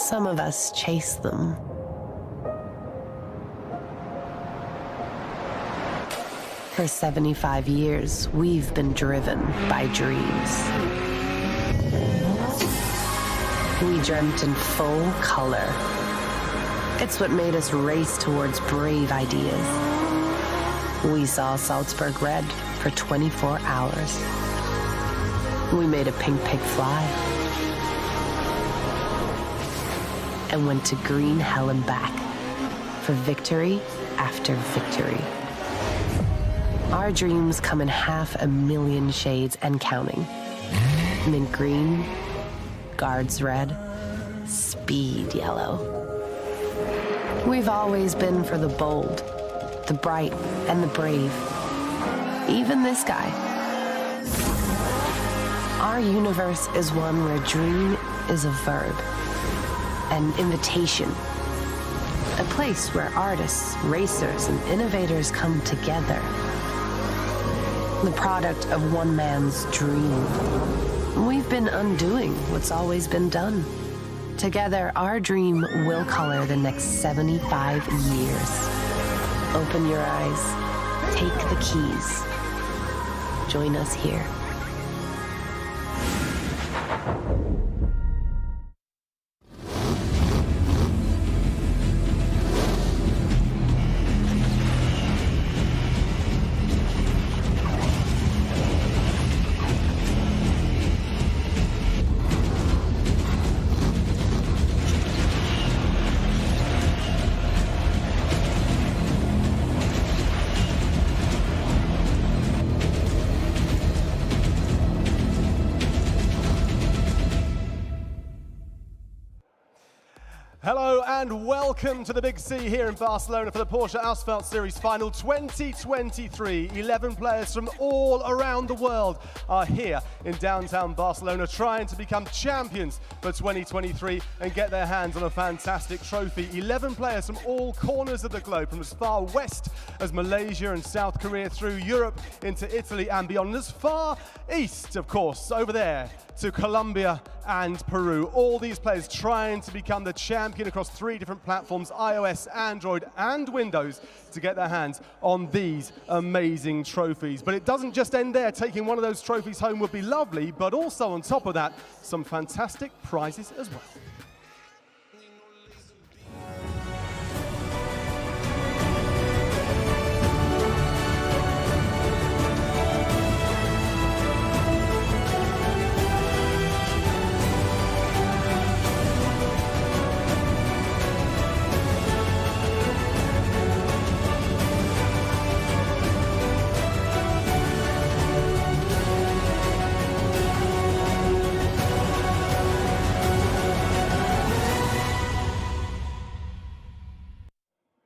some of us chase them. For 75 years, we've been driven by dreams. We dreamt in full color. It's what made us race towards brave ideas. We saw Salzburg red for 24 hours. We made a pink pig fly. And went to green hell and back for victory after victory. Our dreams come in 500,000 shades and counting. Mint green, guards red, speed yellow. We've always been for the bold, the bright, and the brave. Even this guy. Our universe is one where dream is a verb, an invitation. A place where artists, racers, and innovators come together. The product of one man's dream. We've been undoing what's always been done. Together, our dream will color the next 75 years. Open your eyes, take the keys. Join us here. Hello and welcome to the Big C here in Barcelona for the Porsche Asphalt Series Final 2023. 11 players from all around the world are here in downtown Barcelona trying to become champions for 2023 and get their hands on a fantastic trophy. 11 players from all corners of the globe, from as far west as Malaysia and South Korea, through Europe into Italy and beyond, and as far east, of course, over there to Colombia and Peru. All these players trying to become the champion across 3 different platforms, iOS, Android, and Windows, to get their hands on these amazing trophies. But it doesn't just end there. Taking one of those trophies home would be lovely, but also on top of that, some fantastic prizes as well.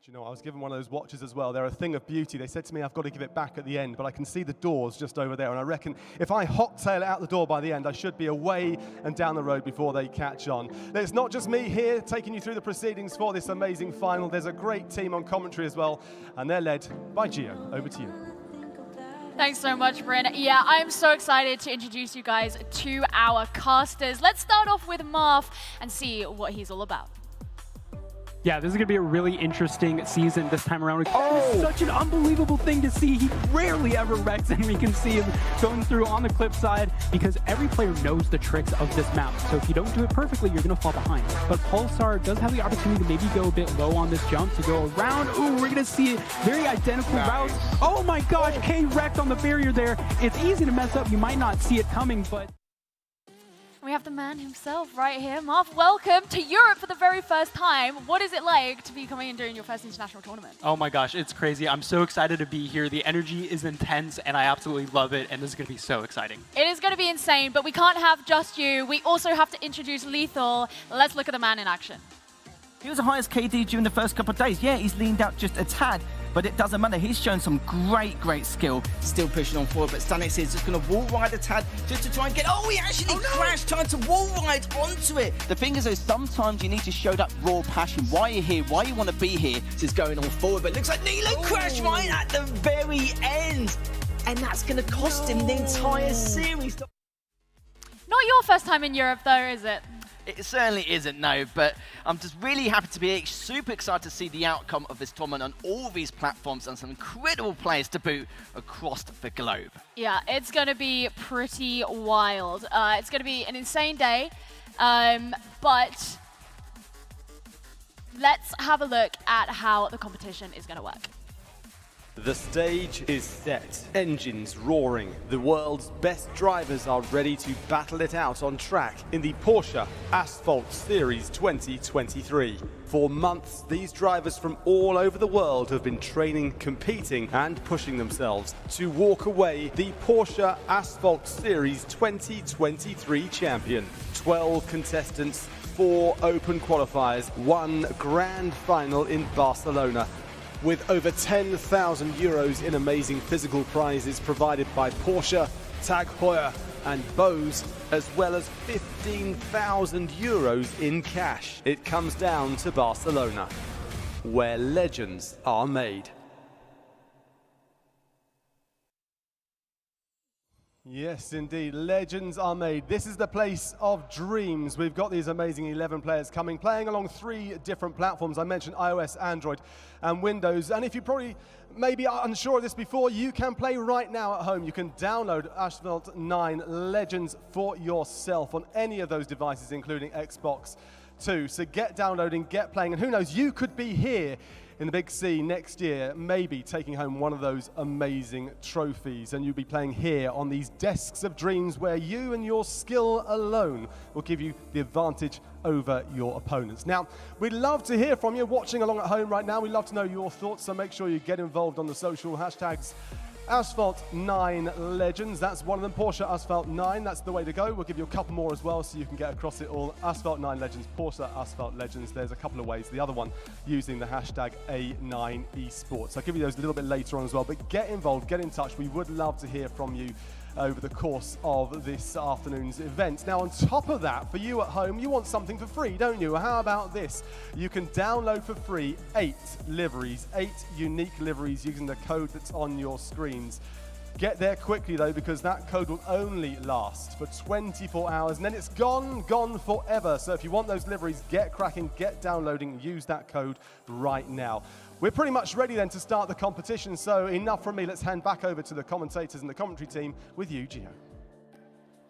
You know, I was given one of those watches as well. They're a thing of beauty. They said to me, I've got to give it back at the end, but I can see the doors just over there, and I reckon if I hot-tail it out the door by the end, I should be away and down the road before they catch on. It's not just me here taking you through the proceedings for this amazing final. There's a great team on commentary as well, and they're led by Gio. Over to you. Thanks so much, Bryn. Yeah, I'm so excited to introduce you guys to our casters. Let's start off with Marv and see what he's all about. Yeah, this is going to be a really interesting season this time around. Oh! It's such an unbelievable thing to see. He rarely ever wrecks, and we can see him going through on the clip side because every player knows the tricks of this map. So if you don't do it perfectly, you're going to fall behind. But Pulsar does have the opportunity to maybe go a bit low on this jump to go around. Ooh, we're going to see very identical routes. Oh my gosh, K wrecked on the barrier there. It's easy to mess up. You might not see it coming, but... We have the man himself right here. Marv, welcome to Europe for the very first time. What is it like to be coming and doing your first international tournament? Oh my gosh, it's crazy. I'm so excited to be here. The energy is intense and I absolutely love it, and this is going to be so exciting. It is going to be insane, but we can't have just you. We also have to introduce Lethal. Let's look at the man in action. He was the highest KD during the first couple of days. Yeah, he's leaned out just a tad, but it doesn't matter. He's shown some great skill. Still pushing on forward, but Stanix is just going to wall ride a tad just to try and get... Oh, he actually crashed trying to wall ride onto it. The thing is, though, sometimes you need to show that raw passion. Why you're here, why you want to be here. This is going on forward, but it looks like Nilo crashed right at the very end. And that's going to cost him the entire series. Not your first time in Europe, though, is it? It certainly isn't, no, but I'm just really happy to be super excited to see the outcome of this tournament on all these platforms and some incredible players to boot across the globe. Yeah, it's going to be pretty wild. It's going to be an insane day, but let's have a look at how the competition is going to work. The stage is set, engines roaring. The world's best drivers are ready to battle it out on track in the Porsche Asphalt Series 2023. For months, these drivers from all over the world have been training, competing and pushing themselves to walk away the Porsche Asphalt Series 2023 champion. 12 contestants, 4 open qualifiers, 1 grand final in Barcelona. With over 10,000 euros in amazing physical prizes provided by Porsche, Tag Heuer and Bose, as well as 15,000 euros in cash. It comes down to Barcelona, where legends are made. Yes, indeed. Legends are made. This is the place of dreams. We've got these amazing 11 players coming, playing along 3 different platforms. I mentioned iOS, Android, and Windows. And if you probably maybe are unsure of this before, you can play right now at home. You can download Asphalt 9 Legends for yourself on any of those devices, including Xbox 2. So get downloading, get playing, and who knows, you could be here in the Big C next year, maybe taking home one of those amazing trophies, and you'll be playing here on these desks of dreams where you and your skill alone will give you the advantage over your opponents. Now, we'd love to hear from you watching along at home right now. We'd love to know your thoughts, so make sure you get involved on the social hashtags. Asphalt 9 Legends, that's one of them. Porsche Asphalt 9, that's the way to go. We'll give you a couple more as well so you can get across it all. Asphalt 9 Legends, Porsche Asphalt Legends, there's a couple of ways. The other one using the hashtag A9esports. I'll give you those a little bit later on as well, but get involved, get in touch. We would love to hear from you over the course of this afternoon's event. Now, on top of that, for you at home, you want something for free, don't you? How about this? You can download for free 8 liveries, 8 unique liveries using the code that's on your screens. Get there quickly, though, because that code will only last for 24 hours, and then it's gone forever. So if you want those liveries, get cracking, get downloading, use that code right now. We're pretty much ready then to start the competition, so enough from me. Let's hand back over to the commentators and the commentary team with you, Gio.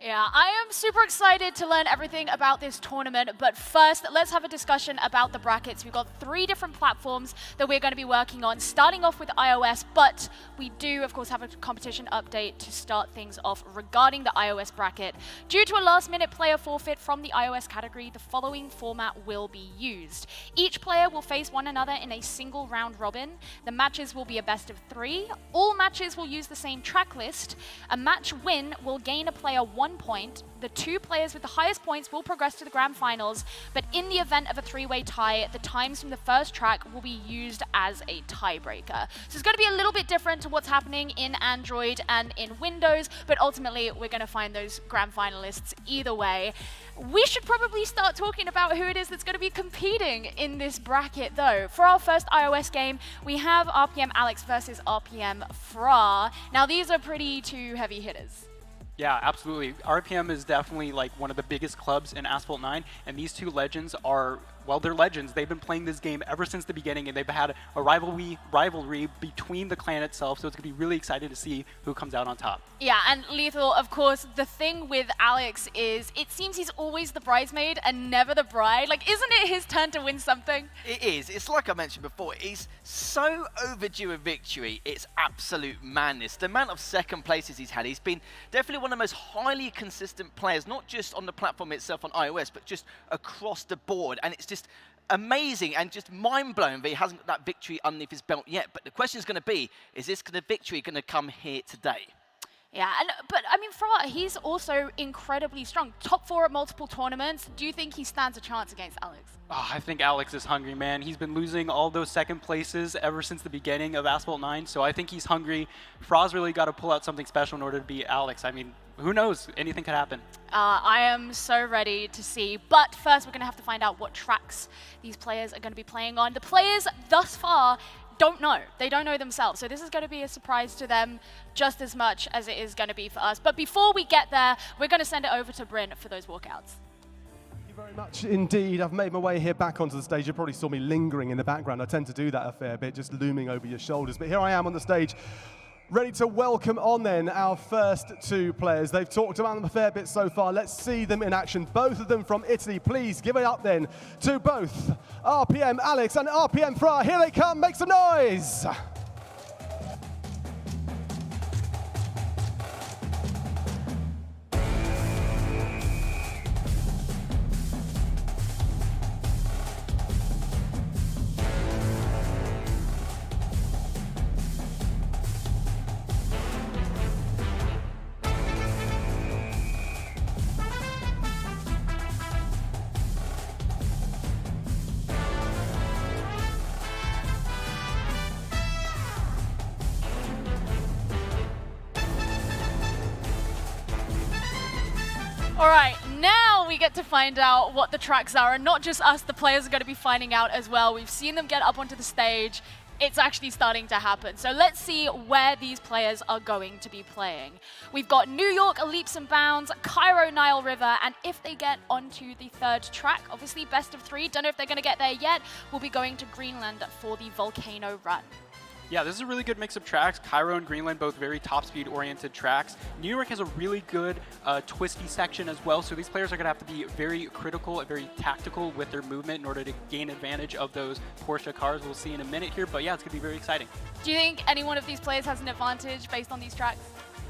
Yeah, I am super excited to learn everything about this tournament, but first, let's have a discussion about the brackets. We've got 3 different platforms that we're going to be working on, starting off with iOS, but we do, of course, have a competition update to start things off regarding the iOS bracket. Due to a last-minute player forfeit from the iOS category, the following format will be used. Each player will face one another in a single round robin. The matches will be a best of 3. All matches will use the same track list. A match win will gain a player 1 point. The 2 players with the highest points will progress to the grand finals, but in the event of a 3-way tie, the times from the first track will be used as a tiebreaker. So it's going to be a little bit different to what's happening in Android and in Windows, but ultimately we're going to find those grand finalists either way. We should probably start talking about who it is that's going to be competing in this bracket, though. For our first iOS game, we have RPM Alex versus RPM Fra. Now, these are pretty 2 heavy hitters. Yeah, absolutely. RPM is definitely like one of the biggest clubs in Asphalt 9, and these 2 legends are, well, they're legends. They've been playing this game ever since the beginning, and they've had a rivalry between the clan itself, so it's going to be really exciting to see who comes out on top. Yeah, and Lethal, of course, the thing with Alex is it seems he's always the bridesmaid and never the bride. Like, isn't it his turn to win something? It is. It's like I mentioned before, he's so overdue a victory, it's absolute madness. The amount of second places he's had, he's been definitely one of the most highly consistent players, not just on the platform itself on iOS, but just across the board. And it's just amazing and just mind-blowing that he hasn't got that victory underneath his belt yet. But the question is going to be, is this victory going to come here today? Yeah, but I mean, Fra, he's also incredibly strong. Top 4 at multiple tournaments. Do you think he stands a chance against Alex? Oh, I think Alex is hungry, man. He's been losing all those second places ever since the beginning of Asphalt 9, so I think he's hungry. Fra's really got to pull out something special in order to beat Alex. I mean, who knows? Anything could happen. I am so ready to see. But first, we're going to have to find out what tracks these players are going to be playing on. The players thus far don't know. They don't know themselves. So this is going to be a surprise to them just as much as it is going to be for us. But before we get there, we're going to send it over to Bryn for those walkouts. Thank you very much indeed. I've made my way here back onto the stage. You probably saw me lingering in the background. I tend to do that a fair bit, just looming over your shoulders. But here I am on the stage, ready to welcome on then our first two players. They've talked about them a fair bit so far. Let's see them in action. Both of them from Italy. Please give it up then to both RPM Alex and RPM Fra. Here they come, make some noise. All right, now we get to find out what the tracks are, and not just us, the players are going to be finding out as well. We've seen them get up onto the stage. It's actually starting to happen. So let's see where these players are going to be playing. We've got New York, Leaps and Bounds, Cairo, Nile River, and if they get onto the third track, obviously best of 3, don't know if they're going to get there yet, we'll be going to Greenland for the Volcano Run. Yeah, this is a really good mix of tracks. Cairo and Greenland, both very top speed oriented tracks. New York has a really good twisty section as well, so these players are going to have to be very critical and very tactical with their movement in order to gain advantage of those Porsche cars. We'll see in a minute here, but yeah, it's going to be very exciting. Do you think any one of these players has an advantage based on these tracks?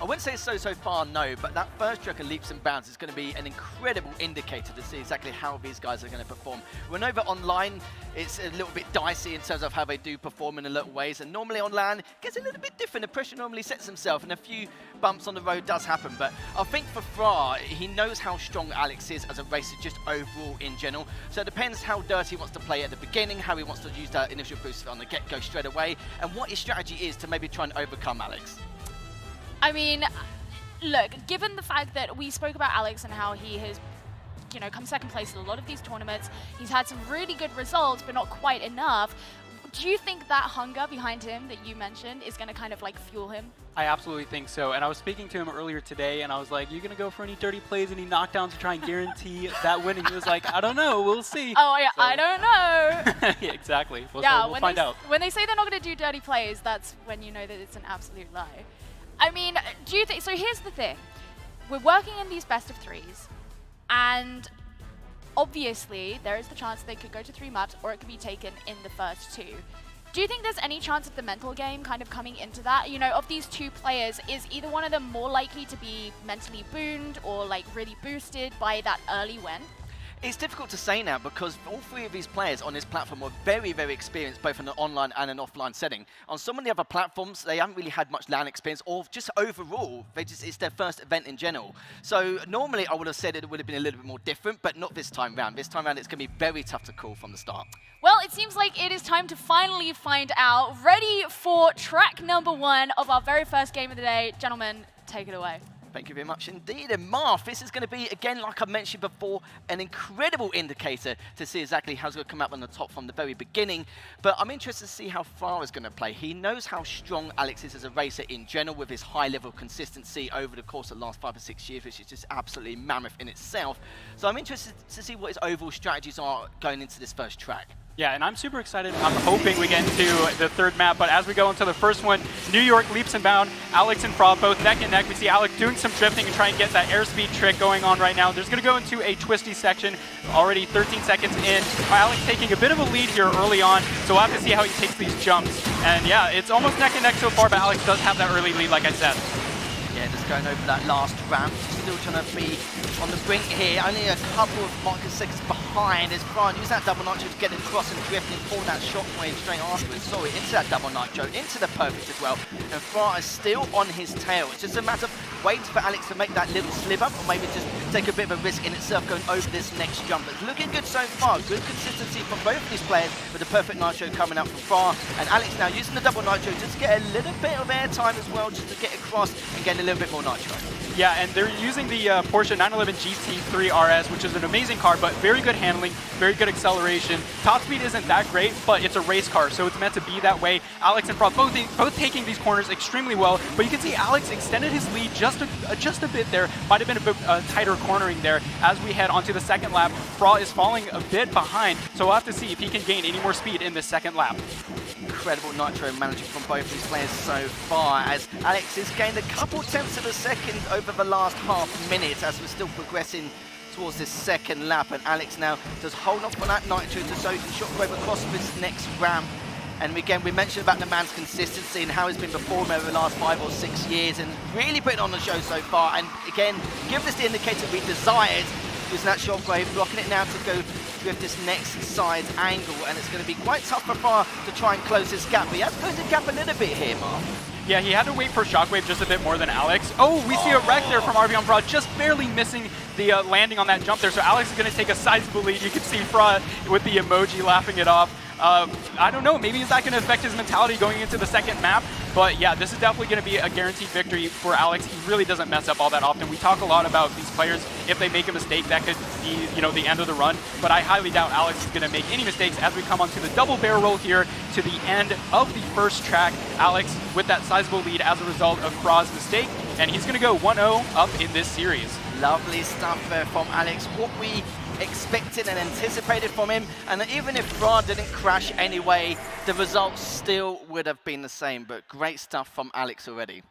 I wouldn't say so far, no, but that first track of Leaps and Bounds is going to be an incredible indicator to see exactly how these guys are going to perform. When over online, it's a little bit dicey in terms of how they do perform in a lot of ways, and normally on land, it gets a little bit different. The pressure normally sets himself, and a few bumps on the road does happen, but I think for Fra, he knows how strong Alex is as a racer, just overall in general, so it depends how dirty he wants to play at the beginning, how he wants to use that initial boost on the get-go straight away, and what his strategy is to maybe try and overcome Alex. I mean, look, given the fact that we spoke about Alex and how he has, you know, come second place in a lot of these tournaments, he's had some really good results, but not quite enough. Do you think that hunger behind him that you mentioned is going to kind of like fuel him? I absolutely think so. And I was speaking to him earlier today, and I was like, you going to go for any dirty plays, any knockdowns to try and guarantee that win? And he was like, I don't know, we'll see. Oh, yeah, so. I don't know. Yeah, exactly. Well, yeah, so we'll find out. When they say they're not going to do dirty plays, that's when you know that it's an absolute lie. I mean, do you think, so here's the thing. We're working in these best of 3s, and obviously there is the chance they could go to 3 maps, or it could be taken in the first 2. Do you think there's any chance of the mental game kind of coming into that? You know, of these 2 players, is either one of them more likely to be mentally booned or like really boosted by that early win? It's difficult to say now because all 3 of these players on this platform are very, very experienced both in an online and an offline setting. On some of the other platforms, they haven't really had much LAN experience, or just overall, it's their first event in general. So normally I would have said it would have been a little bit more different, but not this time round. This time round, it's going to be very tough to call from the start. Well, it seems like it is time to finally find out. Ready for track number 1 of our very first game of the day. Gentlemen, take it away. Thank you very much indeed. And Marv, this is going to be, again, like I mentioned before, an incredible indicator to see exactly how he's going to come out on the top from the very beginning. But I'm interested to see how Fra is going to play. He knows how strong Alex is as a racer in general with his high level of consistency over the course of the last 5 or 6 years, which is just absolutely mammoth in itself. So I'm interested to see what his overall strategies are going into this first track. Yeah, and I'm super excited. I'm hoping we get into the third map, but as we go into the first one, New York Leaps and Bound, Alex and Fra both neck and neck. We see Alex doing some drifting and trying to get that airspeed trick going on right now. There's going to go into a twisty section, already 13 seconds in. Alex taking a bit of a lead here early on, so we'll have to see how he takes these jumps. And yeah, it's almost neck and neck so far, but Alex does have that early lead, like I said. Yeah, just going over that last ramp, still trying to be on the brink here. Only a couple of microseconds behind as Brian used that double nitro to get across and drift and pull that shockwave straight afterwards. Sorry, into that double nitro, into the perfect as well. And Fra is still on his tail. It's just a matter of waiting for Alex to make that little slip up, or maybe just take a bit of a risk in itself going over this next jump. It's looking good so far. Good consistency from both of these players, with the perfect nitro coming out from Fra. And Alex now using the double nitro just to get a little bit of air time as well, just to get across and get a little bit more nitro. Yeah, and they're using the Porsche 911 GT3 RS, which is an amazing car, but very good handling, very good acceleration. Top speed isn't that great, but it's a race car, so it's meant to be that way. Alex and Fra both taking these corners extremely well, but you can see Alex extended his lead just a bit there. Might have been a bit tighter cornering there. As we head onto the second lap, Fra is falling a bit behind, so we'll have to see if he can gain any more speed in this second lap. Incredible nitro management from both these players so far, as Alex has gained a couple tenths of a second over the last half minute as we're still progressing towards this second lap, and Alex now does hold off on that nitro to show the shockwave across this next ramp. And again, we mentioned about the man's consistency and how he's been performing over the last 5 or 6 years and really putting on the show so far. And again, give us the indicator we desired, using that shockwave, blocking it now to go with this next side angle, and it's going to be quite tough for Fra to try and close this gap. But he has closed the gap a little bit here, Mark. Yeah, he had to wait for Shockwave just a bit more than Alex. Oh, we see a wreck there from RB on Fra, just barely missing the landing on that jump there. So Alex is going to take a sizable lead. You can see Fra with the emoji laughing it off. I don't know, maybe is that going to affect his mentality going into the second map? But yeah, this is definitely going to be a guaranteed victory for Alex. He really doesn't mess up all that often. We talk a lot about these players. If they make a mistake, that could be, you know, the end of the run. But I highly doubt Alex is going to make any mistakes as we come onto the double barrel roll here to the end of the first track. Alex with that sizable lead as a result of Fra's mistake, and he's going to go 1-0 up in this series. Lovely stuff from Alex. What we expected and anticipated from him, and even if Fra didn't crash anyway, the results still would have been the same. But great stuff from Alex already.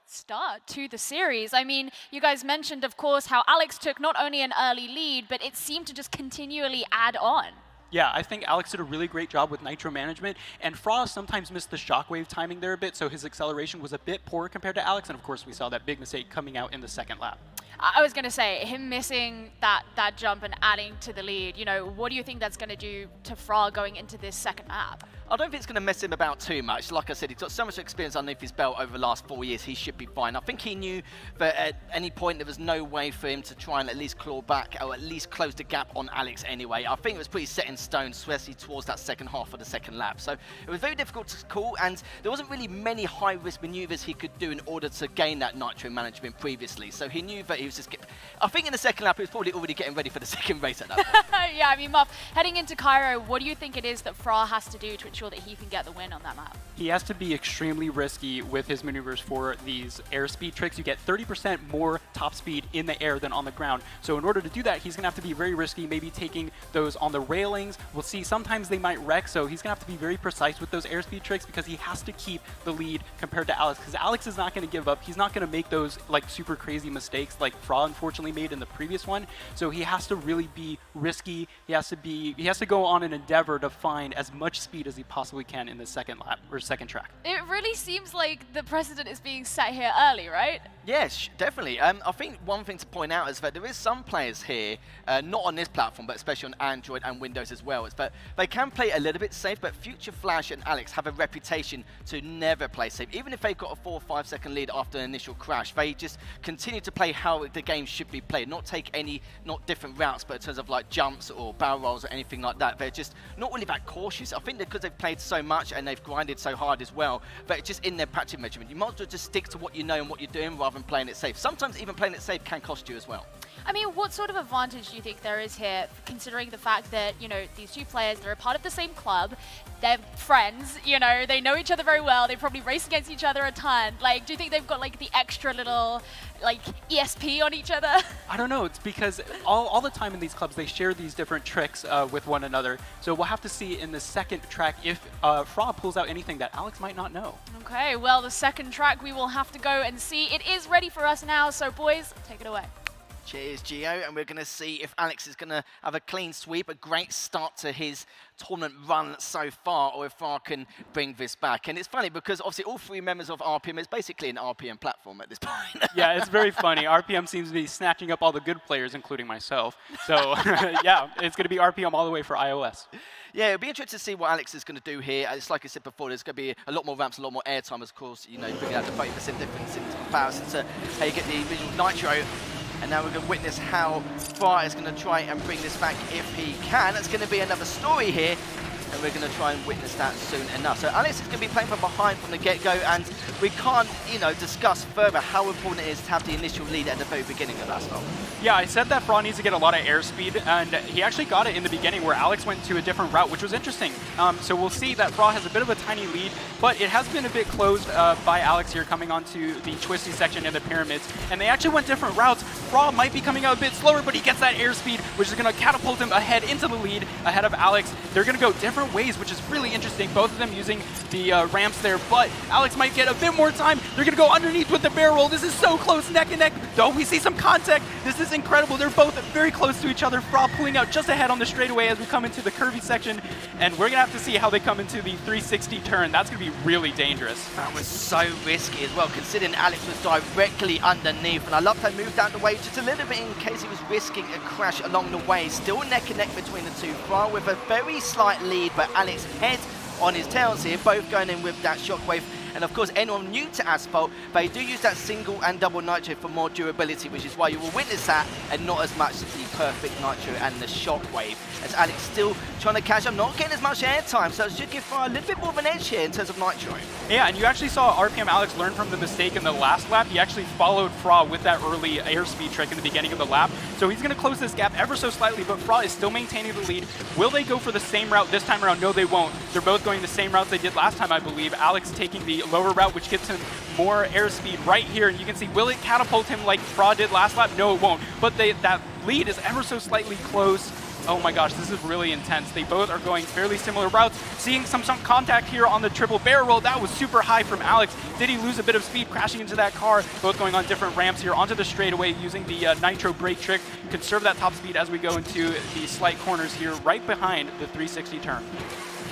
Start to the series. I mean, you guys mentioned, of course, how Alex took not only an early lead, but it seemed to just continually add on. Yeah, I think Alex did a really great job with nitro management, and Fra sometimes missed the shockwave timing there a bit, so his acceleration was a bit poor compared to Alex, and of course we saw that big mistake coming out in the second lap. I was going to say, him missing that jump and adding to the lead, you know, what do you think that's going to do to Fra going into this second lap? I don't think it's going to mess him about too much. Like I said, he's got so much experience underneath his belt over the last 4 years, he should be fine. I think he knew that at any point there was no way for him to try and at least claw back or at least close the gap on Alex anyway. I think it was pretty set in stone, especially towards that second half of the second lap. So it was very difficult to call, and there wasn't really many high-risk maneuvers he could do in order to gain that nitro management previously. So he knew that he was just... I think in the second lap, he was probably already getting ready for the second race at that point. Yeah, I mean, Muff, heading into Cairo, what do you think it is that Fra has to do to ensure that he can get the win on that map? He has to be extremely risky with his maneuvers for these airspeed tricks. You get 30% more top speed in the air than on the ground. So in order to do that, he's going to have to be very risky, maybe taking those on the railings. We'll see sometimes they might wreck, so he's going to have to be very precise with those airspeed tricks because he has to keep the lead compared to Alex, because Alex is not going to give up. He's not going to make those like super crazy mistakes like Fra unfortunately made in the previous one. So he has to really be risky. He has to go on an endeavor to find as much speed as he possibly can in the second lap or second track. It really seems like the precedent is being set here early, right? Yes, definitely. I think one thing to point out is that there is some players here, not on this platform, but especially on Android and Windows as well, is that they can play a little bit safe, but Future Flash and Alex have a reputation to never play safe. Even if they've got a 4 or 5 second lead after an initial crash, they just continue to play how the game should be played, not take any, not different routes, but in terms of like jumps or barrel rolls or anything like that. They're just not really that cautious. I think because they've played so much and they've grinded so hard as well, but it's just in their practice measurement. You might as well just stick to what you know and what you're doing rather than playing it safe. Sometimes even playing it safe can cost you as well. I mean, what sort of advantage do you think there is here, considering the fact that, you know, these two players, they're a part of the same club, they're friends, you know, they know each other very well, they probably race against each other a ton. Like, do you think they've got, like, the extra little, like, ESP on each other? I don't know. It's because all the time in these clubs, they share these different tricks with one another. So we'll have to see in the second track if Fra pulls out anything that Alex might not know. Okay, well, the second track we will have to go and see. It is ready for us now, so boys, take it away. Cheers, Gio, and we're going to see if Alex is going to have a clean sweep, a great start to his tournament run so far, or if Fra can bring this back. And it's funny because obviously all 3 members of RPM is basically an RPM platform at this point. Yeah, it's very funny. RPM seems to be snatching up all the good players, including myself. So yeah, it's going to be RPM all the way for iOS. Yeah, it'll be interesting to see what Alex is going to do here. It's like I said before, there's going to be a lot more ramps, a lot more airtime, of course. You know, bringing out the 30% difference in comparison to how you get the visual nitro. And now we're going to witness how Fra is going to try and bring this back if he can. That's going to be another story here. And and we're going to try and witness that soon enough. So Alex is going to be playing from behind from the get-go, and we can't, discuss further how important it is to have the initial lead at the very beginning of that stop. Yeah, I said that Fra needs to get a lot of airspeed, and he actually got it in the beginning where Alex went to a different route, which was interesting. So we'll see that Fra has a bit of a tiny lead, but it has been a bit closed by Alex here coming onto the twisty section in the pyramids, and they actually went different routes. Fra might be coming out a bit slower, but he gets that airspeed, which is going to catapult him ahead into the lead, ahead of Alex. They're going to go different ways, which is really interesting, both of them using the ramps there, but Alex might get a bit more time. They're going to go underneath with the barrel roll. This is so close, neck and neck. Though we see some contact. This is incredible. They're both very close to each other. Fra pulling out just ahead on the straightaway as we come into the curvy section, and we're going to have to see how they come into the 360 turn. That's going to be really dangerous. That was so risky as well, considering Alex was directly underneath, and I love how he moved out the way just a little bit in case he was risking a crash along the way. Still neck and neck between the two. Fra with a very slight lead, but Alex head on his tails here, both going in with that shockwave. And of course, anyone new to Asphalt, they do use that single and double nitro for more durability, which is why you will witness that and not as much the perfect nitro and the shockwave. As Alex still trying to catch up, not getting as much airtime, so it should give Fra a little bit more of an edge here in terms of nitro. Yeah, and you actually saw RPM Alex learn from the mistake in the last lap. He actually followed Fra with that early airspeed trick in the beginning of the lap. So he's going to close this gap ever so slightly, but Fra is still maintaining the lead. Will they go for the same route this time around? No, they won't. They're both going the same routes they did last time, I believe. Alex taking the lower route, which gives him more airspeed right here. And you can see, will it catapult him like Fra did last lap? No, it won't. But that lead is ever so slightly close. Oh my gosh, this is really intense. They both are going fairly similar routes. Seeing some contact here on the triple barrel roll. That was super high from Alex. Did he lose a bit of speed crashing into that car? Both going on different ramps here onto the straightaway using the nitro brake trick. Conserve that top speed as we go into the slight corners here right behind the 360 turn.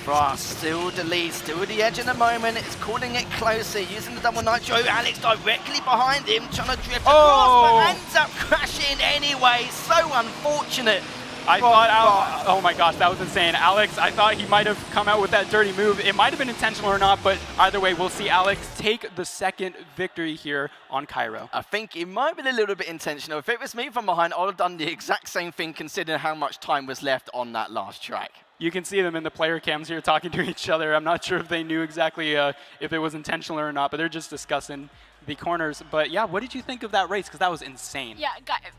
Fra still the lead, still the edge in the moment. It's calling it closer, using the double nitro. Alex directly behind him, trying to drift across, but ends up crashing anyway. So unfortunate. I thought, oh my gosh, that was insane. Alex, I thought he might have come out with that dirty move. It might have been intentional or not, but either way, we'll see Alex take the second victory here on Cairo. I think it might have been a little bit intentional. If it was me from behind, I would have done the exact same thing considering how much time was left on that last track. You can see them in the player cams here talking to each other. I'm not sure if they knew exactly if it was intentional or not, but they're just discussing the corners. But yeah, what did you think of that race? Because that was insane. Yeah,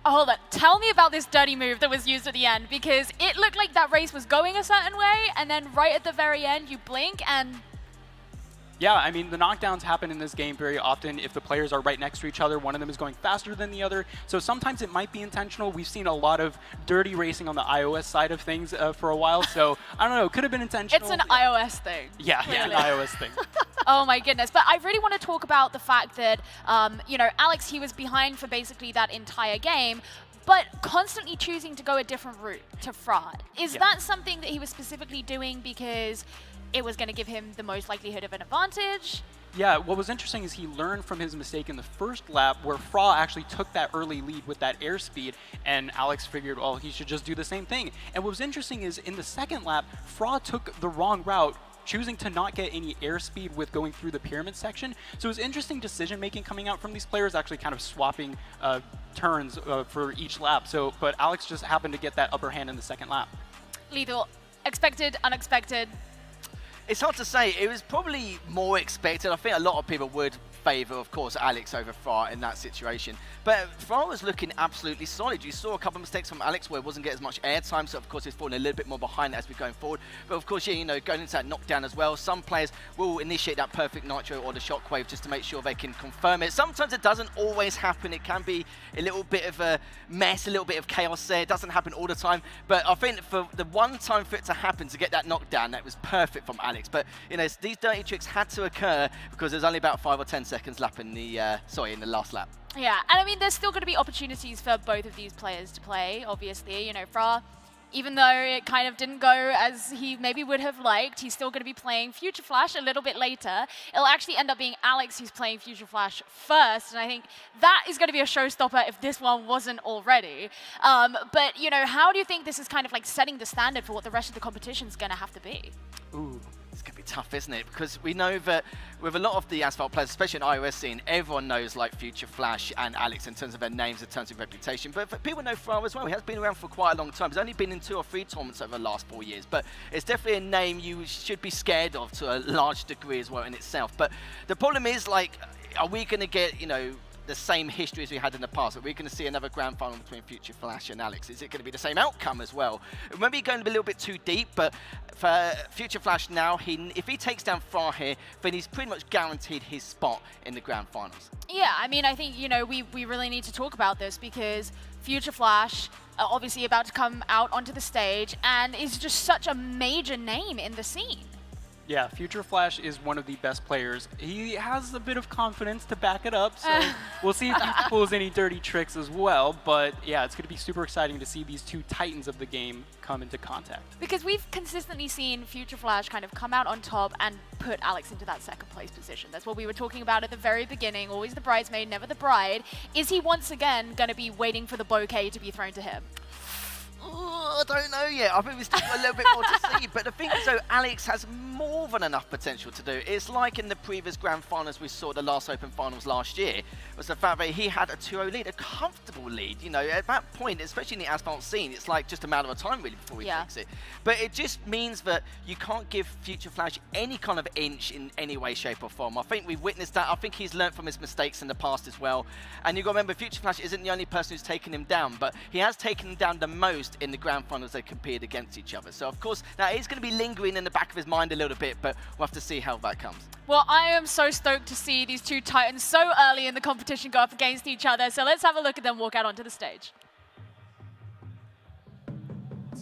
hold on. Tell me about this dirty move that was used at the end, because it looked like that race was going a certain way, and then right at the very end, you blink and... Yeah, I mean, the knockdowns happen in this game very often. If the players are right next to each other, one of them is going faster than the other. So sometimes it might be intentional. We've seen a lot of dirty racing on the iOS side of things for a while. So I don't know, it could have been intentional. It's an iOS thing. Yeah, it's an iOS thing. Oh my goodness. But I really want to talk about the fact that, Alex, he was behind for basically that entire game, but constantly choosing to go a different route to Fra. Is that something that he was specifically doing because it was going to give him the most likelihood of an advantage? Yeah, what was interesting is he learned from his mistake in the first lap where Fra actually took that early lead with that airspeed, and Alex figured, well, he should just do the same thing. And what was interesting is in the second lap, Fra took the wrong route, choosing to not get any airspeed with going through the pyramid section. So it was interesting decision-making coming out from these players, actually kind of swapping turns for each lap. So, but Alex just happened to get that upper hand in the second lap. Lethal, expected, unexpected? It's hard to say. It was probably more expected. I think a lot of people would favour, of course, Alex over Fra in that situation. But Fra was looking absolutely solid. You saw a couple of mistakes from Alex where it wasn't getting as much airtime, so of course he's falling a little bit more behind as we're going forward. But of course, yeah, going into that knockdown as well, some players will initiate that perfect nitro or the shockwave just to make sure they can confirm it. Sometimes it doesn't always happen. It can be a little bit of a mess, a little bit of chaos there. It doesn't happen all the time. But I think for the one time for it to happen, to get that knockdown, that was perfect from Alex. But, these dirty tricks had to occur because there's only about 5 or 10 seconds left in the in the last lap. Yeah, and I mean, there's still going to be opportunities for both of these players to play, obviously. Fra, even though it kind of didn't go as he maybe would have liked, he's still going to be playing Future Flash a little bit later. It'll actually end up being Alex who's playing Future Flash first, and I think that is going to be a showstopper if this one wasn't already. But, how do you think this is kind of like setting the standard for what the rest of the competition is going to have to be? Ooh. It's going to be tough, isn't it? Because we know that with a lot of the Asphalt players, especially in iOS scene, everyone knows like Future Flash and Alex in terms of their names, in terms of reputation. But people know Farah as well. He has been around for quite a long time. He's only been in 2 or 3 tournaments over the last 4 years. But it's definitely a name you should be scared of to a large degree as well in itself. But the problem is, like, are we going to get, you know, the same history as we had in the past? Are we going to see another grand final between Future Flash and Alex? Is it going to be the same outcome as well? Maybe going a little bit too deep, but for Future Flash now, if he takes down Farah here, then he's pretty much guaranteed his spot in the grand finals. Yeah, I mean, I think, you know, we really need to talk about this because Future Flash obviously about to come out onto the stage and is just such a major name in the scene. Yeah, Future Flash is one of the best players. He has a bit of confidence to back it up, so we'll see if he pulls any dirty tricks as well. But yeah, it's going to be super exciting to see these 2 titans of the game come into contact. Because we've consistently seen Future Flash kind of come out on top and put Alex into that 2nd place position. That's what we were talking about at the very beginning, always the bridesmaid, never the bride. Is he once again going to be waiting for the bouquet to be thrown to him? I don't know yet. I think we've still got a little bit more to see. But the thing is, though, Alex has more than enough potential to do. It's like in the previous grand finals we saw, the last Open finals last year, was the fact that he had a 2-0 lead, a comfortable lead. You know, at that point, especially in the Asphalt scene, it's like just a matter of time really before he takes it. But it just means that you can't give Future Flash any kind of inch in any way, shape or form. I think we've witnessed that. I think he's learned from his mistakes in the past as well. And you've got to remember, Future Flash isn't the only person who's taken him down, but he has taken him down the most in the grand finals they competed against each other. So of course, now it's going to be lingering in the back of his mind a little bit, but we'll have to see how that comes. Well, I am so stoked to see these 2 titans so early in the competition go up against each other. So let's have a look at them walk out onto the stage.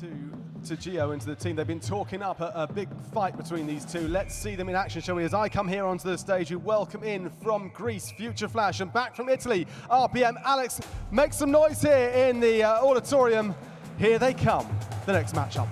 To Gio and to the team, they've been talking up a big fight between these 2. Let's see them in action, shall we? As I come here onto the stage, we welcome in from Greece, Future Flash, and back from Italy, RPM. Alex, make some noise here in the auditorium. Here they come, the next matchup.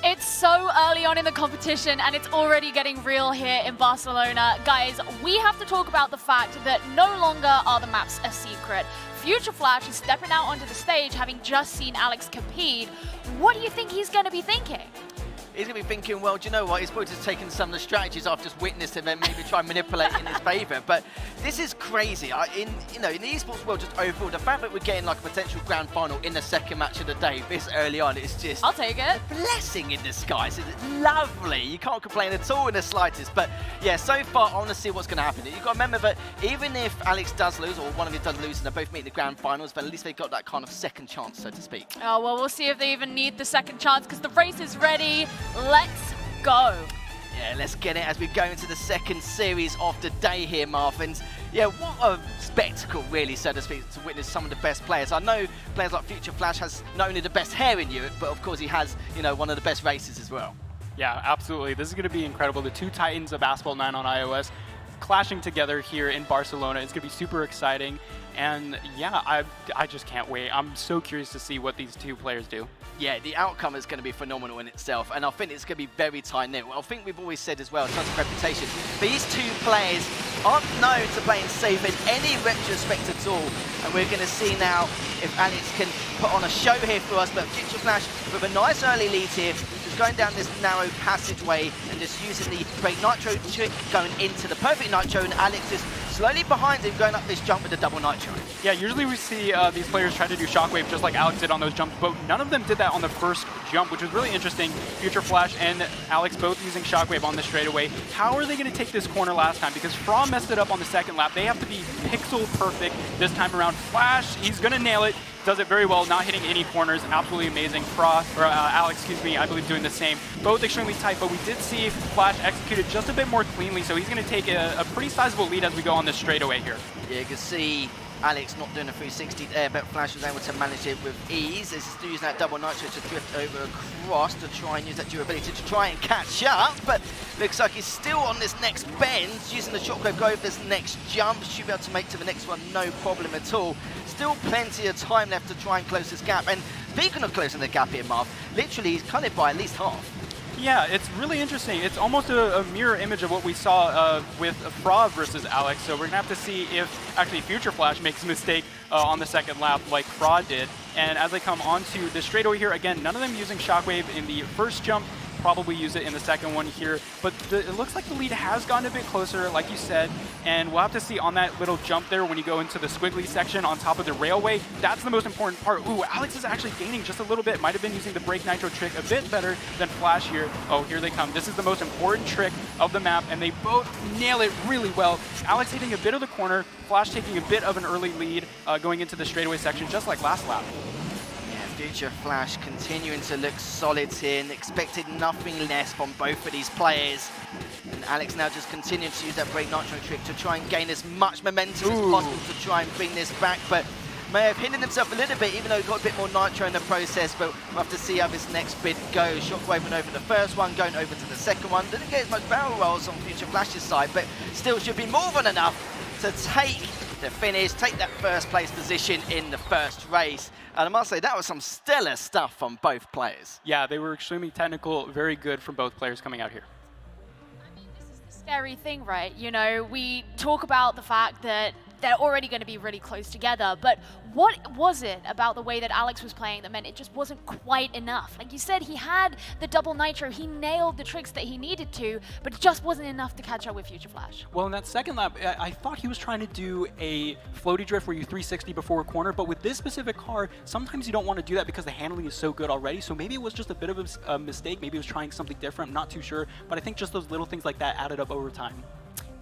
It's so early on in the competition and it's already getting real here in Barcelona. Guys, we have to talk about the fact that no longer are the maps a secret. Future Flash is stepping out onto the stage having just seen Alex compete. What do you think he's going to be thinking? He's going to be thinking, well, do you know what? He's probably just taken some of the strategies I've just witnessed him and maybe try and manipulate in his favour. But this is crazy. In the esports world, just overall, the fact that we're getting like a potential grand final in the 2nd match of the day this early on is just I'll take it. A blessing in disguise. It's lovely. You can't complain at all in the slightest. But yeah, so far, I want to see what's going to happen. You've got to remember that even if Alex does lose, or one of you does lose, and they both meet in the grand finals, then at least they've got that kind of 2nd chance, so to speak. Oh, well, we'll see if they even need the 2nd chance because the race is ready. Let's go. Yeah, let's get it as we go into the 2nd series of the day here, Marvins. Yeah, what a spectacle, really, so to speak, to witness some of the best players. I know players like Future Flash has not only the best hair in Europe, but of course he has, one of the best races as well. Yeah, absolutely. This is going to be incredible. The 2 titans of Asphalt 9 on iOS clashing together here in Barcelona. It's going to be super exciting. And yeah, I just can't wait. I'm so curious to see what these 2 players do. Yeah, the outcome is going to be phenomenal in itself, and I think it's going to be very tight-knit. Well, I think we've always said as well, in terms of reputation, these 2 players aren't known to playing safe in any retrospect at all, and we're going to see now if Alex can put on a show here for us. But Future Flash with a nice early lead here, just going down this narrow passageway and just using the great Nitro trick, going into the perfect Nitro, and Alex is slowly behind him, going up this jump with the double Nitro. Yeah, usually we see these players try to do Shockwave just like Alex did on those jumps, but none of them did that on the first jump, which was really interesting. Future Flash and Alex both using Shockwave on the straightaway. How are they going to take this corner last time? Because Fra messed it up on the 2nd lap. They have to be pixel perfect this time around. Flash, he's going to nail it. does it very well, not hitting any corners, absolutely amazing. Alex, excuse me, I believe doing the same. Both extremely tight, but we did see Flash executed just a bit more cleanly, so he's going to take a pretty sizable lead as we go on this straightaway here. Yeah, you can see Alex not doing a 360 there, but Flash was able to manage it with ease. This is using that double nitro to drift over across to try and use that durability to try and catch up, but looks like he's still on this next bend, using the shockwave, go over this next jump, should be able to make to the next one, no problem at all. Still plenty of time left to try and close this gap, and speaking of closing the gap here, Marv, literally he's cut it by at least half. Yeah, it's really interesting. It's almost a mirror image of what we saw with Fra versus Alex, so we're going to have to see if actually Future Flash makes a mistake on the second lap like Fra did. And as they come onto the straightaway here, again, none of them using Shockwave in the first jump, probably use it in the second one here, but it looks like the lead has gotten a bit closer, like you said, and we'll have to see on that little jump there when you go into the squiggly section on top of the railway. That's the most important part. Ooh, Alex is actually gaining just a little bit. Might have been using the break nitro trick a bit better than Flash here. Oh, here they come. This is the most important trick of the map, and they both nail it really well. Alex hitting a bit of the corner, Flash taking a bit of an early lead going into the straightaway section, just like last lap. Future Flash continuing to look solid here and expected nothing less from both of these players. And Alex now just continuing to use that break nitro trick to try and gain as much momentum as possible to try and bring this back, but may have hidden himself a little bit, even though he got a bit more nitro in the process, but we'll have to see how this next bit goes. Shockwave over the first one, going over to the second one. Didn't get as much barrel rolls on Future Flash's side, but still should be more than enough to take the finish, take that first place position in the first race. And I must say, that was some stellar stuff from both players. Yeah, they were extremely technical, very good from both players coming out here. I mean, this is the scary thing, right? You know, we talk about the fact that they're already going to be really close together, but what was it about the way that Alex was playing that meant it just wasn't quite enough? Like you said, he had the double nitro, he nailed the tricks that he needed to, but it just wasn't enough to catch up with Future Flash. Well, in that second lap, I thought he was trying to do a floaty drift where you 360 before a corner, but with this specific car, sometimes you don't want to do that because the handling is so good already, so maybe it was just a bit of a mistake, maybe he was trying something different, I'm not too sure, but I think just those little things like that added up over time.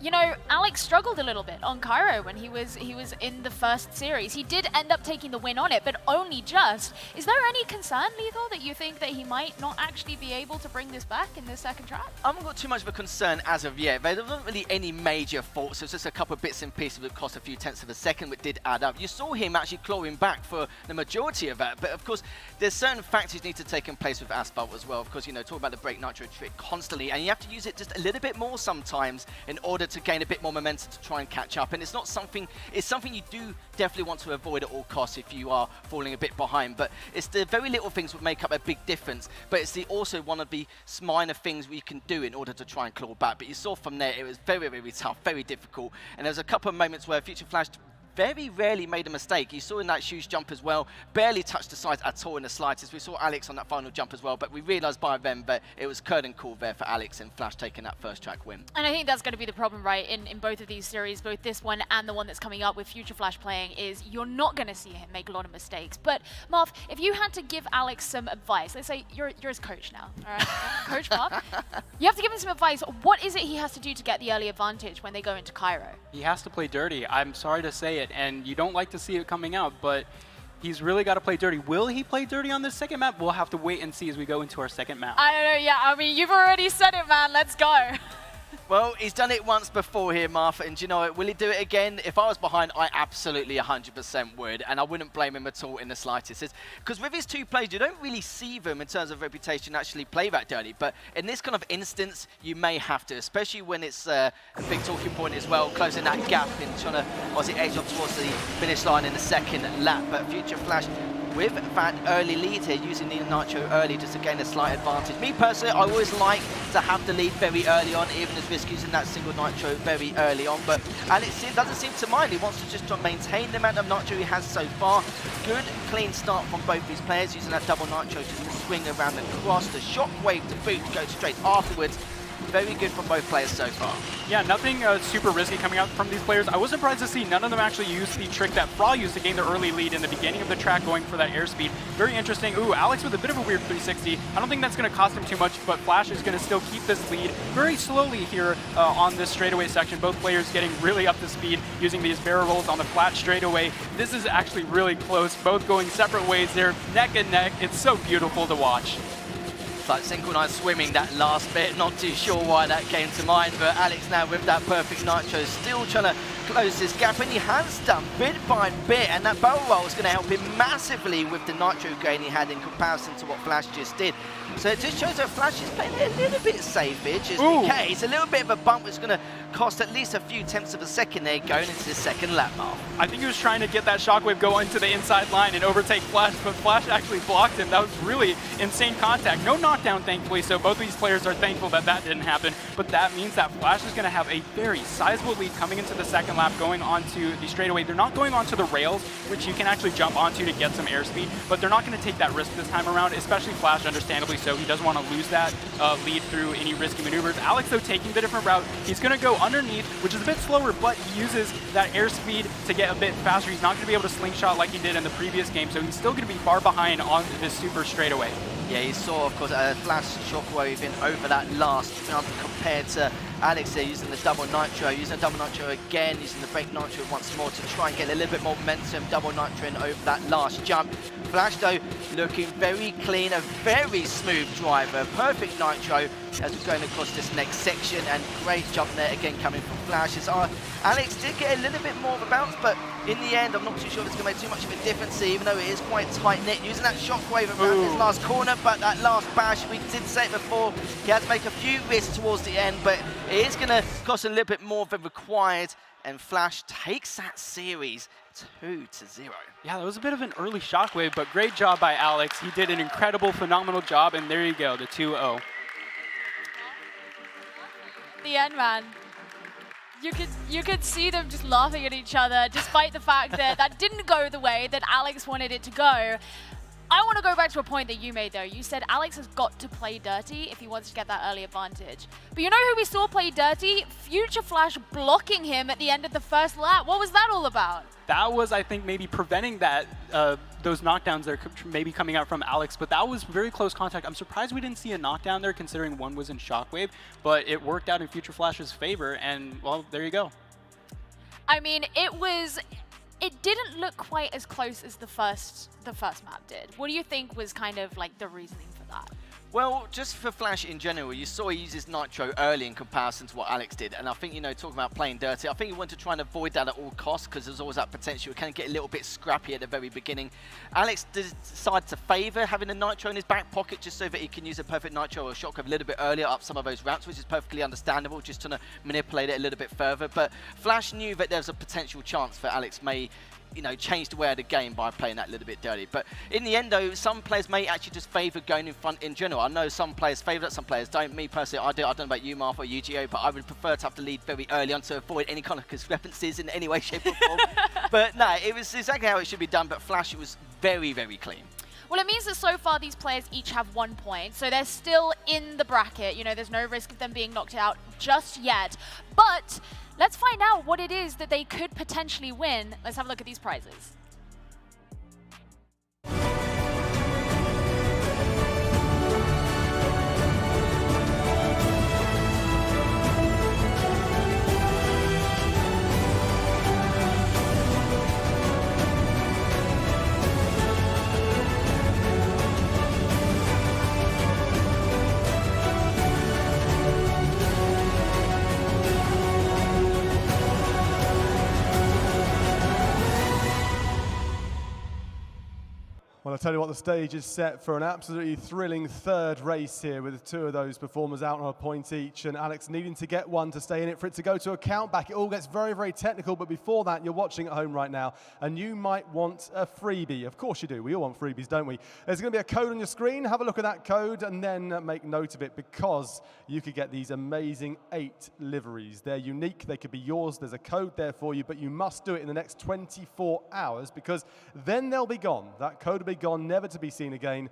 You know, Alex struggled a little bit on Cairo when he was in the first series. He did end up taking the win on it, but only just. Is there any concern, Lethal, that you think that he might not actually be able to bring this back in this second track? I haven't got too much of a concern as of yet. There wasn't really any major faults. It was just a couple of bits and pieces that cost a few tenths of a second, but did add up. You saw him actually clawing back for the majority of that, but of course, there's certain factors need to take in place with Asphalt as well. Of course, you know, talk about the break nitro trick constantly, and you have to use it just a little bit more sometimes in order to gain a bit more momentum to try and catch up. And it's not something, it's something you do definitely want to avoid at all costs if you are falling a bit behind. But it's the very little things that make up a big difference. But it's the also one of the minor things we can do in order to try and claw back. But you saw from there, it was very, very tough, very difficult. And there's a couple of moments where Future Flash very rarely made a mistake. You saw in that huge jump as well, barely touched the sides at all in the slightest. We saw Alex on that final jump as well, but we realised by then that it was curtain call there for Alex and Flash taking that first track win. And I think that's going to be the problem, right, in both of these series, both this one and the one that's coming up with Future Flash playing, is you're not going to see him make a lot of mistakes. But Marv, if you had to give Alex some advice, let's say you're his coach now, all right? Coach Marv, you have to give him some advice. What is it he has to do to get the early advantage when they go into Cairo? He has to play dirty. I'm sorry to say it, and you don't like to see it coming out, but he's really got to play dirty. Will he play dirty on this second map? We'll have to wait and see as we go into our second map. I don't know, yeah, I mean, you've already said it, man. Let's go. Well, he's done it once before here, Martha, and do you know what? Will he do it again? If I was behind, I absolutely 100% would, and I wouldn't blame him at all in the slightest. Because with his two plays, you don't really see them in terms of reputation actually play that dirty, but in this kind of instance, you may have to, especially when it's a big talking point as well, closing that gap and trying to obviously edge up towards the finish line in the second lap. But Future Flash with that early lead here, using the nitro early just to gain a slight advantage. Me personally, I always like to have the lead very early on, even as risk using that single nitro very early on. But Alex doesn't seem to mind. He wants to just try and maintain the amount of nitro he has so far. Good, clean start from both these players, using that double nitro just to swing around the cross. The shockwave to boot, go straight afterwards. very good from both players so far. Yeah, nothing super risky coming out from these players. I was surprised to see none of them actually use the trick that Fra used to gain the early lead in the beginning of the track, going for that airspeed. Very interesting. Ooh, Alex with a bit of a weird 360. I don't think that's going to cost him too much, but Flash is going to still keep this lead very slowly here on this straightaway section. Both players getting really up to speed using these barrel rolls on the flat straightaway. This is actually really close, both going separate ways. They're neck and neck. It's so beautiful to watch. It's like synchronized swimming, that last bit. Not too sure why that came to mind, but Alex now with that perfect nitro, still trying to close this gap, and he has done bit by bit, and that barrel roll is going to help him massively with the nitro gain he had in comparison to what Flash just did. So it just shows that Flash is playing a little bit safe here, just in case. A little bit of a bump was going to cost at least a few tenths of a second there going into the second lap mark. I think he was trying to get that shockwave go into the inside line and overtake Flash, but Flash actually blocked him. That was really insane contact. No knockdown, thankfully, so both of these players are thankful that that didn't happen, but that means that Flash is going to have a very sizable lead coming into the second lap, going onto the straightaway. They're not going onto the rails, which you can actually jump onto to get some airspeed, but they're not going to take that risk this time around, especially Flash, understandably so. He doesn't want to lose that lead through any risky maneuvers. Alex, though, taking the different route. He's going to go underneath, which is a bit slower, but he uses that airspeed to get a bit faster. He's not going to be able to slingshot like he did in the previous game, so he's still going to be far behind on this super straightaway. Yeah, he saw, of course, a Flash shockwave in over that last jump compared to Alex there using the double nitro, again, using the fake nitro once more to try and get a little bit more momentum, double nitro in over that last jump. Flash, though, looking very clean, a very smooth driver, perfect nitro as we're going across this next section, and great jump there again coming from Flash. As Alex did get a little bit more of a bounce, but in the end, I'm not too sure if it's going to make too much of a difference, even though it is quite tight-knit, using that shockwave around his last corner, but that last bash, we did say it before, he had to make a few risks towards the end, but it is going to cost a little bit more than required, and Flash takes that series 2-0. Yeah, that was a bit of an early shockwave, but great job by Alex. He did an incredible, phenomenal job, and there you go, the 2-0. The end, man. You could see them just laughing at each other, despite the fact that that didn't go the way that Alex wanted it to go. I want to go back to a point that you made, though. You said Alex has got to play dirty if he wants to get that early advantage. But you know who we saw play dirty? Future Flash blocking him at the end of the first lap. What was that all about? That was, I think, maybe preventing that those knockdowns that are maybe coming out from Alex, but that was very close contact. I'm surprised we didn't see a knockdown there, considering one was in shockwave, but it worked out in Future Flash's favor, and, well, there you go. I mean, it didn't look quite as close as the first map did. What do you think was kind of like the reasoning for that? Well, just for Flash in general, you saw he uses nitro early in comparison to what Alex did, and I think, you know, talking about playing dirty, I think he wanted to try and avoid that at all costs, because there's always that potential. It can get a little bit scrappy at the very beginning. Alex decided to favour having a nitro in his back pocket just so that he can use a perfect nitro or shockwave a little bit earlier up some of those ramps, which is perfectly understandable, just trying to manipulate it a little bit further. But Flash knew that there was a potential chance that Alex may, you know, change the way of the game by playing that a little bit dirty. But in the end, though, some players may actually just favour going in front in general. I know some players favour that, some players don't. Me personally, I do. I don't know about you, Martha, or UGO, but I would prefer to have the lead very early on to avoid any kind of discrepancies in any way, shape, or form. But no, it was exactly how it should be done. But Flash, it was very, very clean. Well, it means that so far these players each have 1 point, so they're still in the bracket. You know, there's no risk of them being knocked out just yet. But let's find out what it is that they could potentially win. Let's have a look at these prizes. Well, I'll tell you what, the stage is set for an absolutely thrilling third race here with two of those performers out on a point each, and Alex needing to get one to stay in it for it to go to a countback. It all gets very, very technical, but before that, you're watching at home right now, and you might want a freebie. Of course you do. We all want freebies, don't we? There's going to be a code on your screen. Have a look at that code and then make note of it, because you could get these amazing 8 liveries. They're unique. They could be yours. There's a code there for you, but you must do it in the next 24 hours, because then they'll be gone. That code will be gone, never to be seen again.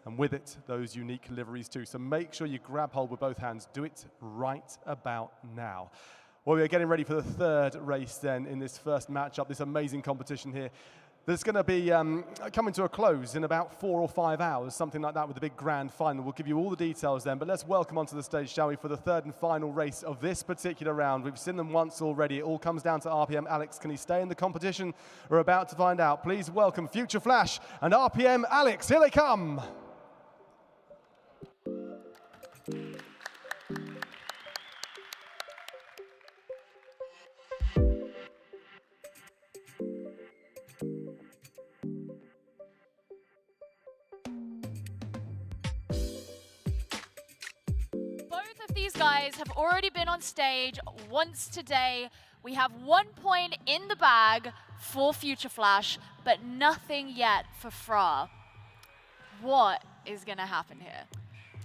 and with it, those unique liveries too. So make sure you grab hold with both hands. Do it right about now. Well, we are getting ready for the third race then in this first matchup, this amazing competition here. There's going to be coming to a close in about 4 or 5 hours, something like that, with the big grand final. We'll give you all the details then, but let's welcome onto the stage, shall we, for the third and final race of this particular round. We've seen them once already. It all comes down to RPM. Alex, can he stay in the competition? We're about to find out. Please welcome Future Flash and RPM Alex. Here they come. These guys have already been on stage once today. We have 1 point in the bag for Future Flash, but nothing yet for Fra. What is going to happen here?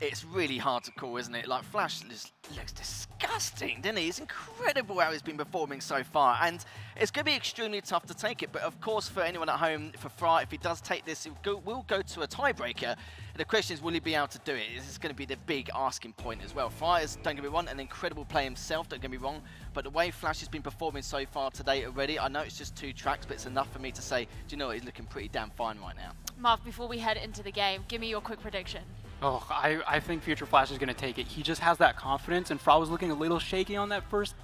It's really hard to call, isn't it? Like, Flash just looks disgusting, doesn't he? It's incredible how he's been performing so far, and it's going to be extremely tough to take it. But of course, for anyone at home, for Fra, if he does take this, will go to a tiebreaker. And the question is, will he be able to do it? This is going to be the big asking point as well. Fra is, don't get me wrong, an incredible player himself, don't get me wrong. But the way Flash has been performing so far today already, I know it's just 2 tracks, but it's enough for me to say, do you know what, he's looking pretty damn fine right now. Marv, before we head into the game, give me your quick prediction. Oh, I think Future Flash is going to take it. He just has that confidence, and Fra was looking a little shaky on that first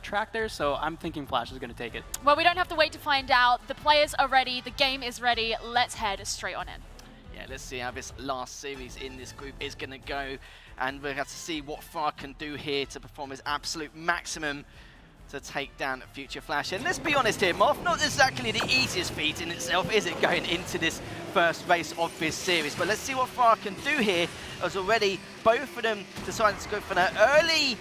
track there, so I'm thinking Flash is going to take it. Well, we don't have to wait to find out. The players are ready. The game is ready. Let's head straight on in. Yeah, let's see how this last series in this group is going to go, and we'll have to see what Fra can do here to perform his absolute maximum to take down Future Flash. And let's be honest here, Marv, not exactly the easiest feat in itself, is it, going into this first race of this series? But let's see what Fra can do here, as already both of them decided to go for that early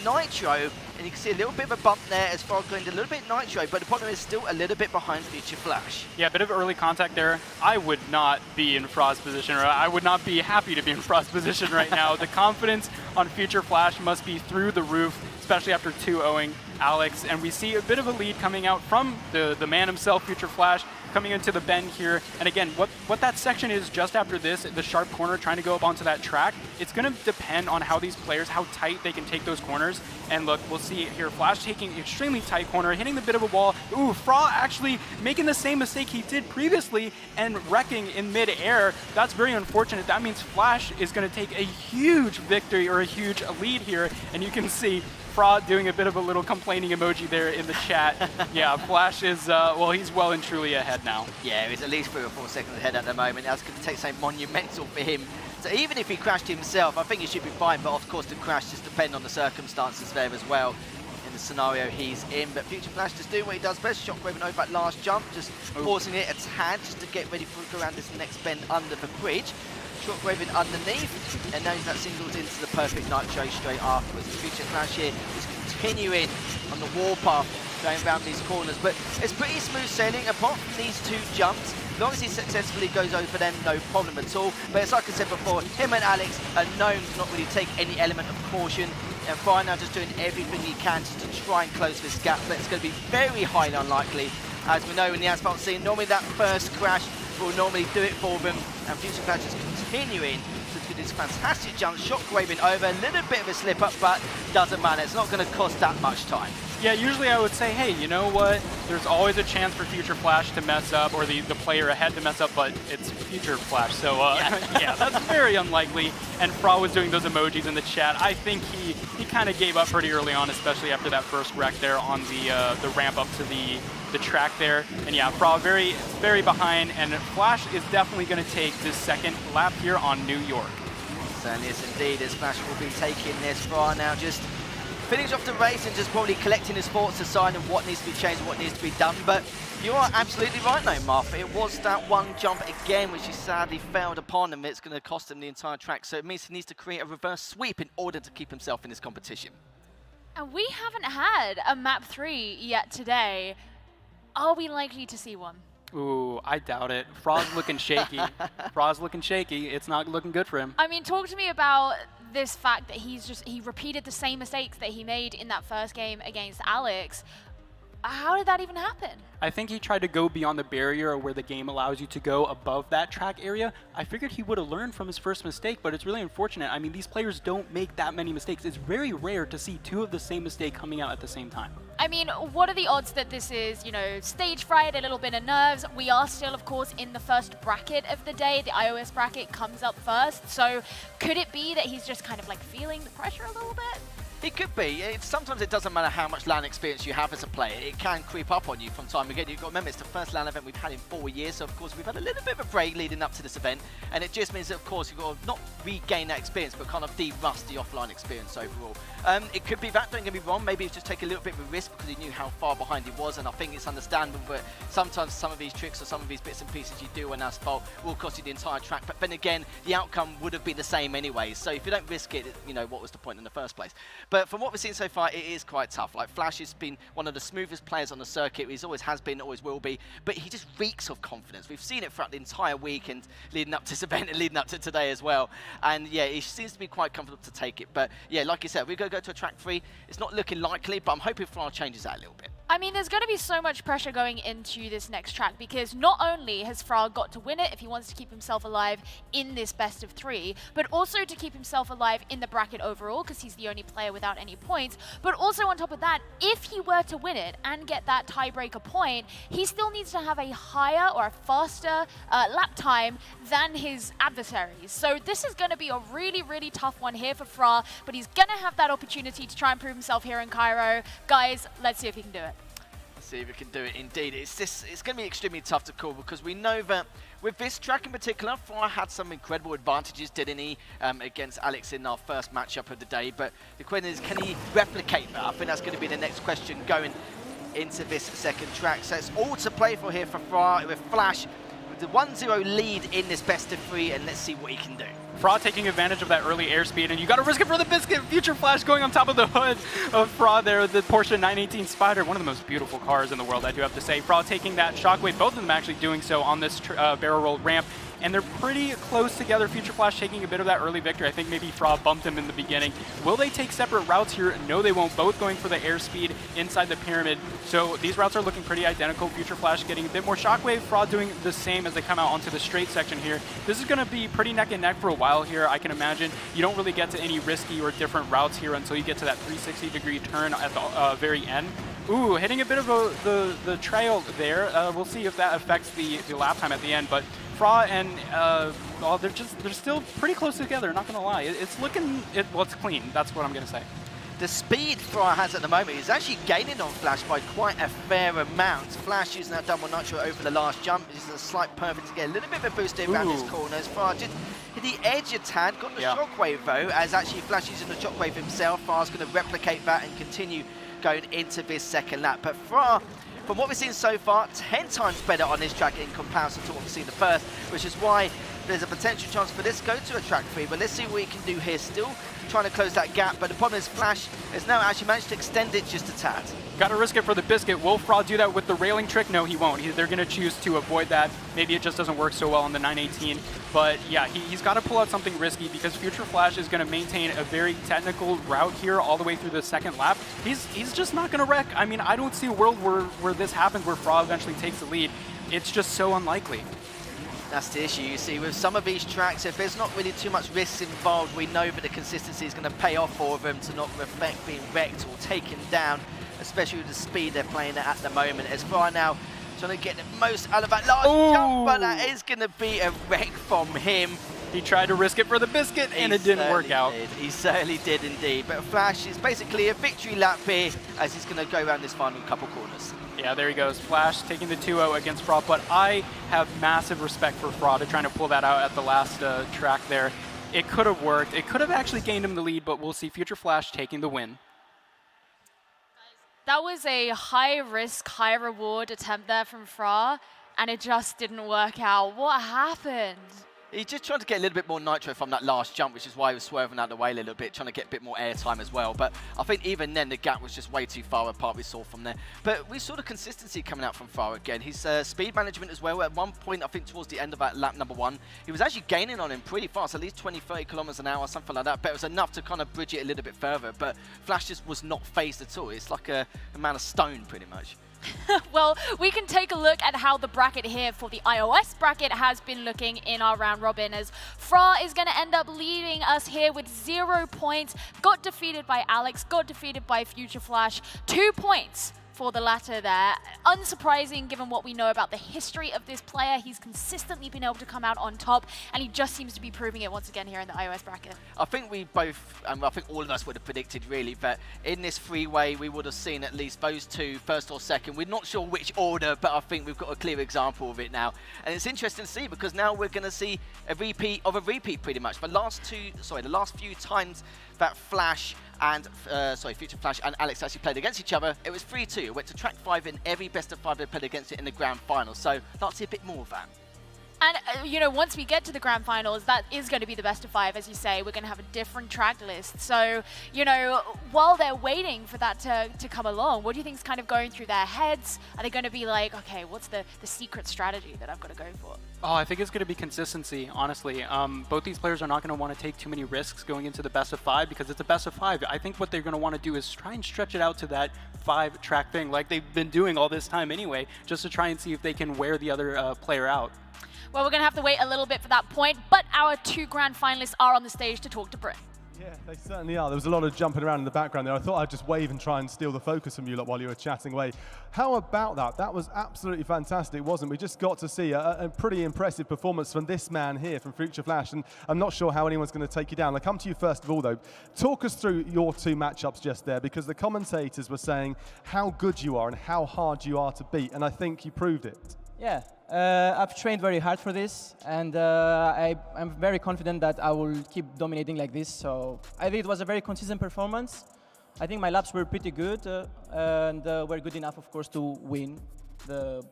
nitro. And you can see a little bit of a bump there as Fra going a little bit nitro, but the problem is still a little bit behind Future Flash. Yeah, a bit of early contact there. I would not be in Fra's position, or I would not be happy to be in Fra's position right now. The confidence on Future Flash must be through the roof, especially after 2-0ing Alex. And we see a bit of a lead coming out from the man himself, Future Flash, coming into the bend here. And again, what that section is just after this, the sharp corner trying to go up onto that track, it's going to depend on how these players, how tight they can take those corners. And look, we'll see here, Flash taking an extremely tight corner, hitting the bit of a wall. Ooh, Fra actually making the same mistake he did previously and wrecking in mid-air. That's very unfortunate. That means Flash is going to take a huge victory, or a huge lead here. And you can see Fra doing a bit of a little complaining emoji there in the chat. Yeah, Flash is, well, he's well and truly ahead now. Yeah, he's at least 3 or 4 seconds ahead at the moment. That's going to take something monumental for him. So even if he crashed himself, I think he should be fine. But of course, the crash just depends on the circumstances there as well, in the scenario he's in. But Future Flash just doing what he does best, shockwaving over that last jump, just forcing it a tad just to get ready for go around this next bend under the bridge. Shockwaving underneath, and now that singles into the perfect nitro straight afterwards. Future Flash here is continuing on the warpath, going around these corners, but it's pretty smooth sailing apart from these 2 jumps. As long as he successfully goes over them, no problem at all. But it's like I said before, him and Alex are known to not really take any element of caution. And Fra now just doing everything he can just to try and close this gap, but it's going to be very highly unlikely. As we know in the asphalt scene, normally that first crash will normally do it for them. And Future Flash is continuing to do this fantastic jump, shockwaving over, a little bit of a slip up, but doesn't matter. It's not going to cost that much time. Yeah, usually I would say, hey, you know what? There's always a chance for Future Flash to mess up, or the player ahead to mess up, but it's Future Flash, so yeah, that's very unlikely. And Fra was doing those emojis in the chat. I think he kind of gave up pretty early on, especially after that first wreck there on the ramp up to the track there. And yeah, Fra very, very behind, and Flash is definitely going to take this second lap here on New York. Certainly is indeed, as Flash will be taking this. Fra now just finish off the race and just probably collecting his thoughts, deciding what needs to be changed, what needs to be done. But you are absolutely right though, Martha. It was that one jump again, which he sadly failed upon, and it's going to cost him the entire track. So it means he needs to create a reverse sweep in order to keep himself in this competition. And we haven't had a map 3 yet today. Are we likely to see one? Ooh, I doubt it. Fra's looking shaky. Fra's looking shaky. It's not looking good for him. I mean, talk to me about this fact that he repeated the same mistakes that he made in that first game against Alex. how did that even happen? I think he tried to go beyond the barrier where the game allows you to go above that track area. I figured he would have learned from his first mistake, but it's really unfortunate. I mean, these players don't make that many mistakes. It's very rare to see two of the same mistake coming out at the same time. I mean, what are the odds that this is, you know, stage fright, a little bit of nerves? We are still, of course, in the first bracket of the day. The iOS bracket comes up first. So could it be that he's just kind of like feeling the pressure a little bit? It could be. Sometimes it doesn't matter how much LAN experience you have as a player. It can creep up on you from time again. You've got to remember, it's the first LAN event we've had in 4 years, so of course we've had a little bit of a break leading up to this event, and it just means that, of course, you've got to not regain that experience, but kind of de-rust the offline experience overall. It could be that, don't get me wrong, maybe it's just take a little bit of a risk because he knew how far behind he was, and I think it's understandable, but sometimes some of these tricks or some of these bits and pieces you do on Asphalt will cost you the entire track, but then again, the outcome would have been the same anyway, so if you don't risk it, you know, what was the point in the first place? But from what we've seen so far, it is quite tough. Like, Flash has been one of the smoothest players on the circuit. He's always has been, always will be, but he just reeks of confidence. We've seen it throughout the entire week and leading up to this event and leading up to today as well. And yeah, he seems to be quite comfortable to take it. But yeah, like you said, we're going to go to a track 3. It's not looking likely, but I'm hoping Fra changes that a little bit. I mean, there's going to be so much pressure going into this next track because not only has Fra got to win it if he wants to keep himself alive in this best of 3, but also to keep himself alive in the bracket overall because he's the only player without any points. But also on top of that, if he were to win it and get that tiebreaker point, he still needs to have a higher or a faster lap time than his adversaries. So this is going to be a really, really tough one here for Fra, but he's going to have that opportunity to try and prove himself here in Cairo. Guys, let's see if he can do it. See if we can do it indeed. It's going to be extremely tough to call because we know that with this track in particular, Fra had some incredible advantages, didn't he, against Alex in our first matchup of the day. But the question is, can he replicate that? I think that's going to be the next question going into this second track. So it's all to play for here for Fra with Flash with the 1-0 lead in this best of 3, and let's see what he can do. Fra taking advantage of that early airspeed, and you got to risk it for the biscuit. Future Flash going on top of the hood of Fra there, the Porsche 918 Spider, one of the most beautiful cars in the world, I do have to say. Fra taking that shockwave, both of them actually doing so on this barrel roll ramp, and they're pretty close together. Future Flash taking a bit of that early victory. I think maybe Fra bumped him in the beginning. Will they take separate routes here? No, they won't. Both going for the airspeed inside the pyramid. So these routes are looking pretty identical. Future Flash getting a bit more shockwave. Fra doing the same as they come out onto the straight section here. This is going to be pretty neck and neck for a while here, I can imagine. You don't really get to any risky or different routes here until you get to that 360-degree turn at the very end. Ooh, hitting a bit of the trail there. We'll see if that affects the lap time at the end. But Fra and well, they're still pretty close together. Not gonna lie, it's looking well, it's clean. That's what I'm gonna say. The speed Fra has at the moment is actually gaining on Flash by quite a fair amount. Flash using that double nitro over the last jump. This is a slight perfect to get a little bit of a boost around his corners. Fra just hit the edge a tad, got the shockwave though, as actually Flash using the shockwave himself. Fra's going to replicate that and continue going into this second lap. But Fra, from what we've seen so far, 10 times better on this track in comparison to what we've seen the first, which is why there's a potential chance for this to go to a track 3. But let's see what he can do here. Still trying to close that gap, but the problem is Flash has now actually managed to extend it just a tad. Got to risk it for the biscuit. Will Fra do that with the railing trick? No, he won't. They're going to choose to avoid that. Maybe it just doesn't work so well on the 918. But yeah, he's got to pull out something risky because Future Flash is going to maintain a very technical route here all the way through the second lap. He's just not going to wreck. I mean, I don't see a world where this happens, where Fra eventually takes the lead. It's just so unlikely. That's the issue, you see, with some of these tracks, if there's not really too much risk involved, we know that the consistency is going to pay off for them to not reflect being wrecked or taken down, especially with the speed they're playing at the moment. As far now, trying to get the most out of that last jump, but that is going to be a wreck from him. He tried to risk it for the biscuit, and it didn't work out. He certainly did indeed. But Flash is basically a victory lap here as he's going to go around this final couple corners. Yeah, there he goes. Flash taking the 2-0 against Fra, but I have massive respect for Fra to trying to pull that out at the last track there. It could have worked. It could have actually gained him the lead, but we'll see Future Flash taking the win. That was a high-risk, high-reward attempt there from Fra, and it just didn't work out. What happened? He just tried to get a little bit more nitro from that last jump, which is why he was swerving out of the way a little bit, trying to get a bit more air time as well. But I think even then, the gap was just way too far apart, we saw from there. But we saw the consistency coming out from Fra again. His speed management as well. At one point, I think towards the end of that lap number 1, he was actually gaining on him pretty fast, at least 20, 30 kilometers an hour, something like that. But it was enough to kind of bridge it a little bit further. But Flash just was not phased at all. It's like a man of stone, pretty much. Well, we can take a look at how the bracket here for the iOS bracket has been looking in our round robin, as Fra is going to end up leading us here with 0 points. Got defeated by Alex, got defeated by Future Flash. 2 points for the latter there. Unsurprising given what we know about the history of this player. He's consistently been able to come out on top, and he just seems to be proving it once again here in the iOS bracket. I think we both, I think all of us would have predicted really that in this freeway we would have seen at least those two, first or second. We're not sure which order, but I think we've got a clear example of it now. And it's interesting to see because now we're going to see a repeat of a repeat pretty much. The last few times that Flash and Future Flash and Alex actually played against each other, it was 3-2. It went to track 5 in every best of 5 they played against it in the grand final. So let's see a bit more of that. And, you know, once we get to the grand finals, that is going to be the best of 5, as you say. We're going to have a different track list. So, you know, while they're waiting for that to come along, what do you think is kind of going through their heads? Are they going to be like, okay, what's the secret strategy that I've got to go for? Oh, I think it's going to be consistency, honestly. Both these players are not going to want to take too many risks going into the best of 5 because it's a best of 5. I think what they're going to want to do is try and stretch it out to that 5-track thing like they've been doing all this time anyway, just to try and see if they can wear the other player out. Well, we're going to have to wait a little bit for that point, but our 2 grand finalists are on the stage to talk to Brit. Yeah, they certainly are. There was a lot of jumping around in the background there. I thought I'd just wave and try and steal the focus from you lot while you were chatting away. How about that? That was absolutely fantastic, wasn't it? We just got to see a pretty impressive performance from this man here, from Future Flash, and I'm not sure how anyone's going to take you down. I'll come to you first of all, though. Talk us through your 2 matchups just there, because the commentators were saying how good you are and how hard you are to beat, and I think you proved it. Yeah, I've trained very hard for this, and I'm very confident that I will keep dominating like this. So I think it was a very consistent performance. I think my laps were pretty good, and were good enough, of course, to win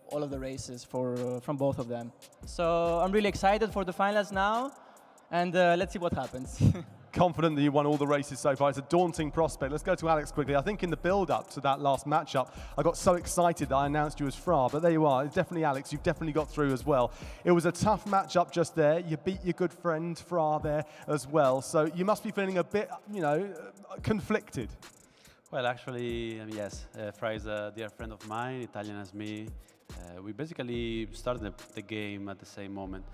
all of the races from both of them. So I'm really excited for the finals now, and let's see what happens. Confident that you won all the races so far. It's a daunting prospect. Let's go to Alex quickly. I think in the build-up to that last matchup, I got so excited that I announced you as Fra, but there you are. It's definitely Alex. You've definitely got through as well. It was a tough matchup just there. You beat your good friend Fra there as well. So you must be feeling a bit, you know, conflicted. Well, actually, yes. Fra is a dear friend of mine, Italian as me. We basically started the game at the same moment.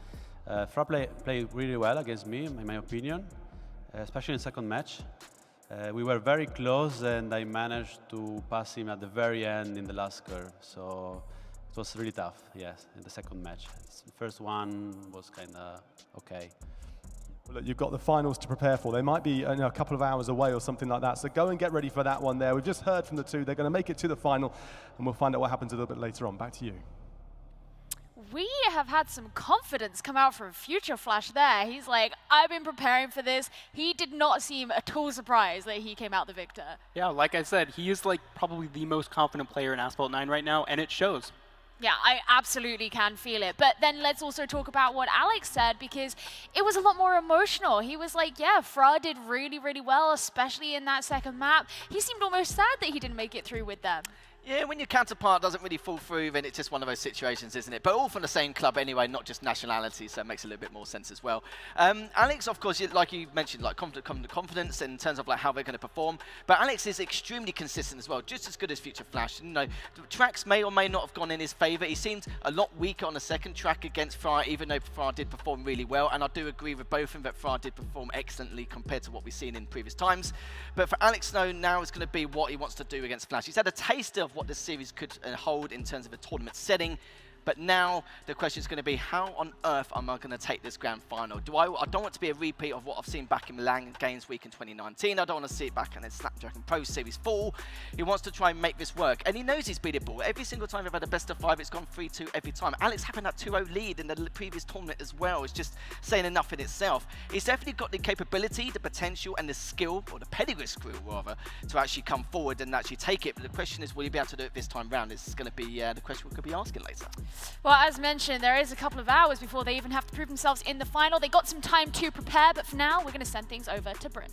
Fra played really well against me, in my opinion. Especially in the second match. We were very close and I managed to pass him at the very end in the last curve. So it was really tough, yes, in the second match. The first one was kind of okay. Well, look, you've got the finals to prepare for. They might be a couple of hours away or something like that. So go and get ready for that one there. We've just heard from the 2. They're going to make it to the final and we'll find out what happens a little bit later on. Back to you. We have had some confidence come out from Future Flash there. He's like, I've been preparing for this. He did not seem at all surprised that he came out the victor. Yeah, like I said, he is like probably the most confident player in Asphalt 9 right now, and it shows. Yeah, I absolutely can feel it. But then let's also talk about what Alex said, because it was a lot more emotional. He was like, yeah, Fra did really, really well, especially in that second map. He seemed almost sad that he didn't make it through with them. Yeah, when your counterpart doesn't really fall through, then it's just one of those situations, isn't it? But all from the same club anyway, not just nationality, so it makes a little bit more sense as well. Alex, of course, like you mentioned, like confidence in terms of like how they're going to perform. But Alex is extremely consistent as well, just as good as Future Flash. You know, the tracks may or may not have gone in his favour. He seemed a lot weaker on the second track against Fra, even though Fra did perform really well. And I do agree with both of them that Fra did perform excellently compared to what we've seen in previous times. But for Alex, now it's going to be what he wants to do against Flash. He's had a taste of what this series could hold in terms of a tournament setting. But now the question is going to be, how on earth am I going to take this grand final? I don't want to be a repeat of what I've seen back in Milan Games Week in 2019. I don't want to see it back in the Snapdragon Pro Series 4. He wants to try and make this work. And he knows he's beatable. Every single time we've had a best of 5, it's gone 3-2 every time. Alex having that 2-0 lead in the previous tournament as well is just saying enough in itself. He's definitely got the capability, the potential, and the skill, or the pedigree skill rather, to actually come forward and actually take it. But the question is, will he be able to do it this time round? This is going to be the question we could be asking later. Well, as mentioned, there is a couple of hours before they even have to prove themselves in the final. They got some time to prepare, but for now, we're going to send things over to Bryn.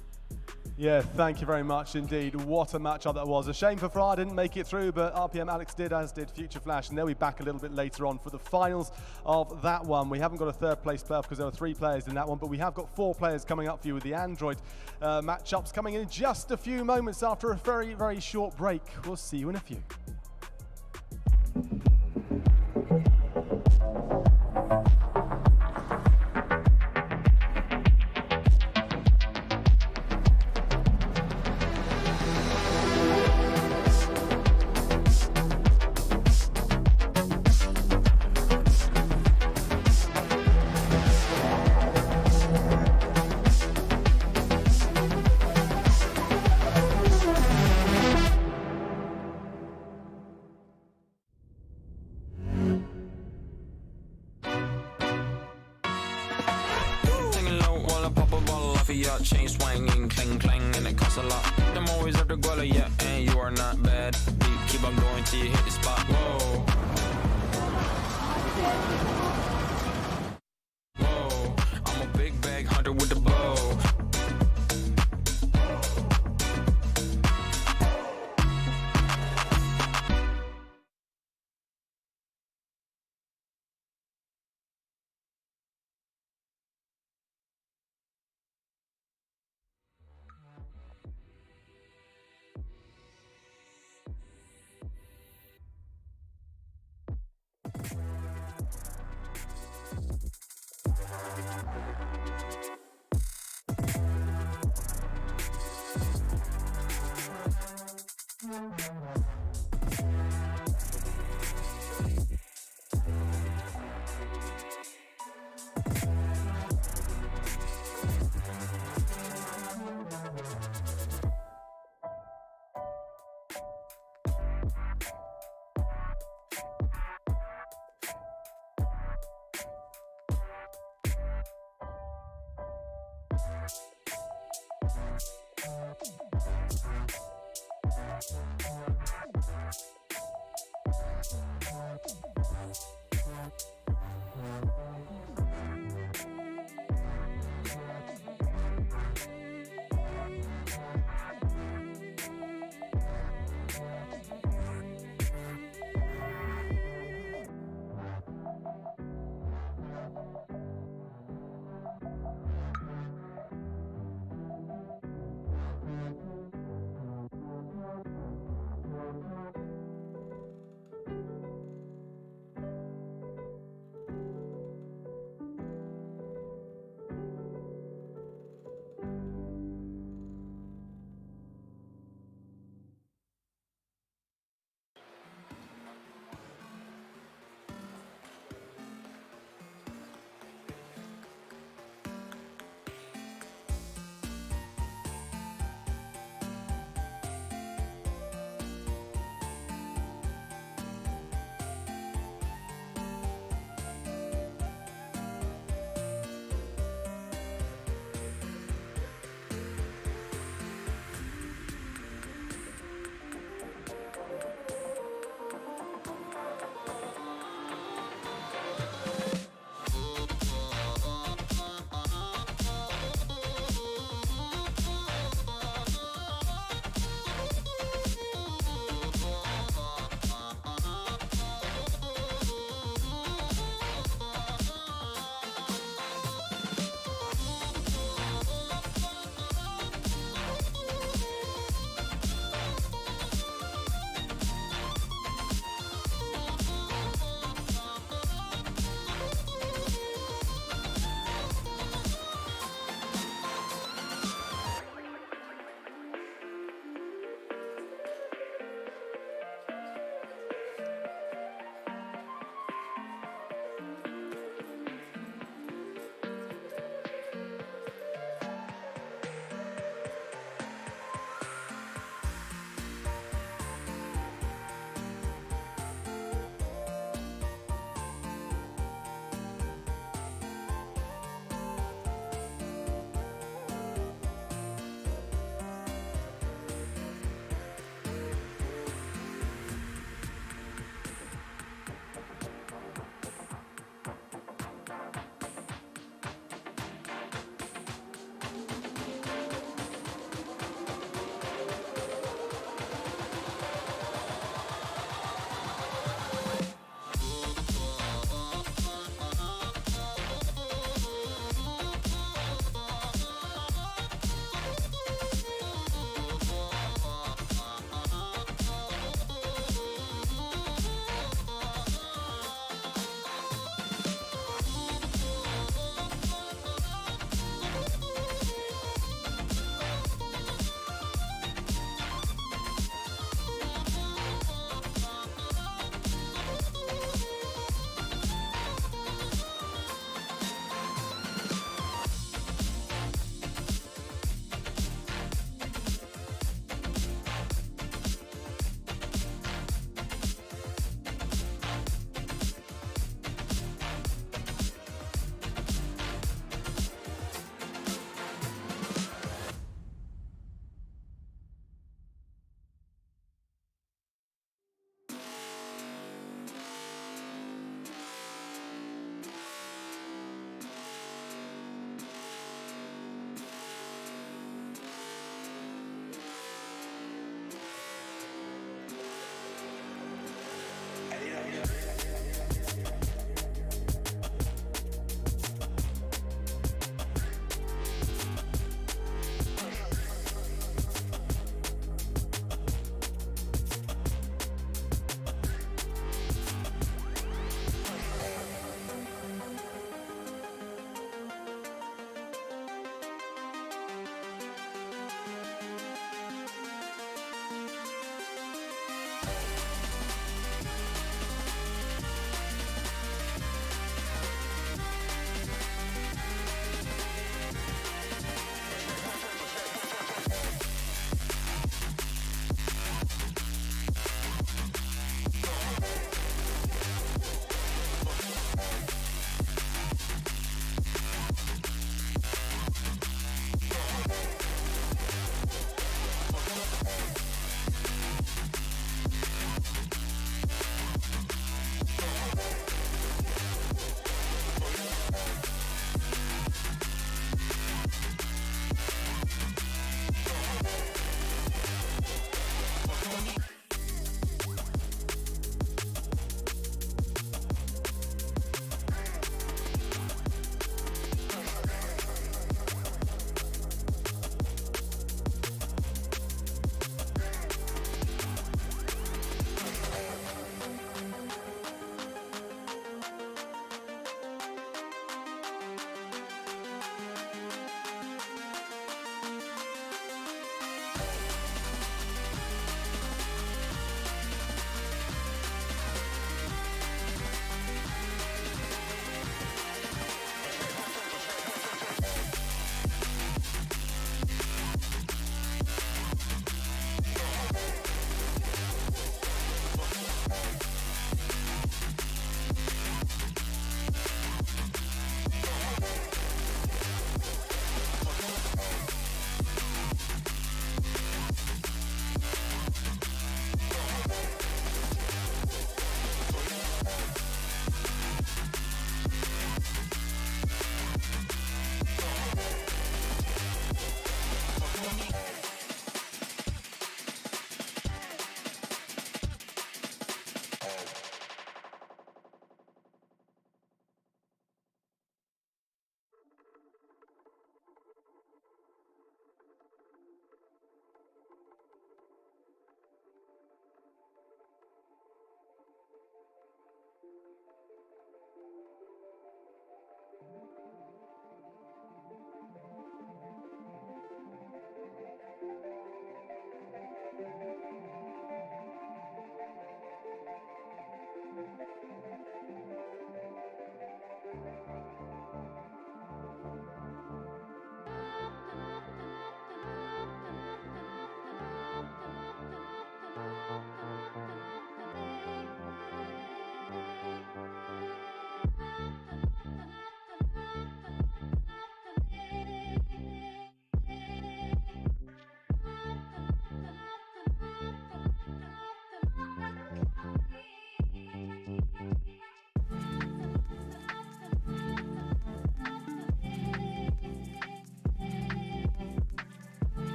Yeah, thank you very much indeed. What a matchup that was. A shame for Fra didn't make it through, but RPM Alex did, as did Future Flash, and they'll be back a little bit later on for the finals of that one. We haven't got a third place player because there were 3 players in that one, but we have got 4 players coming up for you with the Android matchups coming in just a few moments after a very, very short break. We'll see you in a few. up, chain swinging, clang clang, and it costs a lot. Them always up the guala, yeah, and you are not bad. Deep, keep on going till you hit the spot. Whoa. Whoa, I'm a big bag hunter with the bow.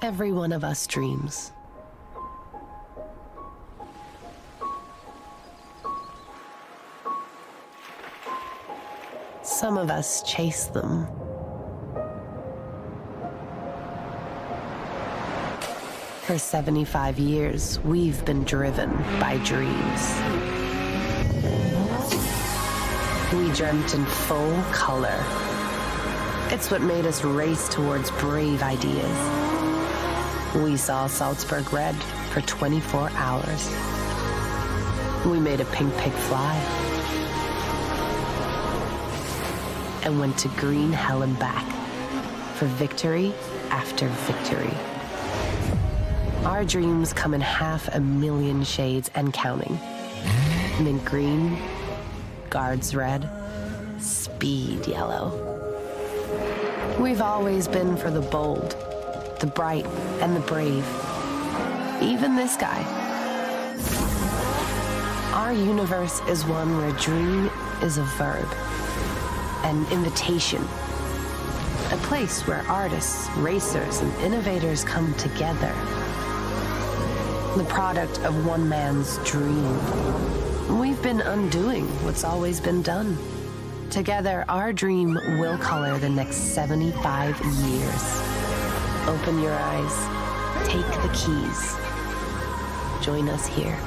Every one of us dreams. Some of us chase them. For 75 years, we've been driven by dreams. We dreamt in full color. It's what made us race towards brave ideas. We saw Salzburg red for 24 hours. We made a pink pig fly. And went to green hell and back for victory after victory. Our dreams come in 500,000 shades and counting. Mint green, guards red, speed yellow. We've always been for the bold, the bright, and the brave. Even this guy. Our universe is one where dream is a verb, an invitation, a place where artists, racers, and innovators come together. The product of one man's dream. We've been undoing what's always been done. Together, our dream will color the next 75 years. Open your eyes, take the keys. Join us here.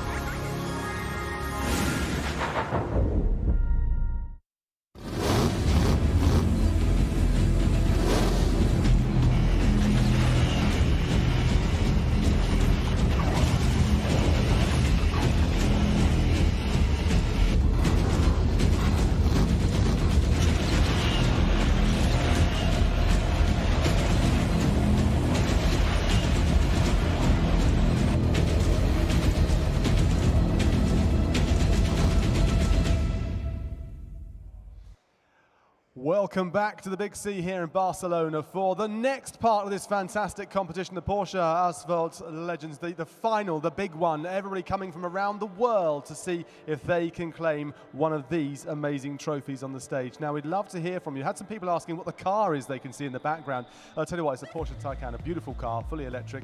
Welcome back to the Big C here in Barcelona for the next part of this fantastic competition, the Porsche Asphalt Legends, the final, the big one. Everybody coming from around the world to see if they can claim one of these amazing trophies on the stage. Now, we'd love to hear from you. Had some people asking what the car is they can see in the background. I'll tell you what, it's a Porsche Taycan, a beautiful car, fully electric.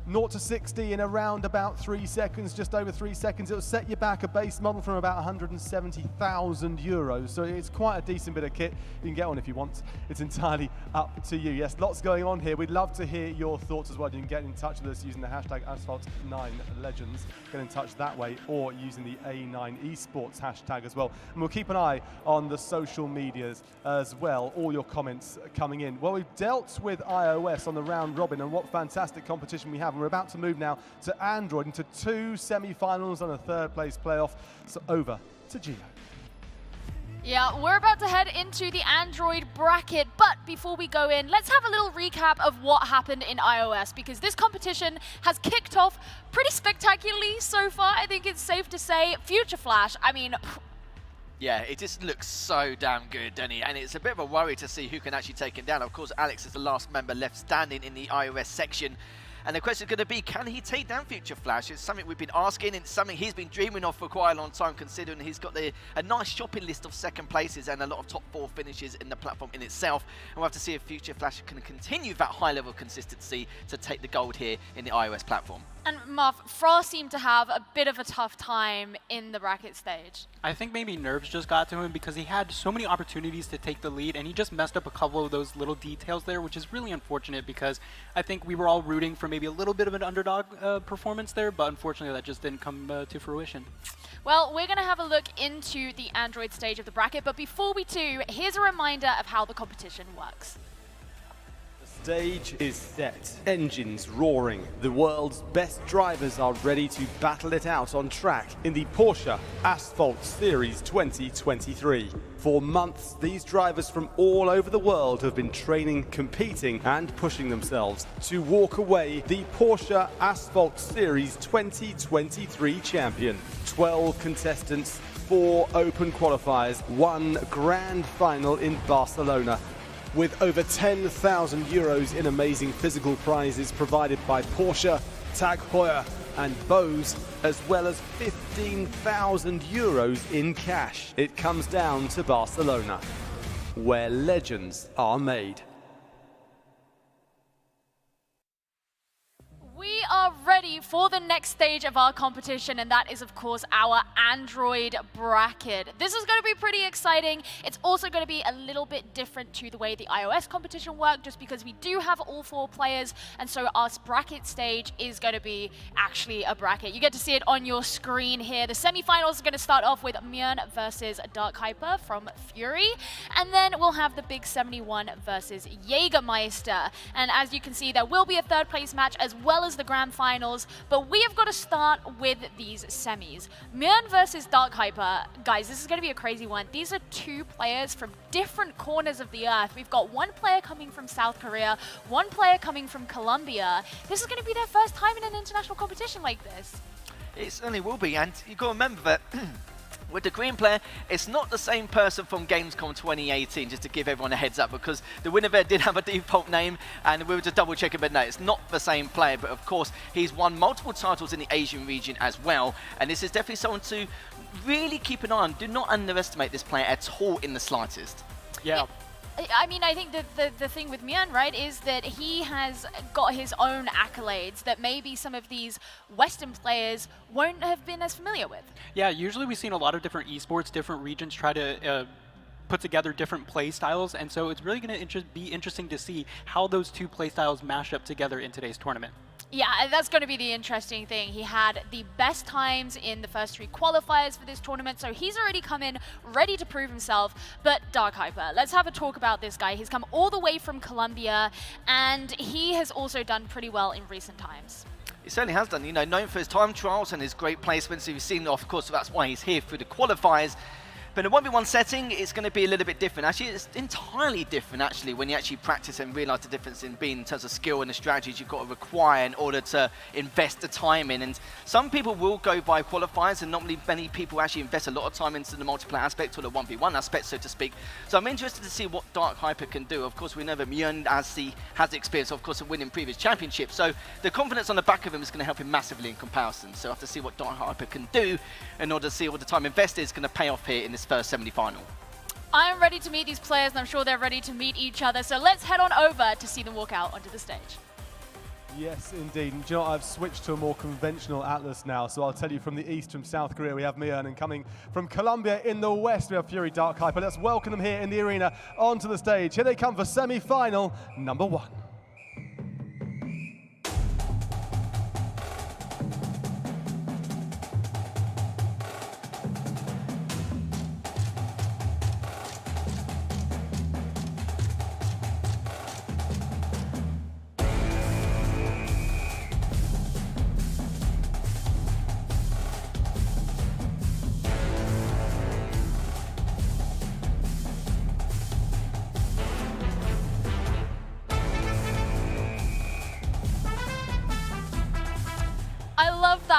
0 to 60 in around about 3 seconds, just over 3 seconds. It'll set you back a base model from about 170,000 euros. So it's quite a decent bit of kit. You can get one if you want. It's entirely up to you. Yes, lots going on here. We'd love to hear your thoughts as well. You can get in touch with us using the hashtag Asphalt9Legends. Get in touch that way, or using the A9 Esports hashtag as well. And we'll keep an eye on the social medias as well. All your comments coming in. Well, we've dealt with iOS on the round robin, and what fantastic competition we have. And we're about to move now to Android, into 2 semi-finals and a third-place playoff. So over to Gio. Yeah, we're about to head into the Android bracket, but before we go in, let's have a little recap of what happened in iOS, because this competition has kicked off pretty spectacularly so far. I think it's safe to say Future Flash, I mean, yeah, it just looks so damn good, doesn't it? And it's a bit of a worry to see who can actually take him down. Of course, Alex is the last member left standing in the iOS section. And the question is going to be, can he take down Future Flash? It's something we've been asking, and it's something he's been dreaming of for quite a long time, considering he's got a nice shopping list of second places and a lot of top 4 finishes in the platform in itself. And we'll have to see if Future Flash can continue that high level of consistency to take the gold here in the iOS platform. And Marv, Frost seemed to have a bit of a tough time in the bracket stage. I think maybe nerves just got to him because he had so many opportunities to take the lead, and he just messed up a couple of those little details there, which is really unfortunate because I think we were all rooting for maybe a little bit of an underdog performance there, but unfortunately that just didn't come to fruition. Well, we're going to have a look into the Android stage of the bracket, but before we do, here's a reminder of how the competition works. The stage is set, engines roaring. The world's best drivers are ready to battle it out on track in the Porsche Asphalt Series 2023. For months, these drivers from all over the world have been training, competing, and pushing themselves to walk away the Porsche Asphalt Series 2023 champion. 12 contestants, 4 open qualifiers, 1 grand final in Barcelona. With over 10,000 euros in amazing physical prizes provided by Porsche, Tag Heuer and Bose, as well as 15,000 euros in cash. It comes down to Barcelona, where legends are made. ready for the next stage of our competition, and that is, of course, our Android bracket. This is going to be pretty exciting. It's also going to be a little bit different to the way the iOS competition worked, just because we do have all 4 players, and so our bracket stage is going to be actually a bracket. You get to see it on your screen here. The semifinals are going to start off with Mjun versus Dark Hyper from Fury, and then we'll have the Big 71 versus Jagermeister. And as you can see, there will be a 3rd place match as well as the grand finals, but we have got to start with these semis. Mjun versus Dark Hyper. Guys, this is going to be a crazy one. These are 2 players from different corners of the earth. We've got 1 player coming from South Korea, 1 player coming from Colombia. This is going to be their first time in an international competition like this. It certainly will be, and you've got to remember that with the green player, it's not the same person from Gamescom 2018, just to give everyone a heads up, because the winner there did have a default name, and we were just double checking, but no, it's not the same player. But of course, he's won multiple titles in the Asian region as well, and this is definitely someone to really keep an eye on. Do not underestimate this player at all in the slightest. Yeah. I mean, I think that the thing with Mjun, right, is that he has got his own accolades that maybe some of these Western players won't have been as familiar with. Yeah, usually we've seen a lot of different esports, different regions try to put together different play styles, and so it's really going to be interesting to see how those 2 play styles mash up together in today's tournament. Yeah, that's going to be the interesting thing. He had the best times in the first 3 qualifiers for this tournament, so he's already come in ready to prove himself. But Dark Hyper, let's have a talk about this guy. He's come all the way from Colombia, and he has also done pretty well in recent times. He certainly has done, you know, known for his time trials and his great placements. You've seen, of course, that's why he's here through the qualifiers. But in a 1v1 setting, it's going to be a little bit different. Actually, it's entirely different, actually, when you actually practice and realize the difference in being in terms of skill and the strategies you've got to require in order to invest the time in. And some people will go by qualifiers, and not many people actually invest a lot of time into the multiplayer aspect or the 1v1 aspect, so to speak. So I'm interested to see what Dark Hyper can do. Of course, we know that Mjun has the experience, of course, of winning previous championships. So the confidence on the back of him is going to help him massively in comparison. So I have to see what Dark Hyper can do in order to see what the time invested is going to pay off here in this first semi-final. I am ready to meet these players, and I'm sure they're ready to meet each other. So let's head on over to see them walk out onto the stage. Yes, indeed. And do you know what? I've switched to a more conventional atlas now. So I'll tell you, from the east, from South Korea, we have Mjun, and coming from Colombia in the west, we have Fury Dark Hyper. Let's welcome them here in the arena onto the stage. Here they come for semi-final number 1.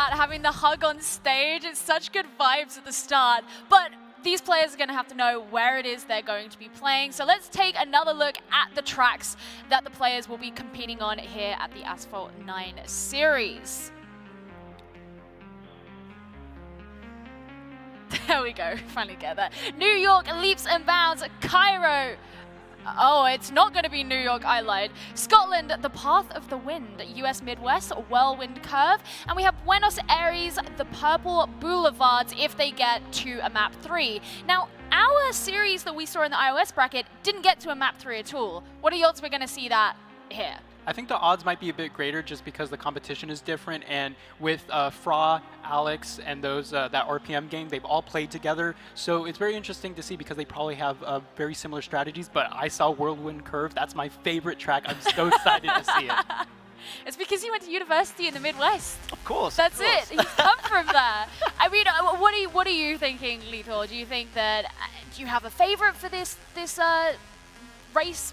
Having the hug on stage, it's such good vibes at the start, but these players are going to have to know where it is they're going to be playing. So let's take another look at the tracks that the players will be competing on here at the Asphalt 9 series. There we go, finally get that. New York, leaps and bounds. Cairo. Oh, it's not going to be New York, I lied. Scotland, the path of the wind. US Midwest, whirlwind curve. And we have Buenos Aires, the purple boulevards, if they get to a map 3. Now, our series that we saw in the iOS bracket didn't get to a map 3 at all. What are the odds we're going to see that here? I think the odds might be a bit greater just because the competition is different, and with Fra, Alex, and those that RPM game, they've all played together. So it's very interesting to see because they probably have very similar strategies. But I saw Whirlwind Curve. That's my favorite track. I'm so excited to see it. It's because he went to university in the Midwest. Of course. That's it. He's come from there. I mean, what are you thinking, Lethal? Do you think that do you have a favorite for this race?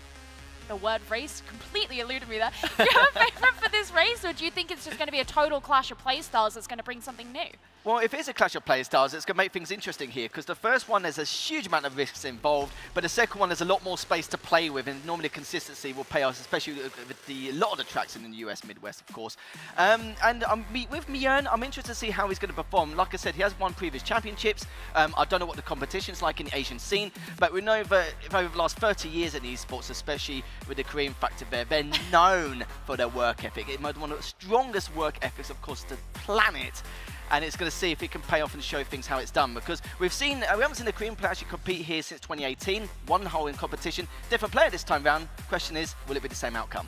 The word race completely eluded me there. Do you have a favorite for this race, or do you think it's just going to be a total clash of play styles that's going to bring something new? Well, if it's a clash of player styles, it's going to make things interesting here, because the first one, there's a huge amount of risks involved, but the second one, there's a lot more space to play with, and normally consistency will pay off, especially with a lot of the tracks in the US Midwest, of course. And with Mjun, I'm interested to see how he's going to perform. Like I said, he has won previous championships. I don't know what the competition's like in the Asian scene, but we know that over the last 30 years in esports, especially with the Korean factor there, they're known for their work ethic. It might be one of the strongest work ethics, of course, to the planet. And it's going to see if it can pay off and show things how it's done, because we haven't seen the Korean player actually compete here since 2018. One hole in competition, different player this time round. Question is, will it be the same outcome?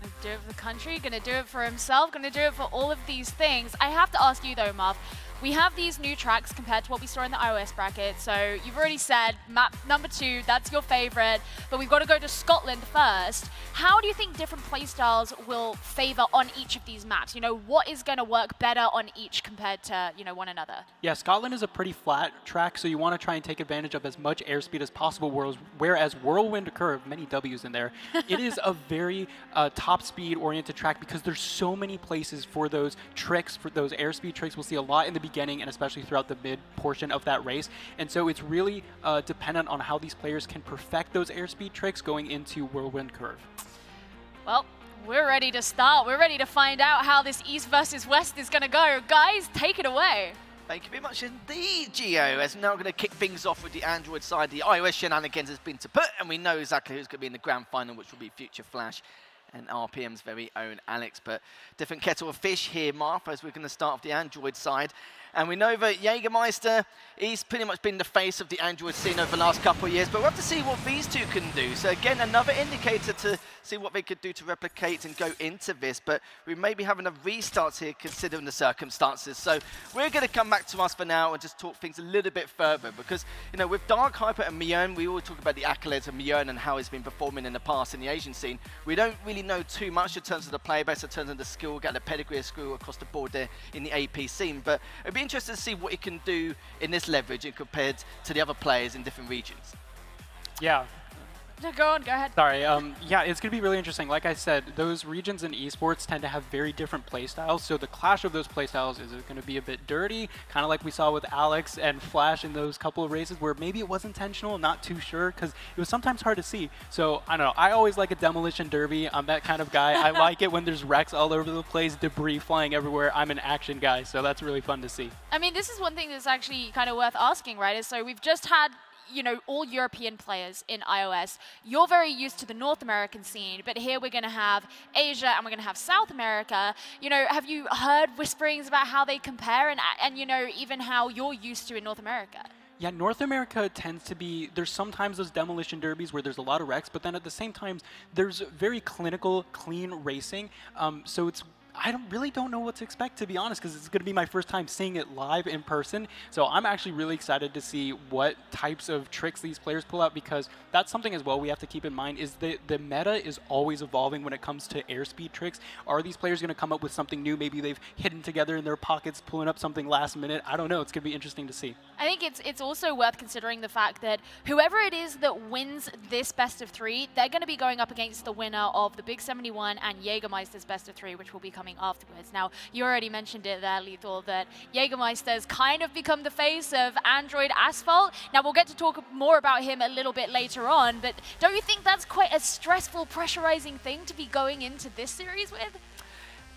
Gonna do it for the country, gonna do it for himself, gonna do it for all of these things. I have to ask you though, Marv, we have these new tracks compared to what we saw in the iOS bracket. So you've already said map number 2, that's your favorite, but we've got to go to Scotland first. How do you think different playstyles will favor on each of these maps? You know, what is going to work better on each compared to, you know, one another? Yeah, Scotland is a pretty flat track, so you want to try and take advantage of as much airspeed as possible, whereas Whirlwind Curve, many W's in there, it is a very top speed oriented track because there's so many places for those tricks, for those airspeed tricks. We'll see a lot in the beginning and especially throughout the mid portion of that race. And so it's really dependent on how these players can perfect those airspeed tricks going into Whirlwind Curve. Well, we're ready to start. We're ready to find out how this East versus West is going to go. Guys, take it away. Thank you very much indeed, Gio. As now going to kick things off with the Android side. The iOS shenanigans has been to put, and we know exactly who's going to be in the grand final, which will be Future Flash and RPM's very own Alex. But different kettle of fish here, Martha, as we're going to start off the Android side. And we know that Jagermeister, he's pretty much been the face of the Android scene over the last couple of years, but we'll have to see what these two can do. So again, another indicator to see what they could do to replicate and go into this, but we may be having a restart here considering the circumstances. So we're going to come back to us for now and just talk things a little bit further, because, you know, with Dark Hyper and Mjun, we always talk about the accolades of Mjun and how he's been performing in the past in the Asian scene. We don't really know too much in terms of the player base, in terms of the skill, get the pedigree of skill across the board there in the AP scene, but it'd be interesting to see what he can do in this leverage and compared to the other players in different regions. Yeah. No, go on, go ahead. Sorry, yeah, it's going to be really interesting. Like I said, those regions in esports tend to have very different playstyles, so the clash of those playstyles is going to be a bit dirty, kind of like we saw with Alex and Flash in those couple of races where maybe it was intentional, not too sure, because it was sometimes hard to see. So, I don't know, I always like a demolition derby. I'm that kind of guy. I like it when there's wrecks all over the place, debris flying everywhere. I'm an action guy, so that's really fun to see. I mean, this is one thing that's actually kind of worth asking, right? Is so we've just had, you know, all European players in iOS. You're very used to the North American scene, but here we're going to have Asia and we're going to have South America. You know, have you heard whisperings about how they compare and you know, even how you're used to in North America? Yeah, North America tends to be, there's sometimes those demolition derbies where there's a lot of wrecks, but then at the same time, there's very clinical, clean racing. So it's, I really don't know what to expect, to be honest, because it's going to be my first time seeing it live in person. So I'm actually really excited to see what types of tricks these players pull out, because that's something as well we have to keep in mind is the meta is always evolving when it comes to airspeed tricks. Are these players going to come up with something new? Maybe they've hidden together in their pockets, pulling up something last minute. I don't know. It's going to be interesting to see. I think it's also worth considering the fact that whoever it is that wins this best of 3, they're going to be going up against the winner of the Big 71 and Jagermeister's best of 3, which will be coming afterwards. Now, you already mentioned it there, Lethal, that Jagermeister's kind of become the face of Android Asphalt. Now, we'll get to talk more about him a little bit later on, but don't you think that's quite a stressful, pressurizing thing to be going into this series with?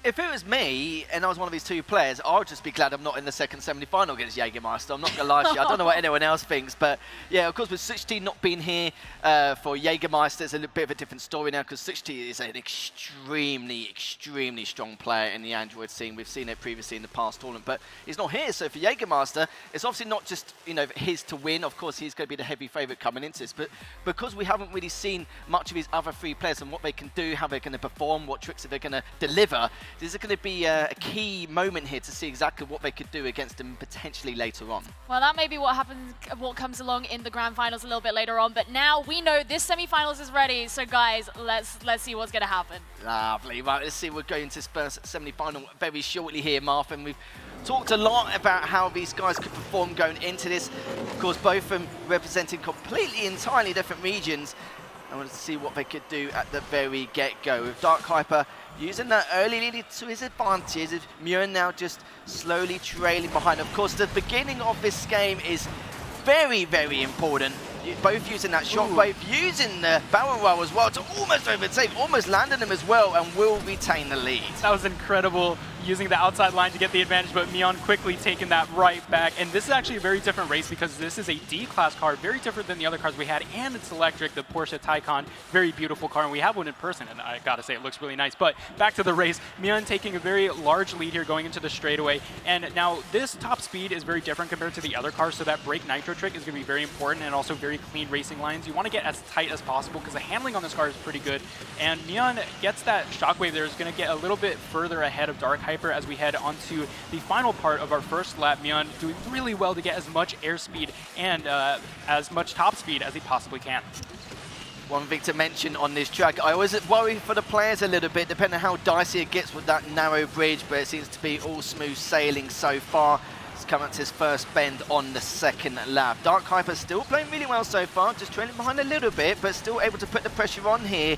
If it was me, and I was one of these two players, I would just be glad I'm not in the second semi-final against Jagermeister. I'm not going to lie to you. I don't know what anyone else thinks, but yeah, of course, with CEST not being here for Jagermeister, it's a little bit of a different story now, because CEST is an extremely, extremely strong player in the Android scene. We've seen it previously in the past tournament, but he's not here. So for Jagermeister, it's obviously not just, you know, his to win. Of course, he's going to be the heavy favorite coming into this, but because we haven't really seen much of his other 3 players and what they can do, how they're going to perform, what tricks they're going to deliver, this is going to be a key moment here to see exactly what they could do against him potentially later on. Well, that may be what happens, what comes along in the grand finals a little bit later on, but now we know this semi-finals is ready. So guys, let's see what's going to happen. Lovely. Right, let's see. We're going to Spurs semi-final very shortly here, Martha, and we've talked a lot about how these guys could perform going into this. Of course, both of them representing completely, entirely different regions. I want to see what they could do at the very get-go. With Dark Hyper using that early lead to his advantage, Mjun now just slowly trailing behind. Of course, the beginning of this game is very, very important. Both using that shockwave, using the barrel roll as well to almost overtake, almost landing him as well, and will retain the lead. That was incredible, using the outside line to get the advantage, but Mjun quickly taking that right back. And this is actually a very different race because this is a D-class car, very different than the other cars we had, and it's electric, the Porsche Taycan, very beautiful car, and we have one in person, and I gotta say, it looks really nice. But back to the race, Mjun taking a very large lead here going into the straightaway, and now this top speed is very different compared to the other cars, so that brake nitro trick is gonna be very important, and also very clean racing lines. You wanna get as tight as possible because the handling on this car is pretty good, and Mjun gets that shockwave there, is gonna get a little bit further ahead of Dark Hyper as we head onto the final part of our first lap. Mjun doing really well to get as much airspeed and as much top speed as he possibly can. One thing to mention on this track, I always worry for the players a little bit, depending on how dicey it gets with that narrow bridge, but it seems to be all smooth sailing so far. He's come up to his first bend on the second lap. Dark Hyper still playing really well so far, just trailing behind a little bit, but still able to put the pressure on here,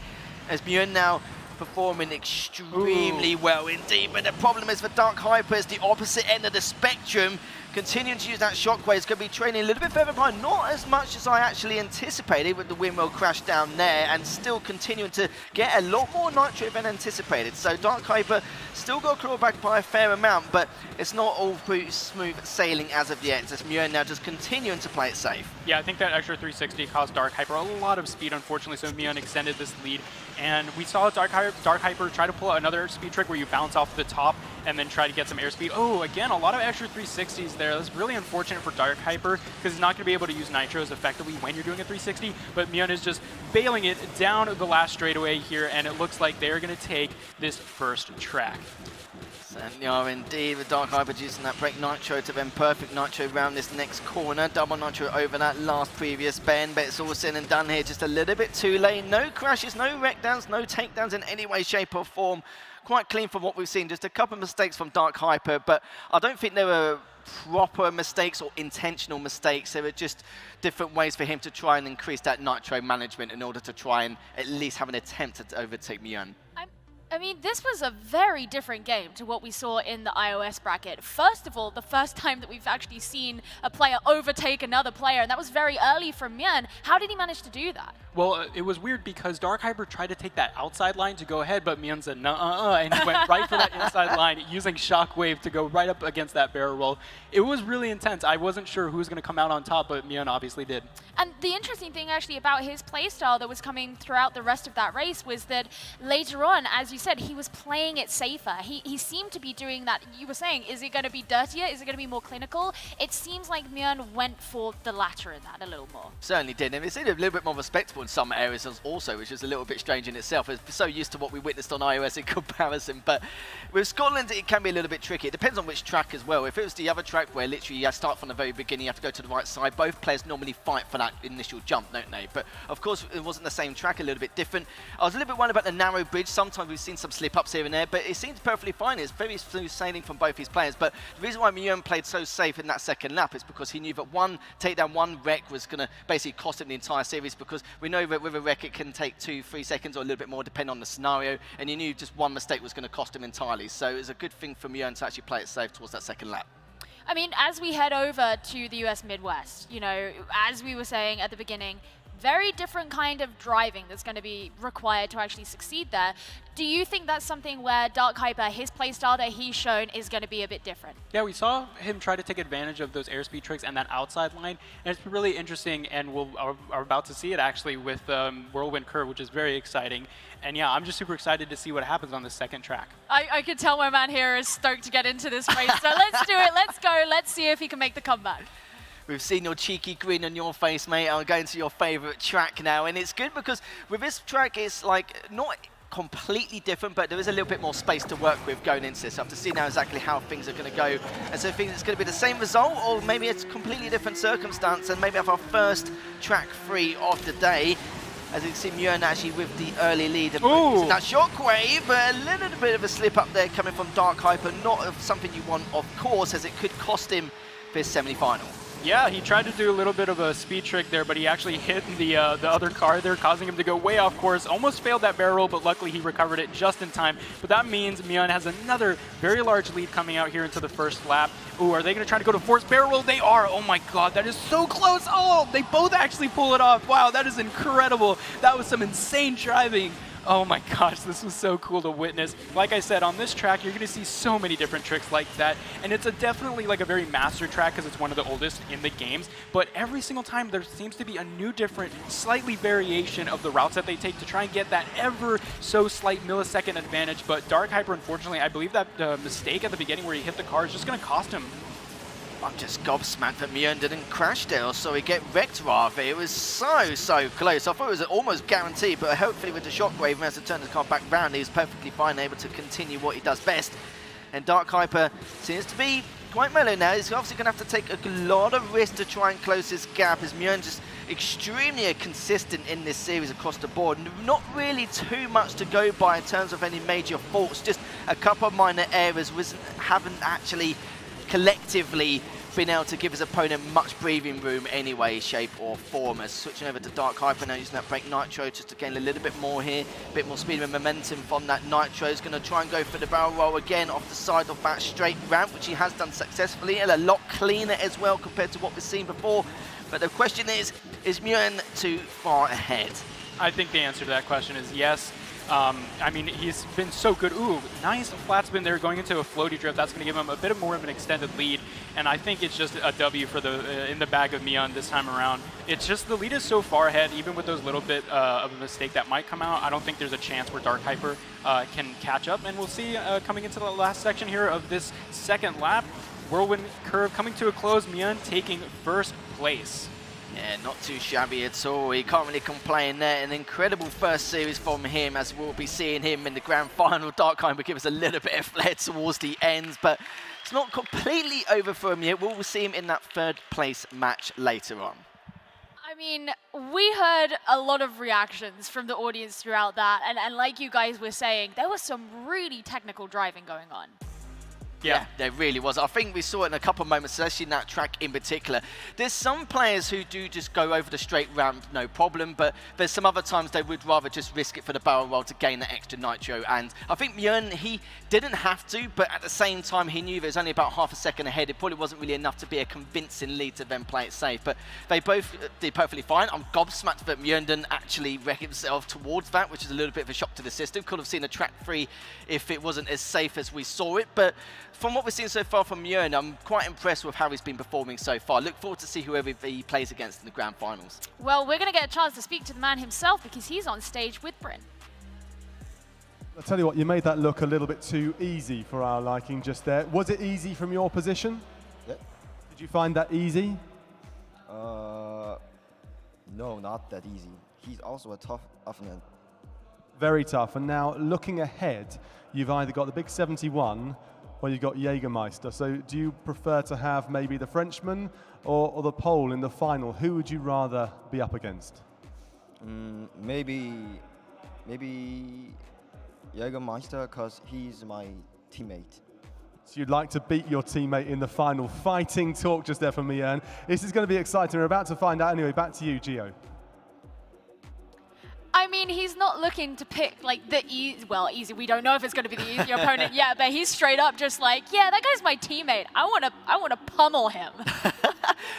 as Mjun now performing extremely well indeed. But the problem is for Dark Hyper is the opposite end of the spectrum. Continuing to use that shockwave is going to be trailing a little bit further behind, not as much as I actually anticipated with the windmill crash down there, and still continuing to get a lot more nitro than anticipated. So Dark Hyper still got clawed back by a fair amount, but it's not all smooth sailing as of yet. It's Mjun now just continuing to play it safe. Yeah, I think that extra 360 caused Dark Hyper a lot of speed, unfortunately, so Mjun extended this lead. And we saw Dark Hyper try to pull out another speed trick where you bounce off the top and then try to get some airspeed. Oh, again, a lot of extra 360s there. That's really unfortunate for Dark Hyper because he's not going to be able to use nitros effectively when you're doing a 360, but Mjun is just bailing it down the last straightaway here, and it looks like they're going to take this first track. Certainly are indeed, with Dark Hyper using that brake nitro to then perfect nitro around this next corner. Double nitro over that last previous bend, but it's all said and done here just a little bit too late. No crashes, no wreck downs, no takedowns in any way, shape or form. Quite clean from what we've seen. Just a couple of mistakes from Dark Hyper, but I don't think they were proper mistakes or intentional mistakes. They were just different ways for him to try and increase that nitro management in order to try and at least have an attempt to overtake Mjun. I mean, this was a very different game to what we saw in the iOS bracket. First of all, the first time that we've actually seen a player overtake another player, and that was very early from Mjun. How did he manage to do that? Well, it was weird because Dark Hyper tried to take that outside line to go ahead, but Mjun said, nuh-uh-uh, and he went right for that inside line, using Shockwave to go right up against that barrel roll. It was really intense. I wasn't sure who was going to come out on top, but Mjun obviously did. And the interesting thing actually about his playstyle that was coming throughout the rest of that race was that later on, as you said, he was playing it safer. He seemed to be doing that. You were saying, is it going to be dirtier? Is it going to be more clinical? It seems like Mjun went for the latter in that a little more. Certainly did. And it seemed a little bit more respectable in some areas also, which is a little bit strange in itself. We're so used to what we witnessed on iOS in comparison. But with Scotland, it can be a little bit tricky. It depends on which track as well. If it was the other track where literally you start from the very beginning, you have to go to the right side, both players normally fight for that initial jump, don't they? But of course, it wasn't the same track, a little bit different. I was a little bit worried about the narrow bridge. Sometimes we've seen some slip-ups here and there, but it seems perfectly fine. It's very smooth sailing from both his players. But the reason why Mjun played so safe in that second lap is because he knew that one takedown, one wreck was going to basically cost him the entire series, because we know that with a wreck it can take 2-3 seconds or a little bit more depending on the scenario, and he knew just one mistake was going to cost him entirely. So it was a good thing for Mjun to actually play it safe towards that second lap. I mean, as we head over to the US Midwest, you know, as we were saying at the beginning, very different kind of driving that's going to be required to actually succeed there. Do you think that's something where Dark Hyper, his playstyle that he's shown, is going to be a bit different? Yeah, we saw him try to take advantage of those airspeed tricks and that outside line, and it's really interesting, and we are about to see it actually with Whirlwind Curve, which is very exciting. And yeah, I'm just super excited to see what happens on the second track. I could tell my man here is stoked to get into this race, so let's do it, let's go, let's see if he can make the comeback. We've seen your cheeky grin on your face, mate. I'm going to your favourite track now, and it's good because with this track, it's like not completely different, but there is a little bit more space to work with going into this. I have to see now exactly how things are going to go, and so I think it's going to be the same result, or maybe it's a completely different circumstance, and maybe have our first track free of the day. As you can see, Mjun actually with the early lead. Using that shockwave, but a little bit of a slip up there coming from Dark Hyper. Not of something you want, of course, as it could cost him this semi-final. Yeah, he tried to do a little bit of a speed trick there, but he actually hit the other car there, causing him to go way off course. Almost failed that barrel roll, but luckily he recovered it just in time. But that means Mjun has another very large lead coming out here into the first lap. Ooh, are they going to try to go to forced barrel roll? They are. Oh my god, that is so close. Oh, they both actually pull it off. Wow, that is incredible. That was some insane driving. Oh my gosh, this was so cool to witness. Like I said, on this track, you're going to see so many different tricks like that, and it's definitely like a very master track because it's one of the oldest in the games, but every single time there seems to be a new different, slightly variation of the routes that they take to try and get that ever so slight millisecond advantage, but Dark Hyper, unfortunately, I believe that mistake at the beginning where he hit the car is just going to cost him. I'm just gobsmacked that Mjun didn't crash there, or so he get wrecked rather. It was so close. I thought it was almost guaranteed, but hopefully with the shockwave, as to turn his car back round, he was perfectly fine, able to continue what he does best. And Dark Hyper seems to be quite mellow now. He's obviously going to have to take a lot of risk to try and close this gap, as Mjun just extremely consistent in this series across the board. Not really too much to go by in terms of any major faults, just a couple of minor errors. Haven't actually collectively been able to give his opponent much breathing room anyway, shape or form. As switching over to Dark Hyper now, using that brake nitro just to gain a little bit more here, a bit more speed and momentum from that nitro. Is going to try and go for the barrel roll again off the side of that straight ramp, which he has done successfully, and a lot cleaner as well compared to what we've seen before. But the question is Mjun too far ahead? I think the answer to that question is yes. I mean, he's been so good. Ooh, nice flat spin there going into a floaty drift. That's going to give him a bit more of an extended lead. And I think it's just a W for the in the bag of Mjun this time around. It's just the lead is so far ahead, even with those little bit of a mistake that might come out. I don't think there's a chance where Dark Hyper can catch up. And we'll see coming into the last section here of this second lap. Whirlwind curve coming to a close. Mjun taking first place. Yeah, not too shabby at all. He can't really complain there. An incredible first series from him, as we'll be seeing him in the grand final. Dark Hyper give us a little bit of flair towards the ends, but it's not completely over for him yet. We'll see him in that third place match later on. I mean, we heard a lot of reactions from the audience throughout that, and like you guys were saying, there was some really technical driving going on. Yeah, there really was. I think we saw it in a couple of moments, especially in that track in particular. There's some players who do just go over the straight ramp, no problem, but there's some other times they would rather just risk it for the barrel roll to gain that extra nitro. And I think Mjun, he didn't have to, but at the same time, he knew there was only about half a second ahead. It probably wasn't really enough to be a convincing lead to then play it safe. But they both did perfectly fine. I'm gobsmacked that Mjun didn't actually wreck himself towards that, which is a little bit of a shock to the system. Could have seen a track 3 if it wasn't as safe as we saw it. But from what we've seen so far from Mjun, I'm quite impressed with how he's been performing so far. Look forward to see whoever he plays against in the grand finals. Well, we're going to get a chance to speak to the man himself because he's on stage with Bryn. I'll tell you what, you made that look a little bit too easy for our liking just there. Was it easy from your position? Yeah. Did you find that easy? No, not that easy. He's also a tough opponent. Very tough. And now looking ahead, you've either got the big 71 or you've got Jagermeister. So do you prefer to have maybe the Frenchman or the Pole in the final? Who would you rather be up against? Maybe Jagermeister, because he's my teammate. So you'd like to beat your teammate in the final. Fighting talk just there from Mjun. This is going to be exciting. We're about to find out anyway. Back to you, Gio. I mean, he's not looking to pick like the easy. We don't know if it's going to be the easier opponent yet, but he's straight up just like, yeah, that guy's my teammate. I want to pummel him.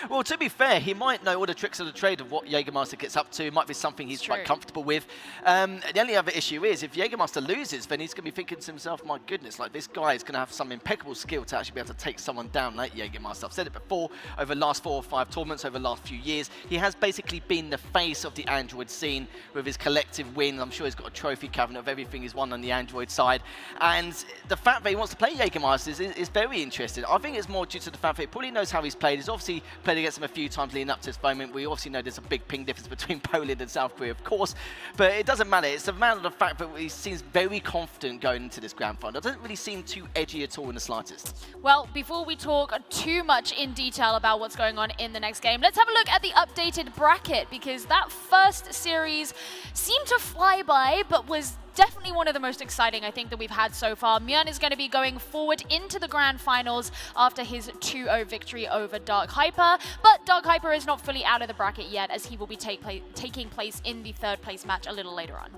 Well, to be fair, he might know all the tricks of the trade of what Jagermeister gets up to. It might be something he's quite comfortable with. The only other issue is if Jagermeister loses, then he's going to be thinking to himself, my goodness, like this guy is going to have some impeccable skill to actually be able to take someone down like Jagermeister. I've said it before, over the last 4 or 5 tournaments, over the last few years, he has basically been the face of the Android scene with his collective wins. I'm sure he's got a trophy cabinet of everything he's won on the Android side. And the fact that he wants to play Jagermeister is very interesting. I think it's more due to the fact that he probably knows how he's played. He's obviously played against him a few times leading up to this moment. We obviously know there's a big ping difference between Poland and South Korea, of course, but it doesn't matter. It's a matter of the fact that he seems very confident going into this grand final. It doesn't really seem too edgy at all in the slightest. Well, before we talk too much in detail about what's going on in the next game, let's have a look at the updated bracket, because that first series seemed to fly by, but was definitely one of the most exciting, I think, that we've had so far. Mjun is going to be going forward into the grand finals after his 2-0 victory over Dark Hyper. But Dark Hyper is not fully out of the bracket yet, as he will be taking place in the 3rd place match a little later on.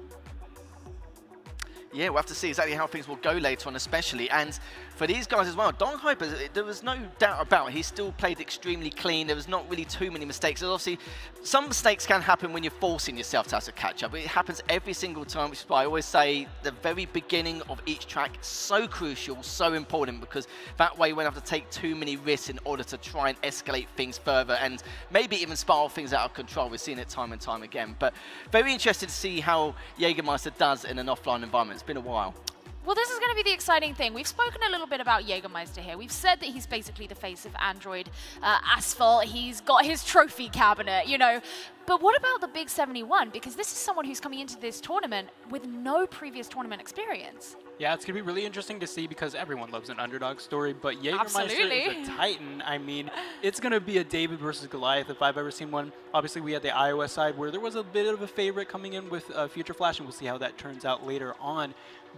Yeah, we'll have to see exactly how things will go later on, especially. And for these guys as well, Dark Hyper, there was no doubt about it. He still played extremely clean. There was not really too many mistakes. There's obviously, some mistakes can happen when you're forcing yourself to have to catch up. It happens every single time, which is why I always say the very beginning of each track is so crucial, so important, because that way you won't have to take too many risks in order to try and escalate things further and maybe even spiral things out of control. We've seen it time and time again. But very interested to see how Jagermeister does in an offline environment. It's been a while. Well, this is going to be the exciting thing. We've spoken a little bit about Jagermeister here. We've said that he's basically the face of Android Asphalt. He's got his trophy cabinet, you know. But what about the Big 71? Because this is someone who's coming into this tournament with no previous tournament experience. Yeah, it's going to be really interesting to see because everyone loves an underdog story, but Jagermeister is a titan. I mean, it's going to be a David versus Goliath if I've ever seen one. Obviously, we had the iOS side where there was a bit of a favorite coming in with Future Flash, and we'll see how that turns out later on.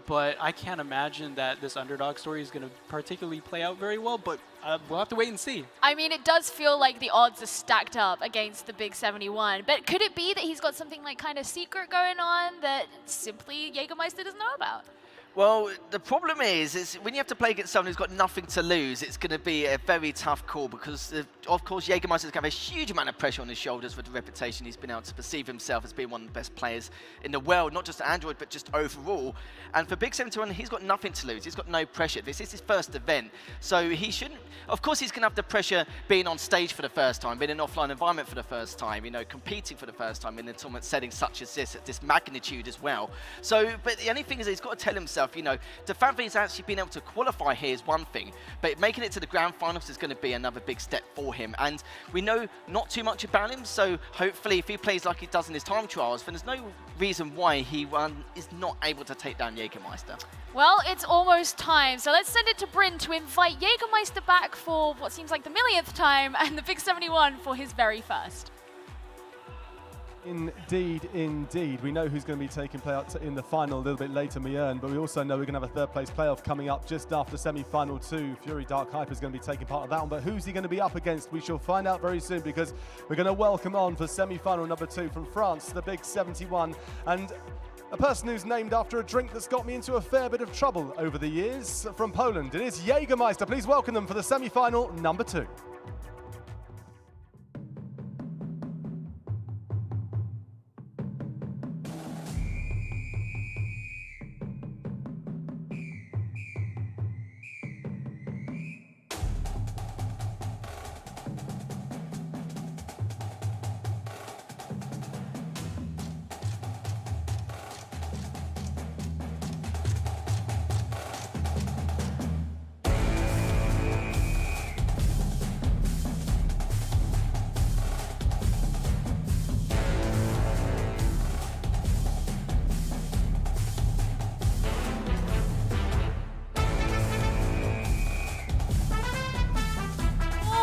But I can't imagine that this underdog story is going to particularly play out very well, but we'll have to wait and see. I mean, it does feel like the odds are stacked up against the Big 71, but could it be that he's got something like kind of secret going on that simply Jagermeister doesn't know about? Well, the problem is when you have to play against someone who's got nothing to lose, it's going to be a very tough call because, of course, Jagermeister is going to have a huge amount of pressure on his shoulders with the reputation he's been able to perceive himself as being one of the best players in the world, not just Android, but just overall. And for Big 71, he's got nothing to lose. He's got no pressure. This is his first event, so he shouldn't. Of course, he's going to have the pressure being on stage for the first time, being in an offline environment for the first time, you know, competing for the first time in a tournament setting such as this, at this magnitude as well. So, but the only thing is he's got to tell himself, you know, the fact that he's actually been able to qualify here is one thing, but making it to the grand finals is going to be another big step for him. And we know not too much about him, so hopefully if he plays like he does in his time trials, then there's no reason why he is not able to take down Jagermeister. Well, it's almost time, so let's send it to Bryn to invite Jagermeister back for what seems like the millionth time, and the Big 71 for his very first. Indeed, indeed. We know who's going to be taking play out in the final a little bit later, Mjun, but we also know we're going to have a 3rd place playoff coming up just after semi-final 2. Fury Dark Hyper is going to be taking part of that one, but who's he going to be up against? We shall find out very soon because we're going to welcome on for semi-final number 2 from France, the Big 71, and a person who's named after a drink that's got me into a fair bit of trouble over the years. From Poland, it is Jagermeister. Please welcome them for the semi-final number 2.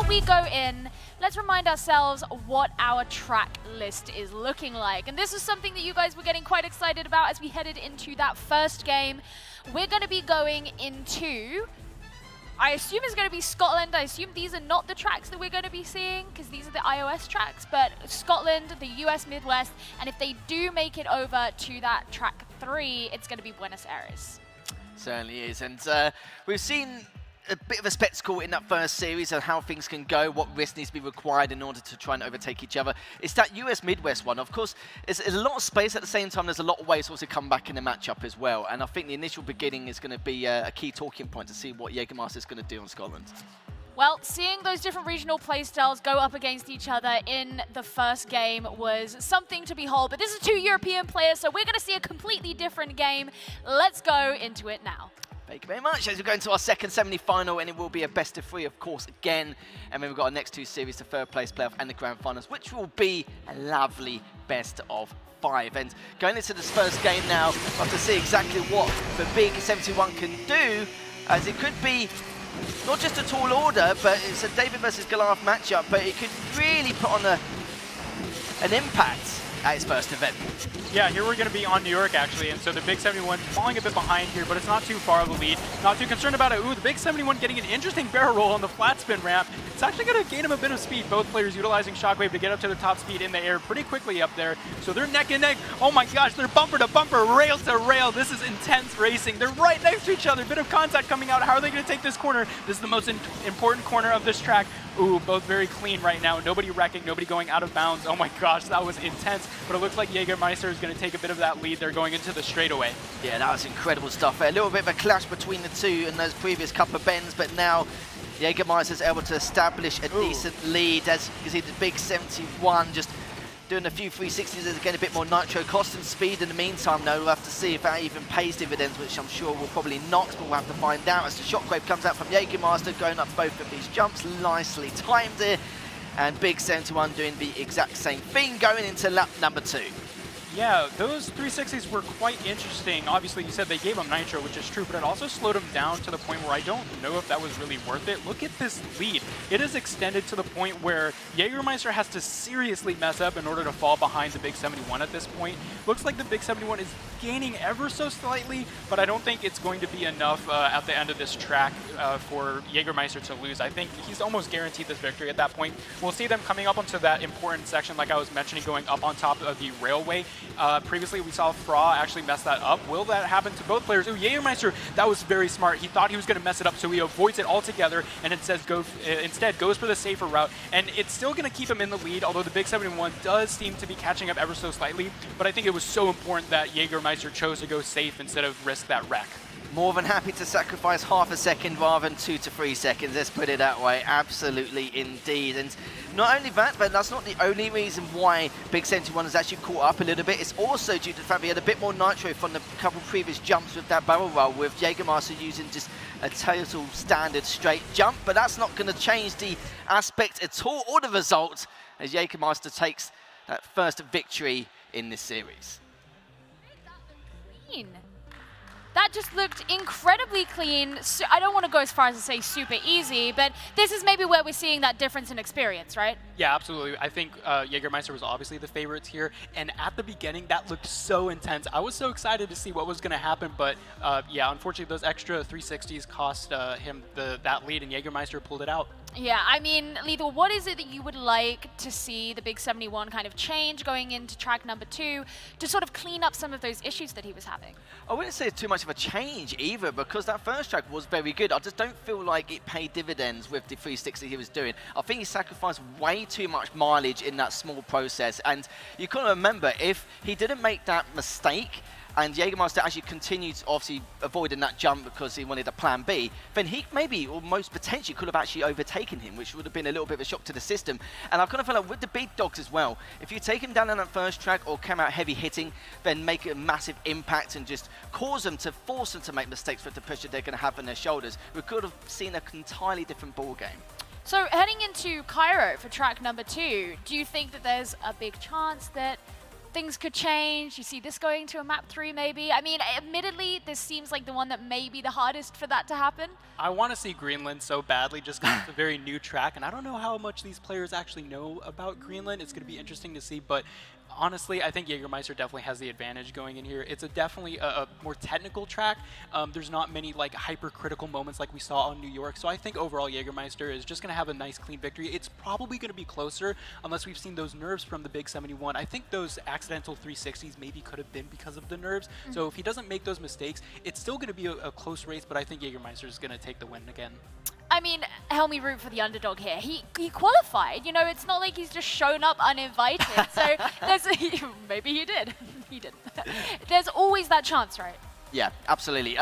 We go in, let's remind ourselves what our track list is looking like. And this is something that you guys were getting quite excited about as we headed into that first game. We're going to be going into, I assume it's going to be Scotland. I assume these are not the tracks that we're going to be seeing because these are the iOS tracks, but Scotland, the US Midwest, and if they do make it over to that track 3, it's going to be Buenos Aires. Certainly is, and we've seen a bit of a spectacle in that first series of how things can go, what risk needs to be required in order to try and overtake each other. It's that US Midwest one. Of course, there's a lot of space at the same time. There's a lot of ways to also come back in the matchup as well. And I think the initial beginning is going to be a key talking point to see what Jagermeister is going to do on Scotland. Well, seeing those different regional playstyles go up against each other in the first game was something to behold. But this is 2 European players, so we're going to see a completely different game. Let's go into it now. Thank you very much. As we go into our second semi-final, and it will be a best of 3, of course, again. And then we've got our next 2 series, the 3rd place playoff and the grand finals, which will be a lovely best of 5. And going into this first game now, we'll have to see exactly what the Big 71 can do, as it could be not just a tall order, but it's a David versus Goliath matchup, but it could really put on an impact. at his first event. Yeah, here we're going to be on New York, actually, and so the Big 71 falling a bit behind here, but it's not too far of a lead. Not too concerned about it. Ooh, the Big 71 getting an interesting barrel roll on the flat spin ramp. It's actually going to gain him a bit of speed. Both players utilizing Shockwave to get up to the top speed in the air pretty quickly up there. So they're neck and neck. Oh my gosh, they're bumper to bumper, rail to rail. This is intense racing. They're right next to each other. Bit of contact coming out. How are they going to take this corner? This is the most important corner of this track. Ooh, both very clean right now. Nobody wrecking, nobody going out of bounds. Oh my gosh, that was intense. But it looks like Jagermeister is going to take a bit of that lead. They're going into the straightaway. Yeah, that was incredible stuff. A little bit of a clash between the two in those previous couple of bends, but now Jagermeister is able to establish a decent lead. As you can see, the Big 71 just doing a few 360s to get a bit more nitro cost and speed. In the meantime, though, we'll have to see if that even pays dividends, which I'm sure will probably not, but we'll have to find out as the Shockwave comes out from Jagermeister, going up both of these jumps, nicely timed here, and Big 71 doing the exact same thing, going into lap number 2. Yeah, those 360s were quite interesting. Obviously, you said they gave him nitro, which is true, but it also slowed him down to the point where I don't know if that was really worth it. Look at this lead. It is extended to the point where Jagermeister has to seriously mess up in order to fall behind the Big 71 at this point. Looks like the Big 71 is gaining ever so slightly, but I don't think it's going to be enough at the end of this track for Jagermeister to lose. I think he's almost guaranteed this victory at that point. We'll see them coming up onto that important section, like I was mentioning, going up on top of the railway. Previously, we saw Fra actually mess that up. Will that happen to both players? Ooh, Jagermeister, that was very smart. He thought he was going to mess it up, so he avoids it altogether and instead goes for the safer route. And it's still going to keep him in the lead, although the Big 71 does seem to be catching up ever so slightly. But I think it was so important that Jagermeister chose to go safe instead of risk that wreck. More than happy to sacrifice half a second rather than 2 to 3 seconds, let's put it that way. Absolutely indeed. And not only that, but that's not the only reason why Big 71 has actually caught up a little bit. It's also due to the fact we had a bit more nitro from the couple previous jumps with that barrel roll, with Jagermeister using just a total standard straight jump. But that's not going to change the aspect at all, or the result, as Jagermeister takes that first victory in this series. That just looked incredibly clean. So I don't want to go as far as to say super easy, but this is maybe where we're seeing that difference in experience, right? Yeah, absolutely. I think Jagermeister was obviously the favorites here, and at the beginning, that looked so intense. I was so excited to see what was going to happen, but yeah, unfortunately, those extra 360s cost him that lead, and Jagermeister pulled it out. Yeah, I mean, Lethal, what is it that you would like to see the Big 71 kind of change going into track number 2 to sort of clean up some of those issues that he was having? I wouldn't say it's too much of a change either, because that first track was very good. I just don't feel like it paid dividends with the 360 he was doing. I think he sacrificed way too much mileage in that small process, and you got to remember, if he didn't make that mistake, and Jagermeister actually continued, obviously, avoiding that jump because he wanted a plan B, then he maybe, or most potentially, could have actually overtaken him, which would have been a little bit of a shock to the system. And I kind of feel like with the big dogs as well, if you take him down on that first track or come out heavy hitting, then make a massive impact and just cause them to force them to make mistakes with the pressure they're going to have on their shoulders, we could have seen an entirely different ball game. So heading into Cairo for track number 2, do you think that there's a big chance that things could change? You see this going to a map 3 maybe? I mean, admittedly, this seems like the one that may be the hardest for that to happen. I want to see Greenland so badly, just because it's a very new track, and I don't know how much these players actually know about Greenland. It's going to be interesting to see, but honestly, I think Jagermeister definitely has the advantage going in here. It's definitely a more technical track. There's not many like hypercritical moments like we saw on New York, so I think overall Jagermeister is just going to have a nice clean victory. It's probably going to be closer unless we've seen those nerves from the Big 71. I think those accidental 360s maybe could have been because of the nerves. So if he doesn't make those mistakes, it's still going to be a close race, but I think Jagermeister is going to take the win again. I mean, help me root for the underdog here. He qualified. You know, it's not like he's just shown up uninvited. So there's maybe he did. He didn't. There's always that chance, right? Yeah, absolutely.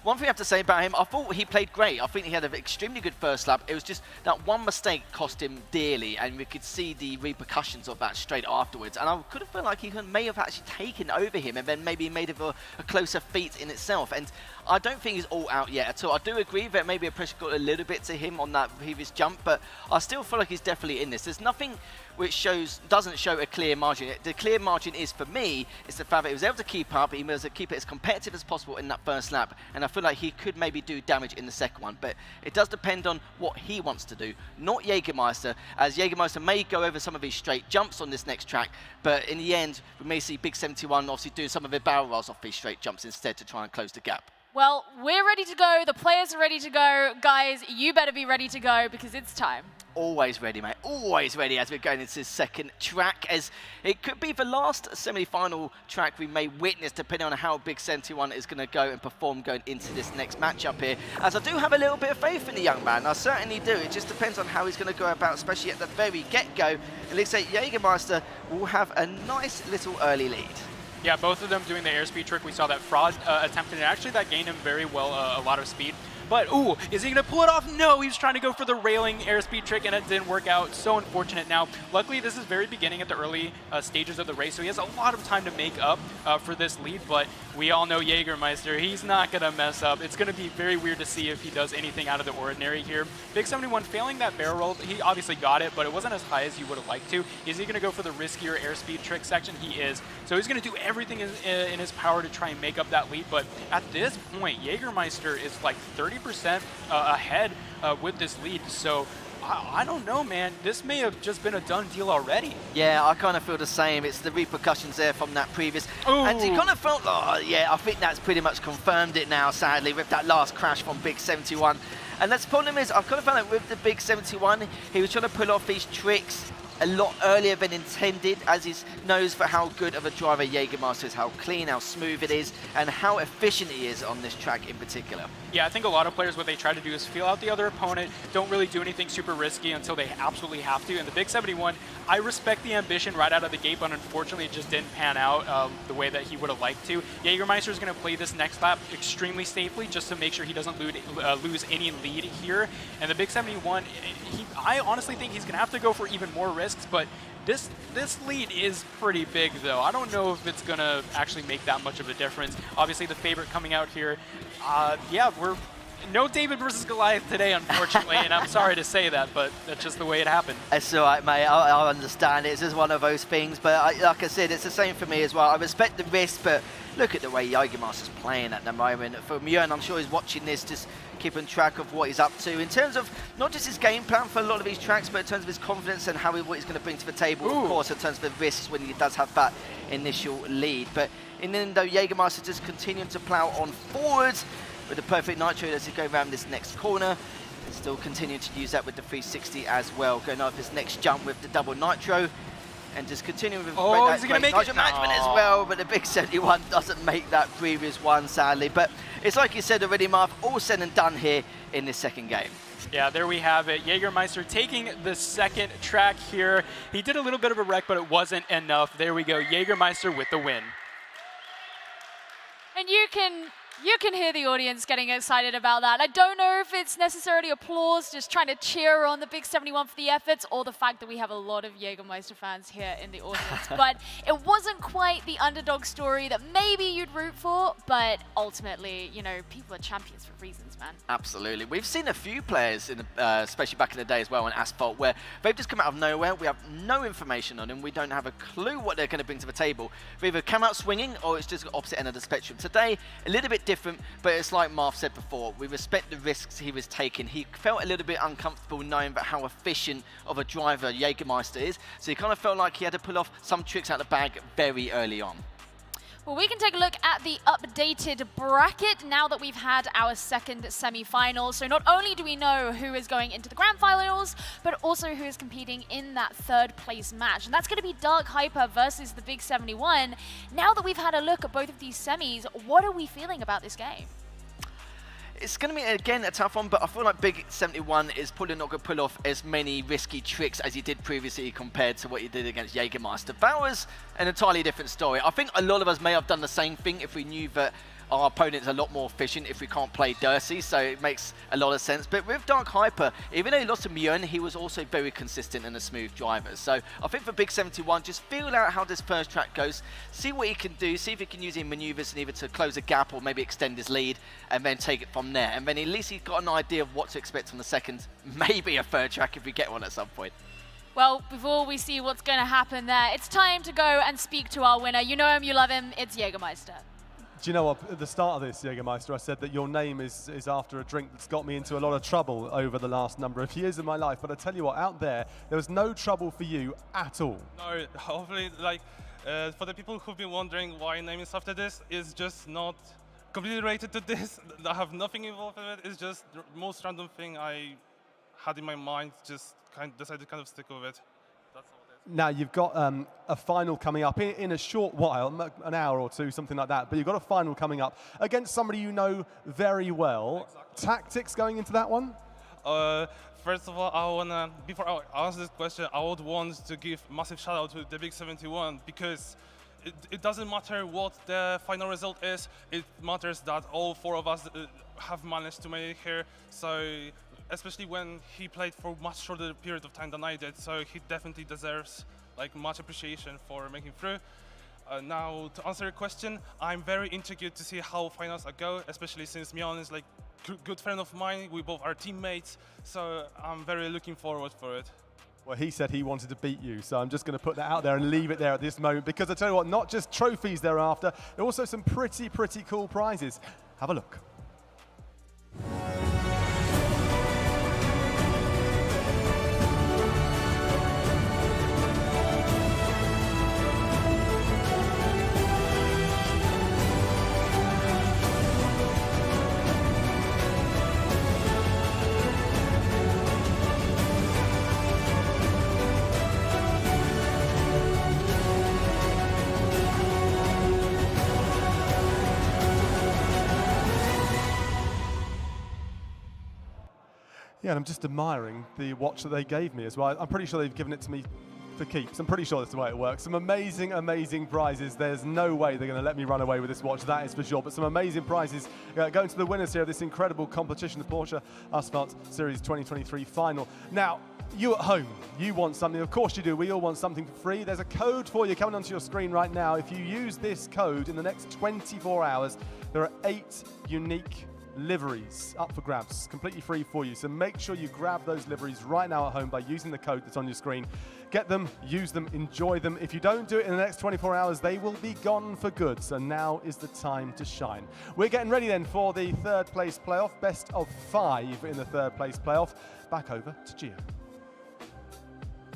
One thing I have to say about him, I thought he played great. I think he had an extremely good first lap. It was just that one mistake cost him dearly, and we could see the repercussions of that straight afterwards. And I could have felt like he may have actually taken over him and then maybe made it a closer feat in itself. And I don't think he's all out yet at all. I do agree that maybe a pressure got a little bit to him on that previous jump, but I still feel like he's definitely in this. There's nothing which doesn't show a clear margin. The clear margin is, for me, is the fact that he was able to keep up, he was able to keep it as competitive as possible, possible in that first lap, and I feel like he could maybe do damage in the second one, but it does depend on what he wants to do, not Jagermeister, as Jagermeister may go over some of his straight jumps on this next track, but in the end, we may see Big 71 obviously doing some of the barrel rolls off these straight jumps instead to try and close the gap. Well, we're ready to go. The players are ready to go. Guys, you better be ready to go because it's time. Always ready, mate. Always ready as we're going into this second track, as it could be the last semi-final track we may witness, depending on how Big 71 is going to go and perform going into this next matchup here. As I do have a little bit of faith in the young man, I certainly do. It just depends on how he's going to go about, especially at the very get-go. It looks like Jagermeister will have a nice little early lead. Yeah, both of them doing the airspeed trick. We saw that Fraud attempted it. Actually, that gained him very well a lot of speed. But, ooh, is he going to pull it off? No, he was trying to go for the railing airspeed trick, and it didn't work out. So unfortunate. Now, luckily, this is very beginning at the early stages of the race, so he has a lot of time to make up for this lead. But we all know Jagermeister. He's not going to mess up. It's going to be very weird to see if he does anything out of the ordinary here. Big 71 failing that barrel roll. He obviously got it, but it wasn't as high as you would have liked to. Is he going to go for the riskier airspeed trick section? He is. So he's going to do everything in his power to try and make up that lead. But at this point, Jagermeister is like 30% ahead with this lead. So I don't know, man. This may have just been a done deal already. Yeah, I kind of feel the same. It's the repercussions there from that previous. Ooh. And you kind of felt, oh, yeah, I think that's pretty much confirmed it now, sadly, with that last crash from Big 71. And that's the problem is, I've kind of found that with the Big 71, he was trying to pull off these tricks a lot earlier than intended, as he knows for how good of a driver Jagermeister is, how clean, how smooth it is, and how efficient he is on this track in particular. Yeah, I think a lot of players, what they try to do is feel out the other opponent, don't really do anything super risky until they absolutely have to. And the Big 71, I respect the ambition right out of the gate, but unfortunately it just didn't pan out the way that he would have liked to. Jagermeister is going to play this next lap extremely safely just to make sure he doesn't lose any lead here. And the Big 71, I honestly think he's going to have to go for even more risks, but this lead is pretty big, though. I don't know if it's going to actually make that much of a difference. Obviously, the favorite coming out here, yeah, we're no David versus Goliath today, unfortunately, and I'm sorry to say that, but that's just the way it happened. It's all right, mate. I understand. It's just one of those things, but like I said, it's the same for me as well. I respect the risk, but look at the way Jagermeister's playing at the moment. For Mjun, I'm sure he's watching this, just keeping track of what he's up to in terms of not just his game plan for a lot of these tracks, but in terms of his confidence and what he's going to bring to the table. Ooh. Of course, in terms of the risks when he does have that initial lead. But in the end, though, Jagermeister just continuing to plow on forwards with the perfect nitro as he goes around this next corner. And still continuing to use that with the 360 as well, going off his next jump with the double nitro. And just continuing with great nitro management as well, but the Big 71 doesn't make that previous one, sadly. But it's like you said already, Marv, all said and done here in this second game. Yeah, there we have it. Jagermeister taking the second track here. He did a little bit of a wreck, but it wasn't enough. There we go, Jagermeister with the win. And you can hear the audience getting excited about that. I don't know if it's necessarily applause, just trying to cheer on the Big 71 for the efforts, or the fact that we have a lot of Jagermeister fans here in the audience. But it wasn't quite the underdog story that maybe you'd root for, but ultimately, you know, people are champions for reasons, man. Absolutely. We've seen a few players, especially back in the day as well on Asphalt, where they've just come out of nowhere. We have no information on them. We don't have a clue what they're going to bring to the table. They either come out swinging, or it's just the opposite end of the spectrum. Today, a little bit different, but it's like Marv said before, we respect the risks he was taking. He felt a little bit uncomfortable knowing about how efficient of a driver Jagermeister is, so he kind of felt like he had to pull off some tricks out of the bag very early on. Well, we can take a look at the updated bracket now that we've had our second semi-final. So not only do we know who is going into the grand finals, but also who is competing in that third place match. And that's going to be Dark Hyper versus the Big 71. Now that we've had a look at both of these semis, what are we feeling about this game? It's going to be, again, a tough one, but I feel like Big 71 is probably not going to pull off as many risky tricks as he did previously compared to what he did against Jagermeister. That was an entirely different story. I think a lot of us may have done the same thing if we knew that our opponent's a lot more efficient if we can't play Dirty, so it makes a lot of sense. But with Dark Hyper, even though he lost to Mjun, he was also very consistent and a smooth driver. So I think for Big 71, just feel out how this first track goes, see what he can do, see if he can use his maneuvers and either to close a gap or maybe extend his lead, and then take it from there. And then at least he's got an idea of what to expect on the second, maybe a third track if we get one at some point. Well, before we see what's going to happen there, it's time to go and speak to our winner. You know him, you love him, it's Jagermeister. Do you know what, at the start of this, Jagermeister, I said that your name is after a drink that's got me into a lot of trouble over the last number of years of my life. But I tell you what, out there was no trouble for you at all. No, hopefully, like, for the people who've been wondering why name is after this, it's just not completely related to this. I have nothing involved with it. It's just the most random thing I had in my mind, just decided to kind of stick with it. That's all it is. Now, you've got a final coming up in a short while, an hour or two, something like that, but you've got a final coming up against somebody you know very well. Exactly. Tactics going into that one? First of all, before I answer this question, I would want to give massive shout out to the Big 71 because it doesn't matter what the final result is, it matters that all four of us have managed to make it here. So, especially when he played for a much shorter period of time than I did, so he definitely deserves like much appreciation for making through. Now, to answer your question, I'm very intrigued to see how finals go, especially since Mjun is like good friend of mine. We both are teammates, so I'm very looking forward for it. Well, he said he wanted to beat you, so I'm just going to put that out there and leave it there at this moment, because I tell you what, not just trophies they're after, there are also some pretty cool prizes. Have a look. Yeah, and I'm just admiring the watch that they gave me as well. I'm pretty sure they've given it to me for keeps. I'm pretty sure that's the way it works. Some amazing prizes. There's no way they're going to let me run away with this watch, that is for sure. But some amazing prizes going to the winners here of this incredible competition, the Porsche Asphalt Series 2023 final. Now, you at home, you want something. Of course you do. We all want something for free. There's a code for you coming onto your screen right now. If you use this code in the next 24 hours, there are 8 unique liveries up for grabs, completely free for you. So make sure you grab those liveries right now at home by using the code that's on your screen. Get them, use them, enjoy them. If you don't do it in the next 24 hours, they will be gone for good. So now is the time to shine. We're getting ready then for the third place playoff, best of 5 in the third place playoff. Back over to Gio.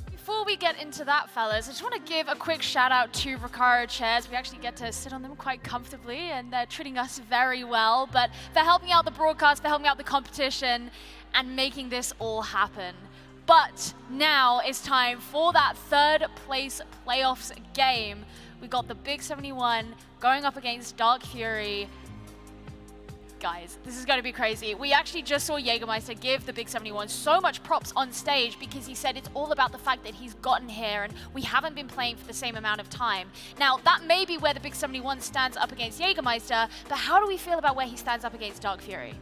Before we get into that, fellas, I just want to give a quick shout out to Recaro chairs. We actually get to sit on them quite comfortably and they're treating us very well, but for helping out the broadcast, for helping out the competition and making this all happen. But now it's time for that third place playoffs game. We got the Big 71 going up against Dark Fury. Guys, this is going to be crazy. We actually just saw Jagermeister give the Big 71 so much props on stage because he said it's all about the fact that he's gotten here and we haven't been playing for the same amount of time. Now, that may be where the Big 71 stands up against Jagermeister, but how do we feel about where he stands up against Dark Fury?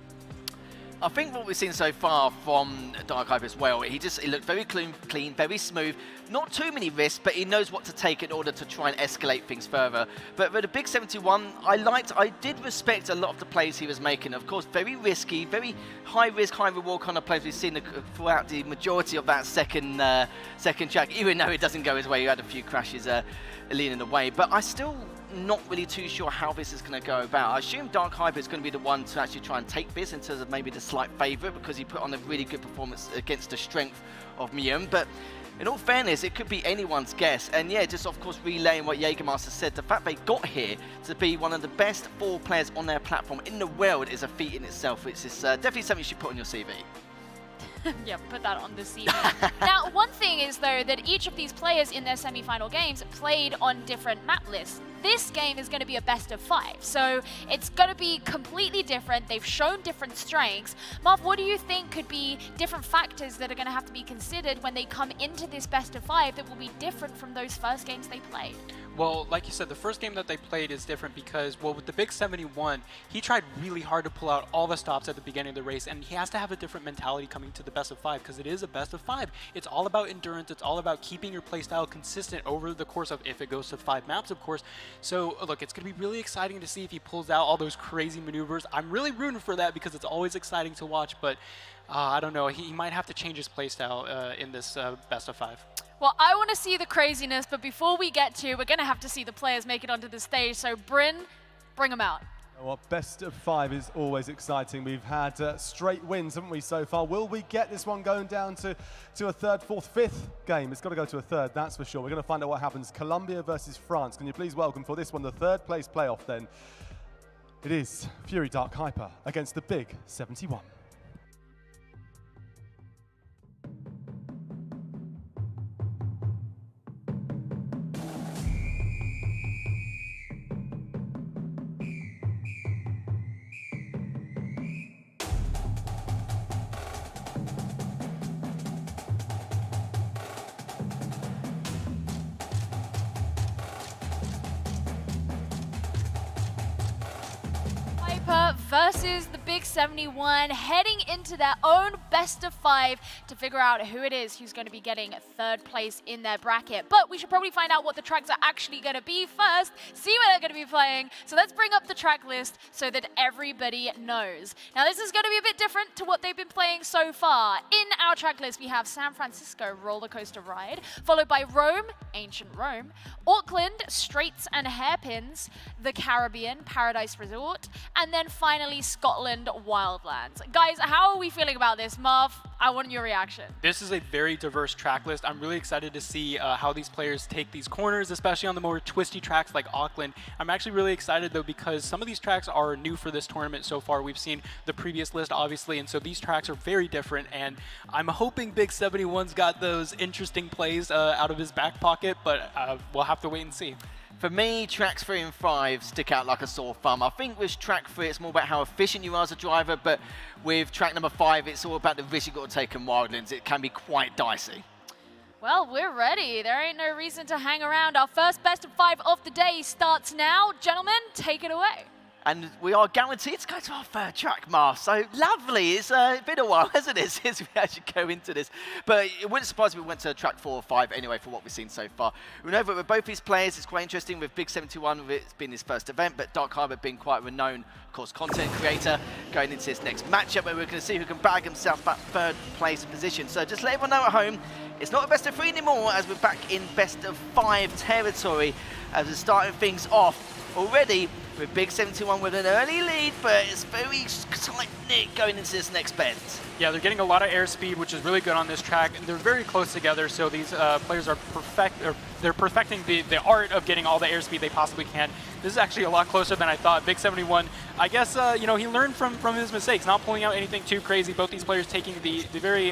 I think what we've seen so far from Dark Hype as well, he looked very clean, very smooth. Not too many risks, but he knows what to take in order to try and escalate things further. But with the Big 71, I did respect a lot of the plays he was making. Of course, very risky, very high risk, high reward kind of plays we've seen throughout the majority of that second track. Even though it doesn't go his way, you had a few crashes leaning away. But I still not really too sure how this is going to go about. I assume Dark Hyper is going to be the one to actually try and take this in terms of maybe the slight favourite because he put on a really good performance against the strength of Mjun. But in all fairness, it could be anyone's guess. And yeah, just of course relaying what Jagermeister said, the fact they got here to be one of the best 4 players on their platform in the world is a feat in itself, which is definitely something you should put on your CV. Yeah, put that on the CV. Now, one thing is, though, that each of these players in their semi-final games played on different map lists. This game is going to be a best of 5, so it's going to be completely different. They've shown different strengths. Marv, what do you think could be different factors that are going to have to be considered when they come into this best of 5 that will be different from those first games they played? Well, like you said, the first game that they played is different because, well, with the Big 71, he tried really hard to pull out all the stops at the beginning of the race, and he has to have a different mentality coming to the best of 5 because it is a best of 5. It's all about endurance. It's all about keeping your playstyle consistent over the course of, if it goes to 5 maps, of course. So, look, it's going to be really exciting to see if he pulls out all those crazy maneuvers. I'm really rooting for that because it's always exciting to watch, but I don't know. He might have to change his playstyle in this best of 5. Well, I want to see the craziness, but before we get to, we're going to have to see the players make it onto the stage. So, Bryn, bring them out. Well, best of 5 is always exciting. We've had straight wins, haven't we, so far? Will we get this one going down to a third, fourth, fifth game? It's got to go to a third, that's for sure. We're going to find out what happens. Colombia versus France. Can you please welcome for this one the third place playoff then? It is Fury Dark Hyper against the Big 71. Versus the Big 71, heading into their own best of 5 to figure out who it is who's going to be getting third place in their bracket. But we should probably find out what the tracks are actually going to be first, see what they're going to be playing. So let's bring up the track list so that everybody knows. Now this is going to be a bit different to what they've been playing so far. In our track list we have San Francisco Roller Coaster Ride, followed by Rome, Ancient Rome, Auckland, Straits and Hairpins, the Caribbean, Paradise Resort, and then finally Scotland Wildlands. Guys, how are we feeling about this? Marv, I want your reaction. This is a very diverse track list. I'm really excited to see how these players take these corners, especially on the more twisty tracks like Auckland. I'm actually really excited though because some of these tracks are new for this tournament so far. We've seen the previous list obviously, and so these tracks are very different, and I'm hoping Big 71's got those interesting plays out of his back pocket, but we'll have to wait and see. For me, tracks 3 and 5 stick out like a sore thumb. I think with track 3, it's more about how efficient you are as a driver, but with track number 5, it's all about the risk you've got to take in Wildlands. It can be quite dicey. Well, we're ready. There ain't no reason to hang around. Our first best of 5 of the day starts now. Gentlemen, take it away. And we are guaranteed to go to our third track, Marv. So lovely. It's been a while, hasn't it, since we actually go into this. But it wouldn't surprise me if we went to track 4 or 5 anyway for what we've seen so far. We know that with both these players, it's quite interesting with Big 71, it's been his first event, but Dark Hyper being quite a renowned, of course, content creator, going into this next matchup where we're going to see who can bag himself that third place position. So just let everyone know at home, it's not a best of 3 anymore, as we're back in best of 5 territory, as we're starting things off already with Big 71 with an early lead, but it's very tight-knit going into this next bend. Yeah, they're getting a lot of airspeed, which is really good on this track. They're very close together, so these players are they're perfecting the art of getting all the airspeed they possibly can. This is actually a lot closer than I thought. Big 71, I guess, you know, he learned from his mistakes, not pulling out anything too crazy. Both these players taking the very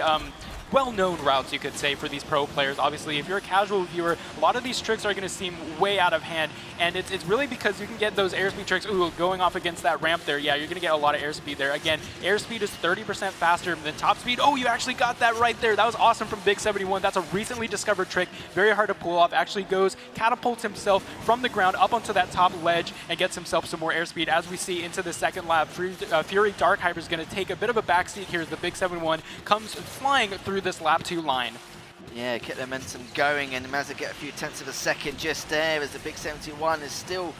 well-known routes, you could say, for these pro players. Obviously, if you're a casual viewer, a lot of these tricks are going to seem way out of hand, and it's really because you can get those airspeed tricks. Ooh, going off against that ramp there, yeah, you're going to get a lot of airspeed there. Again, airspeed is 30% faster than top speed. Oh, you actually got that right there. That was awesome from Big 71. That's a recently discovered trick, very hard to pull off. Actually catapults himself from the ground up onto that top ledge and gets himself some more airspeed. As we see into the second lap, Fury Dark Hyper is going to take a bit of a backseat here as the Big 71 comes flying through this lap 2 line. Yeah, get the momentum going, and managed to get a few tenths of a second just there as the Big 71 is still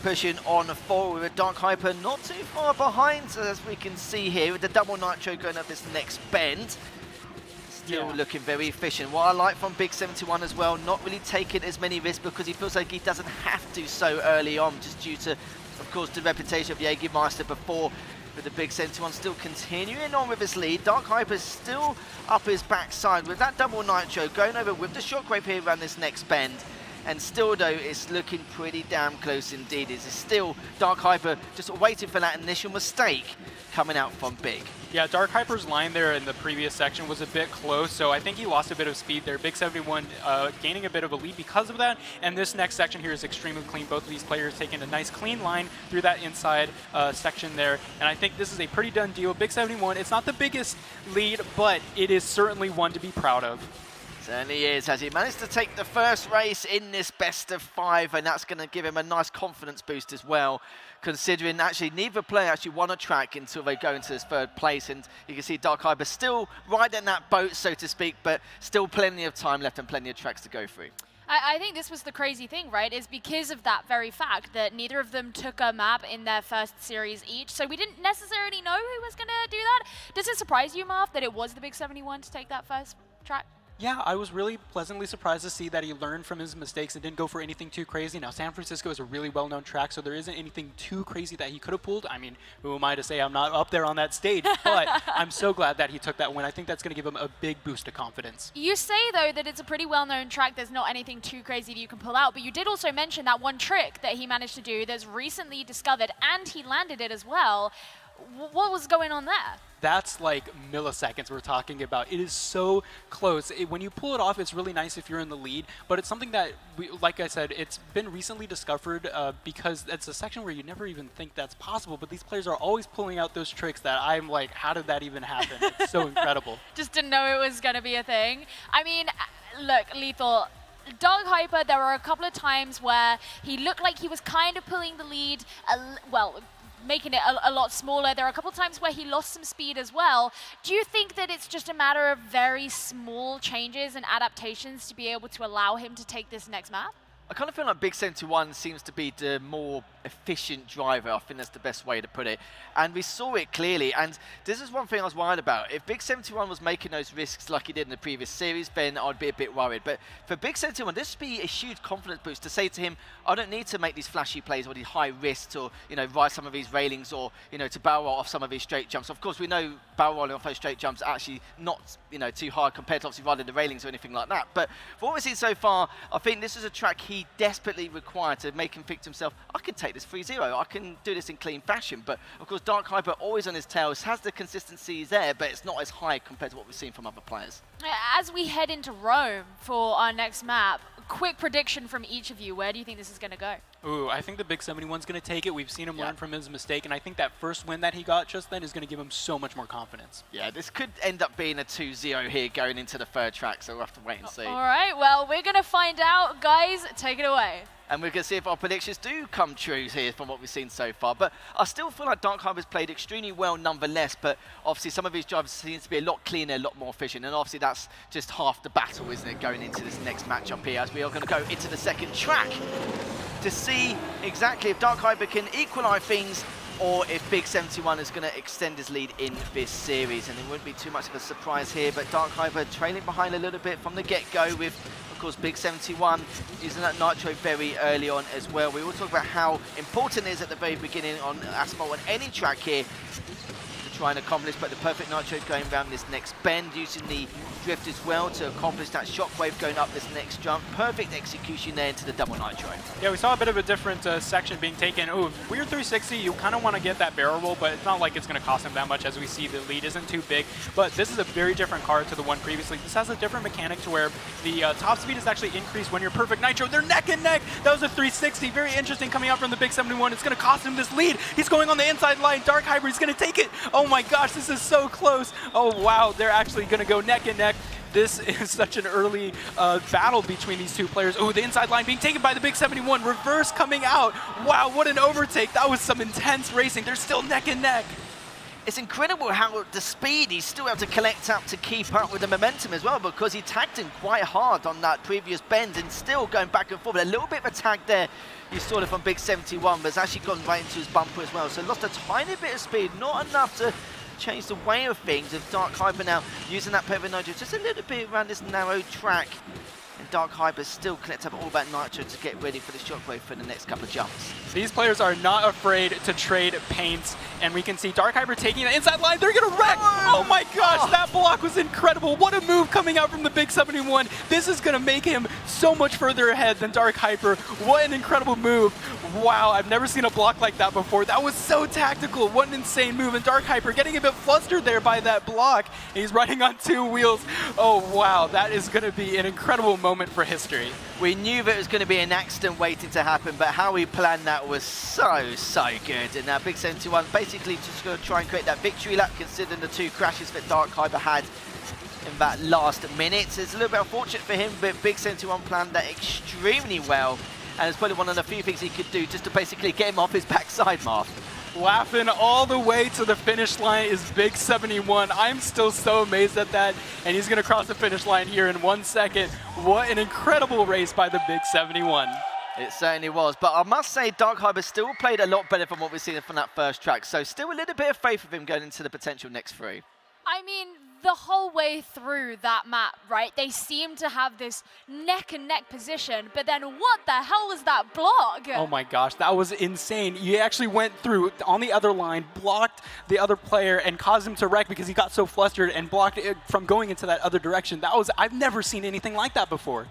pushing on forward with Dark Hyper not too far behind, as we can see here with the double nitro going up this next bend. Still looking very efficient. What I like from Big 71 as well, not really taking as many risks because he feels like he doesn't have to so early on, just due to, of course, the reputation of Jagermeister before. But the Big 71 still continuing on with his lead. Dark Hyper still up his backside with that double nitro going over with the shockwave here around this next bend. And still though, it's looking pretty damn close indeed. It's still Dark Hyper just waiting for that initial mistake coming out from Big. Yeah, Dark Hyper's line there in the previous section was a bit close, so I think he lost a bit of speed there. Big 71 gaining a bit of a lead because of that, and this next section here is extremely clean. Both of these players taking a nice clean line through that inside section there, and I think this is a pretty done deal. Big 71, it's not the biggest lead, but it is certainly one to be proud of. Certainly is, as he managed to take the first race in this best of 5, and that's going to give him a nice confidence boost as well, considering actually neither player actually won a track until they go into this third place. And you can see Dark Hyper still riding that boat, so to speak, but still plenty of time left and plenty of tracks to go through. I think this was the crazy thing, right, is because of that very fact that neither of them took a map in their first series each, so we didn't necessarily know who was going to do that. Does it surprise you, Marv, that it was the Big 71 to take that first track? Yeah, I was really pleasantly surprised to see that he learned from his mistakes and didn't go for anything too crazy. Now, San Francisco is a really well-known track, so there isn't anything too crazy that he could have pulled. I mean, who am I to say I'm not up there on that stage? But I'm so glad that he took that win. I think that's going to give him a big boost of confidence. You say, though, that it's a pretty well-known track. There's not anything too crazy that you can pull out. But you did also mention that one trick that he managed to do that's recently discovered, and he landed it as well. What was going on there? That's like milliseconds we're talking about. It is so close. When you pull it off, it's really nice if you're in the lead, but it's something that, like I said, it's been recently discovered because it's a section where you never even think that's possible, but these players are always pulling out those tricks that I'm like, how did that even happen? It's so incredible. Just didn't know it was going to be a thing. I mean, look, Lethal, Dark Hyper, there were a couple of times where he looked like he was kind of pulling the lead, making it a lot smaller. There are a couple of times where he lost some speed as well. Do you think that it's just a matter of very small changes and adaptations to be able to allow him to take this next map? I kind of feel like Big 71 seems to be the more efficient driver. I think that's the best way to put it. And we saw it clearly. And this is one thing I was worried about. If Big 71 was making those risks like he did in the previous series, then I'd be a bit worried. But for Big 71, this would be a huge confidence boost to say to him, I don't need to make these flashy plays or these high risks or, ride some of these railings or, to barrel roll off some of these straight jumps. Of course, we know barrel rolling off those straight jumps are actually not, too hard compared to obviously riding the railings or anything like that. But for what we've seen so far, I think this is a track he desperately required to make him think to himself, I can take this 3-0. I can do this in clean fashion. But of course, Dark Hyper always on his tails, has the consistency there, but it's not as high compared to what we've seen from other players. As we head into Rome for our next map, quick prediction from each of you. Where do you think this is going to go? Ooh, I think the Big 71's going to take it. We've seen him learn from his mistake, and I think that first win that he got just then is going to give him so much more confidence. Yeah, this could end up being a 2-0 here going into the third track, so we'll have to wait and see. All right, well, we're going to find out. Guys, take it away. And we're going to see if our predictions do come true here from what we've seen so far. But I still feel like Dark Hyper's played extremely well nonetheless, but obviously some of his drives seems to be a lot cleaner, a lot more efficient. And obviously that's just half the battle, isn't it, going into this next matchup here, as we are going to go into the second track to see exactly if Dark Hyper can equalise things or if Big 71 is going to extend his lead in this series. And it wouldn't be too much of a surprise here, but Dark Hyper trailing behind a little bit from the get-go with, of course, Big 71 using that Nitro very early on as well. We will talk about how important it is at the very beginning on Asphalt on any track here to try and accomplish, but the perfect Nitro is going around this next bend, using the drift as well to accomplish that shockwave going up this next jump. Perfect execution there into the double Nitro. Yeah, we saw a bit of a different section being taken. Ooh, weird 360, you kind of want to get that barrel roll, but it's not like it's going to cost him that much, as we see the lead isn't too big. But this is a very different car to the one previously. This has a different mechanic to where the top speed is actually increased when you're perfect Nitro. They're neck and neck. That was a 360. Very interesting coming out from the Big 71. It's going to cost him this lead. He's going on the inside line. Dark Hyper is going to take it. Oh my gosh, this is so close. Oh wow, they're actually going to go neck and neck. This is such an early battle between these two players. Oh, the inside line being taken by the Big 71. Reverse coming out. Wow, what an overtake. That was some intense racing. They're still neck and neck. It's incredible how the speed he's still able to collect up to keep up with the momentum as well, because he tagged him quite hard on that previous bend and still going back and forth. A little bit of a tag there. You saw it from Big 71, but it's actually gone right into his bumper as well. So lost a tiny bit of speed, not enough to change the way of things. Of Dark Hyper now using that perfect Nitro just a little bit around this narrow track. And Dark Hyper still collect up all that Nitro to get ready for the shockwave for the next couple of jumps. These players are not afraid to trade paints, and we can see Dark Hyper taking the inside line. They're going to wreck! Oh my gosh, that block was incredible. What a move coming out from the Big 71. This is going to make him so much further ahead than Dark Hyper. What an incredible move. Wow, I've never seen a block like that before. That was so tactical. What an insane move. And Dark Hyper getting a bit flustered there by that block. He's riding on two wheels. Oh wow, that is going to be an incredible moment for history. We knew that it was going to be an accident waiting to happen, but how he planned that was so good. And now Big 71 basically just going to try and create that victory lap, considering the two crashes that Dark Hyper had in that last minute. It's a little bit unfortunate for him, but Big 71 planned that extremely well. And it's probably one of the few things he could do just to basically get him off his backside, Mark. Laughing all the way to the finish line is Big 71. I'm still so amazed at that. And he's going to cross the finish line here in 1 second. What an incredible race by the Big 71. It certainly was. But I must say, Dark Hyper still played a lot better from what we've seen from that first track. So still a little bit of faith with him going into the potential next three. I mean, the whole way through that map, right, they seem to have this neck-and-neck position, but then what the hell was that block? Oh my gosh, that was insane. You actually went through on the other line, blocked the other player, and caused him to wreck because he got so flustered and blocked it from going into that other direction. I've never seen anything like that before.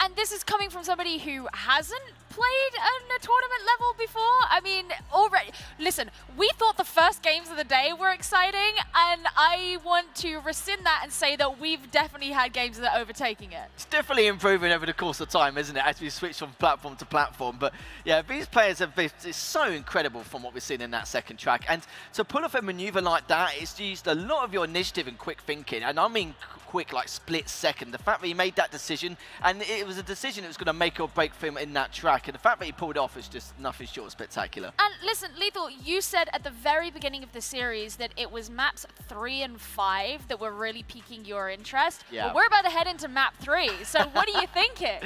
And this is coming from somebody who hasn't played on a tournament level before. I mean, already, listen, we thought the first games of the day were exciting, and I want to rescind that and say that we've definitely had games that are overtaking it. It's definitely improving over the course of time, isn't it, as we switch from platform to platform. But yeah, these players have been it's so incredible from what we've seen in that second track. And to pull off a maneuver like that, it's used a lot of your initiative and quick thinking. And I mean quick, like split second. The fact that he made that decision, and it was a decision that was going to make or break for him in that track. And the fact that he pulled it off is just nothing short of spectacular. And listen, Lethal, you said at the very beginning of the series that it was maps 3 and 5 that were really piquing your interest. Yeah. Well, we're about to head into map 3, so what are you thinking?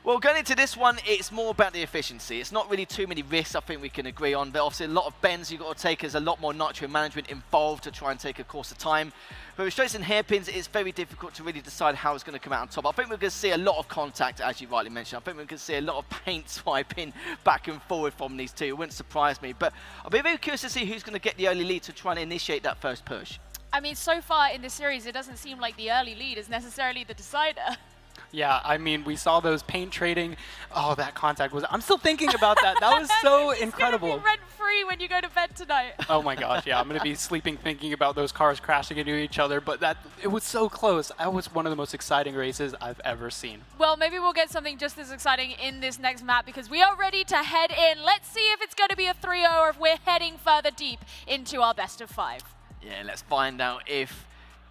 Well, going into this one, it's more about the efficiency. It's not really too many risks, I think we can agree on. But obviously, a lot of bends you've got to take. There's a lot more nitro management involved to try and take a course of time. But with straights and hairpins, it's very difficult to really decide how it's going to come out on top. I think we're going to see a lot of contact, as you rightly mentioned. I think we're going to see a lot of paint swiping back and forward from these two. It wouldn't surprise me. But I'll be very curious to see who's going to get the early lead to try and initiate that first push. I mean, so far in this series, it doesn't seem like the early lead is necessarily the decider. Yeah, I mean, we saw those paint trading. Oh, that contact was... I'm still thinking about that. That was so incredible. It's going to be rent-free when you go to bed tonight. Oh my gosh, yeah. I'm going to be sleeping thinking about those cars crashing into each other. But it was so close. That was one of the most exciting races I've ever seen. Well, maybe we'll get something just as exciting in this next map because we are ready to head in. Let's see if it's going to be a 3-0 or if we're heading further deep into our best of 5. Yeah, let's find out if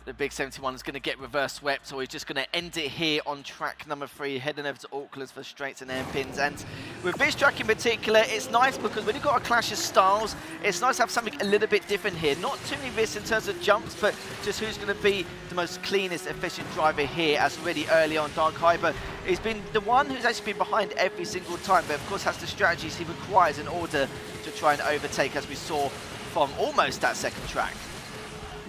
the Big 71 is going to get reverse swept, or he's just going to end it here on track number 3, heading over to Auckland for straights and hairpins. And with this track in particular, it's nice because when you've got a clash of styles, it's nice to have something a little bit different here. Not too many risks in terms of jumps, but just who's going to be the most cleanest, efficient driver here, as already early on. Dark Hyper has been the one who's actually been behind every single time, but of course has the strategies he requires in order to try and overtake, as we saw from almost that second track.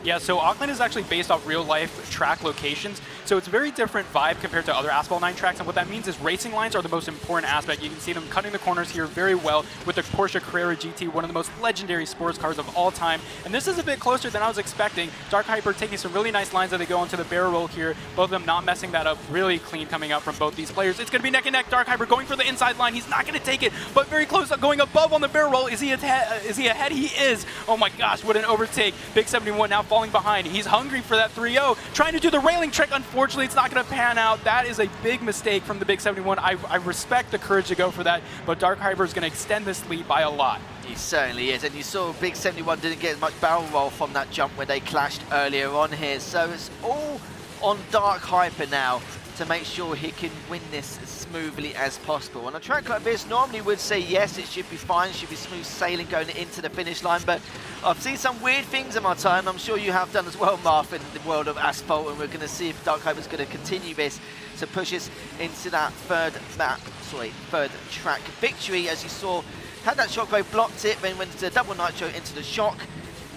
Yeah, so Auckland is actually based off real-life track locations, so it's a very different vibe compared to other Asphalt 9 tracks, and what that means is racing lines are the most important aspect. You can see them cutting the corners here very well with the Porsche Carrera GT, one of the most legendary sports cars of all time, and this is a bit closer than I was expecting. Dark Hyper taking some really nice lines as they go into the barrel roll here, both of them not messing that up, really clean coming out from both these players. It's going to be neck and neck. Dark Hyper going for the inside line. He's not going to take it, but very close, going above on the barrel roll. Is he ahead? He is. Oh my gosh, what an overtake. Big 71 now falling behind. He's hungry for that 3-0, trying to do the railing trick. Unfortunately, it's not going to pan out. That is a big mistake from the Big 71. I respect the courage to go for that, but Dark Hyper is going to extend this lead by a lot. He certainly is, and you saw Big 71 didn't get as much barrel roll from that jump where they clashed earlier on here, so it's all on Dark Hyper now to make sure he can win this as smoothly as possible. On a track like this, normally would say yes, it should be fine, should be smooth sailing going into the finish line, but I've seen some weird third my time. I'm sure you have done as well, Marv, in the world of Asphalt, and we're going to see if Dark Hyper is going to continue this to push us into that third track victory. As you saw, had that shockwave, blocked it, then went to double nitro into the shock,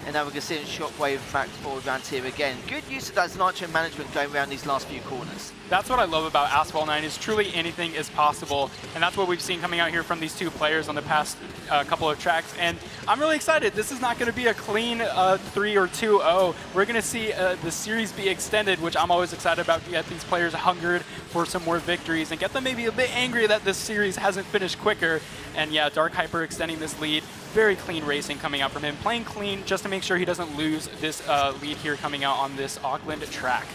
and now we're going to see a shockwave back forward round here again. Good use of that nitro management going around these last few corners. That's what I love about Asphalt 9 is truly anything is possible, and that's what we've seen coming out here from these two players on the past couple of tracks, and I'm really excited. This is not going to be a clean 3 or 2-0. We're going to see the series be extended, which I'm always excited about, to get these players hungered for some more victories and get them maybe a bit angry that this series hasn't finished quicker. And yeah, Dark Hyper extending this lead. Very clean racing coming out from him, playing clean just to make sure he doesn't lose this lead here coming out on this Auckland track.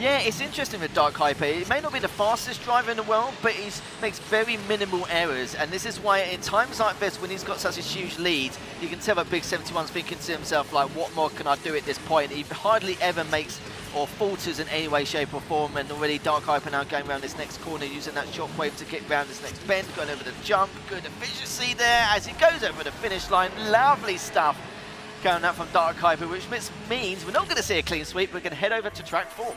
Yeah, it's interesting with Dark Hyper. He may not be the fastest driver in the world, but he makes very minimal errors. And this is why in times like this, when he's got such a huge lead, you can tell that Big 71's thinking to himself, like, what more can I do at this point? He hardly ever makes or falters in any way, shape or form. And already Dark Hyper now going around this next corner, using that shockwave to get around this next bend, going over the jump. Good efficiency there as he goes over the finish line. Lovely stuff going out from Dark Hyper, which means we're not going to see a clean sweep. We're going to head over to track 4.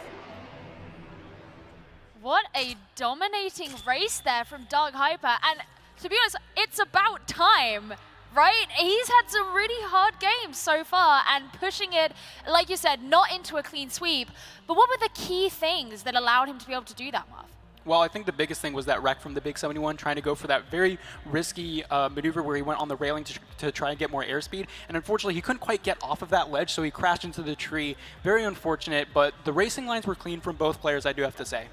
What a dominating race there from Dark Hyper. And to be honest, it's about time right? He's had some really hard games so far and pushing it, like you said, not into a clean sweep. But what were the key things that allowed him to be able to do that, Marv? Well, I think the biggest thing was that wreck from the Big 71, trying to go for that very risky maneuver where he went on the railing to try and get more airspeed. And unfortunately, he couldn't quite get off of that ledge, so he crashed into the tree. Very unfortunate, but the racing lines were clean from both players, I do have to say.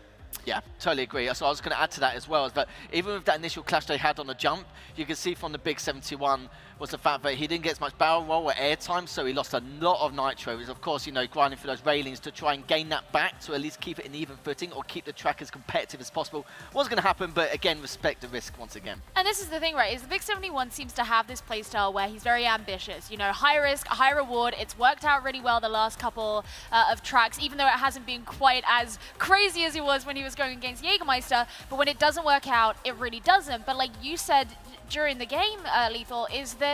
Yeah, totally agree. So I was going to add to that as well, but even with that initial clash they had on the jump, you can see from the Big 71 was the fact that he didn't get as much barrel roll or air time, so he lost a lot of nitro. He was, of course, you know, grinding for those railings to try and gain that back to at least keep it in even footing or keep the track as competitive as possible. Wasn't going to happen, but again, respect the risk once again. And this is the thing, right, is the Big 71 seems to have this playstyle where he's very ambitious. You know, high risk, high reward. It's worked out really well the last couple of tracks, even though it hasn't been quite as crazy as he was when he was going against Jagermeister. But when it doesn't work out, it really doesn't. But like you said during the game, Lethal, is that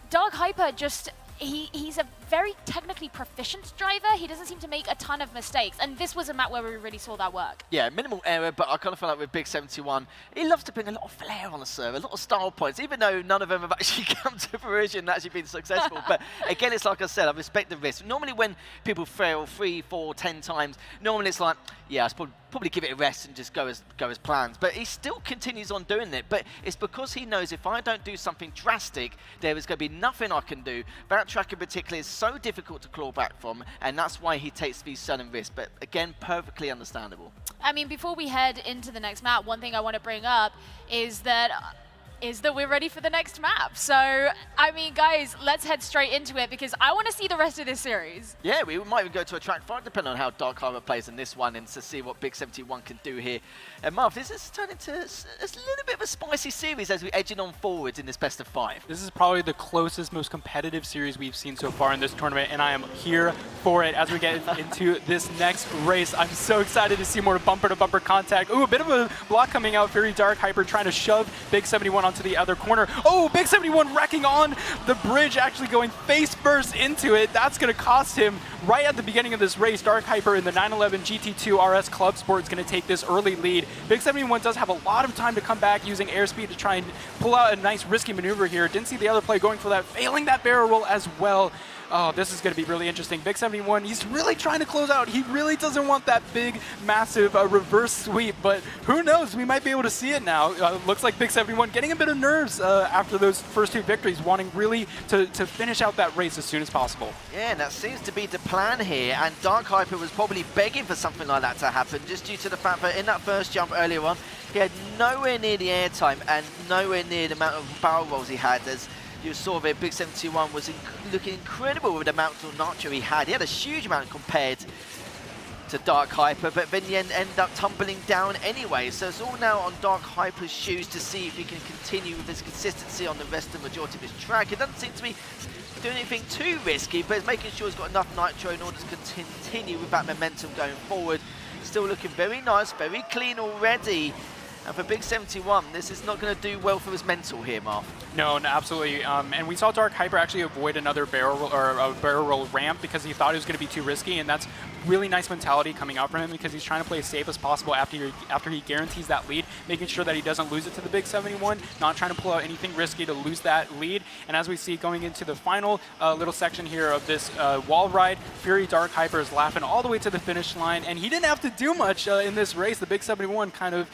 Dark Hyper just, he's a very technically proficient driver. He doesn't seem to make a ton of mistakes. And this was a map where we really saw that work. Yeah, minimal error, but I kind of feel like with Big 71, he loves to bring a lot of flair on the server, a lot of style points, even though none of them have actually come to fruition and actually been successful. But again, it's like I said, I respect the risk. Normally when people fail 3, 4, 10 times, normally it's like, yeah, I probably give it a rest and just go as planned. But he still continues on doing it. But it's because he knows if I don't do something drastic, there is going to be nothing I can do. That track in particular is so difficult to claw back from, and that's why he takes these certain risks. But again, perfectly understandable. I mean, before we head into the next map, one thing I want to bring up is that we're ready for the next map. So, I mean, guys, let's head straight into it because I want to see the rest of this series. Yeah, we might even go to a track 5, depending on how Dark Hyper plays in this one, and to see what Big 71 can do here. And Marv, this has turned into a little bit of a spicy series as we're edging on forwards in this best of 5. This is probably the closest, most competitive series we've seen so far in this tournament, and I am here for it as we get into this next race. I'm so excited to see more bumper-to-bumper contact. Ooh, a bit of a block coming out. Very Dark Hyper trying to shove Big 71 onto the other corner. Oh, Big 71 wrecking on the bridge, actually going face first into it. That's going to cost him right at the beginning of this race. Dark Hyper in the 911 GT2 RS Club Sport is going to take this early lead. Big 71 does have a lot of time to come back using airspeed to try and pull out a nice risky maneuver here. Didn't see the other player going for that, failing that barrel roll as well. Oh, this is going to be really interesting. Big 71, he's really trying to close out. He really doesn't want that big, massive reverse sweep, but who knows? We might be able to see it now. Looks like Big 71 getting a bit of nerves after those first 2 victories, wanting really to finish out that race as soon as possible. Yeah, and that seems to be the plan here, and Dark Hyper was probably begging for something like that to happen, just due to the fact that in that first jump earlier on, he had nowhere near the airtime and nowhere near the amount of barrel rolls he had. As you saw there, Big 71 was looking incredible with the amount of nitro he had. He had a huge amount compared to Dark Hyper, but then he ended up tumbling down anyway. So it's all now on Dark Hyper's shoes to see if he can continue with his consistency on the rest of the majority of his track. It doesn't seem to be doing anything too risky, but it's making sure he's got enough nitro in order to continue with that momentum going forward. Still looking very nice, very clean already. And for Big 71, this is not going to do well for his mental here, Marv. No, absolutely. And we saw Dark Hyper actually avoid another barrel roll ramp because he thought it was going to be too risky, and that's really nice mentality coming out from him because he's trying to play as safe as possible after he guarantees that lead, making sure that he doesn't lose it to the Big 71, not trying to pull out anything risky to lose that lead. And as we see going into the final little section here of this wall ride, Fury Dark Hyper is laughing all the way to the finish line, and he didn't have to do much in this race. The Big 71 kind of,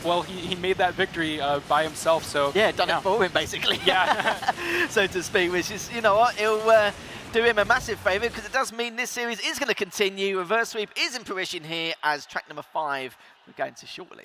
well, he made that victory by himself. So yeah, done it for him basically. Yeah, so to speak, which is, you know what, it'll do him a massive favour because it does mean this series is going to continue. Reverse sweep is in fruition here as track number 5 we're going to shortly.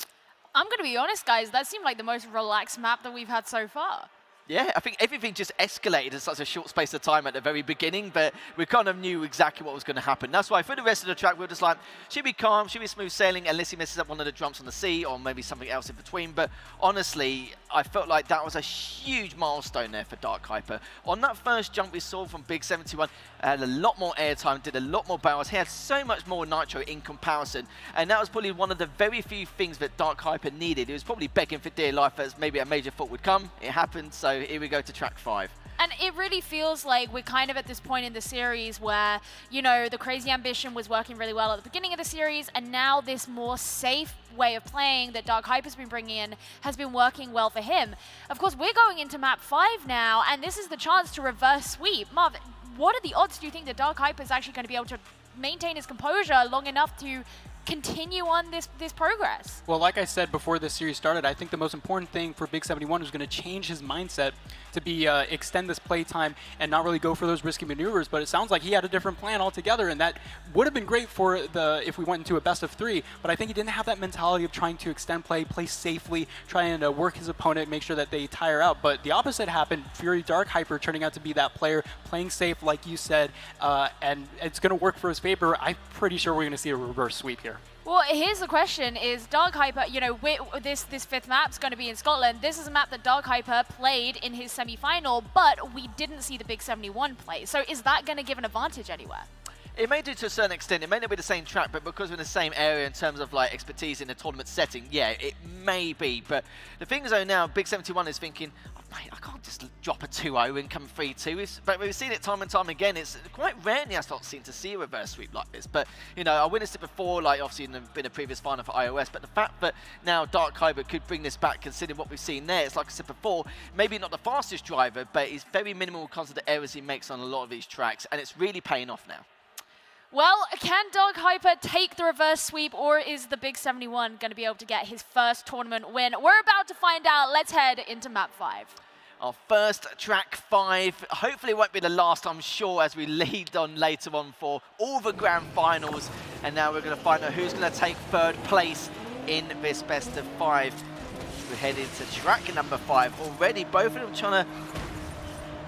I'm going to be honest, guys, that seemed like the most relaxed map that we've had so far. Yeah, I think everything just escalated in such a short space of time at the very beginning, but we kind of knew exactly what was going to happen. That's why for the rest of the track, we were just like, should be calm, should be smooth sailing, unless he messes up one of the jumps on the sea or maybe something else in between. But honestly, I felt like that was a huge milestone there for Dark Hyper. On that first jump we saw from Big 71, had a lot more airtime, did a lot more barrels. He had so much more nitro in comparison, and that was probably one of the very few things that Dark Hyper needed. He was probably begging for dear life as maybe a major fault would come. It happened, so here we go to track 5. And it really feels like we're kind of at this point in the series where, you know, the Crazy Ambition was working really well at the beginning of the series, and now this more safe way of playing that Dark Hyper's been bringing in has been working well for him. Of course, we're going into map 5 now, and this is the chance to reverse sweep. Marv, what are the odds, do you think, that Dark Hyper is actually going to be able to maintain his composure long enough to continue on this progress? Well, like I said before this series started, I think the most important thing for Big 71 is going to change his mindset to be extend this play time and not really go for those risky maneuvers. But it sounds like he had a different plan altogether, and that would have been great for if we went into a best of 3. But I think he didn't have that mentality of trying to extend play safely, try and work his opponent, make sure that they tire out. But the opposite happened. Fury Dark Hyper turning out to be that player, playing safe, like you said, and it's going to work for his favor. I'm pretty sure we're going to see a reverse sweep here. Well, here's the question, is Dark Hyper, you know, this 5th map's going to be in Scotland. This is a map that Dark Hyper played in his semi-final, but we didn't see the Big 71 play. So is that going to give an advantage anywhere? It may do to a certain extent. It may not be the same track, but because we're in the same area in terms of like expertise in a tournament setting, yeah, it may be. But the thing is, though, now Big 71 is thinking, oh, mate, I can't just drop a 2-0 and come 3-2. But we've seen it time and time again. It's quite rare in the Asphalt scene to see a reverse sweep like this. But, you know, I witnessed it before, like obviously in a previous final for iOS. But the fact that now Dark Hyper could bring this back, considering what we've seen there, it's like I said before, maybe not the fastest driver, but he's very minimal because of the errors he makes on a lot of these tracks. And it's really paying off now. Well, can Dark Hyper take the reverse sweep, or is the Big 71 going to be able to get his first tournament win? We're about to find out. Let's head into map 5. Our first track 5. Hopefully it won't be the last, I'm sure, as we lead on later on for all the grand finals. And now we're going to find out who's going to take 3rd place in this best of 5. We head into track number 5. Already both of them trying to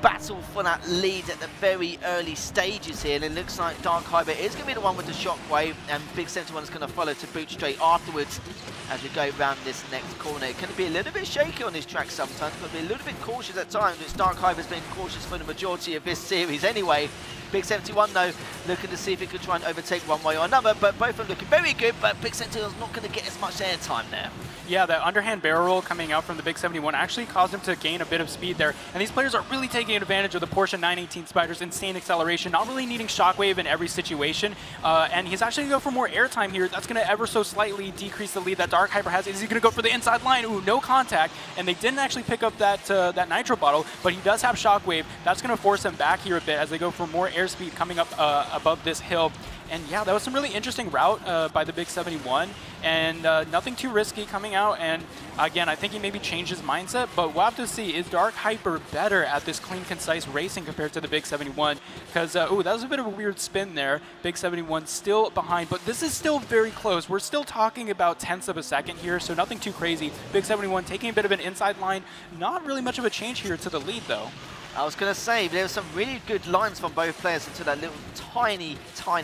battle for that lead at the very early stages here, and it looks like Dark Hyper is going to be the one with the shockwave, and Big 71 is going to follow to boot straight afterwards as we go around this next corner. It can be a little bit shaky on this track sometimes, but be a little bit cautious at times, which Dark Hyper's been cautious for the majority of this series anyway. Big 71 though, looking to see if he could try and overtake one way or another, but both of them looking very good, but Big 71's not going to get as much airtime there. Yeah, the underhand barrel roll coming out from the Big 71 actually caused him to gain a bit of speed there. And these players are really taking advantage of the Porsche 918 Spider's insane acceleration, not really needing shockwave in every situation. And he's actually going to go for more airtime here. That's going to ever so slightly decrease the lead that Dark Hyper has. Is he going to go for the inside line? Ooh, no contact. And they didn't actually pick up that nitro bottle, but he does have shockwave. That's going to force him back here a bit as they go for more airspeed coming up above this hill. And yeah, that was some really interesting route by the Big 71, and nothing too risky coming out. And again, I think he maybe changed his mindset, but we'll have to see, is Dark Hyper better at this clean, concise racing compared to the Big 71? Because, ooh, that was a bit of a weird spin there. Big 71 still behind, but this is still very close. We're still talking about tenths of a second here, so nothing too crazy. Big 71 taking a bit of an inside line. Not really much of a change here to the lead, though. I was going to say, there were some really good lines from both players until that little tiny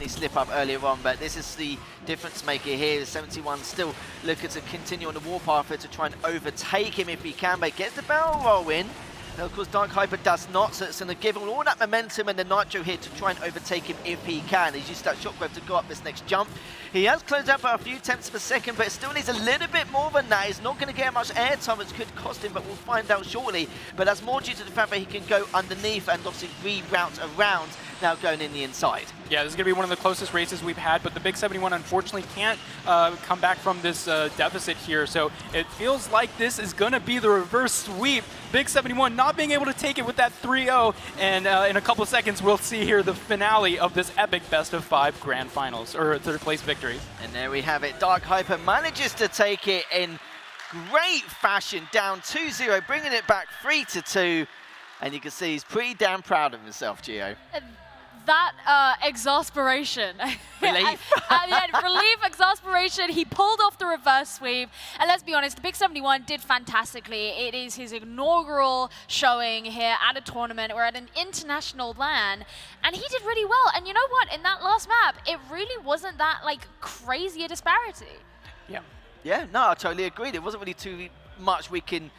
slip up earlier on, but this is the difference maker here. 71 still looking to continue on the warpath to try and overtake him if he can, but gets the barrel roll in. Now, of course, Dark Hyper does not, so it's going to give him all that momentum and the nitro here to try and overtake him if he can. He's used that shockwave to go up this next jump. He has closed out by a few tenths per second, but it still needs a little bit more than that. He's not going to get much airtime, which could cost him, but we'll find out shortly. But that's more due to the fact that he can go underneath and obviously reroute around, now going in the inside. Yeah, this is going to be one of the closest races we've had, but the Big 71 unfortunately can't come back from this deficit here. So it feels like this is going to be the reverse sweep. Big 71 not being able to take it with that 3-0, and in a couple of seconds we'll see here the finale of this epic best of 5 grand finals, or 3rd place victory. And there we have it. Dark Hyper manages to take it in great fashion, down 2-0, bringing it back 3-2. And you can see he's pretty damn proud of himself, Gio. That exasperation. Relief. Relief, exasperation. He pulled off the reverse sweep. And let's be honest, the Big 71 did fantastically. It is his inaugural showing here at a tournament. We're at an international LAN. And he did really well. And you know what? In that last map, it really wasn't that crazy a disparity. Yeah. Yeah, no, I totally agree. There wasn't really too much we can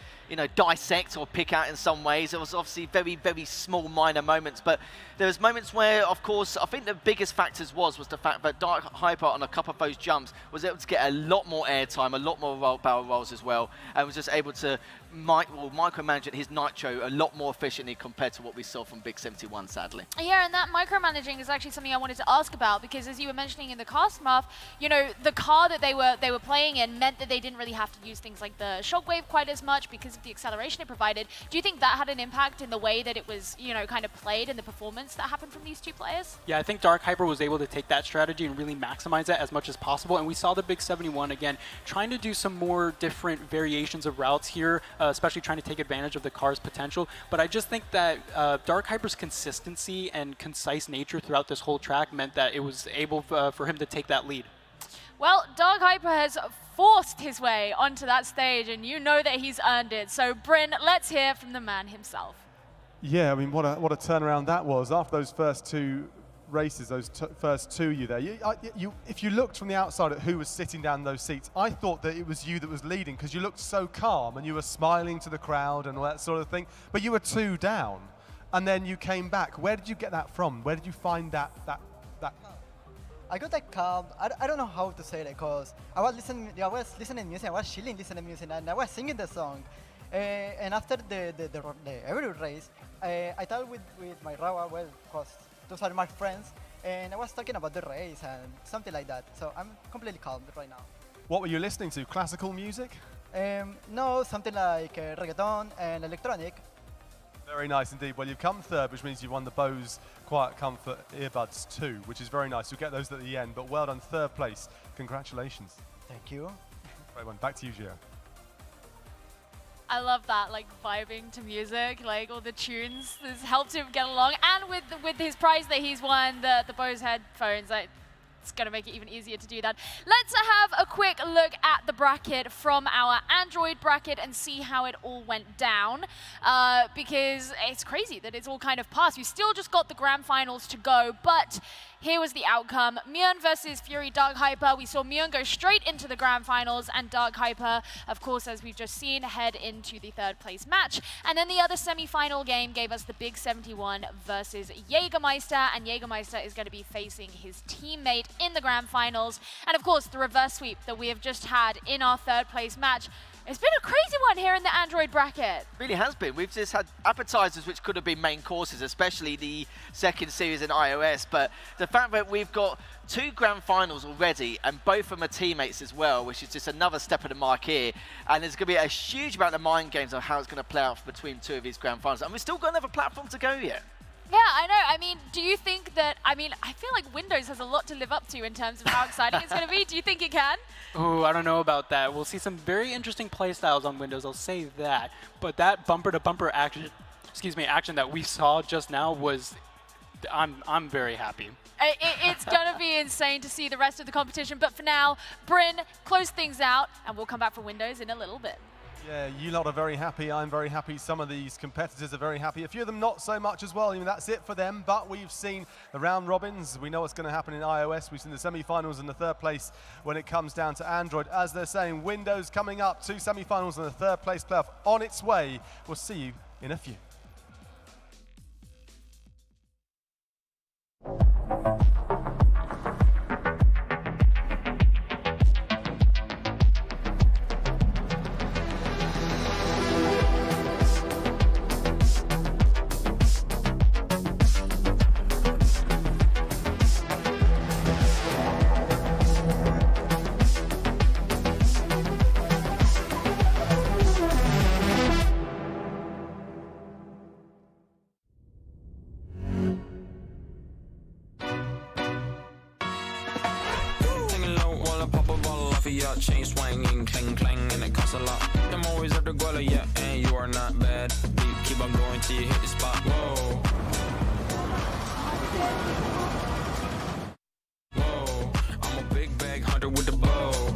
dissect or pick out in some ways. It was obviously very, very small, minor moments, but there was moments where, of course, I think the biggest factors was the fact that Dark Hyper on a couple of those jumps was able to get a lot more airtime, a lot more barrel rolls as well, and was just able to micromanage his Nitro a lot more efficiently compared to what we saw from Big 71, sadly. Yeah, and that micromanaging is actually something I wanted to ask about, because as you were mentioning in the cast, Muff, the car that they were playing in meant that they didn't really have to use things like the shockwave quite as much because of the acceleration it provided. Do you think that had an impact in the way that it was, kind of played and the performance that happened from these two players? Yeah, I think Dark Hyper was able to take that strategy and really maximize that as much as possible. And we saw the Big 71 again trying to do some more different variations of routes here, especially trying to take advantage of the car's potential. But I just think that Dark Hyper's consistency and concise nature throughout this whole track meant that it was able for him to take that lead. Well, Dark Hyper has forced his way onto that stage, and you know that he's earned it. So, Bryn, let's hear from the man himself. Yeah, I mean, what a turnaround that was. After those first two races, those first two you there, if you looked from the outside at who was sitting down in those seats, I thought that it was you that was leading because you looked so calm and you were smiling to the crowd and all that sort of thing, but you were 2 down. And then you came back. Where did you get that from? Where did you find that? I got that calm. I don't know how to say it because I was listening music. I was chilling listening to music, and I was singing the song. And after every race, I talked with my Rawa, well, because those are my friends, and I was talking about the race and something like that. So I'm completely calm right now. What were you listening to? Classical music? No, something like reggaeton and electronic. Very nice indeed. Well, you've come third, which means you won the Bose Quiet Comfort earbuds too, which is very nice. You'll get those at the end, but well done, third place. Congratulations. Thank you. Right one. Back to you, Gio. I love that, like vibing to music, like all the tunes. This helped him get along, and with his prize that he's won, the Bose headphones. It's going to make it even easier to do that. Let's have a quick look at the bracket from our Android bracket and see how it all went down, because it's crazy that it's all kind of passed. You still just got the grand finals to go, but here was the outcome. Mjun versus Fury Dark Hyper. We saw Mjun go straight into the grand finals, and Dark Hyper, of course, as we've just seen, head into the third place match. And then the other semi-final game gave us the Big 71 versus Jagermeister, and Jagermeister is going to be facing his teammate in the grand finals. And of course, the reverse sweep that we have just had in our third place match. It's been a crazy one here in the Android bracket. Really has been. We've just had appetizers which could have been main courses, especially the second series in iOS. But the fact that we've got 2 grand finals already, and both of them are teammates as well, which is just another step of the mark here. And there's going to be a huge amount of mind games on how it's going to play out between 2 of these grand finals. And we've still got another platform to go yet. Yeah, I know. I mean, do you think that, I feel like Windows has a lot to live up to in terms of how exciting it's going to be. Do you think it can? Oh, I don't know about that. We'll see some very interesting play styles on Windows, I'll say that. But that bumper-to-bumper action, action that we saw just now was, I'm very happy. It's going to be insane to see the rest of the competition. But for now, Bryn, close things out, and we'll come back for Windows in a little bit. Yeah, you lot are very happy. I'm very happy. Some of these competitors are very happy. A few of them not so much as well. That's it for them. But we've seen the round robins. We know what's going to happen in iOS. We've seen the semi-finals and the third place when it comes down to Android. As they're saying, Windows coming up, 2 semi-finals and the third place playoff on its way. We'll see you in a few. Chain swinging, clang clang, and it costs a lot. Them always at the guala, yeah, and you are not bad. Beat, keep on going till you hit the spot. Whoa. Whoa, I'm a big bag hunter with the bow.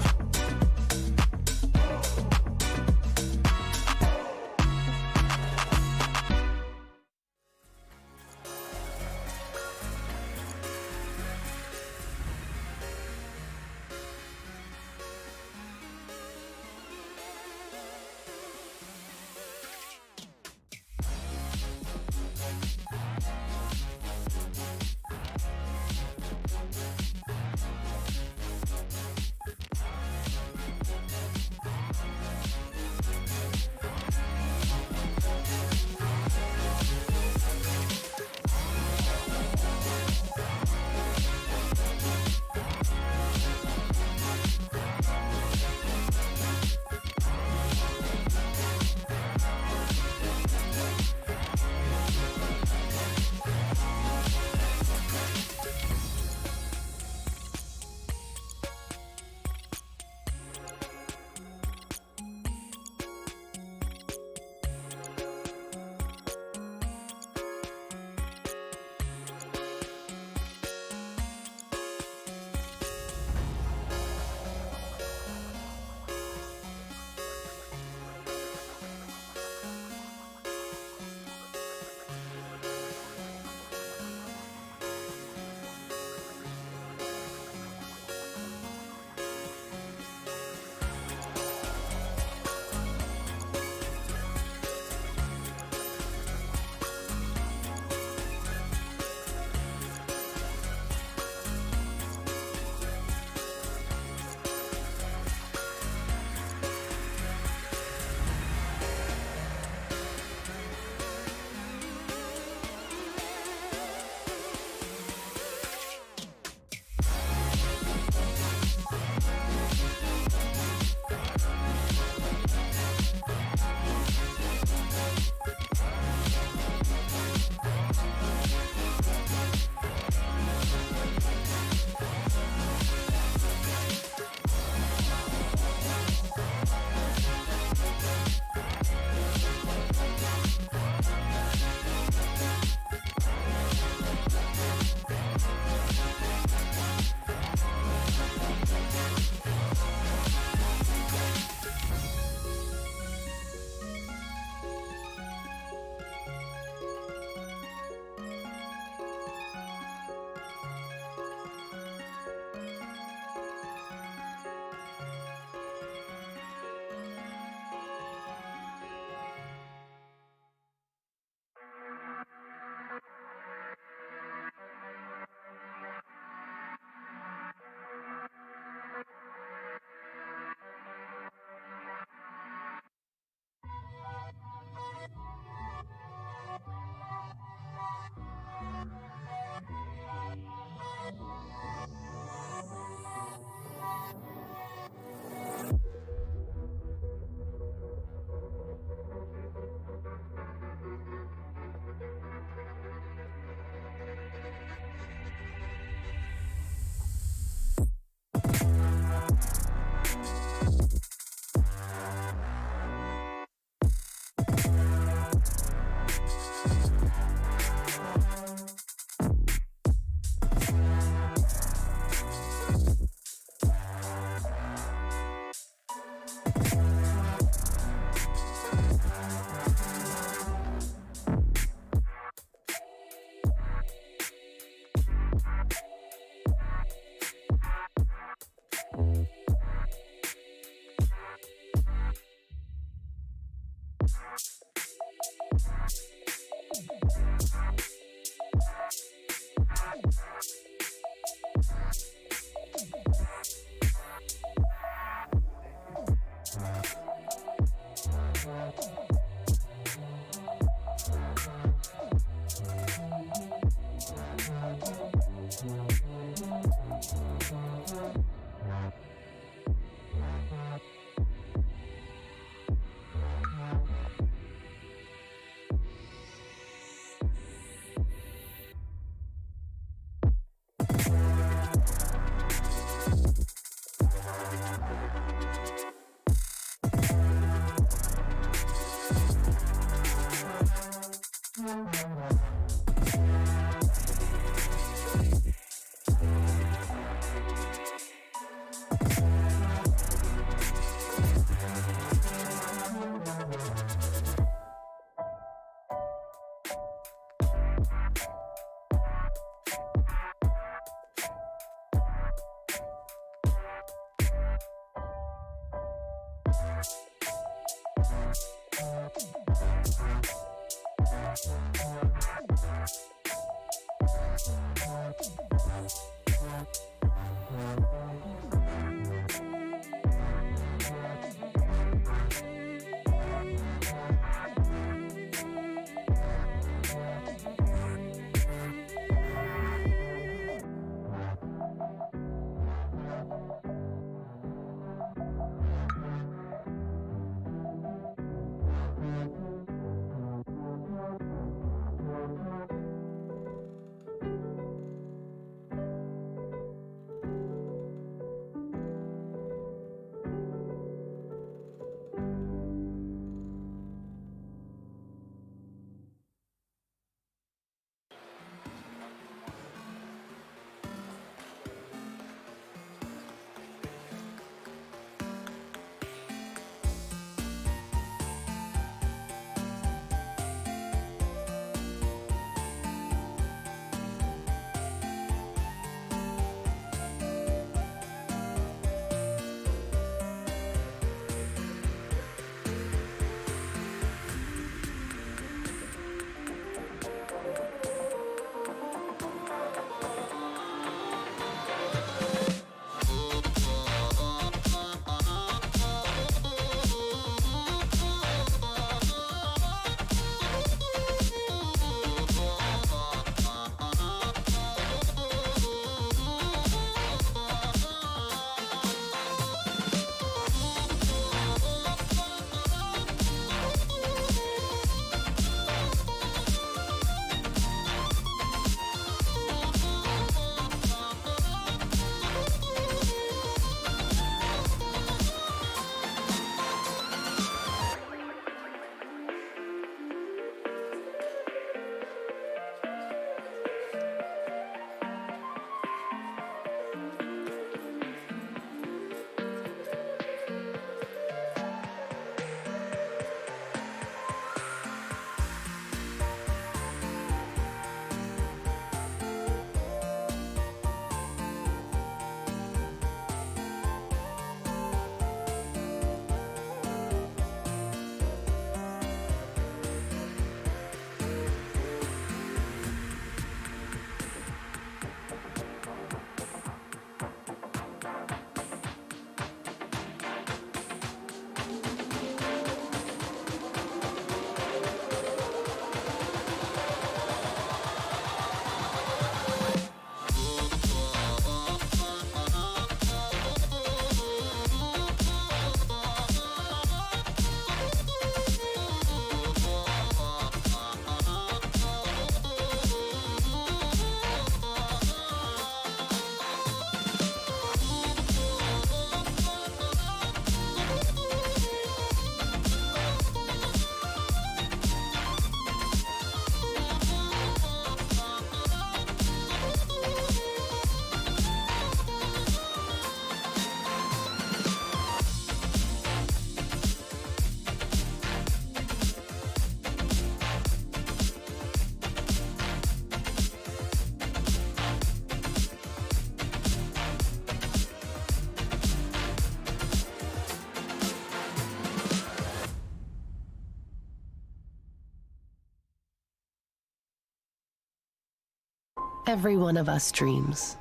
Every one of us dreams.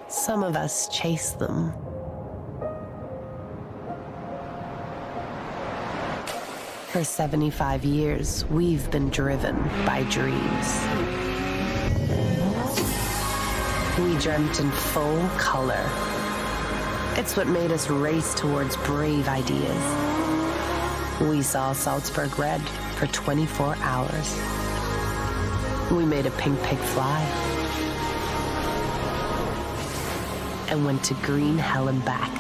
Some of us chase them. For 75 years, we've been driven by dreams. We dreamt in full color. It's what made us race towards brave ideas. We saw Salzburg red for 24 hours. We made a pink pig fly and went to green hell and back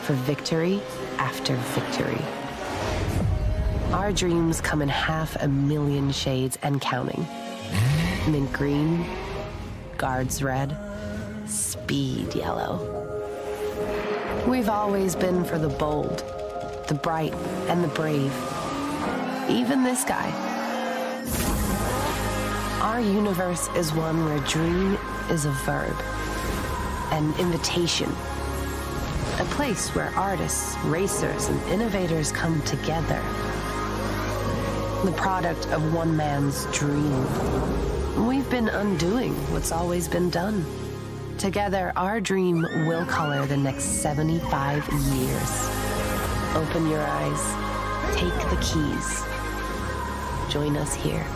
for victory after victory. Our dreams come in 500,000 shades and counting. Mint green, guards red, speed yellow. We've always been for the bold, the bright, and the brave. Even this guy. Our universe is one where dream is a verb, an invitation, a place where artists, racers, and innovators come together. The product of one man's dream. We've been undoing what's always been done. Together, our dream will color the next 75 years. Open your eyes, take the keys. Join us here.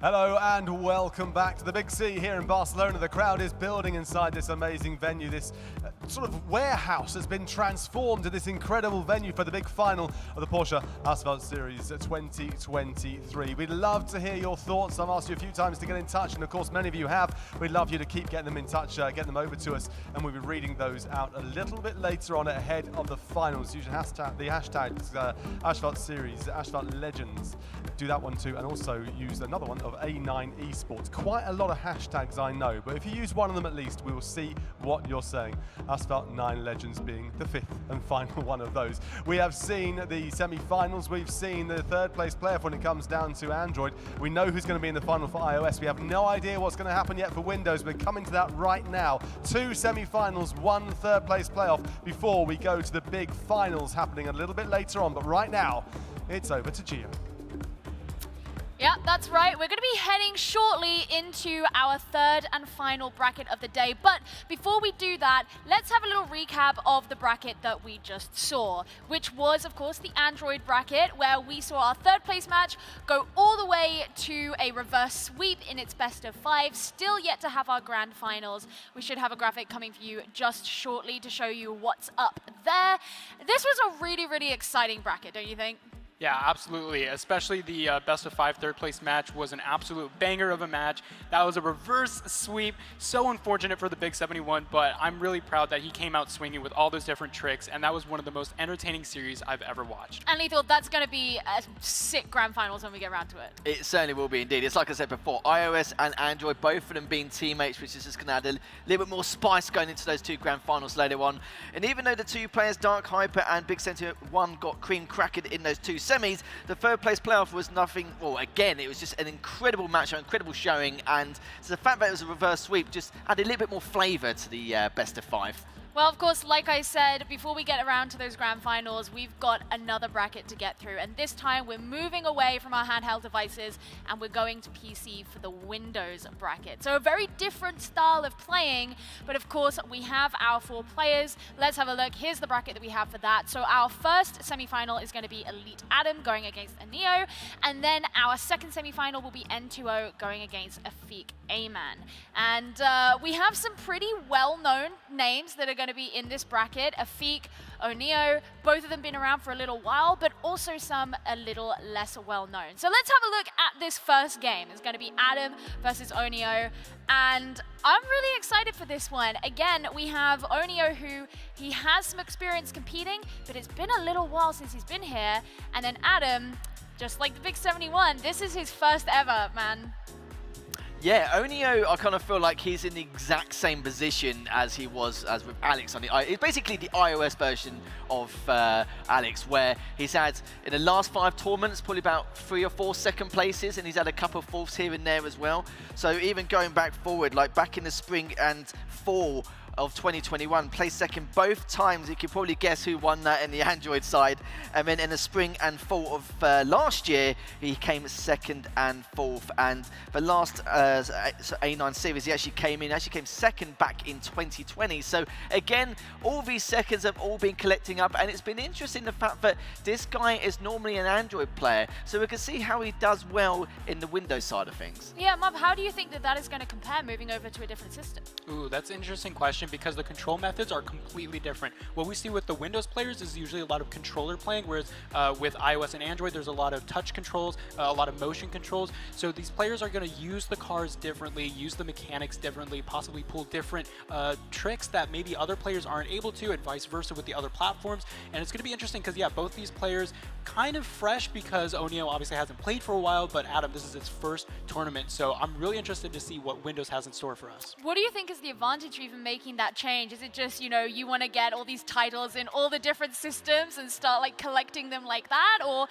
Hello and welcome back to the Big C here in Barcelona. The crowd is building inside this amazing venue. This sort of warehouse has been transformed to this incredible venue for the big final of the Porsche Asphalt Series 2023. We'd love to hear your thoughts. I've asked you a few times to get in touch, and of course many of you have. We'd love you to keep getting them in touch, get them over to us, and we'll be reading those out a little bit later on ahead of the finals. Use the hashtag Asphalt Series, Asphalt Legends. Do that one too, and also use another one of A9 Esports. Quite a lot of hashtags, I know, but if you use one of them at least, we will see what you're saying. Asphalt 9 Legends being the fifth and final one of those. We have seen the semi-finals. We've seen the third place playoff when it comes down to Android. We know who's going to be in the final for iOS. We have no idea what's going to happen yet for Windows. We're coming to that right now. 2 semi-finals, 1 third place playoff before we go to the big finals happening a little bit later on. But right now, it's over to Gio. Yeah, that's right. We're going to be heading shortly into our third and final bracket of the day. But before we do that, let's have a little recap of the bracket that we just saw, which was, of course, the Android bracket, where we saw our third place match go all the way to a reverse sweep in its best of 5. Still yet to have our grand finals. We should have a graphic coming for you just shortly to show you what's up there. This was a really, really exciting bracket, don't you think? Yeah, absolutely. Especially the best of 5 third place match was an absolute banger of a match. That was a reverse sweep. So unfortunate for the Big 71, but I'm really proud that he came out swinging with all those different tricks, and that was one of the most entertaining series I've ever watched. And Lethal, that's going to be a sick grand finals when we get around to it. It certainly will be indeed. It's like I said before, iOS and Android, both of them being teammates, which is just going to add a little bit more spice going into those 2 grand finals later on. And even though the 2 players, Dark Hyper and Big 71, got cream crackered in those 2 semis, the third place playoff was nothing, well, again, it was just an incredible match, an incredible showing, and so the fact that it was a reverse sweep just added a little bit more flavour to the best of 5. Well, of course, like I said, before we get around to those grand finals, we've got another bracket to get through. And this time, we're moving away from our handheld devices, and we're going to PC for the Windows bracket. So a very different style of playing, but of course, we have our 4 players. Let's have a look. Here's the bracket that we have for that. So our first semi-final is going to be Elite Adam going against Oneo, and then our second semi-final will be N2O going against Afiq A-Man. And we have some pretty well-known names that are going to be in this bracket. Afiq, Oneo, both of them been around for a little while, but also some a little less well known. So let's have a look at this first game. It's going to be Adam versus Oneo, and I'm really excited for this one. Again, we have Oneo, who he has some experience competing, but it's been a little while since he's been here. And then Adam, just like the Big 71, this is his first ever, man. Yeah, Oneo, I kind of feel like he's in the exact same position as he was as with Alex on the it's basically the iOS version of Alex, where he's had in the last 5 tournaments probably about 3 or 4 second places, and he's had a couple of fourths here and there as well. So even going back forward, like back in the spring and fall of 2021. Placed second both times. You can probably guess who won that in the Android side. And then in the spring and fall of last year, he came second and fourth. And the last A9 series, he actually came second back in 2020. So again, all these seconds have all been collecting up, and it's been interesting the fact that this guy is normally an Android player, so we can see how he does well in the Windows side of things. Yeah, Mub, how do you think that is going to compare moving over to a different system? Ooh, that's an interesting question because the control methods are completely different. What we see with the Windows players is usually a lot of controller playing, whereas with iOS and Android, there's a lot of touch controls, a lot of motion controls. So these players are going to use the cars differently, use the mechanics differently, possibly pull different tricks that maybe other players aren't able to, and vice versa with the other platforms. And it's going to be interesting because, yeah, both these players kind of fresh because Oneo obviously hasn't played for a while, but Adam, this is its first tournament, so I'm really interested to see what Windows has in store for us. What do you think is the advantage of even making that change? Is it just, you want to get all these titles in all the different systems and start like collecting them like that? Or,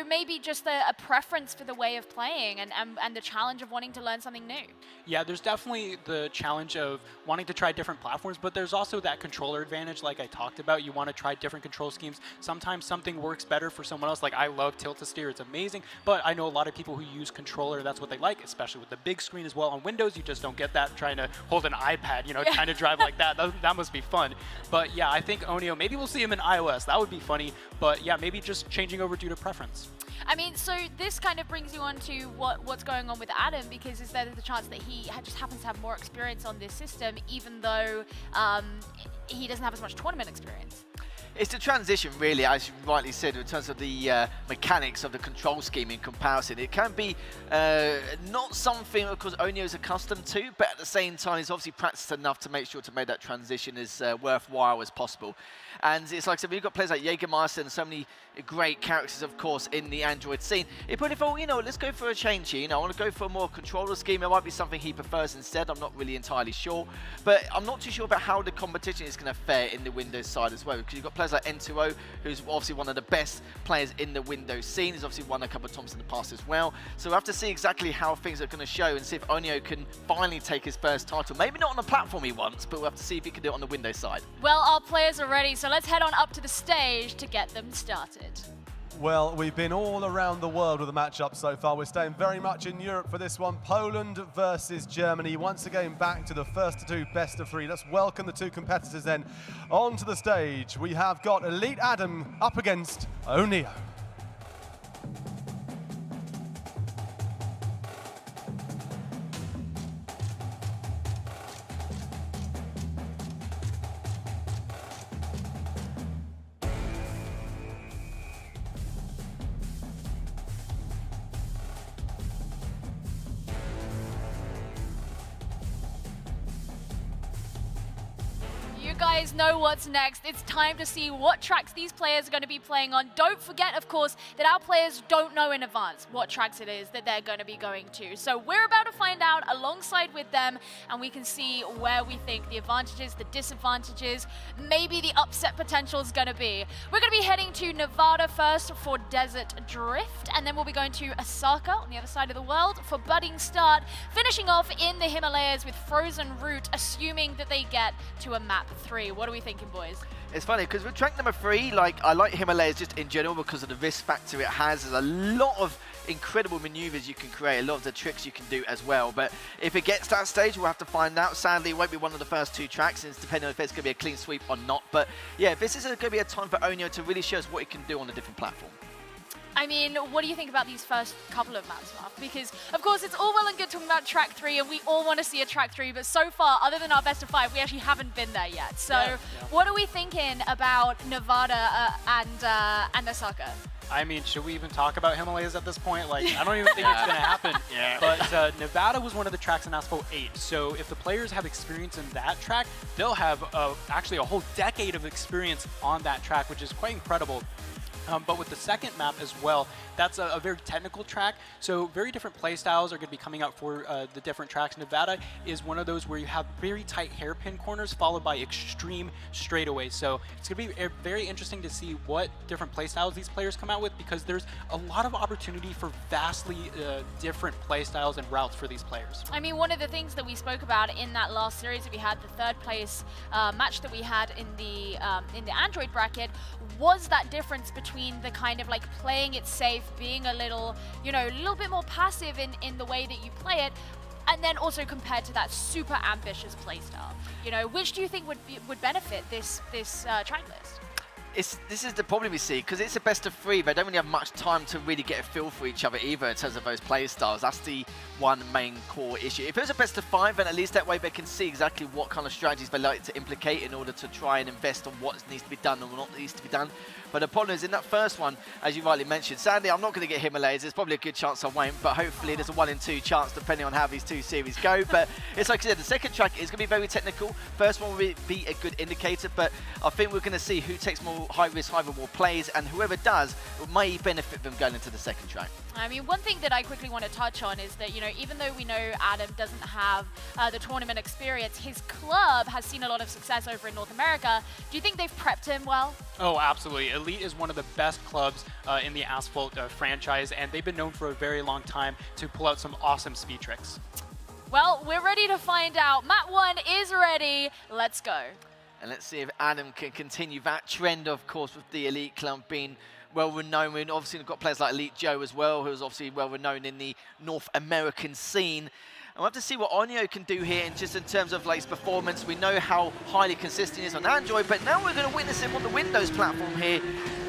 maybe just a preference for the way of playing and the challenge of wanting to learn something new? Yeah, there's definitely the challenge of wanting to try different platforms, but there's also that controller advantage like I talked about. You want to try different control schemes. Sometimes something works better for someone else. Like I love tilt-to-steer, it's amazing, but I know a lot of people who use controller, that's what they like, especially with the big screen as well. On Windows, you just don't get that trying to hold an iPad, trying to drive like that. That must be fun. But yeah, I think Oneo, maybe we'll see him in iOS. That would be funny. But yeah, maybe just changing over due to preference. I mean, so this kind of brings you on to what's going on with Adam, because is there the chance that he just happens to have more experience on this system, even though he doesn't have as much tournament experience? It's the transition, really, as you rightly said, in terms of the mechanics of the control scheme in comparison. It can be not something, of course, Oneo is accustomed to, but at the same time, he's obviously practiced enough to make sure to make that transition as worthwhile as possible. And it's like I said, we've got players like Jagermeister and so many great characters, of course, in the Android scene. He probably thought, let's go for a change here. I want to go for a more controller scheme. It might be something he prefers instead. I'm not really entirely sure. But I'm not too sure about how the competition is going to fare in the Windows side as well, because you've got players like N2O, who's obviously one of the best players in the Windows scene. He's obviously won a couple of times in the past as well. So we'll have to see exactly how things are going to show and see if Oneo can finally take his first title. Maybe not on the platform he wants, but we'll have to see if he can do it on the Windows side. Well, our players are ready, so let's head on up to the stage to get them started. Well, we've been all around the world with the matchup so far. We're staying very much in Europe for this one. Poland versus Germany. Once again, back to the first to two best of three. Let's welcome the two competitors then onto the stage. We have got Elite Adam up against Oneo. You guys know what's next. It's time to see what tracks these players are going to be playing on. Don't forget, of course, that our players don't know in advance what tracks it is that they're going to be going to. So we're about to find out alongside with them, and we can see where we think the advantages, the disadvantages, maybe the upset potential is going to be. We're going to be heading to Nevada first for Desert Drift, and then we'll be going to Osaka on the other side of the world for Budding Start, finishing off in the Himalayas with Frozen Route, assuming that they get to a map 3. What are we thinking, boys? It's funny because with track number 3, I like Himalayas just in general because of the risk factor it has. There's a lot of incredible maneuvers you can create, a lot of the tricks you can do as well. But if it gets to that stage, we'll have to find out. Sadly, it won't be one of the first two tracks, and it's depending on if it's going to be a clean sweep or not. But yeah, this is going to be a time for Oneo to really show us what he can do on a different platform. I mean, what do you think about these first couple of maps, Mark? Because, of course, it's all well and good talking about track 3, and we all want to see a track 3, but so far, other than our best of 5, we actually haven't been there yet. So what are we thinking about Nevada and Osaka? I mean, should we even talk about Himalayas at this point? I don't even think it's going to happen. But Nevada was one of the tracks in Asphalt 8. So if the players have experience in that track, they'll have actually a whole decade of experience on that track, which is quite incredible. But with the second map as well, that's a very technical track. So very different play styles are going to be coming out for the different tracks. Nevada is one of those where you have very tight hairpin corners followed by extreme straightaways. So it's going to be very interesting to see what different play styles these players come out with, because there's a lot of opportunity for vastly different play styles and routes for these players. I mean, one of the things that we spoke about in that last series that we had, the third place match that we had in the Android bracket, was that difference between the kind of like playing it safe, being a little, you know, a little bit more passive in the way that you play it, and then also compared to that super ambitious playstyle. You know, which do you think would benefit this track list? This is the problem we see, because it's a best of 3. They don't really have much time to really get a feel for each other either in terms of those play styles. That's the one main core issue. If it was a best of 5, then at least that way they can see exactly what kind of strategies they like to implicate in order to try and invest on what needs to be done and what needs to be done. But the problem is, in that first one, as you rightly mentioned, sadly, I'm not going to get Himalayas. There's probably a good chance I won't, but hopefully there's a 1 in 2 chance depending on how these 2 series go. But it's like I said, the second track is going to be very technical. First one will be a good indicator, but I think we're going to see who takes more high-risk, high-reward plays, and whoever does may benefit them going into the second track. I mean, one thing that I quickly want to touch on is that, you know, even though we know Adam doesn't have the tournament experience, his club has seen a lot of success over in North America. Do you think they've prepped him well? Oh, absolutely. Elite is one of the best clubs in the Asphalt franchise, and they've been known for a very long time to pull out some awesome speed tricks. Well, we're ready to find out. Map 1 is ready. Let's go. And let's see if Adam can continue that trend, of course, with the Elite club being well-renowned. We've obviously got players like Elite Joe as well, who's obviously well-renowned in the North American scene. And we'll have to see what Oneo can do here, and just in terms of like his performance. We know how highly consistent he is on Android, but now we're going to witness him on the Windows platform here.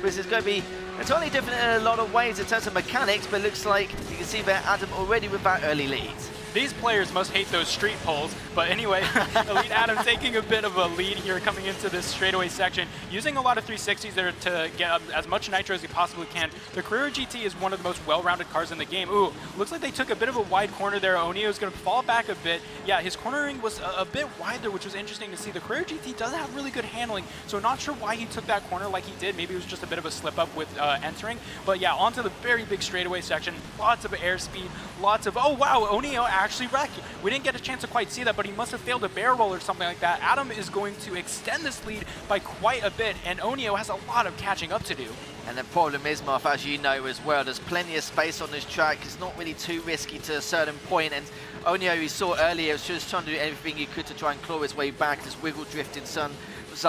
This is going to be entirely different in a lot of ways in terms of mechanics, but it looks like you can see there Adam already with that early lead. These players must hate those street poles, but anyway, Elite Adam taking a bit of a lead here coming into this straightaway section, using a lot of 360s there to get as much nitro as he possibly can. The Carrera GT is one of the most well-rounded cars in the game. Ooh, looks like they took a bit of a wide corner there. Oneo is going to fall back a bit. Yeah, his cornering was a bit wide there, which was interesting to see. The Carrera GT does have really good handling, so not sure why he took that corner like he did. Maybe it was just a bit of a slip-up with entering. But yeah, onto the very big straightaway section. Lots of airspeed, lots of... Oh, wow, Oneo actually wrecked. We didn't get a chance to quite see that, but he must have failed a barrel roll or something like that. Adam is going to extend this lead by quite a bit, and Oneo has a lot of catching up to do. And the problem is, Marth, as you know as well, there's plenty of space on this track. It's not really too risky to a certain point, and Oneo, we saw earlier, was just trying to do everything he could to try and claw his way back, just wiggle drifting some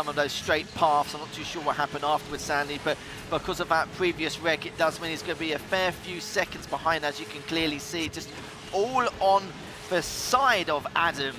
of those straight paths. I'm not too sure what happened afterwards, Sandy, but because of that previous wreck, it does mean he's going to be a fair few seconds behind, as you can clearly see, just all on the side of Adam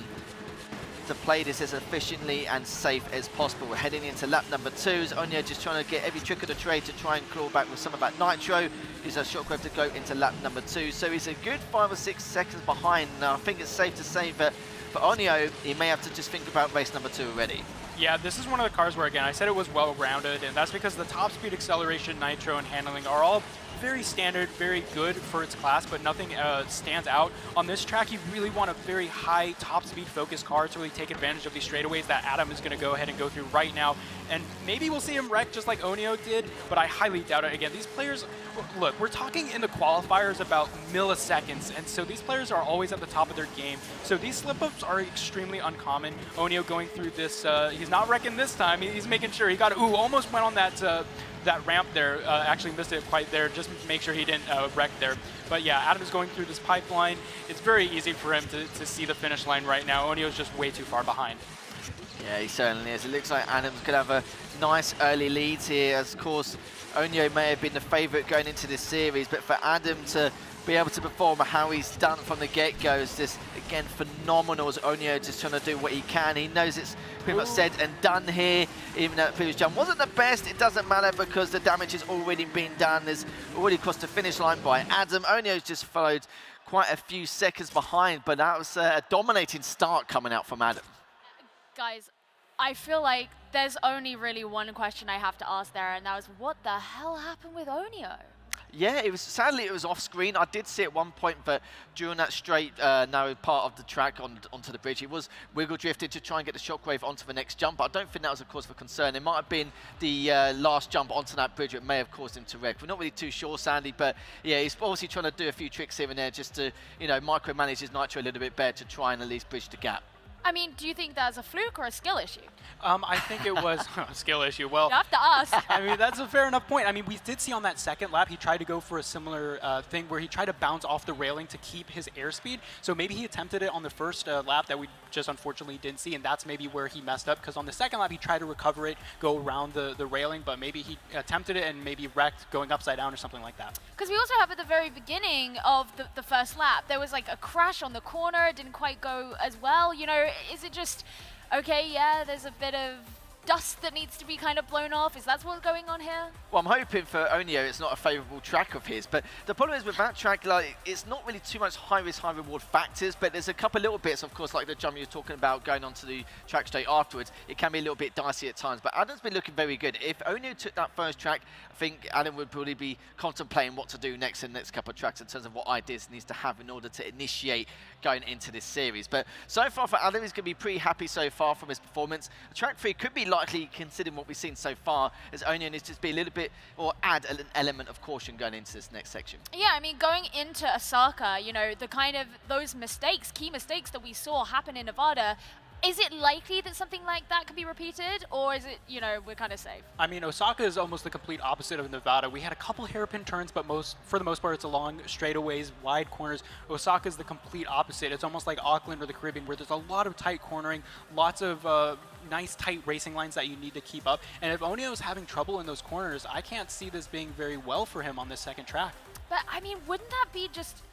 to play this as efficiently and safe as possible. We're heading into lap number 2. As Oneo just trying to get every trick of the trade to try and claw back with some of that nitro. He's a shockwave to go into lap number 2. So he's a good 5 or 6 seconds behind. Now I think it's safe to say that for Oneo, he may have to just think about race number 2 already. Yeah, this is one of the cars where, again, I said it was well-rounded, and that's because the top speed, acceleration, nitro, and handling are all very standard, very good for its class, but nothing stands out. On this track, you really want a very high top speed focused car to really take advantage of these straightaways that Adam is going to go ahead and go through right now. And maybe we'll see him wreck just like Oneo did, but I highly doubt it. Again, these players, look, we're talking in the qualifiers about milliseconds, and so these players are always at the top of their game. So these slip-ups are extremely uncommon. Oneo going through this, he's not wrecking this time. He's making sure he got, ooh, almost went on that ramp there, actually missed it quite there, just make sure he didn't wreck there. But yeah, Adam is going through this pipeline. It's very easy for him to see the finish line right now. Oneo's just way too far behind. Yeah, he certainly is. It looks like Adam's going to have a nice early lead here. As of course, Oneo may have been the favourite going into this series, but for Adam to be able to perform how he's done from the get-go is just, again, phenomenal. As Oneo just trying to do what he can. He knows it's pretty much said and done here. Even though the previous jump wasn't the best, it doesn't matter because the damage has already been done. There's already crossed the finish line by Adam. Oneo's just followed quite a few seconds behind, but that was a dominating start coming out from Adam. Guys, I feel like there's only really one question I have to ask there, and that was, what the hell happened with Oneo? Yeah, it was sadly it was off screen. I did see at one point that during that straight narrow part of the track onto the bridge, he was wiggle drifted to try and get the shockwave onto the next jump. But I don't think that was a cause for concern. It might have been the last jump onto that bridge that may have caused him to wreck. We're not really too sure, Sandy, but yeah, he's obviously trying to do a few tricks here and there just to, you know, micromanage his nitro a little bit better to try and at least bridge the gap. I mean, do you think that's a fluke or a skill issue? I think it was a skill issue. Well, You have to ask. I mean, that's a fair enough point. I mean, we did see on that second lap, he tried to go for a similar thing where he tried to bounce off the railing to keep his airspeed. So maybe he attempted it on the first lap that we just unfortunately didn't see, and that's maybe where he messed up, because on the second lap, he tried to recover it, go around the railing, but maybe he attempted it and maybe wrecked going upside down or something like that. Because we also have at the very beginning of the first lap, there was like a crash on the corner. It didn't quite go as well. You know, is it just, okay, yeah, there's a bit of dust that needs to be kind of blown off? Is that what's going on here? Well, I'm hoping for Oneo it's not a favourable track of his, but the problem is with that track, like, it's not really too much high risk, high reward factors, but there's a couple little bits, of course, like the jump you're talking about going onto the track straight afterwards. It can be a little bit dicey at times, but Adam's been looking very good. If Oneo took that first track, I think Adam would probably be contemplating what to do next in the next couple of tracks in terms of what ideas he needs to have in order to initiate going into this series. But so far for Adam, he's going to be pretty happy so far from his performance. Track 3 could be likely, considering what we've seen so far, as Oneo needs to be a little bit, or add an element of caution going into this next section. Yeah, I mean, going into Osaka, you know, the kind of those mistakes, key mistakes that we saw happen in Nevada, is it likely that something like that could be repeated, or is it, you know, we're kind of safe? I mean, Osaka is almost the complete opposite of Nevada. We had a couple hairpin turns, but for the most part, it's along straightaways, wide corners. Osaka is the complete opposite. It's almost like Auckland or the Caribbean, where there's a lot of tight cornering, lots of nice tight racing lines that you need to keep up. And if Oneo is having trouble in those corners, I can't see this being very well for him on this second track. But, I mean, wouldn't that be just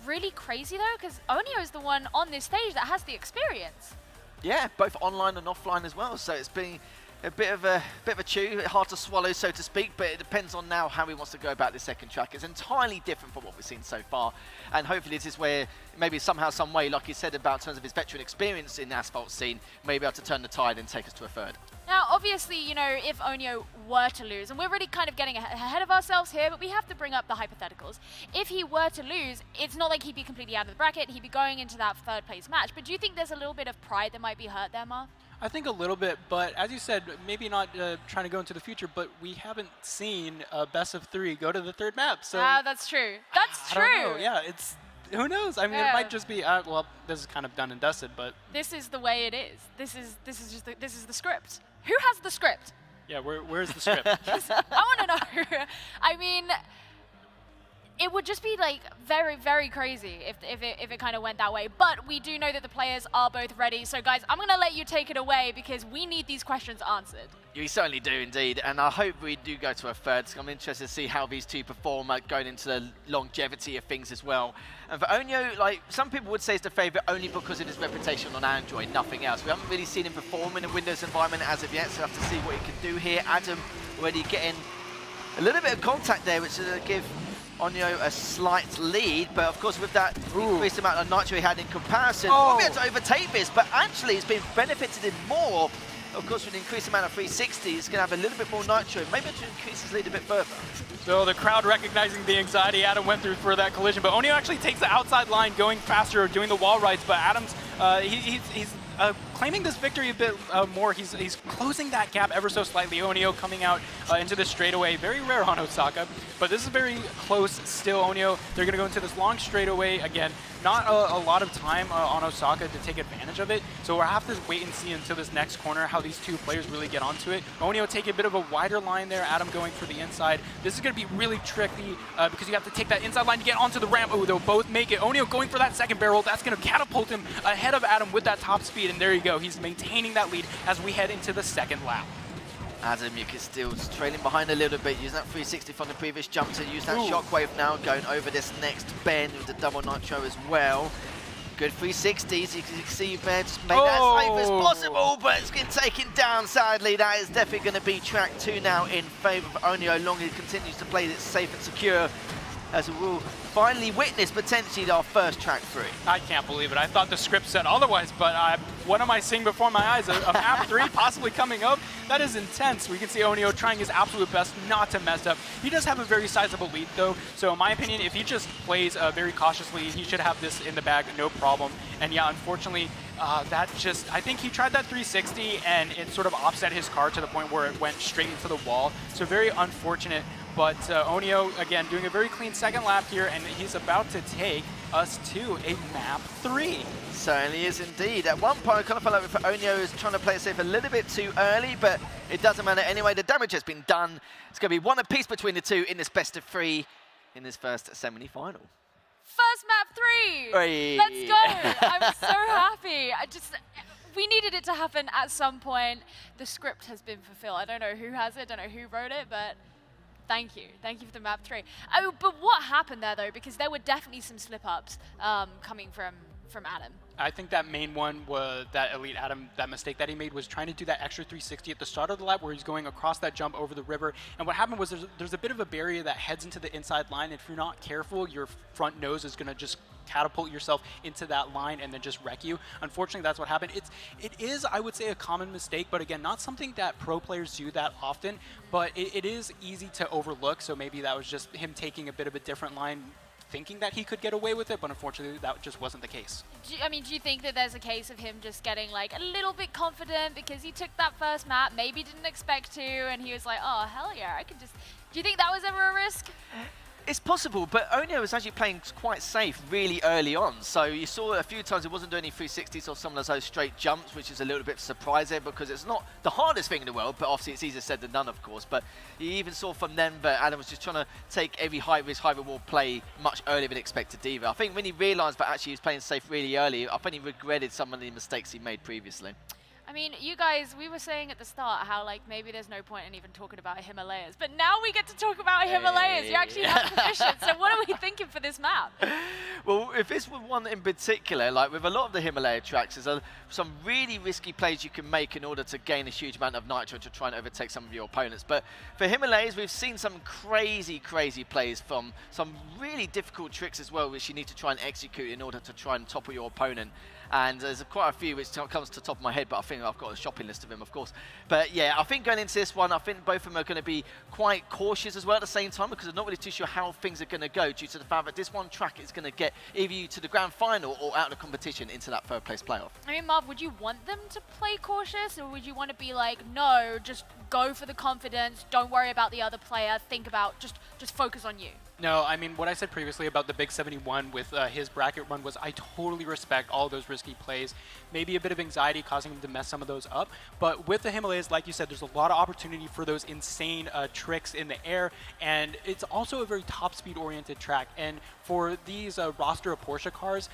really crazy, though? Because Oneo is the one on this stage that has the experience. Yeah, both online and offline as well. So it's been a bit of a chew, hard to swallow, so to speak. But it depends on now how he wants to go about this second track. It's entirely different from what we've seen so far, and hopefully this is where maybe somehow, some way, like you said about in terms of his veteran experience in the asphalt scene, may be able to turn the tide and take us to a third. Now, obviously, you know, if Oneo were to lose, and we're really kind of getting ahead of ourselves here, but we have to bring up the hypotheticals. If he were to lose, it's not like he'd be completely out of the bracket. He'd be going into that third place match. But do you think there's a little bit of pride that might be hurt there, Mar? I think a little bit, but as you said, maybe not trying to go into the future, but we haven't seen a best of 3 go to the third map. So that's true. That's true. I don't know. Yeah, it's, who knows? I mean, Yeah. it might just be, well, this is kind of done and dusted, but This is the way it is. This is the script. Who has the script? yeah, where's the script? I want to know. I mean, it would just be like very, very crazy if it kind of went that way. But we do know that the players are both ready. So guys, I'm going to let you take it away because we need these questions answered. You certainly do indeed, and I hope we do go to a third. So I'm interested to see how these two perform going into the longevity of things as well. And for Oneo, like, some people would say he's the favourite only because of his reputation on Android, nothing else. We haven't really seen him perform in a Windows environment as of yet, so we have to see what he can do here. Adam already getting a little bit of contact there, which is going to give Oneo a slight lead, but of course with that increased amount of nitro he had in comparison, we'll be able to overtake this, but actually it's been benefited more. Of course, with an increased amount of 360, he's going to have a little bit more nitro, maybe to increase his lead a bit further. So the crowd recognizing the anxiety Adam went through for that collision, but Oneo actually takes the outside line, going faster, doing the wall rides, but Adam's, he's claiming this victory a bit more. He's closing that gap ever so slightly. Oneo coming out into this straightaway. Very rare on Osaka, but this is very close still. Oneo, they're going to go into this long straightaway again. Not a lot of time on Osaka to take advantage of it, so we'll have to wait and see until this next corner how these two players really get onto it. Oneo taking a bit of a wider line there, Adam going for the inside. This is going to be really tricky because you have to take that inside line to get onto the ramp. Oh, they'll both make it. Oneo going for that second barrel. That's going to catapult him ahead of Adam with that top speed, and there you go. He's maintaining that lead as we head into the second lap. Adam, you can still trailing behind a little bit, using that 360 from the previous jump to use that shockwave now, going over this next bend with the double nitro as well. Good 360s, you can see there, just make that as safe as possible, but it's getting taken down, sadly. That is definitely going to be track 2 now in favour of Oneo, long as he continues to play it safe and secure, as we will finally witness potentially our first track through. I can't believe it. I thought the script said otherwise, but what am I seeing before my eyes? A map 3 possibly coming up? That is intense. We can see Oneo trying his absolute best not to mess up. He does have a very sizable lead, though, so in my opinion, if he just plays very cautiously, he should have this in the bag, no problem. And yeah, unfortunately, I think he tried that 360, and it sort of offset his car to the point where it went straight into the wall. So very unfortunate. But Oneo, again, doing a very clean second lap here, and he's about to take us to a map 3. Certainly is indeed. At one point, I kind of felt like Oneo is trying to play it safe a little bit too early, but it doesn't matter anyway. The damage has been done. It's going to be one apiece between the two in this best of 3 in this first semi-final. First map 3! Hey. Let's go! I'm so happy. We needed it to happen at some point. The script has been fulfilled. I don't know who has it, don't know who wrote it, but thank you. Thank you for the map 3. Oh, but what happened there, though? Because there were definitely some slip-ups coming from Adam. I think that main one was that Elite Adam, that mistake that he made was trying to do that extra 360 at the start of the lap where he's going across that jump over the river. And what happened was there's a bit of a barrier that heads into the inside line. If you're not careful, your front nose is going to just catapult yourself into that line and then just wreck you. Unfortunately, that's what happened. It is, I would say, a common mistake, but again, not something that pro players do that often, but it is easy to overlook. So maybe that was just him taking a bit of a different line, thinking that he could get away with it, but unfortunately that just wasn't the case. Do you think that there's a case of him just getting like a little bit confident because he took that first map, maybe didn't expect to, and he was like, oh, hell yeah, I can just... Do you think that was ever a risk? It's possible, but Oneo was actually playing quite safe really early on. So you saw a few times he wasn't doing any 360s or some of those straight jumps, which is a little bit surprising because it's not the hardest thing in the world, but obviously it's easier said than done, of course. But you even saw from then that Adam was just trying to take every high-risk, high-reward play much earlier than expected either. I think when he realised that actually he was playing safe really early, I think he regretted some of the mistakes he made previously. I mean, you guys, we were saying at the start how, like, maybe there's no point in even talking about Himalayas, but now we get to talk about Himalayas. You actually have permission. So what are we thinking for this map? Well, if this was one in particular, like with a lot of the Himalaya tracks, there's some really risky plays you can make in order to gain a huge amount of nitro to try and overtake some of your opponents. But for Himalayas, we've seen some crazy, crazy plays from some really difficult tricks as well, which you need to try and execute in order to try and topple your opponent. And there's quite a few which comes to the top of my head, but I think I've got a shopping list of them, of course. But yeah, I think going into this one, I think both of them are going to be quite cautious as well at the same time because I'm not really too sure how things are going to go due to the fact that this one track is going to get either you to the grand final or out of the competition into that third place playoff. I mean, Marv, would you want them to play cautious, or would you want to be like, no, just go for the confidence, don't worry about the other player, think about, just focus on you? No, I mean, what I said previously about the Big 71 with his bracket run was I totally respect all those risky plays. Maybe a bit of anxiety causing him to mess some of those up. But with the Himalayas, like you said, there's a lot of opportunity for those insane tricks in the air. And it's also a very top speed oriented track. And for these roster of Porsche cars,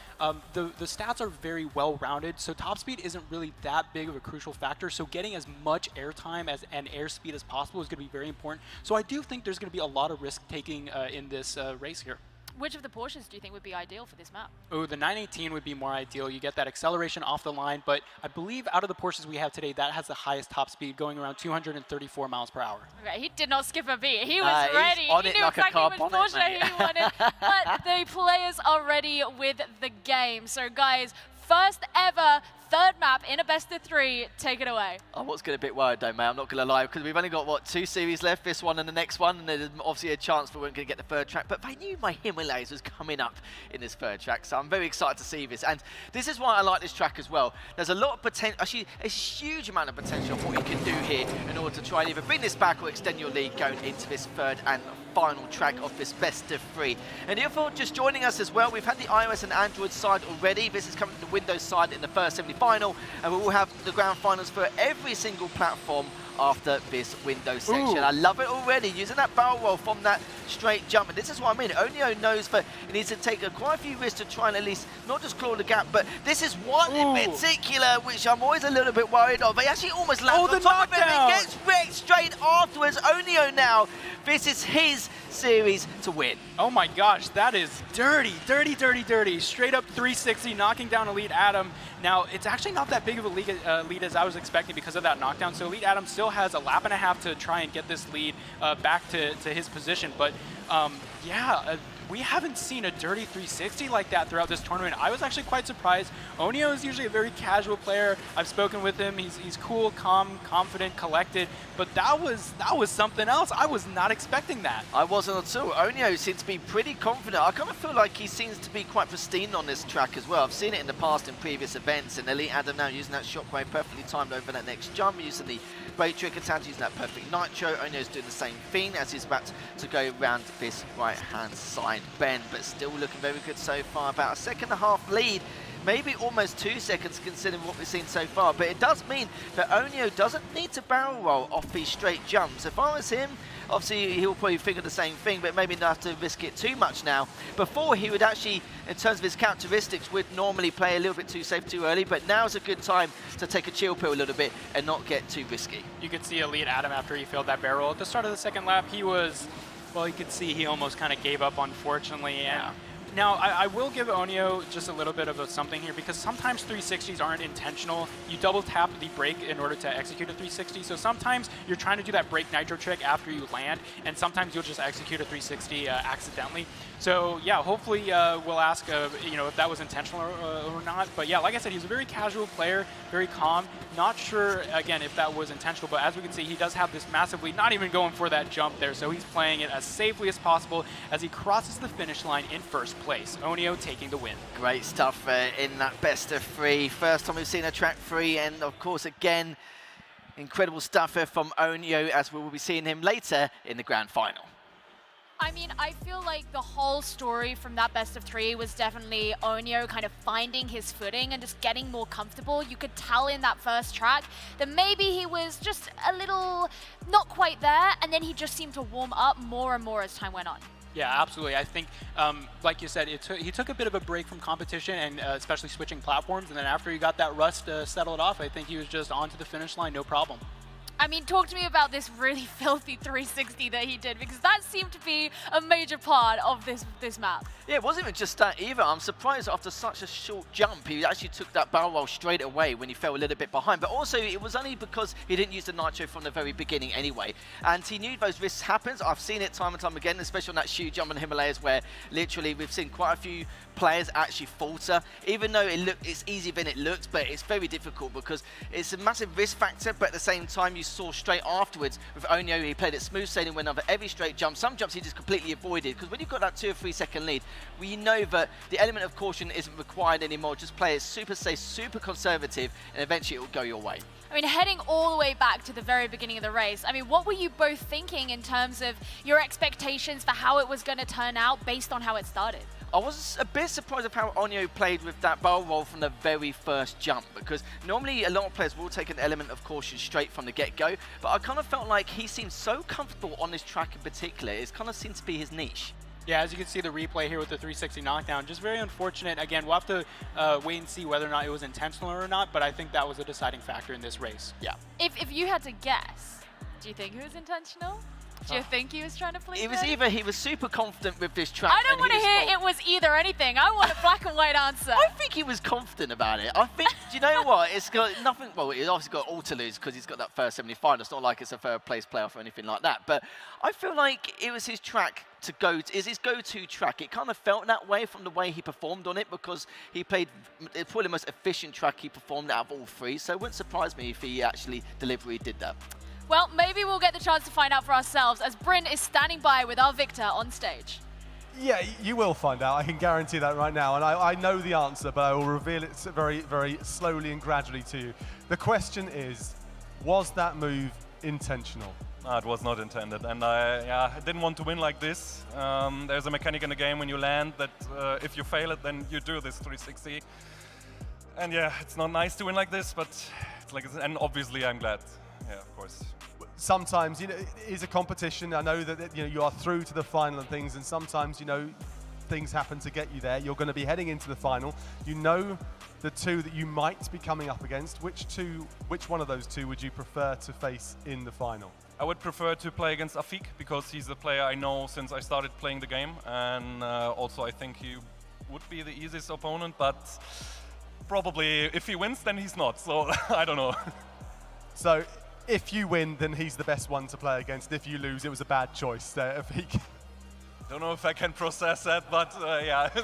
the stats are very well rounded. So top speed isn't really that big of a crucial factor. So getting as much airtime and airspeed as possible is going to be very important. So I do think there's going to be a lot of risk taking in this race here. Which of the Porsches do you think would be ideal for this map? Oh, the 918 would be more ideal. You get that acceleration off the line, but I believe out of the Porsches we have today, that has the highest top speed, going around 234 miles per hour. Okay, he did not skip a beat. He was ready. He knew like exactly which Porsche he wanted. But the players are ready with the game. So guys, first ever third map in a best of 3. Take it away. I was getting a bit worried though, mate. I'm not going to lie, because we've only got, what, 2 series left, this one and the next one, and there's obviously a chance we weren't going to get the third track, but I knew my Himalayas was coming up in this third track, so I'm very excited to see this. And this is why I like this track as well. There's a lot of potential, actually a huge amount of potential of what you can do here in order to try and either bring this back or extend your lead going into this third and final track of this best of 3. And if you're just joining us as well, we've had the iOS and Android side already. This is coming to the Windows side in the first semi-final, and we will have the grand finals for every single platform after this Windows section. I love it already, using that barrel roll from that straight jump. And this is what I mean. Oneo knows that he needs to take quite a few risks to try and at least not just claw the gap, but this is one in particular which I'm always a little bit worried of. He actually almost lands on top of it. He gets wrecked straight afterwards. Oneo now, this is his series to win. Oh my gosh, that is dirty, dirty, dirty, dirty. Straight up 360, knocking down Elite Adam. Now, it's actually not that big of a lead as I was expecting because of that knockdown. So Elite Adam still has a lap and a half to try and get this lead back to his position. But yeah, we haven't seen a dirty 360 like that throughout this tournament. I was actually quite surprised. Oneo is usually a very casual player. I've spoken with him. He's cool, calm, confident, collected, but that was something else. I was not expecting that. I wasn't at all. Oneo seems to be pretty confident. I kind of feel like he seems to be quite pristine on this track as well. I've seen it in the past in previous events, and Elite Adam now using that shockwave perfectly timed over that next jump, using the brake trick attack, using that perfect nitro. Oneo's doing the same thing as he's about to go around this right-hand side bend, but still looking very good so far. About a 1.5 second lead, maybe almost 2 seconds considering what we've seen so far, but it does mean that Oneo doesn't need to barrel roll off these straight jumps. If I was him, obviously he'll probably figure the same thing, but maybe not have to risk it too much now. Before, he would actually, in terms of his characteristics, would normally play a little bit too safe too early, but now's a good time to take a chill pill a little bit and not get too risky. You could see Elite Adam after he failed that barrel. At the start of the second lap, he was, well, you could see he almost kind of gave up, unfortunately. And now, I will give Oneo just a little bit of something here, because sometimes 360s aren't intentional. You double tap the brake in order to execute a 360, so sometimes you're trying to do that brake nitro trick after you land, and sometimes you'll just execute a 360 accidentally. So yeah, hopefully we'll ask you know, if that was intentional or not. But yeah, like I said, he's a very casual player, very calm. Not sure, again, if that was intentional, but as we can see, he does have this massive lead, not even going for that jump there, so he's playing it as safely as possible as he crosses the finish line in first place. Oneo taking the win. Great stuff in that best of 3. First time we've seen a track 3, and of course, again, incredible stuff from Oneo, as we will be seeing him later in the grand final. I mean, I feel like the whole story from that best of 3 was definitely Oneo kind of finding his footing and just getting more comfortable. You could tell in that first track that maybe he was just a little not quite there, and then he just seemed to warm up more and more as time went on. Yeah, absolutely. I think, like you said, he took a bit of a break from competition, and especially switching platforms, and then after he got that rust settled off, I think he was just on to the finish line, no problem. I mean, talk to me about this really filthy 360 that he did, because that seemed to be a major part of this map. Yeah, it wasn't even just that either. I'm surprised after such a short jump, he actually took that barrel roll straight away when he fell a little bit behind. But also, it was only because he didn't use the nitro from the very beginning anyway. And he knew those risks happens. I've seen it time and time again, especially on that shoe jump in the Himalayas, where literally we've seen quite a few players actually falter, even though it's easier than it looks, but it's very difficult because it's a massive risk factor. But at the same time, you saw straight afterwards with Oneo, he played it smooth sailing, went over every straight jump. Some jumps he just completely avoided, because when you've got that 2 or 3 second lead, we know that the element of caution isn't required anymore. Just play it super safe, super conservative, and eventually it will go your way. I mean, heading all the way back to the very beginning of the race, I mean, what were you both thinking in terms of your expectations for how it was going to turn out based on how it started? I was a bit surprised of how Oneo played with that barrel roll from the very first jump, because normally a lot of players will take an element of caution straight from the get-go, but I kind of felt like he seemed so comfortable on this track in particular. It kind of seemed to be his niche. Yeah, as you can see the replay here with the 360 knockdown, just very unfortunate. Again, we'll have to wait and see whether or not it was intentional or not, but I think that was a deciding factor in this race. Yeah. If you had to guess, do you think it was intentional? Do you think he was trying to play It was either he was super confident with this track. I don't want to hear it was either anything. I want a black and white answer. I think he was confident about it. I think, do you know what? It's got nothing, well, he's obviously got all to lose because he's got that first semi-final. It's not like it's a third place playoff or anything like that. But I feel like it was his track to go, is his go-to track. It kind of felt that way from the way he performed on it, because he played probably the most efficient track he performed out of all 3. So it wouldn't surprise me if he actually deliberately did that. Well, maybe we'll get the chance to find out for ourselves, as Bryn is standing by with our Victor on stage. Yeah, you will find out. I can guarantee that right now. And I know the answer, but I will reveal it very, very slowly and gradually to you. The question is, was that move intentional? No, it was not intended. And I didn't want to win like this. There's a mechanic in the game when you land that if you fail it, then you do this 360. And yeah, it's not nice to win like this, but it's like, and obviously I'm glad. Yeah, of course. Sometimes, you know, it is a competition. I know that, you know, you are through to the final and things, and sometimes, you know, things happen to get you there. You're going to be heading into the final. You know the 2 that you might be coming up against. Which one of those 2 would you prefer to face in the final? I would prefer to play against Afiq, because he's a player I know since I started playing the game, and also I think he would be the easiest opponent, but probably if he wins, then he's not, so I don't know. So if you win, then he's the best one to play against. If you lose, it was a bad choice, Afiq. Don't know if I can process that, but yeah. Do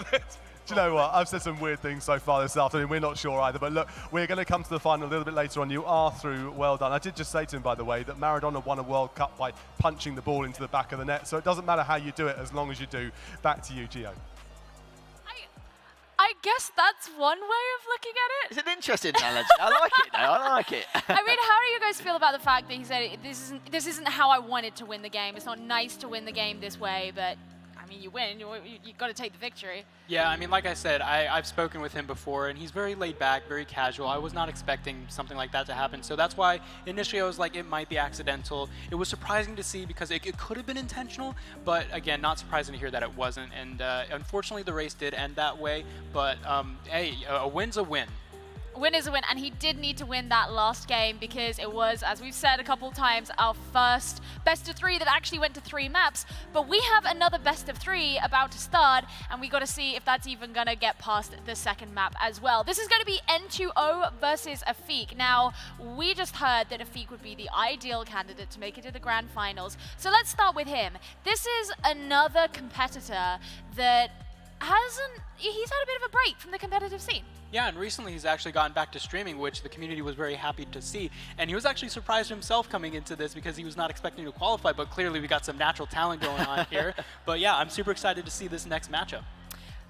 you know what? I've said some weird things so far this afternoon. We're not sure either. But look, we're going to come to the final a little bit later on. You are through. Well done. I did just say to him, by the way, that Maradona won a World Cup by punching the ball into the back of the net. So it doesn't matter how you do it as long as you do. Back to you, Gio. I guess that's one way of looking at it. It's an interesting analogy. I like it, though. I like it. I mean, how do you guys feel about the fact that he said this isn't how I wanted to win the game? It's not nice to win the game this way, but I mean, you win. You've got to take the victory. Yeah, I mean, like I said, I've spoken with him before, and he's very laid back, very casual. I was not expecting something like that to happen, so that's why initially I was like, it might be accidental. It was surprising to see because it could have been intentional, but again, not surprising to hear that it wasn't. And unfortunately, the race did end that way, but hey, a win's a win. Win is a win, and he did need to win that last game because it was, as we've said a couple of times, our first best of 3 that actually went to 3 maps. But we have another best of 3 about to start, and we got to see if that's even going to get past the second map as well. This is going to be N2O versus Afiq. Now, we just heard that Afiq would be the ideal candidate to make it to the grand finals. So let's start with him. This is another competitor that he's had a bit of a break from the competitive scene. Yeah, and recently he's actually gotten back to streaming, which the community was very happy to see. And he was actually surprised himself coming into this because he was not expecting to qualify, but clearly we got some natural talent going on here. But yeah, I'm super excited to see this next matchup.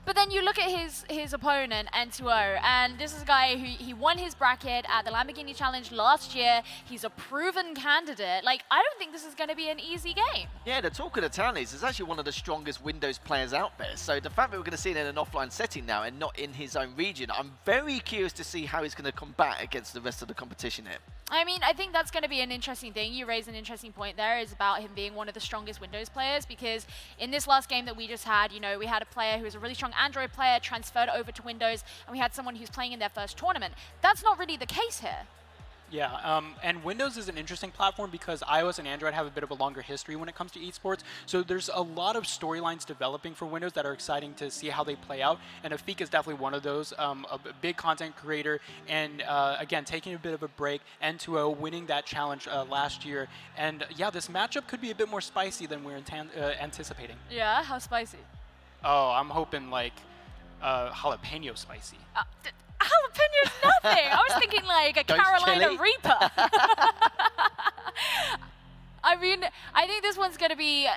But then you look at his opponent, N2O, and this is a guy who he won his bracket at the Lamborghini Challenge last year. He's a proven candidate. Like, I don't think this is going to be an easy game. Yeah, the talk of the town is actually one of the strongest Windows players out there. So the fact that we're going to see it in an offline setting now and not in his own region, I'm very curious to see how he's going to combat against the rest of the competition here. I mean, I think that's going to be an interesting thing. You raise an interesting point there, is about him being one of the strongest Windows players, because in this last game that we just had, you know, we had a player who was a really strong Android player transferred over to Windows, and we had someone who's playing in their first tournament. That's not really the case here. Yeah, and Windows is an interesting platform because iOS and Android have a bit of a longer history when it comes to esports. So there's a lot of storylines developing for Windows that are exciting to see how they play out. And Afiq is definitely one of those, a big content creator. And again, taking a bit of a break, N2O winning that challenge last year. And yeah, this matchup could be a bit more spicy than we're anticipating. Yeah, how spicy? Oh, I'm hoping like jalapeno spicy. Jalapeno's nothing. I was thinking like a Carolina Reaper. I mean, I think this one's going to be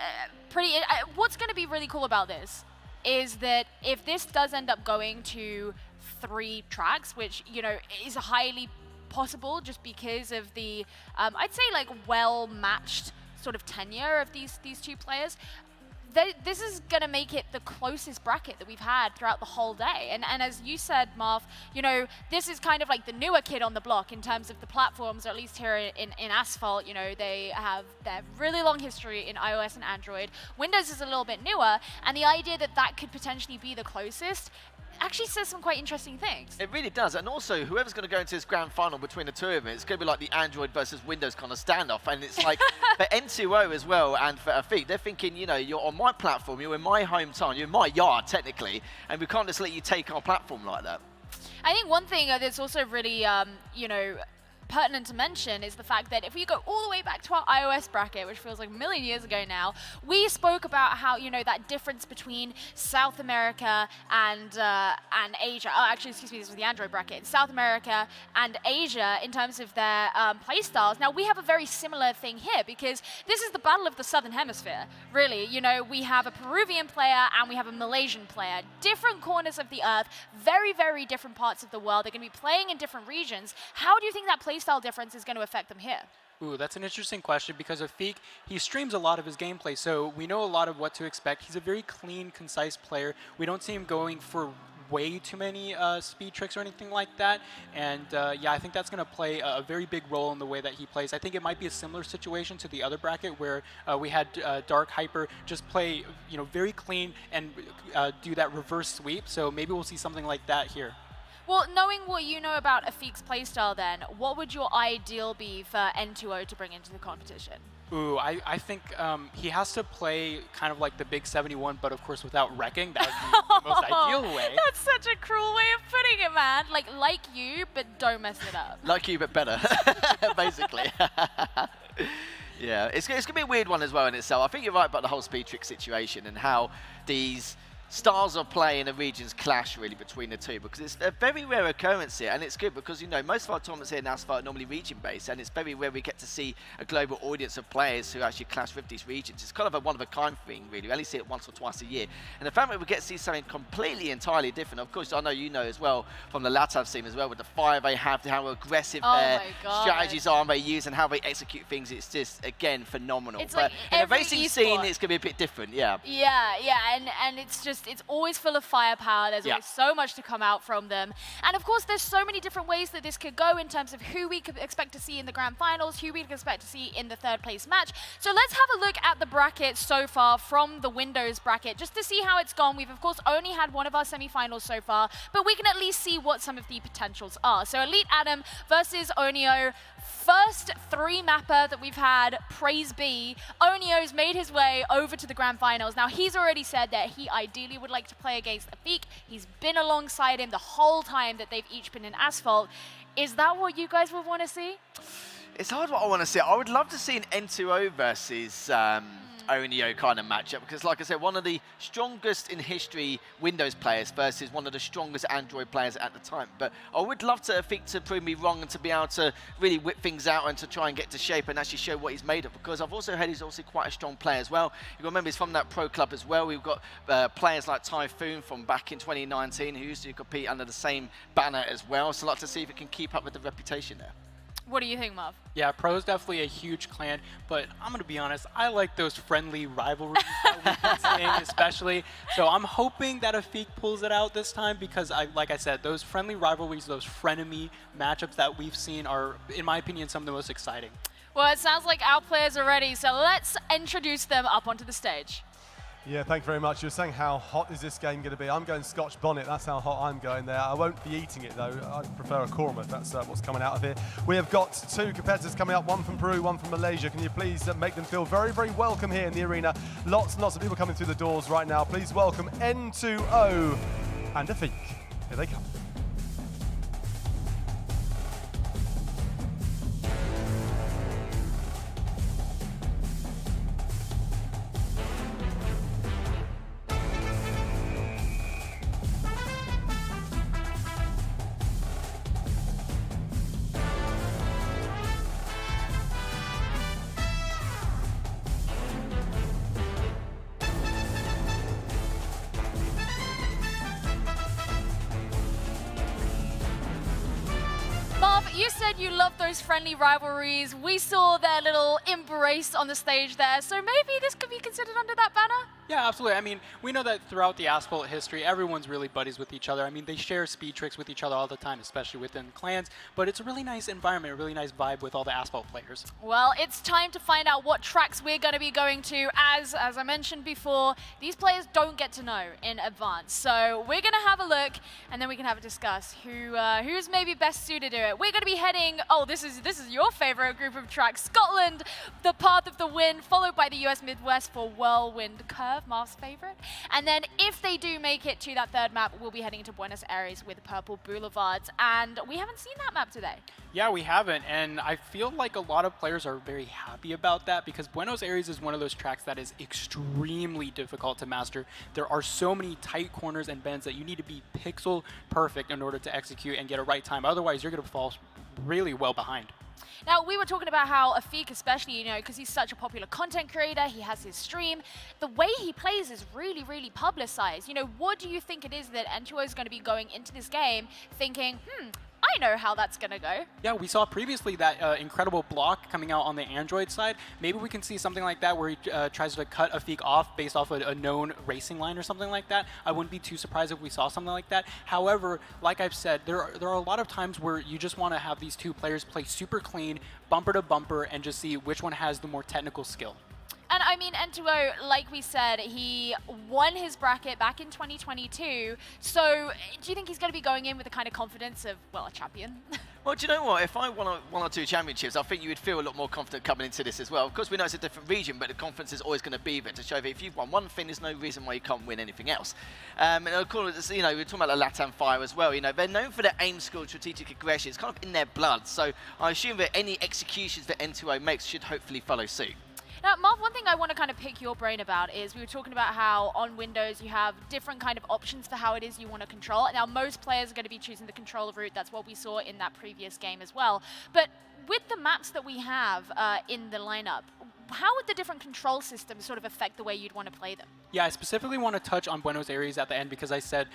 pretty... what's going to be really cool about this is that if this does end up going to 3 tracks, which, you know, is highly possible just because of the, I'd say, like, well-matched sort of tenure of these 2 players, this is going to make it the closest bracket that we've had throughout the whole day. And as you said, Marv, you know, this is kind of like the newer kid on the block in terms of the platforms, or at least here in Asphalt. You know, they have their really long history in iOS and Android. Windows is a little bit newer, and the idea that that could potentially be the closest actually says some quite interesting things. It really does, and also whoever's going to go into this grand final between the 2 of them, it's going to be like the Android versus Windows kind of standoff, and it's like for N2O as well and for Afiq, they're thinking, you know, you're on my platform, you're in my hometown, you're in my yard technically, and we can't just let you take our platform like that. I think one thing that's also really, you know, pertinent to mention is the fact that if we go all the way back to our iOS bracket, which feels like a million years ago now, we spoke about how, you know, that difference between South America and Asia. Oh, actually, excuse me, this was the Android bracket. South America and Asia in terms of their play styles. Now, we have a very similar thing here because this is the battle of the Southern Hemisphere, really. You know, we have a Peruvian player and we have a Malaysian player. Different corners of the earth, very, very different parts of the world. They're going to be playing in different regions. How do you think that playstyle difference is going to affect them here? Ooh, that's an interesting question because Afiq, he streams a lot of his gameplay, so we know a lot of what to expect. He's a very clean, concise player. We don't see him going for way too many speed tricks or anything like that. And yeah, I think that's going to play a very big role in the way that he plays. I think it might be a similar situation to the other bracket where we had Dark Hyper just play, you know, very clean and do that reverse sweep. So maybe we'll see something like that here. Well, knowing what you know about Afiq's playstyle then, what would your ideal be for N2O to bring into the competition? Ooh, I think he has to play kind of like the big 71, but of course without wrecking. That would be the most ideal way. That's such a cruel way of putting it, man. Like you, but don't mess it up. Like you, but better, basically. Yeah, it's going to be a weird one as well in itself. I think you're right about the whole speed trick situation and how these styles of play in the regions clash really between the two, because it's a very rare occurrence here, and it's good because, you know, most of our tournaments here in Asphalt are normally region-based, and it's very rare we get to see a global audience of players who actually clash with these regions. It's kind of a one-of-a-kind thing, really. We only see it once or twice a year. And the fact that we get to see something completely, entirely different, of course, I know you know as well from the LATAV scene as well, with the fire they have, how aggressive their strategies are and they use and how they execute things, it's just, again, phenomenal. It's but like in a racing scene, it's going to be a bit different, yeah. Yeah, and it's just, it's always full of firepower. There's always so much to come out from them. And of course, there's so many different ways that this could go in terms of who we could expect to see in the grand finals, who we could expect to see in the third place match. So let's have a look at the bracket so far from the Windows bracket, just to see how it's gone. We've of course only had one of our semi-finals so far, but we can at least see what some of the potentials are. So Elite Adam versus Oneo. First 3-mapper that we've had, praise be. Oneo's made his way over to the grand finals. Now, he's already said that he ideally would like to play against Afiq. He's been alongside him the whole time that they've each been in Asphalt. Is that what you guys would want to see? It's hard what I want to see. I would love to see an N2O versus Oneo kind of matchup, because like I said, one of the strongest in history Windows players versus one of the strongest Android players at the time. But I would love to Afiq to prove me wrong and to be able to really whip things out and to try and get to shape and actually show what he's made of, because I've also heard he's also quite a strong player as well. You remember he's from that pro club as well. We've got players like Typhoon from back in 2019 who used to compete under the same banner as well. So I'd like to see if he can keep up with the reputation there. What do you think, Marv? Yeah, Pro is definitely a huge clan, but I'm going to be honest, I like those friendly rivalries that we've been seeing especially. So I'm hoping that Afiq pulls it out this time, because, like I said, those friendly rivalries, those frenemy matchups that we've seen are, in my opinion, some of the most exciting. Well, it sounds like our players are ready, so let's introduce them up onto the stage. Yeah, thank you very much. You were saying how hot is this game going to be. I'm going Scotch bonnet. That's how hot I'm going there. I won't be eating it, though. I prefer a korma. That's what's coming out of here. We have got 2 competitors coming up, one from Peru, one from Malaysia. Can you please make them feel very, very welcome here in the arena? Lots and lots of people coming through the doors right now. Please welcome N2O and Afiq. Here they come. You said you love those friendly rivalries. We saw their little embrace on the stage there, so maybe this could be considered under that banner? Yeah, absolutely. I mean, we know that throughout the Asphalt history, everyone's really buddies with each other. I mean, they share speed tricks with each other all the time, especially within clans, but it's a really nice environment, a really nice vibe with all the Asphalt players. Well, it's time to find out what tracks we're going to be going to. As I mentioned before, these players don't get to know in advance. So we're going to have a look, and then we can have a discuss who's maybe best suited to it. We're going to be heading, oh, this is your favorite group of tracks, Scotland, the Path of the Wind, followed by the US Midwest for Whirlwind Curve, Marv's favorite. And then if they do make it to that third map, we'll be heading to Buenos Aires with Purple Boulevards. And we haven't seen that map today. Yeah, we haven't, and I feel like a lot of players are very happy about that, because Buenos Aires is one of those tracks that is extremely difficult to master. There are so many tight corners and bends that you need to be pixel perfect in order to execute and get a right time. Otherwise, you're going to fall really well behind. Now, we were talking about how Afiq, especially, you know, because he's such a popular content creator, he has his stream, the way he plays is really, really publicized. You know, what do you think it is that N2O is going to be going into this game thinking, I know how that's going to go? Yeah, we saw previously that incredible block coming out on the Android side. Maybe we can see something like that where he tries to cut Afiq off based off a known racing line or something like that. I wouldn't be too surprised if we saw something like that. However, like I've said, there are a lot of times where you just want to have these two players play super clean, bumper to bumper, and just see which one has the more technical skill. And And I mean, N2O, like we said, he won his bracket back in 2022. So do you think he's going to be going in with the kind of confidence of, well, a champion? Well, do you know what? If I won one or two championships, I think you would feel a lot more confident coming into this as well. Of course, we know it's a different region, but the confidence is always going to be there to show that if you've won one thing, there's no reason why you can't win anything else. And of course, you know, we're talking about the LATAM Fire as well. You know, they're known for their aim skill, strategic aggression. It's kind of in their blood. So I assume that any executions that N2O makes should hopefully follow suit. Now, Marv, one thing I want to kind of pick your brain about is we were talking about how on Windows you have different kind of options for how it is you want to control. Now, most players are going to be choosing the controller route. That's what we saw in that previous game as well. But with the maps that we have in the lineup, how would the different control systems sort of affect the way you'd want to play them? Yeah, I specifically want to touch on Buenos Aires at the end because I said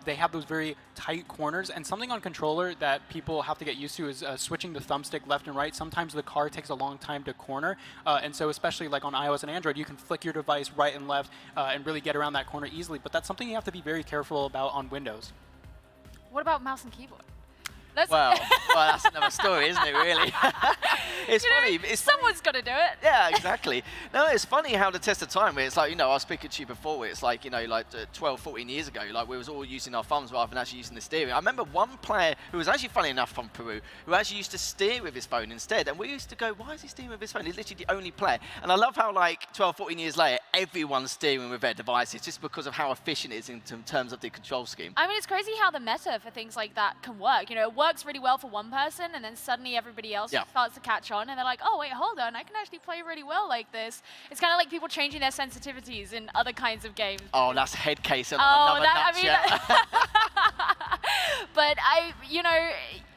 they have those very tight corners, and something on controller that people have to get used to is switching the thumbstick left and right. Sometimes the car takes a long time to corner, and so especially like on iOS and Android, you can flick your device right and left and really get around that corner easily, but that's something you have to be very careful about on Windows. What about mouse and keyboard? Well, that's another story, isn't it, really? It's funny. Someone's got to do it. Yeah, exactly. No, it's funny how the test of time, where it's like, you know, I was speaking to you before, where it's like, you know, like 12, 14 years ago, like we was all using our thumbs rather than actually using the steering. I remember one player who was actually, funny enough, from Peru, who actually used to steer with his phone instead. And we used to go, why is he steering with his phone? He's literally the only player. And I love how, like, 12, 14 years later, everyone's steering with their devices just because of how efficient it is in terms of the control scheme. I mean, it's crazy how the meta for things like that can work. You know, it works really well for one person, and then suddenly everybody else starts to catch on, and they're like, oh, wait, hold on, I can actually play really well like this. It's kind of like people changing their sensitivities in other kinds of games. Oh, that's head case on another nutshell. But you know,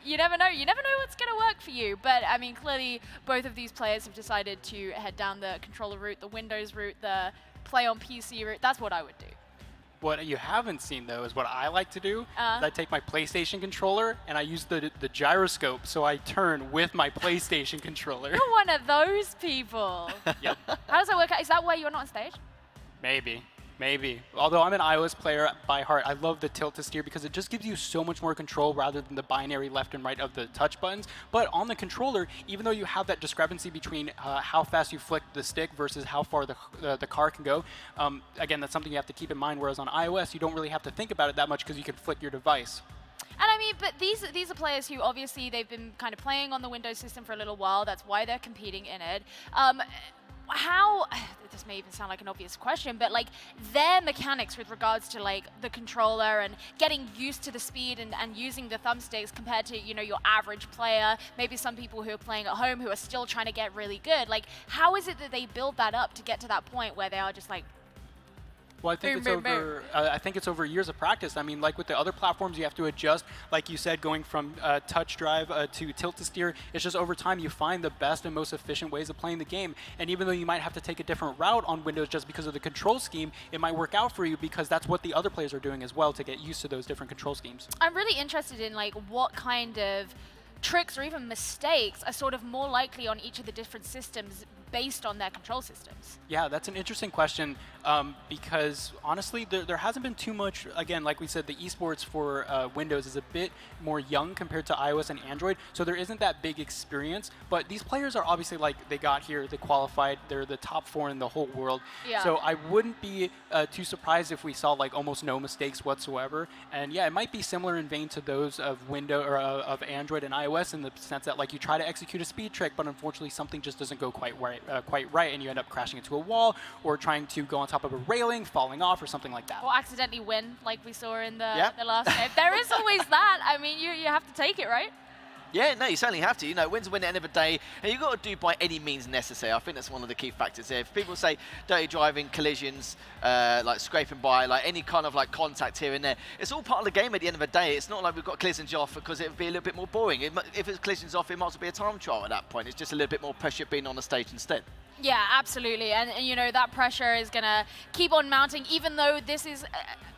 you never know. You never know what's going to work for you. But I mean, clearly, both of these players have decided to head down the controller route, the Windows route, the play on PC route. That's what I would do. What you haven't seen, though, is what I like to do. Is I take my PlayStation controller and I use the gyroscope, so I turn with my PlayStation controller. You're one of those people. Yep. How does that work out? Is that why you're not on stage? Maybe. Maybe. Although I'm an iOS player by heart, I love the tilt to steer because it just gives you so much more control rather than the binary left and right of the touch buttons. But on the controller, even though you have that discrepancy between how fast you flick the stick versus how far the car can go, again, that's something you have to keep in mind, whereas on iOS, you don't really have to think about it that much because you can flick your device. And I mean, but these are players who obviously they've been kind of playing on the Windows system for a little while. That's why they're competing in it. How, this may even sound like an obvious question, but like their mechanics with regards to like the controller and getting used to the speed and using the thumbsticks compared to, you know, your average player, maybe some people who are playing at home who are still trying to get really good. Like, how is it that they build that up to get to that point where they are just like, well, I think I think it's over years of practice. I mean, like with the other platforms, you have to adjust. Like you said, going from touch drive to tilt to steer, it's just over time you find the best and most efficient ways of playing the game. And even though you might have to take a different route on Windows just because of the control scheme, it might work out for you because that's what the other players are doing as well to get used to those different control schemes. I'm really interested in like what kind of tricks or even mistakes are sort of more likely on each of the different systems based on their control systems? Yeah, that's an interesting question because honestly, there hasn't been too much. Again, like we said, the esports for Windows is a bit more young compared to iOS and Android, so there isn't that big experience. But these players are obviously like, they got here, they qualified, they're the top 4 in the whole world. Yeah. So I wouldn't be too surprised if we saw like almost no mistakes whatsoever. And yeah, it might be similar in vein to those of Windows or of Android and iOS in the sense that like you try to execute a speed trick, but unfortunately something just doesn't go quite right, and you end up crashing into a wall or trying to go on top of a railing, falling off, or something like that. Or accidentally win, like we saw in the last game. There is always that. I mean, you have to take it, right? Yeah, no, you certainly have to. You know, win's a win at the end of the day, and you've got to do by any means necessary. I think that's one of the key factors here. If people say dirty driving, collisions, like scraping by, like any kind of like contact here and there, it's all part of the game at the end of the day. It's not like we've got collisions off because it would be a little bit more boring. If it's collisions off, it might as well be a time trial at that point. It's just a little bit more pressure being on the stage instead. Yeah, absolutely. And you know, that pressure is going to keep on mounting, even though this is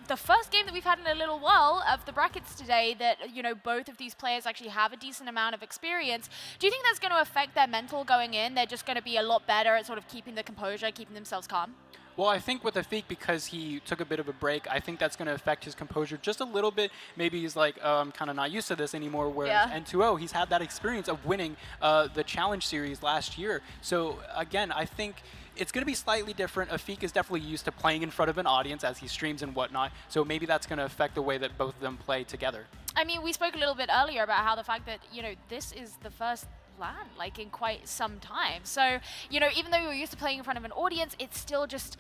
the first game that we've had in a little while of the brackets today that, you know, both of these players actually have a decent amount of experience. Do you think that's going to affect their mental going in? They're just going to be a lot better at sort of keeping the composure, keeping themselves calm? Well, I think with Afiq, because he took a bit of a break, I think that's going to affect his composure just a little bit. Maybe he's like, I'm kind of not used to this anymore, whereas N2O, he's had that experience of winning the Challenge Series last year. So again, I think it's going to be slightly different. Afiq is definitely used to playing in front of an audience as he streams and whatnot, so maybe that's going to affect the way that both of them play together. I mean, we spoke a little bit earlier about how the fact that, you know, this is the first LAN, like, in quite some time. So, you know, even though you're used to playing in front of an audience, it's still just,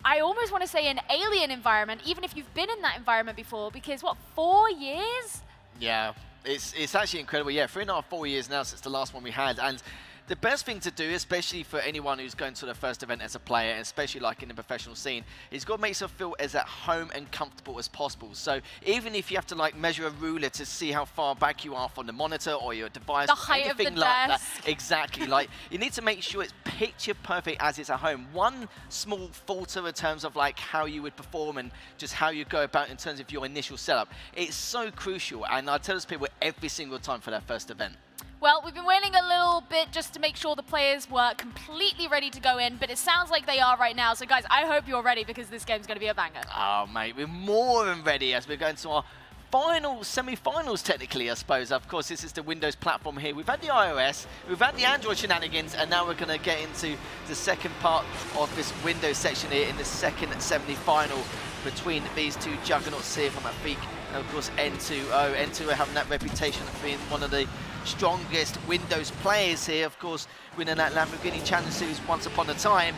I almost want to say an alien environment, even if you've been in that environment before, because, what, 4 years? Yeah, it's actually incredible. Yeah, 3.5, 4 years now since the last one we had. And the best thing to do, especially for anyone who's going to the first event as a player, and especially like in the professional scene, is got to make yourself feel as at home and comfortable as possible. So even if you have to like measure a ruler to see how far back you are from the monitor or your device, the or height anything of the like desk. that, exactly. Like you need to make sure it's picture perfect as it's at home. One small falter in terms of like how you would perform and just how you go about in terms of your initial setup, it's so crucial. And I tell those people every single time for their first event. Well, we've been waiting a little bit just to make sure the players were completely ready to go in, but it sounds like they are right now. So guys, I hope you're ready because this game's going to be a banger. Oh, mate, we're more than ready as we're going to our final semi-finals, technically, I suppose. Of course, this is the Windows platform here. We've had the iOS, we've had the Android shenanigans, and now we're going to get into the second part of this Windows section here in the second semi-final between these two juggernauts here from Afiq and, of course, N2O. N2O having that reputation of being one of the strongest Windows players here, of course, winning that Lamborghini Challenge Series once upon a time.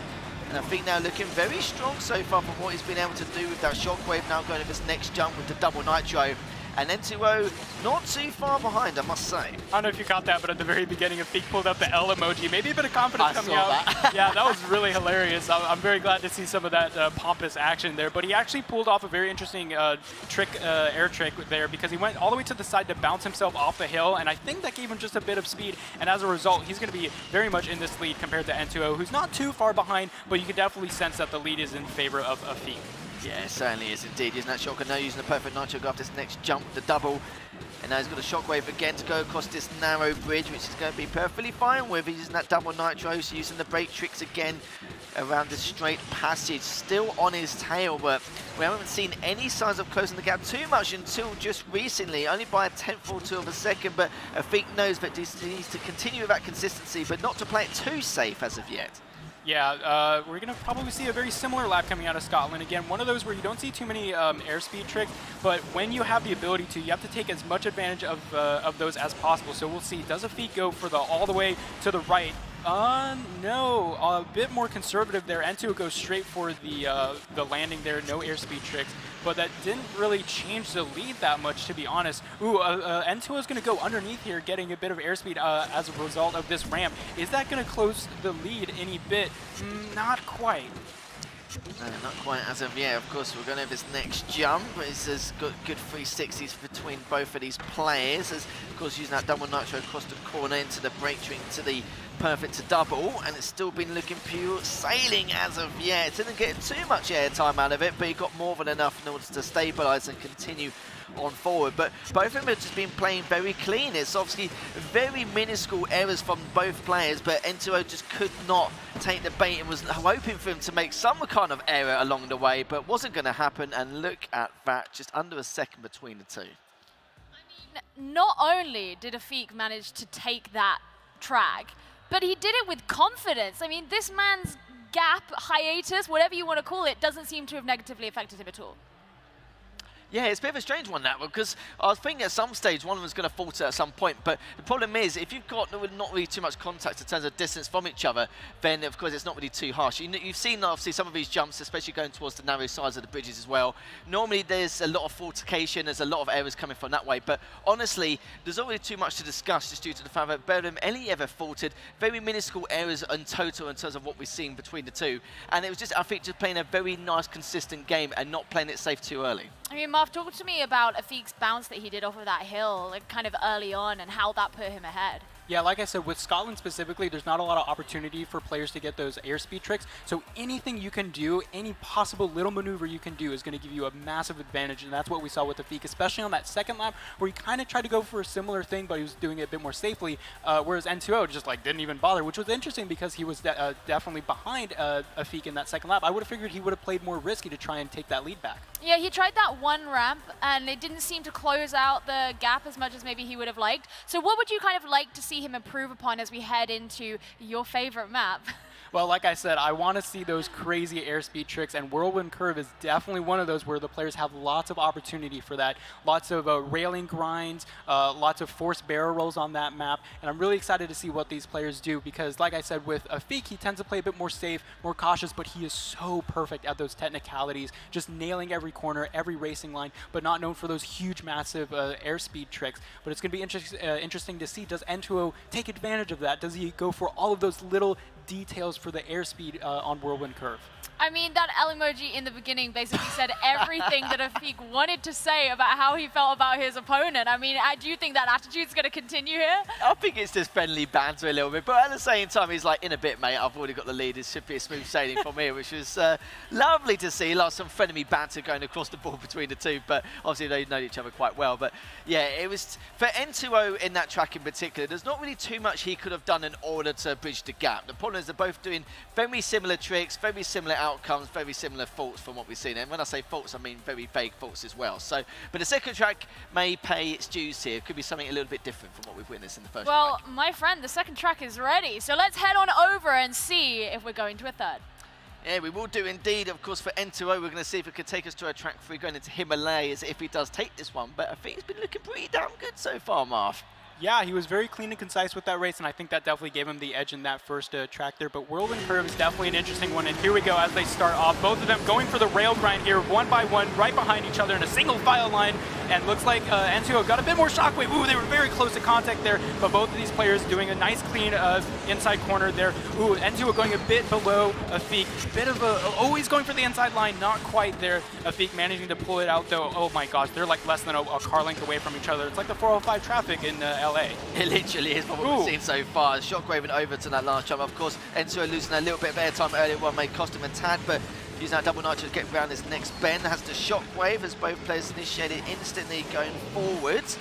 And I think now looking very strong so far from what he's been able to do with that shockwave, now going to this next jump with the double nitro. And N2O not too far behind, I must say. I don't know if you caught that, but at the very beginning, Afiq pulled out the L emoji. Maybe a bit of confidence coming out. That. Yeah, that was really hilarious. I'm very glad to see some of that pompous action there. But he actually pulled off a very interesting air trick there, because he went all the way to the side to bounce himself off the hill, and I think that gave him just a bit of speed. And as a result, he's going to be very much in this lead compared to N2O, who's not too far behind, but you can definitely sense that the lead is in favor of Afiq. Yeah, it certainly is indeed. Using that shotgun now, using the perfect nitro go after this next jump, the double. And now he's got a shockwave again to go across this narrow bridge, which is going to be perfectly fine with. He's using that double nitro, so using the brake tricks again around this straight passage. Still on his tail, but we haven't seen any signs of closing the gap too much until just recently, only by a 10th or 2 of a second. But Afiq knows that he needs to continue with that consistency, but not to play it too safe as of yet. Yeah, we're going to probably see a very similar lap coming out of Scotland. Again, one of those where you don't see too many airspeed tricks, but when you have the ability to, you have to take as much advantage of those as possible. So we'll see, does Afiq go for the all the way to the right? No, a bit more conservative there. N2 goes straight for the landing there, no airspeed tricks, but that didn't really change the lead that much, to be honest. Ooh, N2 is going to go underneath here, getting a bit of airspeed as a result of this ramp. Is that going to close the lead any bit? Not quite. No, not quite as of yet. Of course, we're going to have this next jump. It's got good 360s between both of these players. As, of course, using that double nitro across the corner into the break trick to the perfect to double, and it's still been looking pure sailing as of yet. It didn't get too much air time out of it, but he got more than enough in order to stabilize and continue on forward. But both of them have just been playing very clean. It's obviously very minuscule errors from both players, but N2O just could not take the bait and was hoping for him to make some kind of error along the way, but wasn't going to happen. And look at that, just under a second between the two. I mean, not only did Afiq manage to take that track, but he did it with confidence. I mean, this man's gap, hiatus, whatever you want to call it, doesn't seem to have negatively affected him at all. Yeah, it's a bit of a strange one, that one, because I was thinking at some stage one of them was going to falter at some point, but the problem is, if you've got not really too much contact in terms of distance from each other, then of course it's not really too harsh. You've seen obviously some of these jumps, especially going towards the narrow sides of the bridges as well. Normally there's a lot of fortification, there's a lot of errors coming from that way, but honestly, there's not really too much to discuss just due to the fact that Belgium only ever faltered, very minuscule errors in total in terms of what we're seeing between the two. And it was just, I think, just playing a very nice, consistent game and not playing it safe too early. I mean, Marv, talk to me about Afiq's bounce that he did off of that hill, like kind of early on, and how that put him ahead. Yeah, like I said, with Scotland specifically, there's not a lot of opportunity for players to get those airspeed tricks. So anything you can do, any possible little maneuver you can do is going to give you a massive advantage. And that's what we saw with Afiq, especially on that second lap where he kind of tried to go for a similar thing, but he was doing it a bit more safely. Whereas N2O just like didn't even bother, which was interesting because he was definitely behind Afiq in that second lap. I would have figured he would have played more risky to try and take that lead back. Yeah, he tried that one ramp, and it didn't seem to close out the gap as much as maybe he would have liked. So what would you kind of like to see him improve upon as we head into your favorite map? Well, like I said, I want to see those crazy airspeed tricks, and Whirlwind Curve is definitely one of those where the players have lots of opportunity for that. Lots of railing grinds, lots of forced barrel rolls on that map, and I'm really excited to see what these players do because, like I said, with Afiq, he tends to play a bit more safe, more cautious, but he is so perfect at those technicalities, just nailing every corner, every racing line, but not known for those huge, massive airspeed tricks. But it's going to be interesting to see, does N2O take advantage of that? Does he go for all of those little details for the airspeed on Whirlwind Curve? I mean, that L emoji in the beginning basically said everything that Afiq wanted to say about how he felt about his opponent. I mean, do you think that attitude's going to continue here? I think it's just friendly banter a little bit, but at the same time, he's like, in a bit, mate, I've already got the lead. It should be a smooth sailing from here, which was lovely to see. Like some friendly banter going across the board between the two, but obviously they know each other quite well. But yeah, it was, for N2O in that track in particular, there's not really too much he could have done in order to bridge the gap. The problem is they're both doing very similar tricks, very similar outcomes, very similar faults from what we've seen. And when I say faults, I mean very vague faults as well. So, but the second track may pay its dues here. It could be something a little bit different from what we've witnessed in the first track. Well, my friend, the second track is ready. So let's head on over and see if we're going to a third. Yeah, we will do indeed. Of course, for N2O, we're going to see if it could take us to a track 3 going into Himalayas if he does take this one. But I think it's been looking pretty damn good so far, Marv. Yeah, he was very clean and concise with that race, and I think that definitely gave him the edge in that first track there. But Whirlwind Curve is definitely an interesting one, and here we go as they start off. Both of them going for the rail grind here, one by one, right behind each other in a single file line, and looks like N2O got a bit more shockwave. Ooh, they were very close to contact there, but both of these players doing a nice clean inside corner there. Ooh, N2O going a bit below Afiq. Bit of always going for the inside line, not quite there. Afiq managing to pull it out, though. Oh my gosh, they're like less than a car length away from each other. It's like the 405 traffic in LA. It literally is what we've seen so far. Shockwaving over to that last jump. Of course, N2O losing a little bit of airtime earlier on may cost him a tad, but using that double nitro to get around this next bend. Has the shockwave as both players initiated instantly going forwards.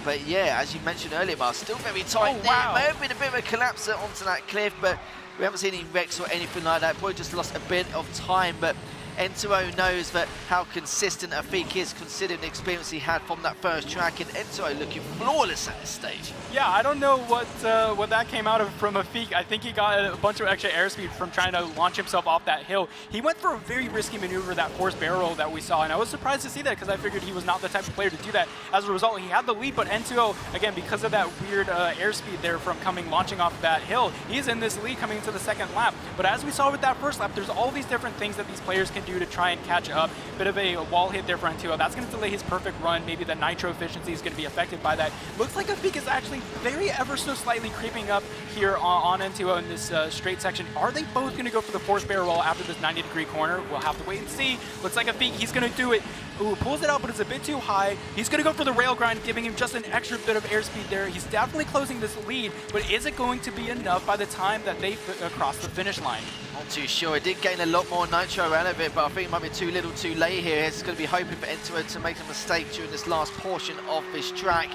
But yeah, as you mentioned earlier, Mark, still very tight there. Wow. May have been a bit of a collapse onto that cliff, but we haven't seen any wrecks or anything like that. Probably just lost a bit of time, but N2O knows that how consistent Afiq is considering the experience he had from that first track, and N2O looking flawless at this stage. Yeah, I don't know what that came out of from Afiq. I think he got a bunch of extra airspeed from trying to launch himself off that hill. He went for a very risky maneuver, that forced barrel roll that we saw, and I was surprised to see that because I figured he was not the type of player to do that. As a result, he had the lead, but N2O, again, because of that weird airspeed there from launching off that hill, he's in this lead coming into the second lap. But as we saw with that first lap, there's all these different things that these players can do to try and catch up. Bit of a wall hit there for N2O. That's going to delay his perfect run. Maybe the nitro efficiency is going to be affected by that. Looks like Afiq is actually very ever so slightly creeping up here on N2O in this straight section. Are they both going to go for the forced barrel roll after this 90-degree corner? We'll have to wait and see. Looks like Afiq, he's going to do it. Ooh, pulls it out, but it's a bit too high. He's going to go for the rail grind, giving him just an extra bit of airspeed there. He's definitely closing this lead, but is it going to be enough by the time that they cross the finish line? Not too sure. It did gain a lot more nitro out of it, but I think it might be too little too late here. It's going to be hoping for N2O to make a mistake during this last portion of this track.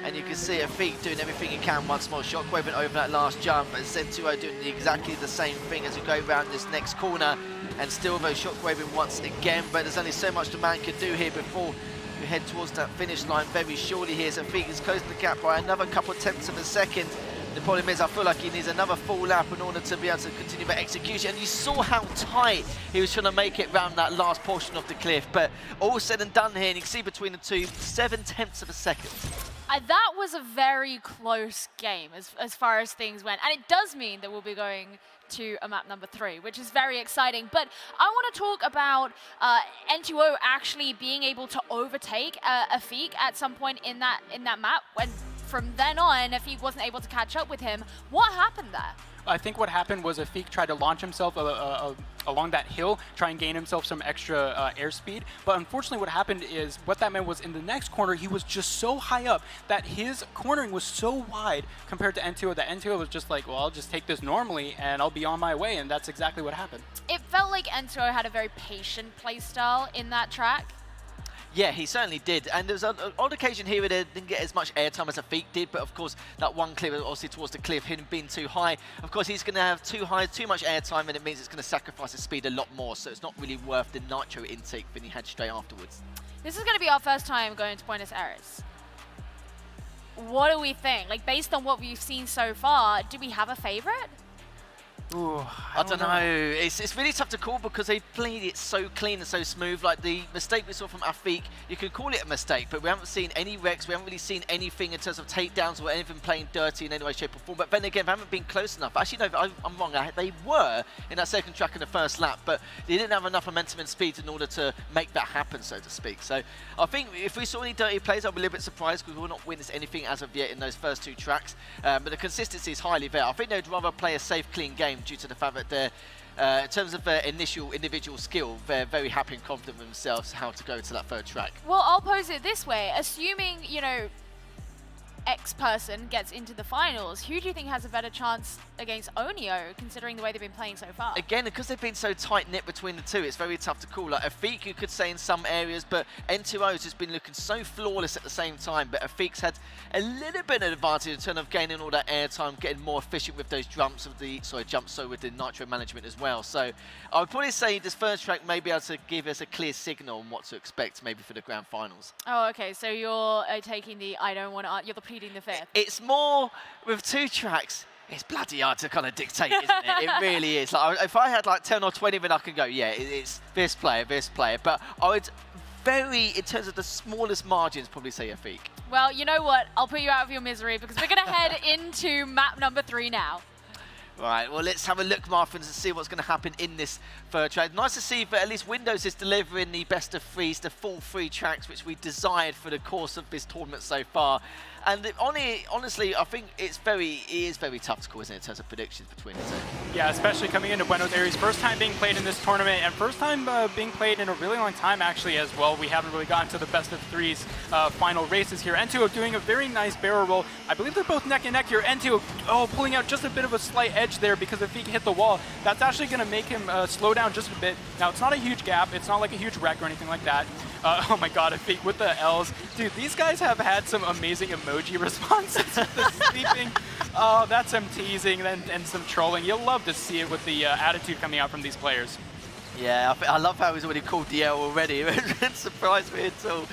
And you can see Afiq doing everything he can once more, shockwaving over that last jump, and N2O doing exactly the same thing as we go around this next corner, and still though shockwaving once again, but there's only so much the man can do here before we head towards that finish line very shortly here. So Afiq is closing the gap by another couple of tenths of a second. The problem is I feel like he needs another full lap in order to be able to continue that execution, and you saw how tight he was trying to make it around that last portion of the cliff, but all said and done here, and you can see between the two, 7/10 of a second. That was a very close game as far as things went, and it does mean that we'll be going to a map number 3, which is very exciting. But I want to talk about N2O actually being able to overtake Afiq at some point in that map, when from then on, Afiq wasn't able to catch up with him. What happened there? I think what happened was Afiq tried to launch himself along that hill, try and gain himself some extra airspeed. But unfortunately what happened is, what that meant was in the next corner, he was just so high up that his cornering was so wide compared to N2O that N2O was just like, well, I'll just take this normally and I'll be on my way. And that's exactly what happened. It felt like N2O had a very patient playstyle in that track. Yeah, he certainly did. And there was an odd occasion here where they didn't get as much airtime as Afiq did, but of course, that one clip, obviously towards the cliff, him being too high. Of course, he's going to have too much airtime, and it means it's going to sacrifice his speed a lot more, so it's not really worth the nitro intake than he had straight afterwards. This is going to be our first time going to Buenos Aires. What do we think? Like, based on what we've seen so far, do we have a favorite? Ooh, I don't know. It's really tough to call because they played it so clean and so smooth. Like the mistake we saw from Afiq, you could call it a mistake, but we haven't seen any wrecks. We haven't really seen anything in terms of takedowns or anything playing dirty in any way, shape or form. But then again, they haven't been close enough. Actually, no, I'm wrong. They were in that second track in the first lap, but they didn't have enough momentum and speed in order to make that happen, so to speak. So I think if we saw any dirty plays, I'll be a little bit surprised because we'll not witness anything as of yet in those first two tracks. But the consistency is highly there. I think they'd rather play a safe, clean game due to the fact that they're, in terms of their initial individual skill, they're very happy and confident with themselves how to go to that third track. Well, I'll pose it this way. Assuming, you know, X person gets into the finals, who do you think has a better chance against Oneo, considering the way they've been playing so far? Again, because they've been so tight-knit between the two, it's very tough to call. Like Afiq, you could say in some areas, but N2O's has been looking so flawless at the same time, but Afiq's had a little bit of advantage in terms of gaining all that airtime, getting more efficient with those jumps with the nitro management as well. So I would probably say this first track may be able to give us a clear signal on what to expect maybe for the grand finals. Oh, okay, so you're taking the I don't want to, you're pleading the fifth. It's more with two tracks. It's bloody hard to kind of dictate, isn't it? It really is. Like, if I had like 10 or 20, then I can go, yeah, it's this player. But I would in terms of the smallest margins, probably say Afiq. Well, you know what? I'll put you out of your misery because we're going to head into map number 3 now. Right, well, let's have a look, Marthins, and see what's going to happen in this third track. Nice to see that at least Windows is delivering the best of threes, the full 3 tracks, which we desired for the course of this tournament so far. And honestly, I think it is very tough to call, isn't it, in terms of predictions between the two. Yeah, especially coming into Buenos Aires. First time being played in this tournament, and first time being played in a really long time, actually, as well. We haven't really gotten to the best of 3s final races here. N2O doing a very nice barrel roll. I believe they're both neck and neck here. N2O, pulling out just a bit of a slight edge there because if he can hit the wall, that's actually going to make him slow down just a bit. Now, it's not a huge gap. It's not like a huge wreck or anything like that. Oh my god, Afiq with the L's. Dude, these guys have had some amazing emoji responses with the sleeping. Oh, that's some teasing and some trolling. You'll love to see it with the attitude coming out from these players. Yeah, I love how he's already called the L already. It surprised me at all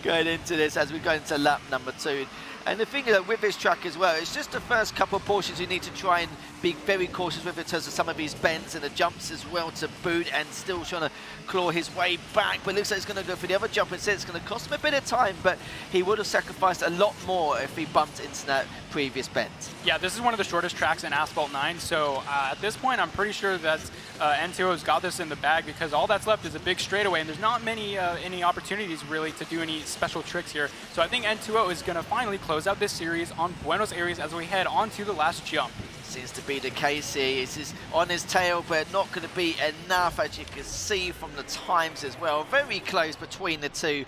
going into this as we go into lap number 2. And the thing is that with this track as well, it's just the first couple of portions you need to try and be very cautious with in terms of some of these bends and the jumps as well to boot, and still trying to claw his way back. But it looks like he's going to go for the other jump instead. It's going to cost him a bit of time, but he would have sacrificed a lot more if he bumped into that previous bend. Yeah, this is one of the shortest tracks in Asphalt 9, so at this point I'm pretty sure that N2O's got this in the bag because all that's left is a big straightaway, and there's not many any opportunities really to do any special tricks here. So I think N2O is going to finally close out this series on Buenos Aires as we head on to the last jump. Seems to be the case here. This is on his tail, but not going to be enough, as you can see from the times as well. Very close between the two.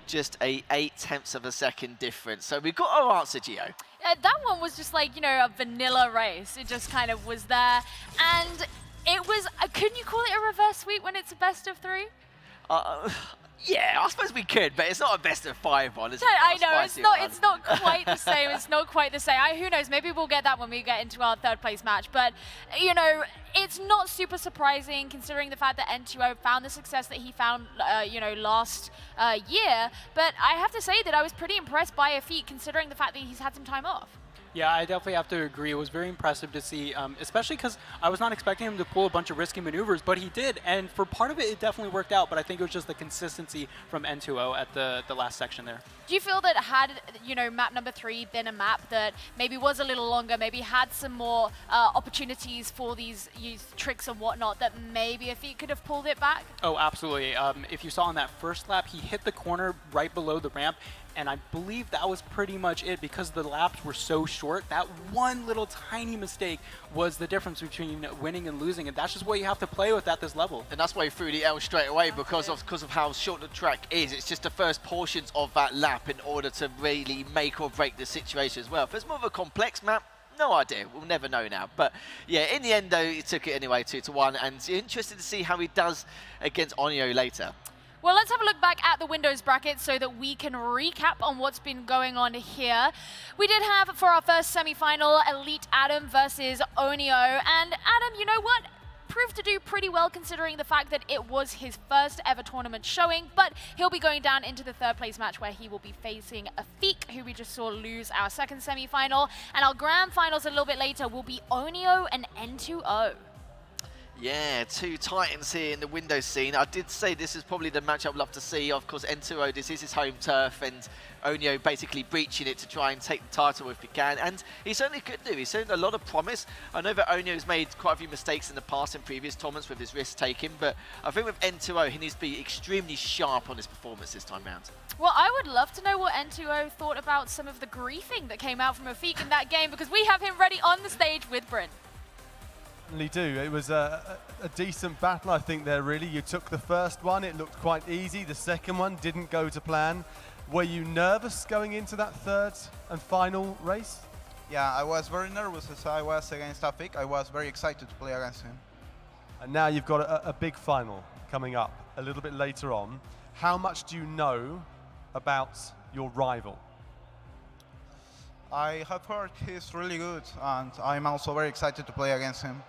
Just a 0.8 of a second difference. So we've got our answer, Gio. That one was just like, you know, a vanilla race. It just kind of was there. And it was, couldn't you call it a reverse sweep when it's a best of 3? Yeah, I suppose we could, but it's not a best of 5 one. I know, it's not quite the same. It's not quite the same. Who knows, maybe we'll get that when we get into our 3rd place match. But, you know, it's not super surprising considering the fact that N2O found the success that he found, you know, last year. But I have to say that I was pretty impressed by Afiq considering the fact that he's had some time off. Yeah, I definitely have to agree. It was very impressive to see, especially because I was not expecting him to pull a bunch of risky maneuvers, but he did. And for part of it, it definitely worked out. But I think it was just the consistency from N2O at the last section there. Do you feel that had, you know, map number 3 been a map that maybe was a little longer, maybe had some more opportunities for these tricks and whatnot, that maybe Afiq could have pulled it back? Oh, absolutely. If you saw on that first lap, he hit the corner right below the ramp, and I believe that was pretty much it because the laps were so short. That one little tiny mistake was the difference between winning and losing, and that's just what you have to play with at this level. And that's why he threw the L straight away because of how short the track is. It's just the first portions of that lap in order to really make or break the situation as well. If it's more of a complex map, no idea. We'll never know now. But yeah, in the end, though, he took it anyway, 2-1. And interested to see how he does against Oneo later. Well, let's have a look back at the Windows bracket so that we can recap on what's been going on here. We did have, for our first semi-final, Elite Adam versus Oneo. And Adam, you know what? Proved to do pretty well considering the fact that it was his first ever tournament showing, but he'll be going down into the third place match where he will be facing Afiq, who we just saw lose our second semi-final, and our grand finals a little bit later will be Oneo and N2O. Yeah, two titans here in the Windows scene. I did say this is probably the match I'd love to see. Of course, N2O, this is his home turf, and Oneo basically breaching it to try and take the title if he can. And he certainly could do. He's shown a lot of promise. I know that Oneo's made quite a few mistakes in the past in previous tournaments with his risk taking, but I think with N2O, he needs to be extremely sharp on his performance this time round. Well, I would love to know what N2O thought about some of the griefing that came out from Afiq in that game, because we have him ready on the stage with Bryn. Do. It was a decent battle, I think, there, really. You took the first one, it looked quite easy. The second one didn't go to plan. Were you nervous going into that third and final race? Yeah, I was very nervous as I was against Afiq. I was very excited to play against him. And now you've got a big final coming up a little bit later on. How much do you know about your rival? I have heard he's really good, and I'm also very excited to play against him.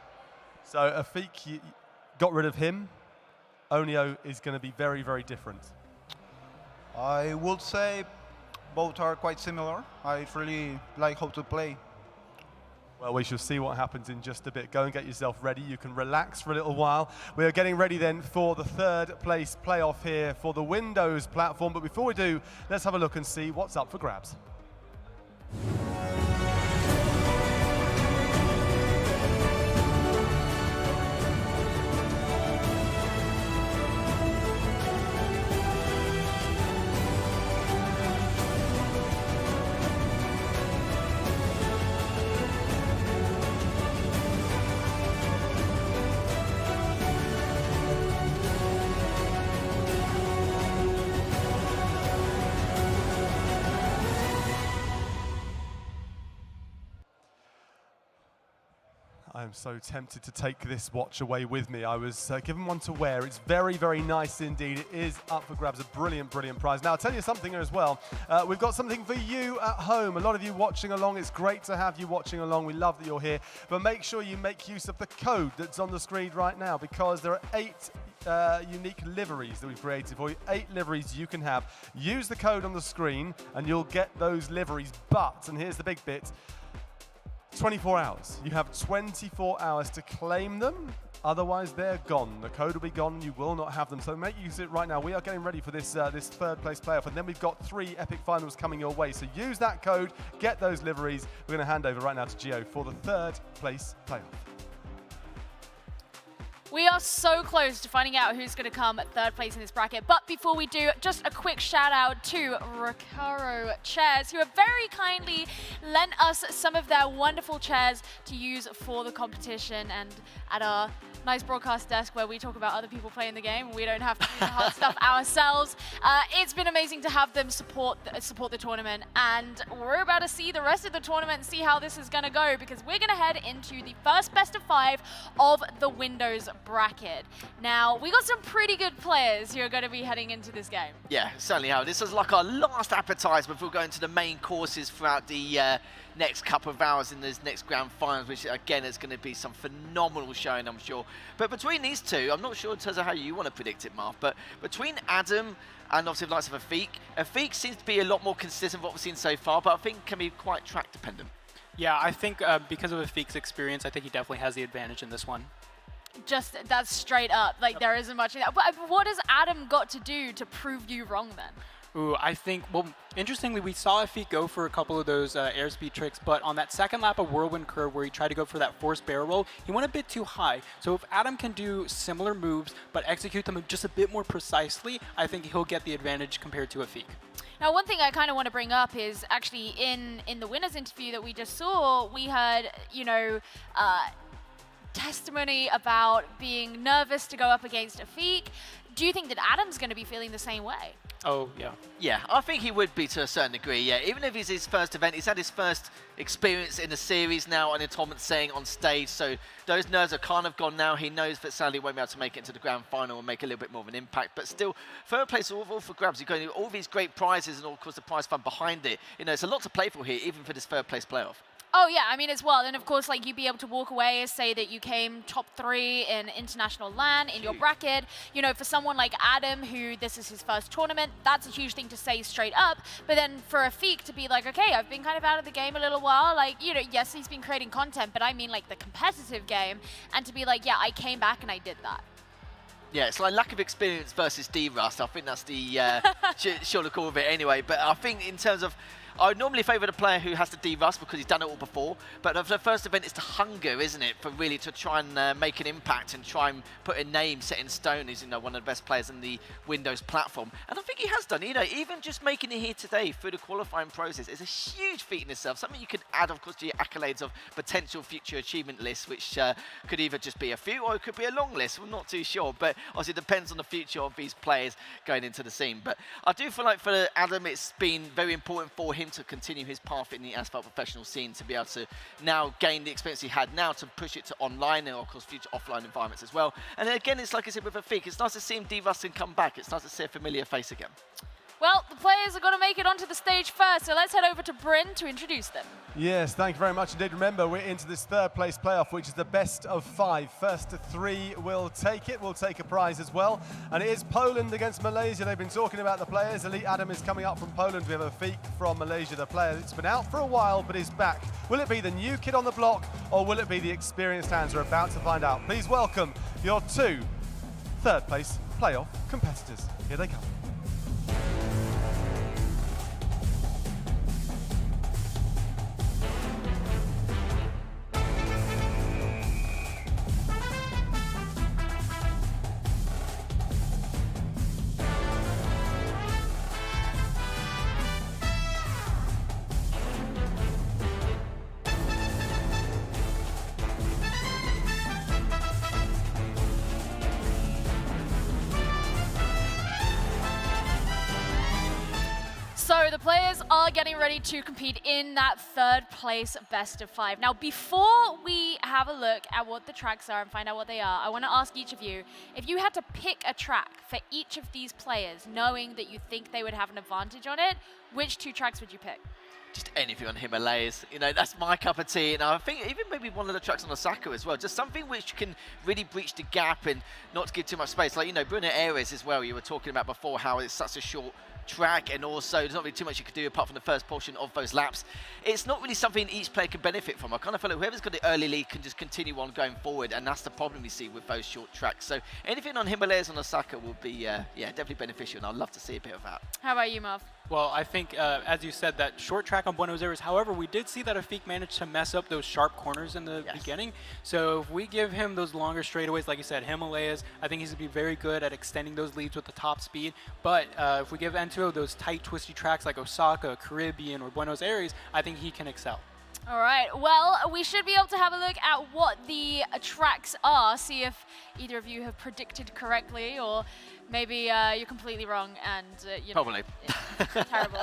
So Afiq, you got rid of him. Oneo is going to be very, very different. I would say both are quite similar. I really like how to play. Well, we shall see what happens in just a bit. Go and get yourself ready. You can relax for a little while. We are getting ready then for the third place playoff here for the Windows platform. But before we do, let's have a look and see what's up for grabs. I'm so tempted to take this watch away with me. I was given one to wear. It's very, very nice indeed. It is up for grabs, a brilliant, brilliant prize. Now, I'll tell you something as well. We've got something for you at home. A lot of you watching along. It's great to have you watching along. We love that you're here. But make sure you make use of the code that's on the screen right now, because there are 8 unique liveries that we've created for you. 8 liveries you can have. Use the code on the screen and you'll get those liveries. But, and here's the big bit, 24 hours. You have 24 hours to claim them. Otherwise, they're gone. The code will be gone. You will not have them. So make use of it right now. We are getting ready for this this third place playoff. And then we've got 3 epic finals coming your way. So use that code. Get those liveries. We're going to hand over right now to Gio for the third place playoff. We are so close to finding out who's going to come third place in this bracket. But before we do, just a quick shout out to Recaro Chairs, who have very kindly lent us some of their wonderful chairs to use for the competition, and at our nice broadcast desk where we talk about other people playing the game and we don't have to do the hard stuff ourselves. It's been amazing to have them support the tournament, and we're about to see the rest of the tournament and see how this is going to go, because we're going to head into the first best of 5 of the Windows bracket. Now, we got some pretty good players who are going to be heading into this game. Yeah, certainly have. This is like our last appetizer before going to the main courses throughout the next couple of hours in those next grand finals, which again is going to be some phenomenal showing, I'm sure. But between these two, I'm not sure in terms of how you want to predict it, Marv, but between Adam and obviously the likes of Afiq seems to be a lot more consistent with what we've seen so far, but I think can be quite track dependent. Yeah, I think because of Afiq's experience, I think he definitely has the advantage in this one. Just, that's straight up. Like, there isn't much in that. But what has Adam got to do to prove you wrong then? Ooh, I think, well, interestingly, we saw Afiq go for a couple of those airspeed tricks, but on that second lap of Whirlwind Curve where he tried to go for that forced barrel roll, he went a bit too high. So if Adam can do similar moves, but execute them just a bit more precisely, I think he'll get the advantage compared to Afiq. Now, one thing I kind of want to bring up is actually in the winners interview that we just saw, we heard, you know, testimony about being nervous to go up against Afiq. Do you think that Adam's going to be feeling the same way? Oh, yeah. Yeah, I think he would be to a certain degree, yeah. Even if it's his first event, he's had his first experience in the series now on a tournament saying on stage, so those nerves are kind of gone now. He knows that sadly won't be able to make it into the grand final and make a little bit more of an impact, but still, third place all for grabs. You're going to all these great prizes and, of course, the prize fund behind it. You know, it's a lot to play for here, even for this third place playoff. Oh yeah, I mean as well, and of course like you'd be able to walk away and say that you came top 3 in international LAN in your bracket. You know, for someone like Adam, who this is his first tournament, that's a huge thing to say straight up. But then for Afiq to be like, okay, I've been kind of out of the game a little while, like, you know, yes, he's been creating content, but I mean like the competitive game, and to be like, yeah, I came back and I did that. Yeah, it's like lack of experience versus D-Rust. I think that's the short call of it anyway. But I think in terms of, I would normally favour the player who has to D-Rust because he's done it all before. But for the first event, it's the hunger, isn't it, for really to try and make an impact and try and put a name set in stone. He's, you know, one of the best players in the Windows platform. And I think he has done, you know, even just making it here today through the qualifying process is a huge feat in itself. Something you could add, of course, to your accolades of potential future achievement lists, which could either just be a few or it could be a long list. We're not too sure. But obviously, it depends on the future of these players going into the scene. But I do feel like for Adam, it's been very important for him to continue his path in the Asphalt professional scene, to be able to now gain the experience he had now to push it to online and of course future offline environments as well. And then again, it's like I said with Afiq, it's nice to see him D-Rust and come back. It's nice to see a familiar face again. Well, the players are going to make it onto the stage first, so let's head over to Bryn to introduce them. Yes, thank you very much indeed. Remember, we're into this third place playoff, which is the best of 5. First to 3 will take it. We'll take a prize as well. And it is Poland against Malaysia. They've been talking about the players. Elite Adam is coming up from Poland. We have Afiq from Malaysia, the player that's been out for a while but is back. Will it be the new kid on the block or will it be the experienced hands? We're about to find out. Please welcome your 2 third place playoff competitors. Here they come. So the players are getting ready to compete in that third place best of 5. Now, before we have a look at what the tracks are and find out what they are, I want to ask each of you, if you had to pick a track for each of these players, knowing that you think they would have an advantage on it, which 2 tracks would you pick? Just anything on Himalayas, you know, that's my cup of tea. And I think even maybe one of the tracks on Osaka as well, just something which can really breach the gap and not give too much space. Like, you know, Buenos Aires as well, you were talking about before, how it's such a short track, and also there's not really too much you can do apart from the first portion of those laps. It's not really something each player can benefit from. I kind of feel like whoever's got the early lead can just continue on going forward, and that's the problem we see with those short tracks. So anything on Himalayas and Osaka will be, yeah, definitely beneficial, and I'd love to see a bit of that. How about you, Marv? Well, I think, as you said, that short track on Buenos Aires, however, we did see that Afiq managed to mess up those sharp corners in the beginning. So if we give him those longer straightaways, like you said, Himalayas, I think he's going to be very good at extending those leads with the top speed. But if we give Entuo those tight, twisty tracks like Osaka, Caribbean, or Buenos Aires, I think he can excel. All right, well, we should be able to have a look at what the tracks are, see if either of you have predicted correctly, or maybe you're completely wrong and, you know. Probably. Terrible.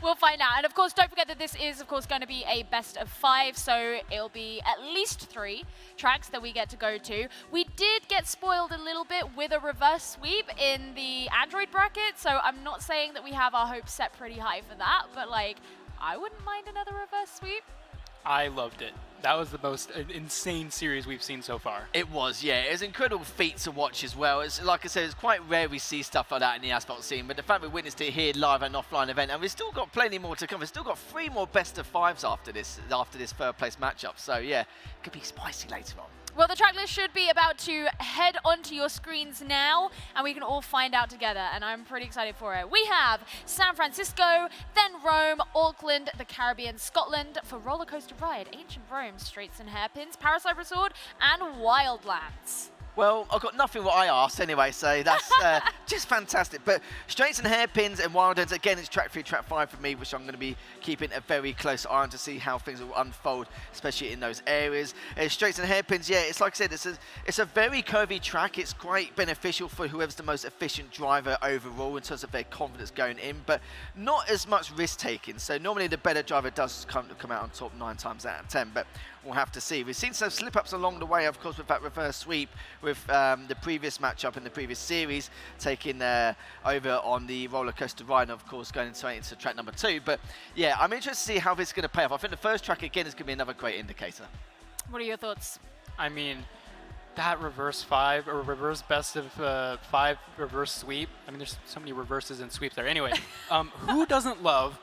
We'll find out. And of course, don't forget that this is, of course, going to be a best of 5, so it'll be at least 3 tracks that we get to go to. We did get spoiled a little bit with a reverse sweep in the Android bracket, so I'm not saying that we have our hopes set pretty high for that, but like, I wouldn't mind another reverse sweep. I loved it. That was the most insane series we've seen so far. It was, yeah. It was an incredible feat to watch as well. It's, like I said, it's quite rare we see stuff like that in the Asphalt scene, but the fact we witnessed it here live at an offline event, and we've still got plenty more to come. We've still got 3 more best of 5s after this third place matchup. So yeah, it could be spicy later on. Well, the track list should be about to head onto your screens now, and we can all find out together, and I'm pretty excited for it. We have San Francisco, then Rome, Auckland, the Caribbean, Scotland for Roller Coaster Ride, Ancient Rome, Straights and Hairpins, Parasite Resort, and Wildlands. Well, I've got nothing what I asked anyway, so that's just fantastic. But straights and hairpins and wild ends, again, it's track 3, track 5 for me, which I'm going to be keeping a very close eye on to see how things will unfold, especially in those areas. Straights and hairpins, yeah, it's like I said, it's a very curvy track. It's quite beneficial for whoever's the most efficient driver overall in terms of their confidence going in, but not as much risk taking. So normally the better driver does come out on top 9 times out of 10, but we'll have to see. We've seen some slip-ups along the way, of course, with that reverse sweep with the previous matchup in the previous series, taking over on the roller coaster ride, of course, going into track number 2. But yeah, I'm interested to see how this is going to pay off. I think the first track, again, is going to be another great indicator. What are your thoughts? I mean, that reverse 5 or reverse best of 5 reverse sweep. I mean, there's so many reverses and sweeps there. Anyway, who doesn't love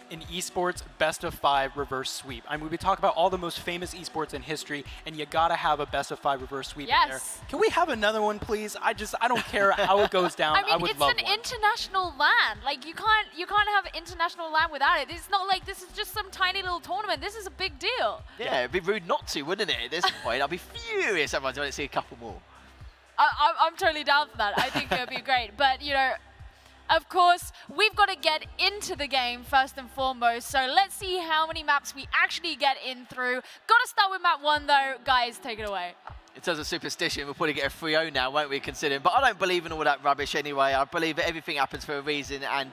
an esports best of 5 reverse sweep? I mean, we talk about all the most famous esports in history, and you gotta have a best of 5 reverse sweep in there. Can we have another one, please? I don't care how it goes down. I mean, would love it's an one. international LAN. Like, you can't have international LAN without it. It's not like this is just some tiny little tournament. This is a big deal. Yeah, it'd be rude not to, wouldn't it, at this point? I'll be furious if I don't see a couple more. I'm totally down for that. I think it would be great. But, you know, of course, we've got to get into the game first and foremost. So let's see how many maps we actually get in through. Got to start with map 1, though. Guys, take it away. In terms of superstition, we'll probably get a 3-0 now, won't we, considering? But I don't believe in all that rubbish anyway. I believe that everything happens for a reason, and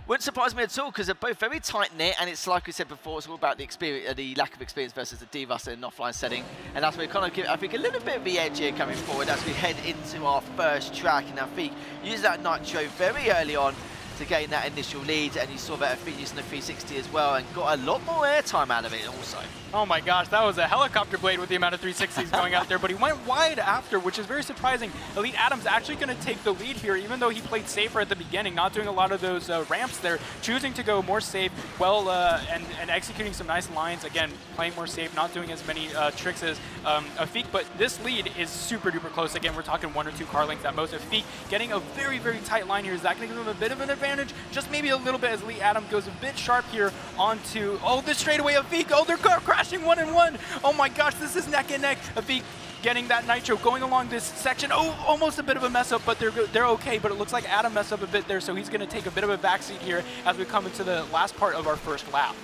wouldn't surprise me at all, because they're both very tight-knit, and it's like we said before, it's all about the experience, the lack of experience versus the D-Rust in an offline setting. And that's where we kind of give, I think, a little bit of the edge here coming forward as we head into our first track. And Afiq used that Nitro very early on to gain that initial lead, and you saw that Afiq using the 360 as well, and got a lot more airtime out of it also. Oh my gosh, that was a helicopter blade with the amount of 360s going out there, but he went wide after, which is very surprising. Elite Adam's actually going to take the lead here, even though he played safer at the beginning, not doing a lot of those ramps there, choosing to go more safe, well, and executing some nice lines. Again, playing more safe, not doing as many tricks as Afiq, but this lead is super duper close. Again, we're talking 1 or 2 car lengths at most. Afiq getting a very tight line here. Is that going to give him a bit of an advantage? Just maybe a little bit as Elite Adam goes a bit sharp here onto, oh, this straightaway Afiq. Oh, they're crashing 1-1. Oh my gosh, this is neck and neck. Afiq getting that Nitro, going along this section. Oh, almost a bit of a mess up, but they're okay. But it looks like Adam messed up a bit there, so he's going to take a bit of a backseat here as we come into the last part of our first lap.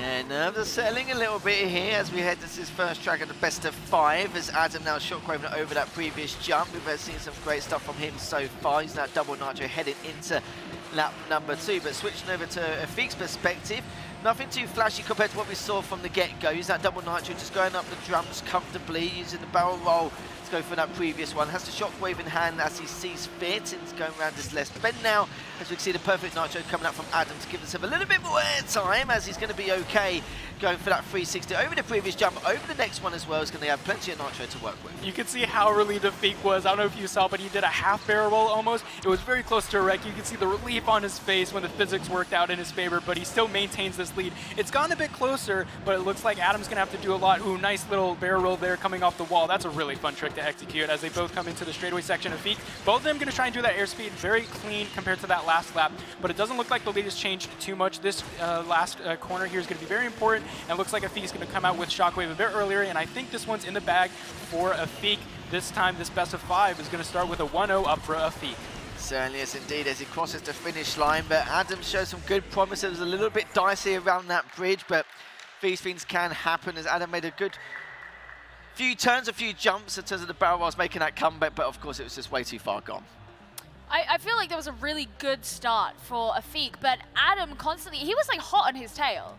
Yeah, nerves are settling a little bit here as we head to this first track of the best of 5, as Adam now shockwaving over that previous jump. We've seen some great stuff from him so far. He's that double Nitro heading into lap number 2, but switching over to Afiq's perspective, nothing too flashy compared to what we saw from the get-go. He's that double Nitro just going up the drums comfortably, using the barrel roll to go for that previous one. Has the shockwave in hand as he sees fit, and he's going around this left bend now, as we can see the perfect Nitro coming up from Adam to give himself a little bit more air time, as he's going to be okay going for that 360 over the previous jump, over the next one as well. He's going to have plenty of Nitro to work with. You can see how relieved Afiq was. I don't know if you saw, but he did a half barrel roll almost. It was very close to a wreck. You can see the relief on his face when the physics worked out in his favor, but he still maintains this lead. It's gotten a bit closer, but it looks like Adam's going to have to do a lot. Ooh, nice little barrel roll there coming off the wall. That's a really fun trick to execute as they both come into the straightaway section of Afiq. Both of them going to try and do that airspeed very clean compared to that last lap, but it doesn't look like the lead has changed too much. This last corner here is going to be very important, and it looks like Afiq is going to come out with Shockwave a bit earlier, and I think this one's in the bag for Afiq. This time, this best of 5 is going to start with a 1-0 up for Afiq. Certainly is indeed as he crosses the finish line, but Adam shows some good promise. It was a little bit dicey around that bridge, but these things can happen as Adam made a good few turns, a few jumps in terms of the barrel rolls making that comeback, but of course it was just way too far gone. I feel like there was a really good start for Afiq, but Adam constantly, he was like hot on his tail.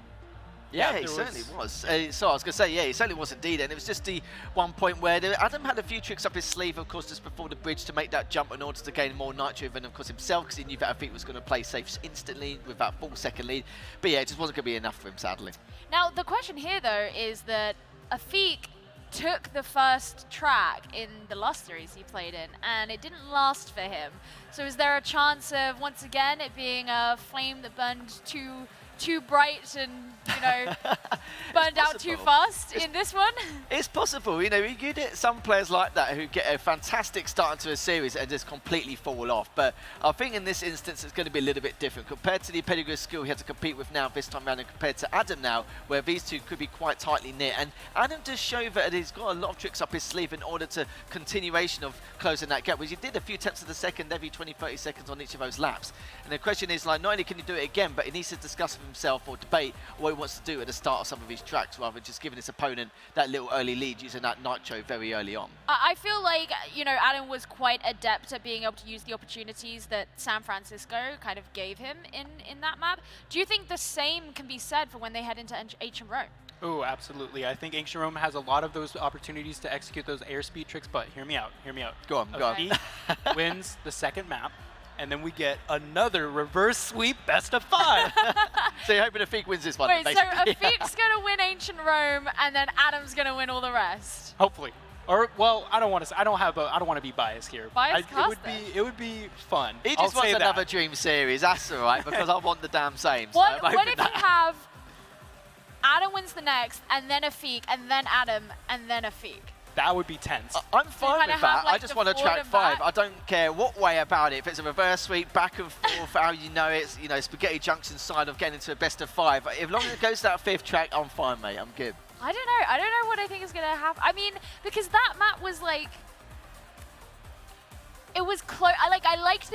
Yeah, he certainly was. So I was going to say, yeah, he certainly was indeed. And it was just the one point where Adam had a few tricks up his sleeve, of course, just before the bridge to make that jump in order to gain more Nitro than, of course, himself, because he knew that Afiq was going to play safe instantly with that full second lead. But yeah, it just wasn't going to be enough for him, sadly. Now, the question here, though, is that Afiq took the first track in the last series he played in, and it didn't last for him. So is there a chance of, once again, it being a flame that burned too too bright and, you know, burned out too fast in this one? It's possible. You know, you get some players like that who get a fantastic start into a series and just completely fall off. But I think in this instance, it's going to be a little bit different compared to the pedigree skill he had to compete with now this time around, and compared to Adam now, where these two could be quite tightly knit. And Adam does show that he's got a lot of tricks up his sleeve in order to continuation of closing that gap, which he did a few tenths of the second every 20-30 seconds on each of those laps. And the question is, like, not only can he do it again, but he needs to discuss with himself or debate what he wants to do at the start of some of these tracks, rather than just giving his opponent that little early lead using that nitro very early on. I feel like, you know, Adam was quite adept at being able to use the opportunities that San Francisco kind of gave him in that map. Do you think the same can be said for when they head into Ancient Rome? Oh, absolutely. I think Ancient Rome has a lot of those opportunities to execute those airspeed tricks, but hear me out, hear me out. Go on, go on. Afiq wins the second map, and then we get another reverse sweep best of 5. So you're hoping Afiq wins this one? Wait, basically. so Afiq's going to win Ancient Rome, and then Adam's going to win all the rest? Hopefully. Or, well, I don't want to. I don't want to be biased here. It would be fun. He just wants another Dream Series. That's all right, because I want the damn same. What if you have Adam wins the next, and then Afiq, and then Adam, and then Afiq? That would be tense. I'm fine with that. Like, I just want to track 5. I don't care what way about it. If it's a reverse sweep, back and forth, how you know it's, you know, Spaghetti Junction side of getting into a best of 5. As long as it goes to that 5th track, I'm fine, mate. I'm good. I don't know. I don't know what I think is going to happen. I mean, because that map was like, it was close. I liked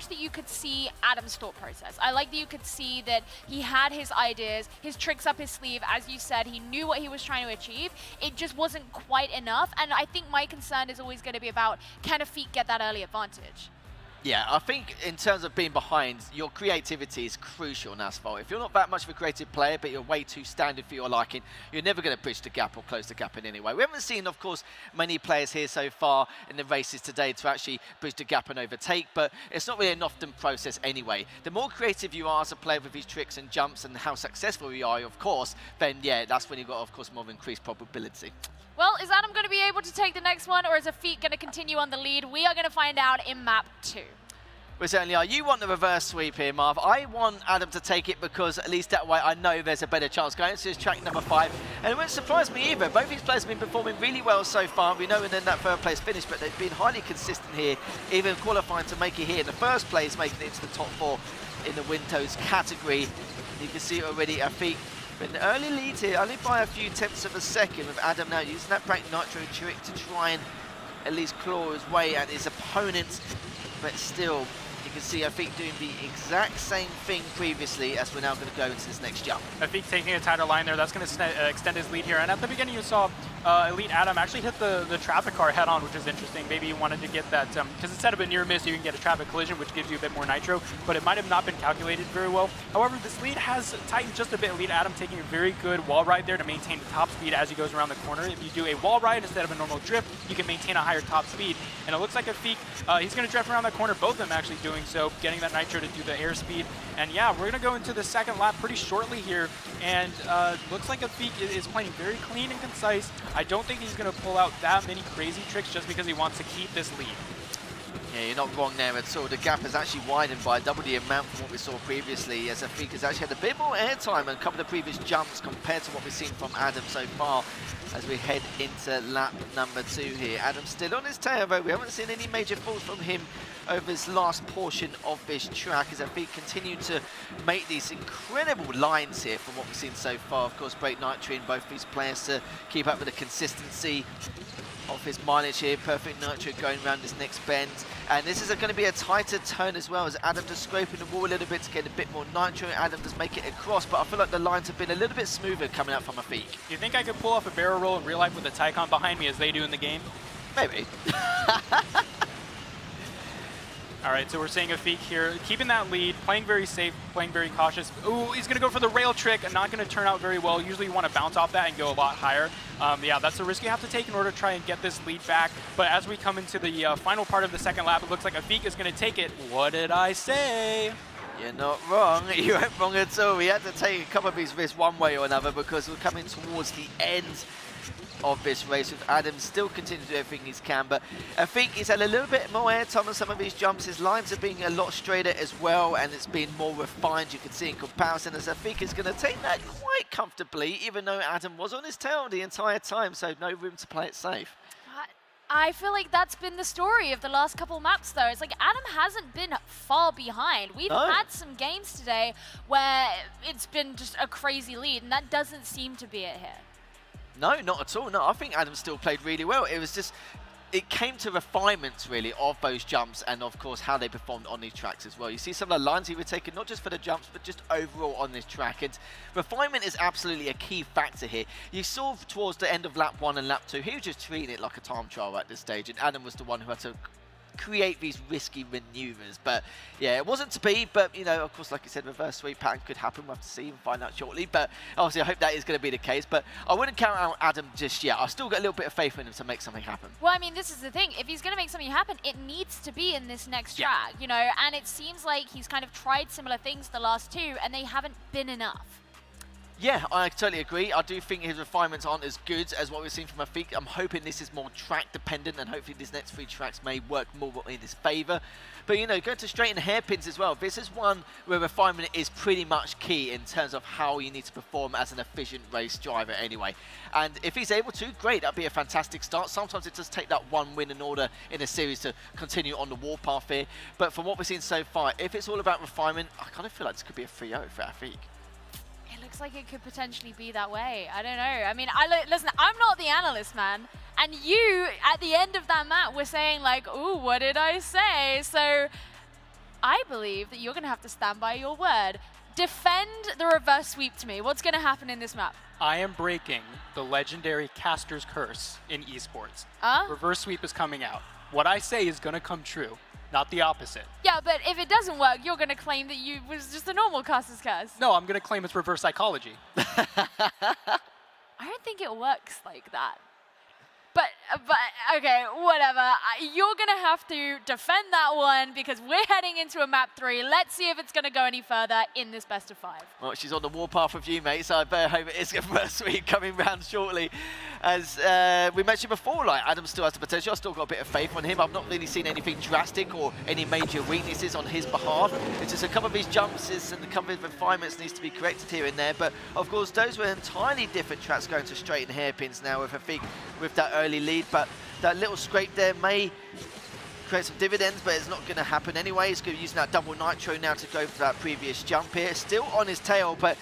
that you could see Adam's thought process. I like that you could see that he had his ideas, his tricks up his sleeve. As you said, he knew what he was trying to achieve. It just wasn't quite enough. And I think my concern is always going to be about, can Afiq get that early advantage? Yeah, I think in terms of being behind, your creativity is crucial in Asphalt. If you're not that much of a creative player, but you're way too standard for your liking, you're never going to bridge the gap or close the gap in any way. We haven't seen, of course, many players here so far in the races today to actually bridge the gap and overtake, but it's not really an often process anyway. The more creative you are as a player with these tricks and jumps and how successful you are, of course, then yeah, that's when you've got, of course, more of an increased probability. Well, is Adam going to be able to take the next one, or is Afiq going to continue on the lead? We are going to find out in map 2. We certainly are. You want the reverse sweep here, Marv. I want Adam to take it because at least that way I know there's a better chance going into this track number 5. And it won't surprise me either. Both these players have been performing really well so far. We know in that 3rd place finish, but they've been highly consistent here, even qualifying to make it here in the 1st place, making it into the top 4 in the Windows category. You can see already Afiq with an early lead here, only by a few tenths of a second, with Adam now using that break nitro trick to try and at least claw his way at his opponent. But still, you can see Afiq doing the exact same thing previously as we're now going to go into this next jump. Afiq taking a tighter line there, that's going to extend his lead here. And at the beginning you saw Elite Adam actually hit the traffic car head on, which is interesting. Maybe you wanted to get that, because instead of a near miss, you can get a traffic collision, which gives you a bit more nitro, but it might have not been calculated very well. However, this lead has tightened just a bit. Elite Adam taking a very good wall ride there to maintain the top speed as he goes around the corner. If you do a wall ride instead of a normal drift, you can maintain a higher top speed. And it looks like Afiq, he's going to drift around that corner, both of them actually doing so, getting that nitro to do the airspeed. And yeah, we're going to go into the 2nd lap pretty shortly here, and looks like Afiq is playing very clean and concise. I don't think he's going to pull out that many crazy tricks just because he wants to keep this lead. Yeah, you're not wrong there at all. The gap has actually widened by double the amount from what we saw previously, as Afiq has actually had a bit more airtime and a couple of previous jumps compared to what we've seen from Adam so far as we head into lap number 2 here. Adam's still on his tail, though. We haven't seen any major faults from him over this last portion of this track as Afiq continue to make these incredible lines here from what we've seen so far. Of course, break nitro in both these players to keep up with the consistency of his mileage here. Perfect nitro going around this next bend, and this is going to be a tighter turn as well, as Adam just scraping the wall a little bit to get a bit more nitro. Adam does make it across, but I feel like the lines have been a little bit smoother coming out from Afiq. You think I could pull off a barrel roll in real life with a Tycon behind me as they do in the game? Maybe. All right, so we're seeing Afiq here, keeping that lead, playing very safe, playing very cautious. Ooh, he's going to go for the rail trick and not going to turn out very well. Usually you want to bounce off that and go a lot higher. Yeah, that's the risk you have to take in order to try and get this lead back. But as we come into the final part of the 2nd lap, it looks like Afiq is going to take it. What did I say? You're not wrong. You weren't wrong at all. We had to take a couple of these risks one way or another because we're coming towards the end of this race, with Adam still continuing to do everything he can. But I think he's had a little bit more airtime on some of his jumps. His lines are being a lot straighter as well, and it's been more refined, you can see, in comparison, as Afiq is going to take that quite comfortably, even though Adam was on his tail the entire time, so no room to play it safe. I feel like that's been the story of the last couple maps, though. It's like Adam hasn't been far behind. We've had some games today where it's been just a crazy lead, and that doesn't seem to be it here. No, not at all. No, I think Adam still played really well. It was just, it came to refinements, really, of those jumps and, of course, how they performed on these tracks as well. You see some of the lines he was taking, not just for the jumps, but just overall on this track. And refinement is absolutely a key factor here. You saw towards the end of lap 1 and lap 2, he was just treating it like a time trial at this stage, and Adam was the one who had to create these risky maneuvers. But yeah, it wasn't to be, but you know, of course, like you said, reverse sweep pattern could happen. We'll have to see and find out shortly, but obviously I hope that is going to be the case. But I wouldn't count out Adam just yet. I've still got a little bit of faith in him to make something happen. Well, I mean, this is the thing. If he's going to make something happen, it needs to be in this next track, you know, and it seems like he's kind of tried similar things the last two, and they haven't been enough. Yeah, I totally agree. I do think his refinements aren't as good as what we've seen from Afiq. I'm hoping this is more track dependent, and hopefully these next 3 tracks may work more in his favour. But you know, going to straighten hairpins as well, this is one where refinement is pretty much key in terms of how you need to perform as an efficient race driver anyway. And if he's able to, great, that'd be a fantastic start. Sometimes it does take that one win in order in a series to continue on the warpath here. But from what we've seen so far, if it's all about refinement, I kind of feel like this could be a 3-0 for Afiq. Looks like it could potentially be that way. I don't know. I mean, listen, I'm not the analyst, man. And you, at the end of that map, were saying like, ooh, what did I say? So I believe that you're going to have to stand by your word. Defend the reverse sweep to me. What's going to happen in this map? I am breaking the legendary caster's curse in esports. Reverse sweep is coming out. What I say is going to come true. Not the opposite. Yeah, but if it doesn't work, you're going to claim that you was just a normal caster's curse. No, I'm going to claim it's reverse psychology. I don't think it works like that. But okay, whatever. You're going to have to defend that one because we're heading into a map 3. Let's see if it's going to go any further in this best of 5. Well, she's on the warpath with you, mate, so I better hope it is a first sweep coming round shortly. As we mentioned before, like, Adam still has the potential. I've still got a bit of faith on him. I've not really seen anything drastic or any major weaknesses on his behalf. It's just a couple of his jumps and a couple of refinements needs to be corrected here and there. But, of course, those were entirely different tracks going to straighten hairpins now with Afiq with that early lead. But that little scrape there may create some dividends, but it's not going to happen anyway. He's going to be using that double nitro now to go for that previous jump here. Still on his tail, but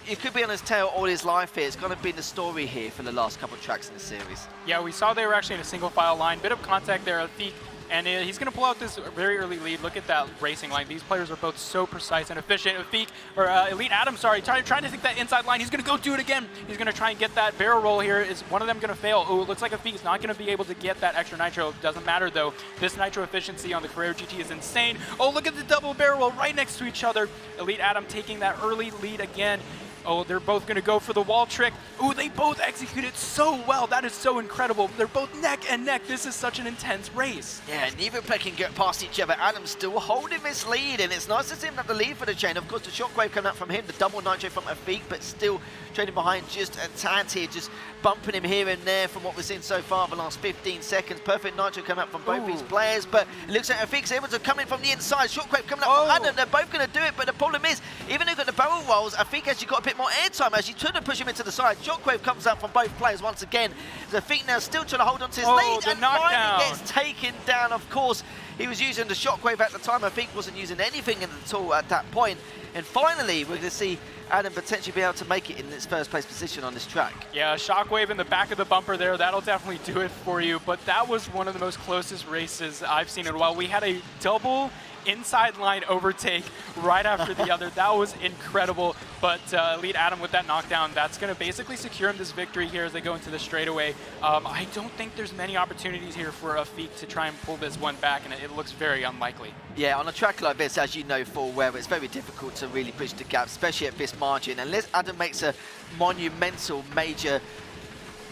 it could be on his tail all his life here. It's going to be the story here for the last couple of tracks in the series. Yeah, we saw they were actually in a single file line. Bit of contact there, Afiq, and he's going to pull out this very early lead. Look at that racing line. These players are both so precise and efficient. Afiq, or Elite Adam, sorry, trying to take that inside line. He's going to go do it again. He's going to try and get that barrel roll here. Is one of them going to fail? Oh, it looks like Afiq's not going to be able to get that extra nitro. Doesn't matter, though. This nitro efficiency on the Carrera GT is insane. Oh, look at the double barrel roll right next to each other. Elite Adam taking that early lead again. Oh, they're both going to go for the wall trick. Oh, they both executed so well. That is so incredible. They're both neck and neck. This is such an intense race. Yeah, neither player can get past each other. Adam's still holding this lead, and it's nice to see him have the lead for the chain. Of course, the shockwave coming up from him, the double nitro from Afiq, but still trailing behind just a tad here, just bumping him here and there from what we've seen so far the last 15 seconds. Perfect nitro coming up from both these players, but it looks like Afiq's able to come in from the inside. Shockwave coming up from Adam. They're both going to do it, but the problem is, even though you've got the barrel rolls, Afiq actually got a bit more airtime as you try to push him into the side. Shockwave comes up from both players once again. Afiq now still trying to hold on to his lead, and finally gets taken down. Of course, he was using the Shockwave at the time. Afiq wasn't using anything at all at that point. And finally, we're going to see Adam potentially be able to make it in its first place position on this track. Yeah, Shockwave in the back of the bumper there, that'll definitely do it for you. But that was one of the most closest races I've seen in a while. We had a double inside line overtake right after the other. That was incredible. But Elite Adam with that knockdown, that's going to basically secure him this victory here as they go into the straightaway. I don't think there's many opportunities here for Afiq to try and pull this one back, and it looks very unlikely. Yeah, on a track like this, as you know full well, it's very difficult to really bridge the gap, especially at this margin. Unless Adam makes a monumental major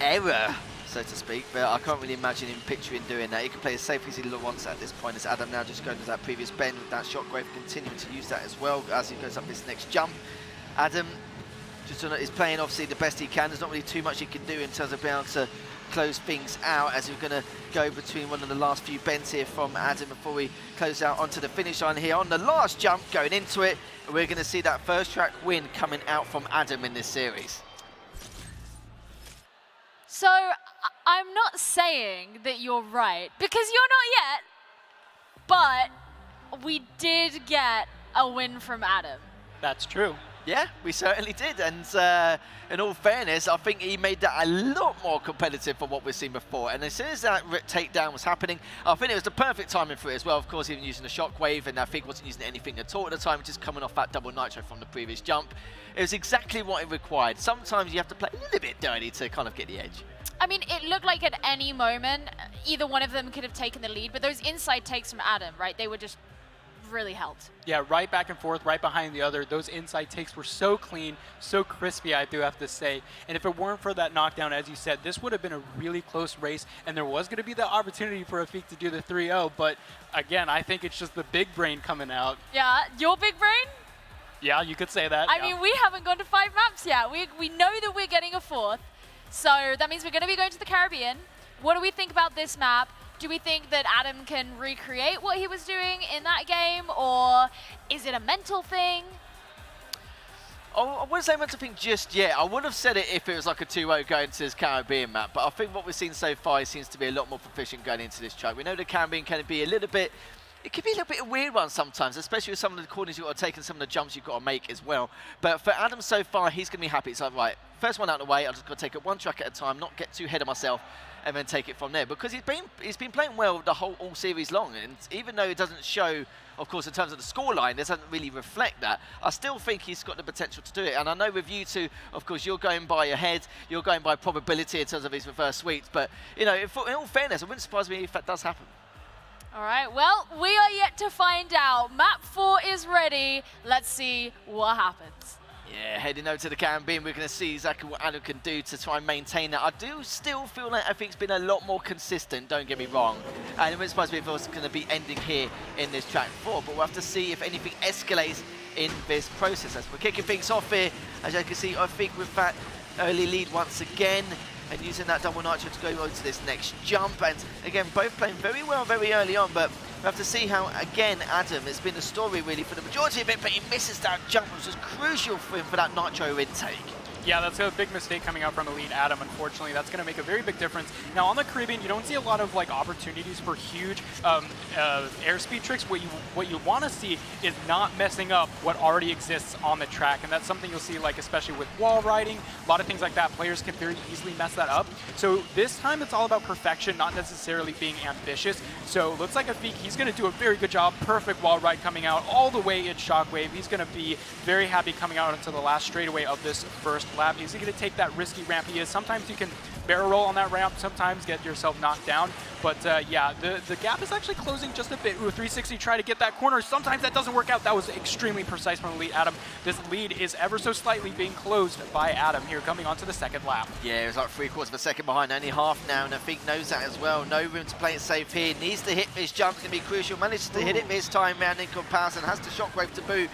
error, so to speak, but I can't really imagine him picturing doing that. He can play as safe as he wants at this point, as Adam now just going to that previous bend with that shockwave, continuing to use that as well as he goes up this next jump. Adam He's playing obviously the best he can. There's not really too much he can do in terms of being able to close things out, as we're going to go between one of the last few bends here from Adam before we close out onto the finish line here on the last jump going into it. We're going to see that first track win coming out from Adam in this series. So I'm not saying that you're right, because you're not yet, but we did get a win from Adam. That's true. Yeah, we certainly did, and in all fairness, I think he made that a lot more competitive from what we've seen before. And as soon as that takedown was happening, I think it was the perfect timing for it as well. Of course, even using the shockwave, and Afiq wasn't using anything at all at the time, just coming off that double nitro from the previous jump. It was exactly what it required. Sometimes you have to play a little bit dirty to kind of get the edge. I mean, it looked like at any moment, either one of them could have taken the lead, but those inside takes from Adam, right, they were just really helped. Yeah, right back and forth, right behind the other. Those inside takes were so clean, so crispy, I do have to say. And if it weren't for that knockdown, as you said, this would have been a really close race, and there was going to be the opportunity for Afiq to do the 3-0, but again, I think it's just the big brain coming out. Yeah, your big brain? Yeah, you could say that. I mean, we haven't gone to 5 maps yet. We know that we're getting a 4th, so that means we're going to be going to the Caribbean. What do we think about this map? Do we think that Adam can recreate what he was doing in that game, or is it a mental thing? Oh, I wouldn't say mental thing just yet. I would have said it if it was like a 2-0 going to this Caribbean map, but I think what we've seen so far, he seems to be a lot more proficient going into this track. We know the Caribbean can be a little bit, it can be a little bit of a weird one sometimes, especially with some of the corners you've got to take and some of the jumps you've got to make as well. But for Adam so far, he's going to be happy. It's like, right, first one out of the way, I've just got to take it one track at a time, not get too ahead of myself, and then take it from there. Because he's been playing well the all series long, and even though it doesn't show, of course, in terms of the scoreline, it doesn't really reflect that, I still think he's got the potential to do it. And I know with you two, of course, you're going by your head, you're going by probability in terms of his reverse sweeps, but, you know, in all fairness, it wouldn't surprise me if that does happen. All right, well, we are yet to find out. Map 4 is ready. Let's see what happens. Yeah, heading over to the Caribbean, we're going to see exactly what Adam can do to try and maintain that. I do still feel like Afiq's been a lot more consistent, don't get me wrong. And it wouldn't surprise me if it was going to be ending here in this track 4, but we'll have to see if anything escalates in this process. As we're kicking things off here, as you can see, Afiq with that early lead once again, and using that double nitro to go on to this next jump. And again, both playing very well very early on, but we have to see how, again, Adam, it's been the story really for the majority of it, but he misses that jump, which was crucial for him for that nitro intake. Yeah, that's a big mistake coming out from Elite Adam, unfortunately. That's going to make a very big difference. Now, on the Caribbean, you don't see a lot of like opportunities for huge airspeed tricks. What you want to see is not messing up what already exists on the track, and that's something you'll see, like especially with wall riding, a lot of things like that. Players can very easily mess that up. So this time, it's all about perfection, not necessarily being ambitious. So it looks like Afiq, he's going to do a very good job. Perfect wall ride coming out all the way in Shockwave. He's going to be very happy coming out into the last straightaway of this first lap. Is he going to take that risky ramp? He is. Sometimes you can barrel roll on that ramp, sometimes get yourself knocked down. But yeah, the gap is actually closing just a bit. Ooh, 360, try to get that corner. Sometimes that doesn't work out. That was extremely precise from Elite Adam. This lead is ever so slightly being closed by Adam here coming onto the second lap. Yeah, it was like 3/4 of a second behind, only half now, and Afiq knows that as well. No room to play it safe here. Needs to hit this jump, it's going to be crucial. Manages to hit it this time, man, in comparison. Has the shockwave to boot.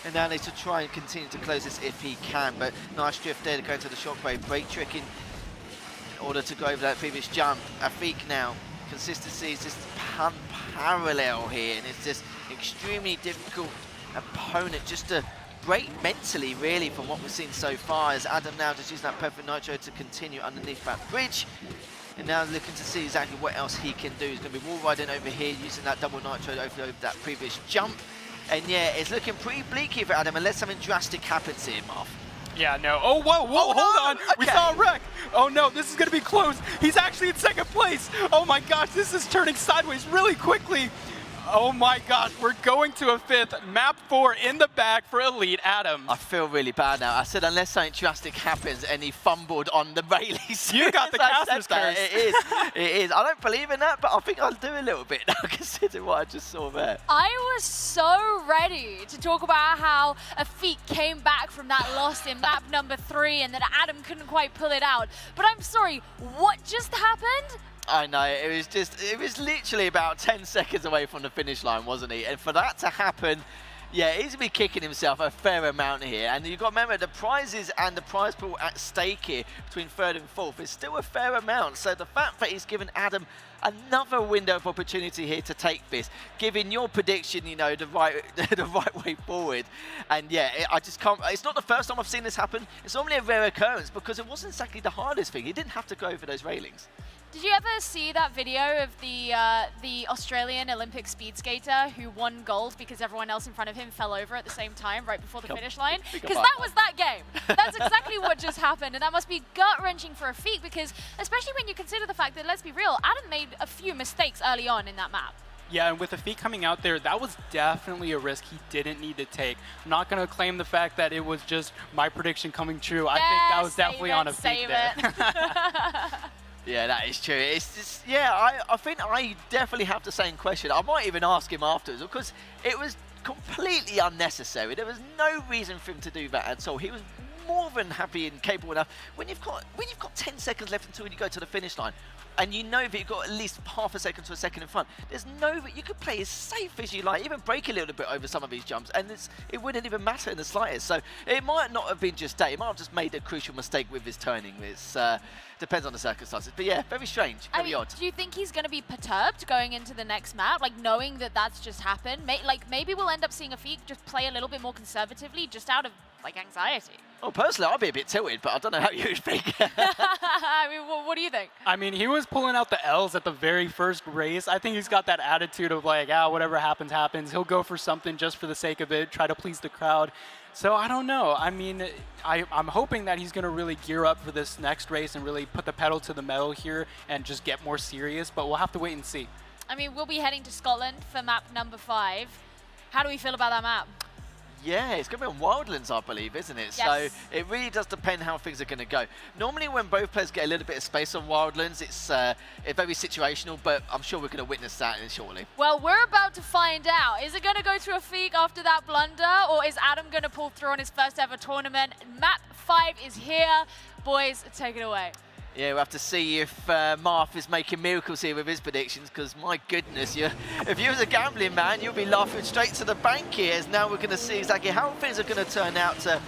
And now needs to try and continue to close this if he can. But nice drift there to go into the shockwave. Brake tricking in order to go over that previous jump. Afiq now, consistency is just unparalleled here. And it's just extremely difficult opponent just to break mentally, really, from what we've seen so far. As Adam now just using that perfect nitro to continue underneath that bridge. And now looking to see exactly what else he can do. He's going to be wall riding over here using that double nitro over that previous jump. And yeah, it's looking pretty bleak here for Adam, unless something drastic happens here, Marv. Yeah, no. Oh, whoa, hold on. Okay. We saw a wreck. Oh, no, this is going to be close. He's actually in second place. Oh, my gosh, this is turning sideways really quickly. Oh, my gosh, we're going to a 5th. Map 4 in the bag for Elite Adam. I feel really bad now. I said unless something drastic happens and he fumbled on the Rayleigh. You got the caster's curse. It is. It is. I don't believe in that, but I think I'll do a little bit now, considering what I just saw there. I was so ready to talk about how Afiq came back from that loss in map number 3 and that Adam couldn't quite pull it out. But I'm sorry, what just happened? I know, it was literally about 10 seconds away from the finish line, wasn't he? And for that to happen, Yeah, he's going to be kicking himself a fair amount here. And you've got to remember, the prizes and the prize pool at stake here between 3rd and 4th is still a fair amount. So the fact that he's given Adam another window of opportunity here to take this, giving your prediction, you know, the right way forward. And yeah, I just can't, it's not the first time I've seen this happen. It's normally a rare occurrence because it wasn't exactly the hardest thing. He didn't have to go over those railings. Did you ever see that video of the Australian Olympic speed skater who won gold because everyone else in front of him fell over at the same time right before the finish line? Because that was that game. That's exactly what just happened, and that must be gut-wrenching for Afiq because, especially when you consider the fact that, let's be real, Adam made a few mistakes early on in that map. Yeah, and with Afiq coming out there, that was definitely a risk he didn't need to take. I'm not going to claim the fact that it was just my prediction coming true. I think that was definitely on Afiq there. Yeah, that is true. It's just, yeah, I think I definitely have the same question. I might even ask him afterwards because it was completely unnecessary. There was no reason for him to do that at all. He was more than happy and capable enough. When you've got 10 seconds left until you go to the finish line, and you know that you've got at least half a second to a second in front, there's no, you could play as safe as you like, even break a little bit over some of these jumps, and it wouldn't even matter in the slightest. So it might not have been just that. He might have just made a crucial mistake with his turning. It's depends on the circumstances. But yeah, very strange, very odd. Do you think he's going to be perturbed going into the next map, like knowing that that's just happened? Maybe we'll end up seeing Afiq just play a little bit more conservatively, just out of like anxiety. Well, personally, I'd be a bit tilted, but I don't know how you think. I mean, what do you think? I mean, he was pulling out the L's at the very first race. I think he's got that attitude of like, whatever happens, happens. He'll go for something just for the sake of it, try to please the crowd. So I don't know. I mean, I'm hoping that he's going to really gear up for this next race and really put the pedal to the metal here and just get more serious, but we'll have to wait and see. I mean, we'll be heading to Scotland for map number 5. How do we feel about that map? Yeah, it's going to be on Wildlands, I believe, isn't it? Yes. So it really does depend how things are going to go. Normally when both players get a little bit of space on Wildlands, it's very situational, but I'm sure we're going to witness that shortly. Well, we're about to find out. Is it going to go to Afiq after that blunder, or is Adam going to pull through on his first ever tournament? Map 5 is here. Boys, take it away. Yeah, we'll have to see if Marth is making miracles here with his predictions, because my goodness, if you was a gambling man, you'll be laughing straight to the bank here, as now we're going to see exactly how things are going to turn out to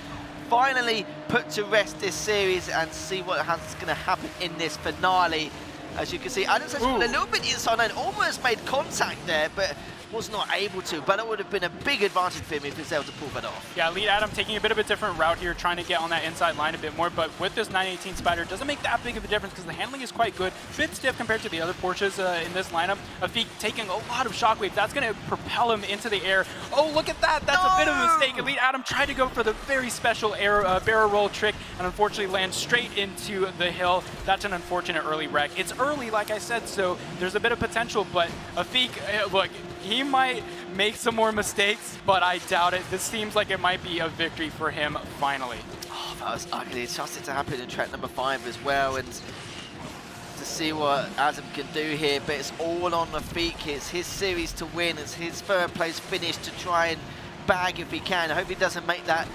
finally put to rest this series and see what is going to happen in this finale. As you can see, Adam's actually got a little bit inside and almost made contact there, but was not able to, but it would have been a big advantage for him if he was able to pull that off. Yeah, lead Adam taking a bit of a different route here, trying to get on that inside line a bit more, but with this 918 Spider, it doesn't make that big of a difference because the handling is quite good. A bit stiff compared to the other Porsches in this lineup. Afiq taking a lot of shockwave. That's going to propel him into the air. Oh, look at that. That's a bit of a mistake. Elite Adam tried to go for the very special air barrel roll trick and unfortunately lands straight into the hill. That's an unfortunate early wreck. It's early, like I said, so there's a bit of potential, but Afiq, look, he might make some more mistakes, but I doubt it. This seems like it might be a victory for him finally. Oh, that was ugly. It's just to happen in track number 5 as well, and to see what Adam can do here, but it's all on Afiq. It's his series to win. It's his third place finish to try and bag if he can. I hope he doesn't make that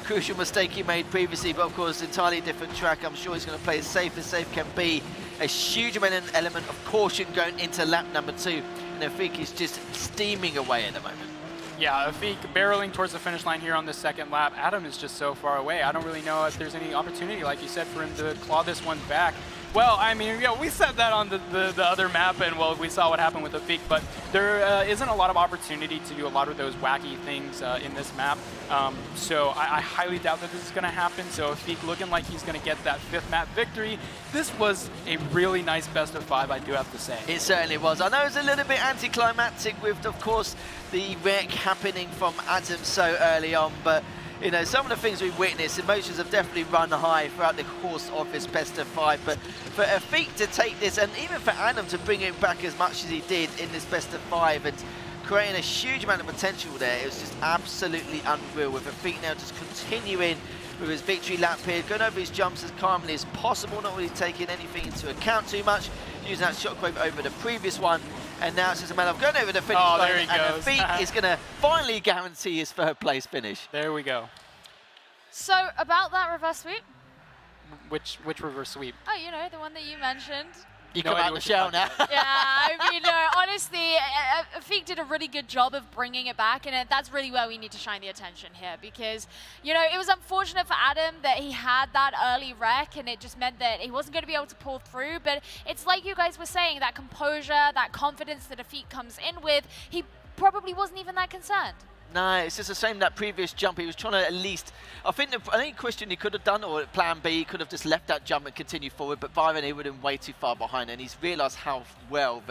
crucial mistake he made previously, but of course, entirely different track. I'm sure he's going to play as safe can be. A huge element of caution going into lap number 2. And Afiq is just steaming away at the moment. Yeah, Afiq barreling towards the finish line here on the second lap. Adam is just so far away. I don't really know if there's any opportunity, like you said, for him to claw this one back. Well, I mean, yeah, we said that on the other map, and well, we saw what happened with Afiq, but there isn't a lot of opportunity to do a lot of those wacky things in this map. So I highly doubt that this is going to happen. So Afiq looking like he's going to get that 5th map victory. This was a really nice best of 5, I do have to say. It certainly was. I know it was a little bit anticlimactic with, of course, the wreck happening from Adam so early on, but you know, some of the things we've witnessed, emotions have definitely run high throughout the course of this best of 5. But for Afiq to take this, and even for Adam to bring it back as much as he did in this best of 5, and creating a huge amount of potential there, it was just absolutely unreal. With Afiq now just continuing with his victory lap here, going over his jumps as calmly as possible, not really taking anything into account too much, using that shockwave over the previous one. And now it's just a matter of going over the finish line, there he goes. and Afiq is going to finally guarantee his 3rd place finish. There we go. So, about that reverse sweep? Which reverse sweep? Oh, you know, the one that you mentioned. You come out the shell now. Yeah, I mean, no, honestly, Afiq did a really good job of bringing it back, and that's really where we need to shine the attention here, because, you know, it was unfortunate for Adam that he had that early wreck, and it just meant that he wasn't going to be able to pull through, but it's like you guys were saying, that composure, that confidence that Afiq comes in with, he probably wasn't even that concerned. No, it's just the same that previous jump. He was trying to at least, I think question he could have done, or plan B, he could have just left that jump and continued forward, but Byron, he would have been way too far behind, and he's realised how well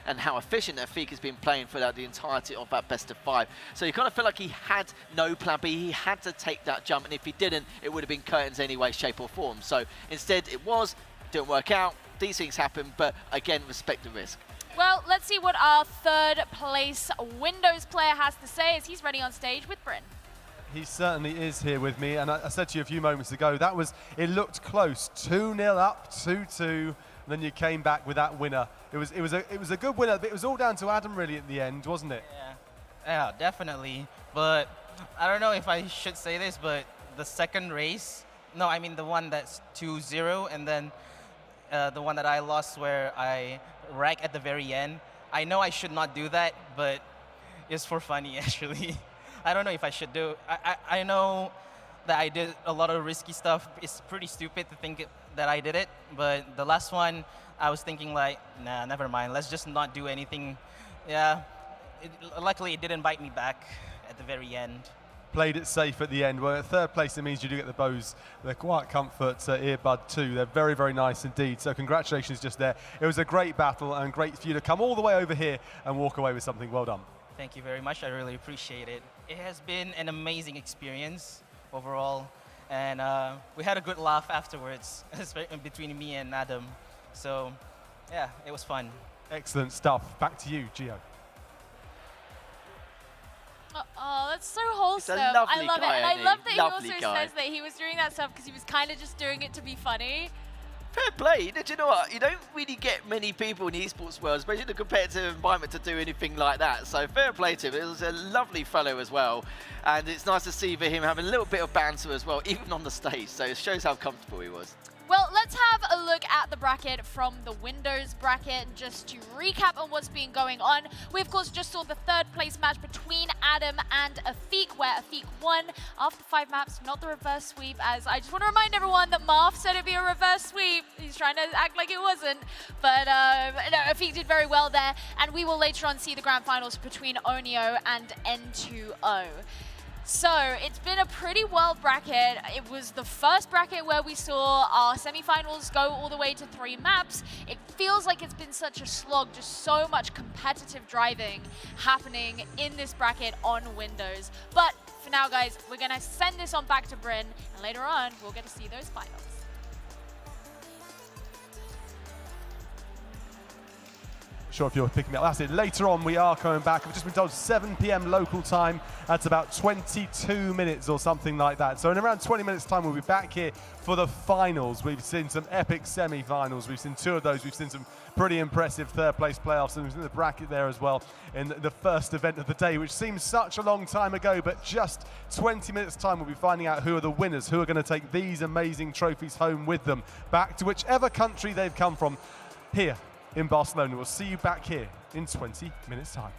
and how efficient Afiq has been playing throughout the entirety of that best of 5. So you kind of feel like he had no plan B, he had to take that jump, and if he didn't, it would have been curtains any way, shape or form. So instead didn't work out, these things happen, but again, respect the risk. Well, let's see what our third place Windows player has to say as he's ready on stage with Bryn. He certainly is here with me, and I said to you a few moments ago, it looked close, 2-0 up, 2-2, and then you came back with that winner. It was a good winner, but it was all down to Adam really at the end, wasn't it? Yeah, definitely. But I don't know if I should say this, but the second race, no, I mean the one that's 2-0, and then the one that I lost where I wreck at the very end. I know I should not do that, but it's for funny actually. I don't know if I should do. I know that I did a lot of risky stuff. It's pretty stupid to think that I did it, but the last one I was thinking like, nah, never mind. Let's just not do anything. Yeah, luckily it didn't bite me back at the very end. Played it safe at the end. Well, at third place, it means you do get the Bose, the Quiet Comfort earbud too. They're very, very nice indeed. So congratulations just there. It was a great battle and great for you to come all the way over here and walk away with something. Well done. Thank you very much. I really appreciate it. It has been an amazing experience overall. And we had a good laugh afterwards between me and Adam. So yeah, it was fun. Excellent stuff. Back to you, Gio. Oh, that's so wholesome. I love it. And I love that he also guy. says that he was doing that stuff because he was kind of just doing it to be funny. Fair play. Do you know what? You don't really get many people in the esports world, especially in the competitive environment, to do anything like that. So fair play to him. It was a lovely fellow as well. And it's nice to see for him having a little bit of banter as well, even on the stage. So it shows how comfortable he was. Well, let's have a look at the bracket from the Windows bracket. Just to recap on what's been going on, we of course just saw the third place match between Adam and Afiq, where Afiq won after 5 maps, not the reverse sweep, as I just want to remind everyone that Marth said it'd be a reverse sweep. He's trying to act like it wasn't, but no, Afiq did very well there, and we will later on see the grand finals between Oneo and N2O. So it's been a pretty wild bracket. It was the first bracket where we saw our semifinals go all the way to 3 maps. It feels like it's been such a slog, just so much competitive driving happening in this bracket on Windows. But for now, guys, we're gonna send this on back to Bryn, and later on, we'll get to see those finals. Sure if you're picking up. That's it. Later on, we are coming back. I've just been told 7 p.m. local time. That's about 22 minutes or something like that. So in around 20 minutes time, we'll be back here for the finals. We've seen some epic semi-finals. We've seen 2 of those. We've seen some pretty impressive third place playoffs, and we've seen the bracket there as well in the first event of the day, which seems such a long time ago, but just 20 minutes time, we'll be finding out who are the winners, who are going to take these amazing trophies home with them back to whichever country they've come from here in Barcelona. We'll see you back here in 20 minutes time.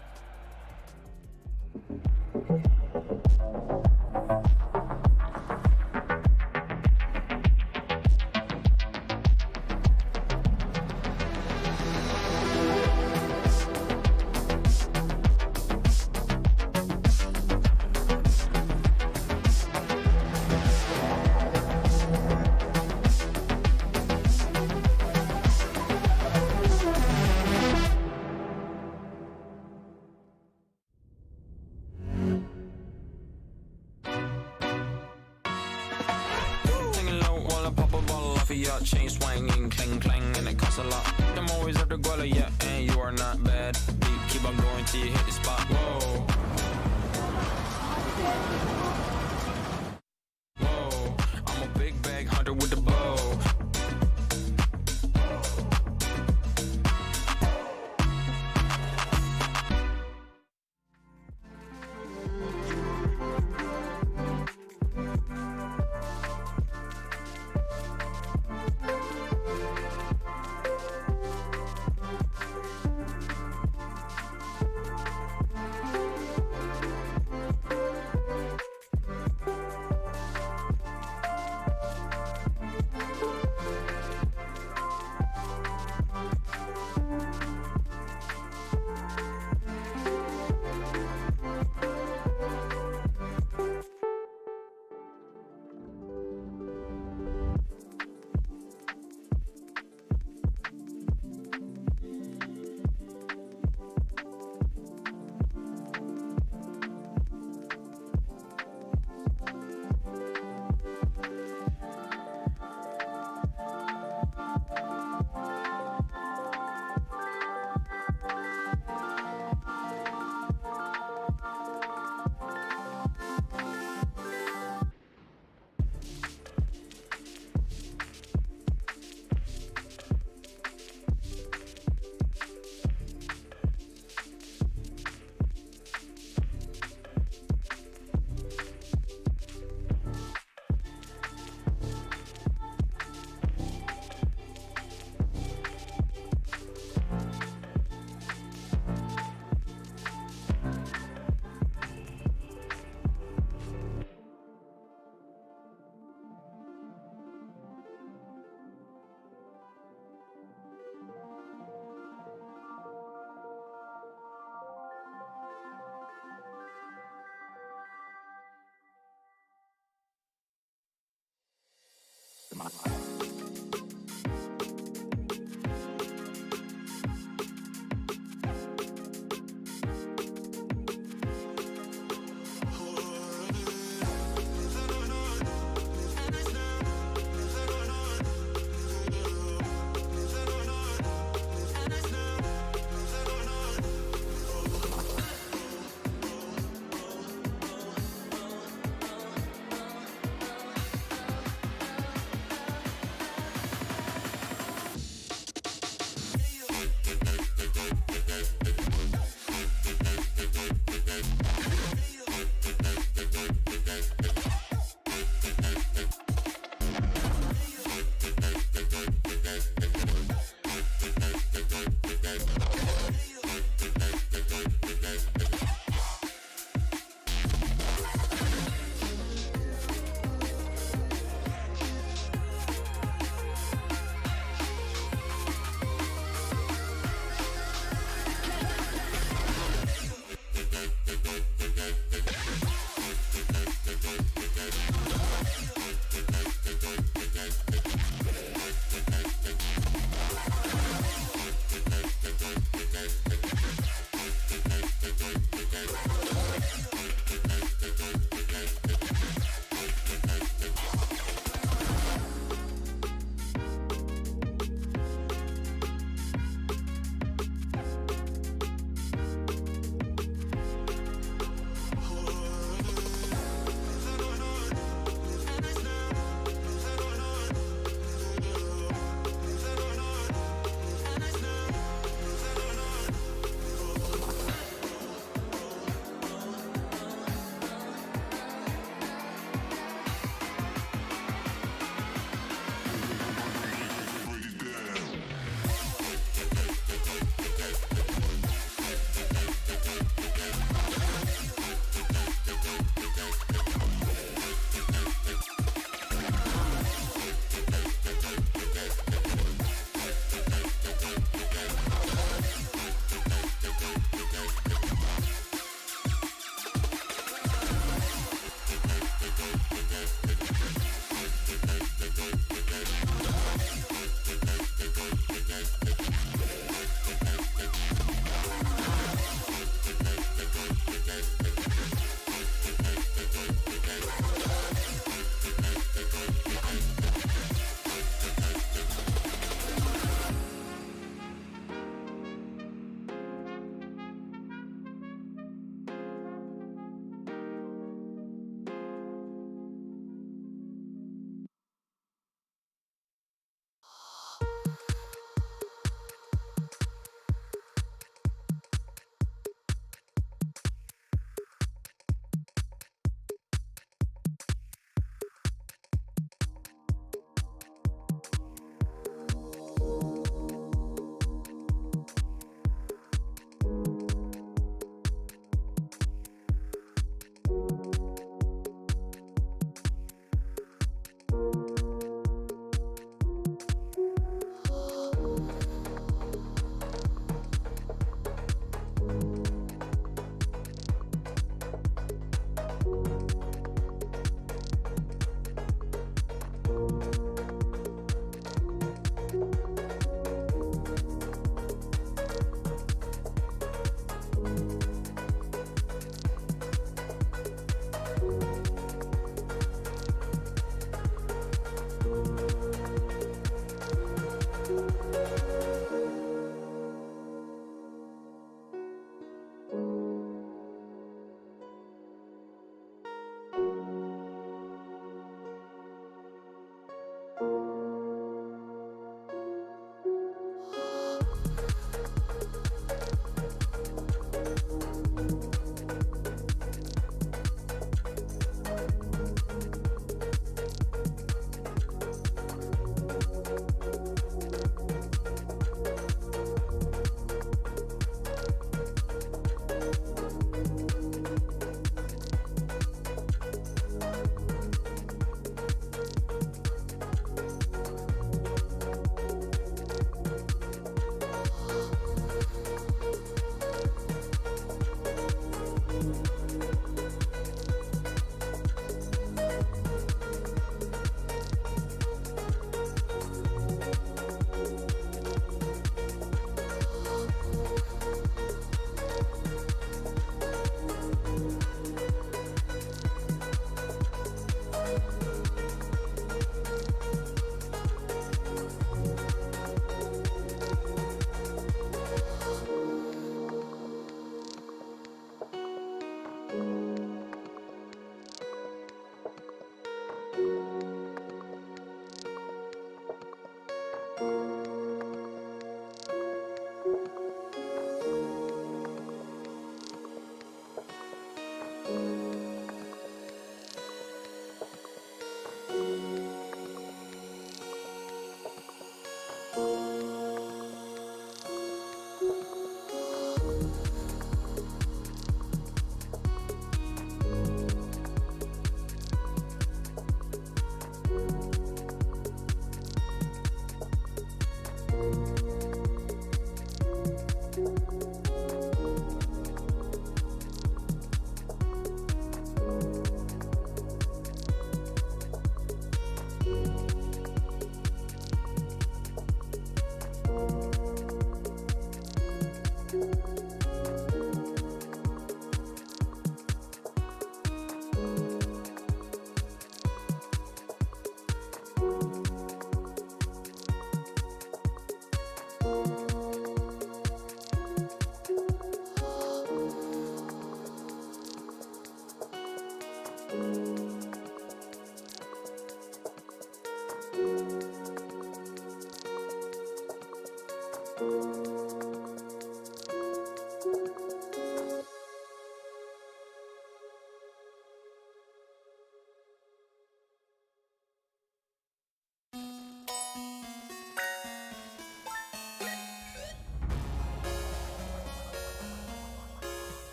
Chain swinging, clang clang, and it costs a lot. Them always at the guala, yeah, and you are not bad. Deep, keep on going till you hit the spot. Whoa. Whoa, I'm a big bag hunter with the bow.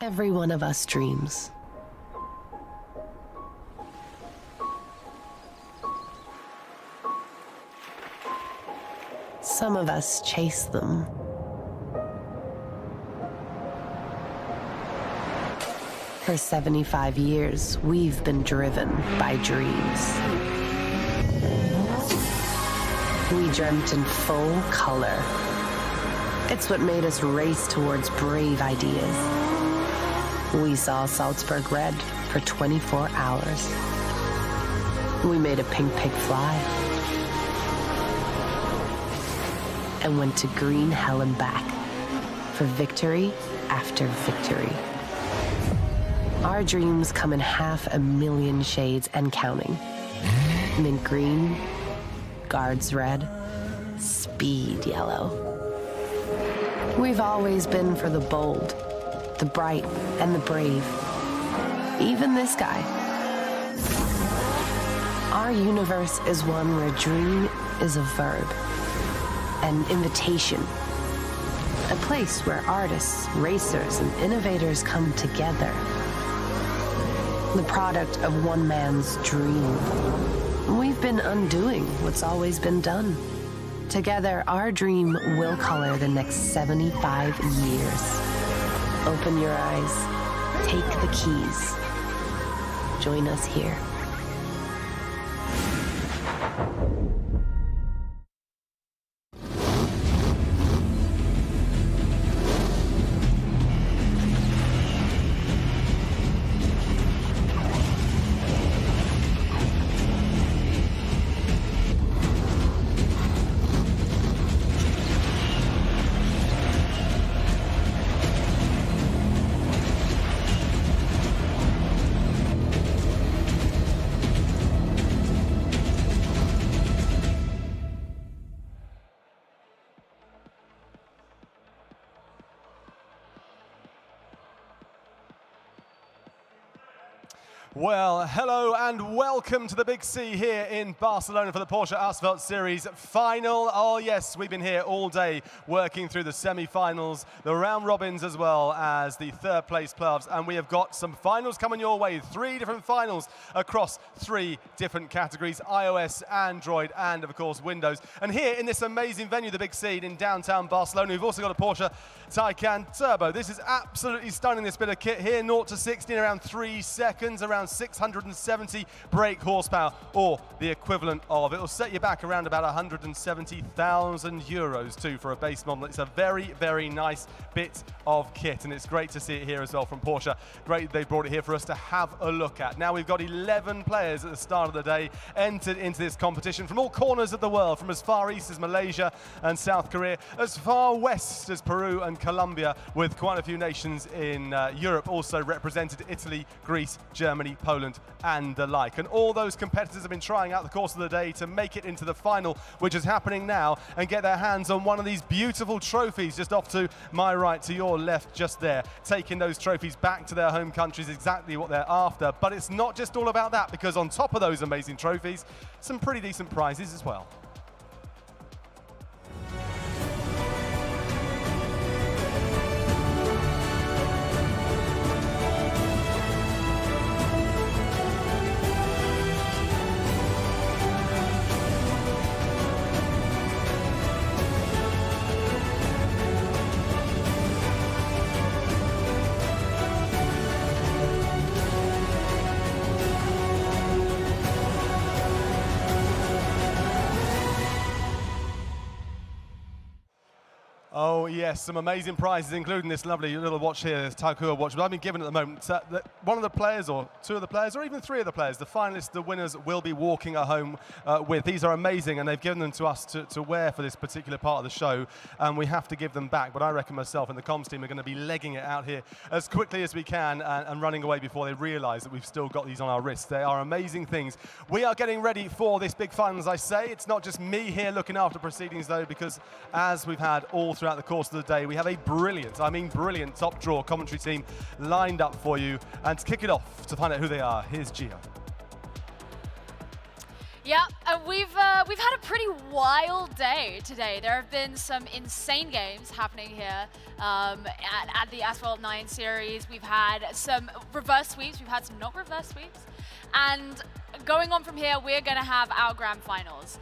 Every one of us dreams. Some of us chase them. For 75 years, we've been driven by dreams. We dreamt in full color. It's what made us race towards brave ideas. We saw Salzburg red for 24 hours. We made a pink pig fly. And went to green hell and back for victory after victory. Our dreams come in 500,000 shades and counting. Mint green, guards red, speed yellow. We've always been for the bold, the bright, and the brave. Even this guy. Our universe is one where dream is a verb, an invitation. A place where artists, racers, and innovators come together. The product of one man's dream. We've been undoing what's always been done. Together, our dream will color the next 75 years. Open your eyes, take the keys. Join us here. Well, hello and welcome to the Big C here in Barcelona for the Porsche Asphalt Series Final. Oh yes, we've been here all day working through the semi-finals, the round robins as well as the third place playoffs, and we have got some finals coming your way. 3 different finals across 3 different categories, iOS, Android, and of course Windows. And here in this amazing venue, the Big C in downtown Barcelona, we've also got a Porsche Taycan Turbo. This is absolutely stunning, this bit of kit here, 0 to 60 in around 3 seconds, around 670 brake horsepower, or the equivalent of. It will set you back around about 170,000 euros too for a base model. It's a very, very nice bit of kit, and it's great to see it here as well from Porsche. Great they brought it here for us to have a look at. Now we've got 11 players at the start of the day entered into this competition from all corners of the world, from as far east as Malaysia and South Korea, as far west as Peru and Colombia, with quite a few nations in Europe also represented: Italy, Greece, Germany, Poland, and the like. And all those competitors have been trying out the course of the day to make it into the final, which is happening now, and get their hands on one of these beautiful trophies just off to my right, to your left, just there. Taking those trophies back to their home countries, exactly what they're after. But it's not just all about that, because on top of those amazing trophies, some pretty decent prizes as well. Oh yes, some amazing prizes, including this lovely little watch here, this Takua watch, but I've been given at the moment. One of the players, or 2 of the players, or even 3 of the players, the finalists, the winners, will be walking at home with. These are amazing, and they've given them to us to wear for this particular part of the show, and we have to give them back. But I reckon myself and the comms team are going to be legging it out here as quickly as we can and running away before they realise that we've still got these on our wrists. They are amazing things. We are getting ready for this big final, as I say. It's not just me here looking after proceedings, though, because as we've had all throughout the course of the day, we have a brilliant, I mean brilliant, top draw commentary team lined up for you. And to kick it off, to find out who they are, here's Gio. Yeah, and we've had a pretty wild day today. There have been some insane games happening here at the Asphalt 9 series. We've had some reverse sweeps. We've had some not reverse sweeps. And going on from here, we're going to have our grand finals.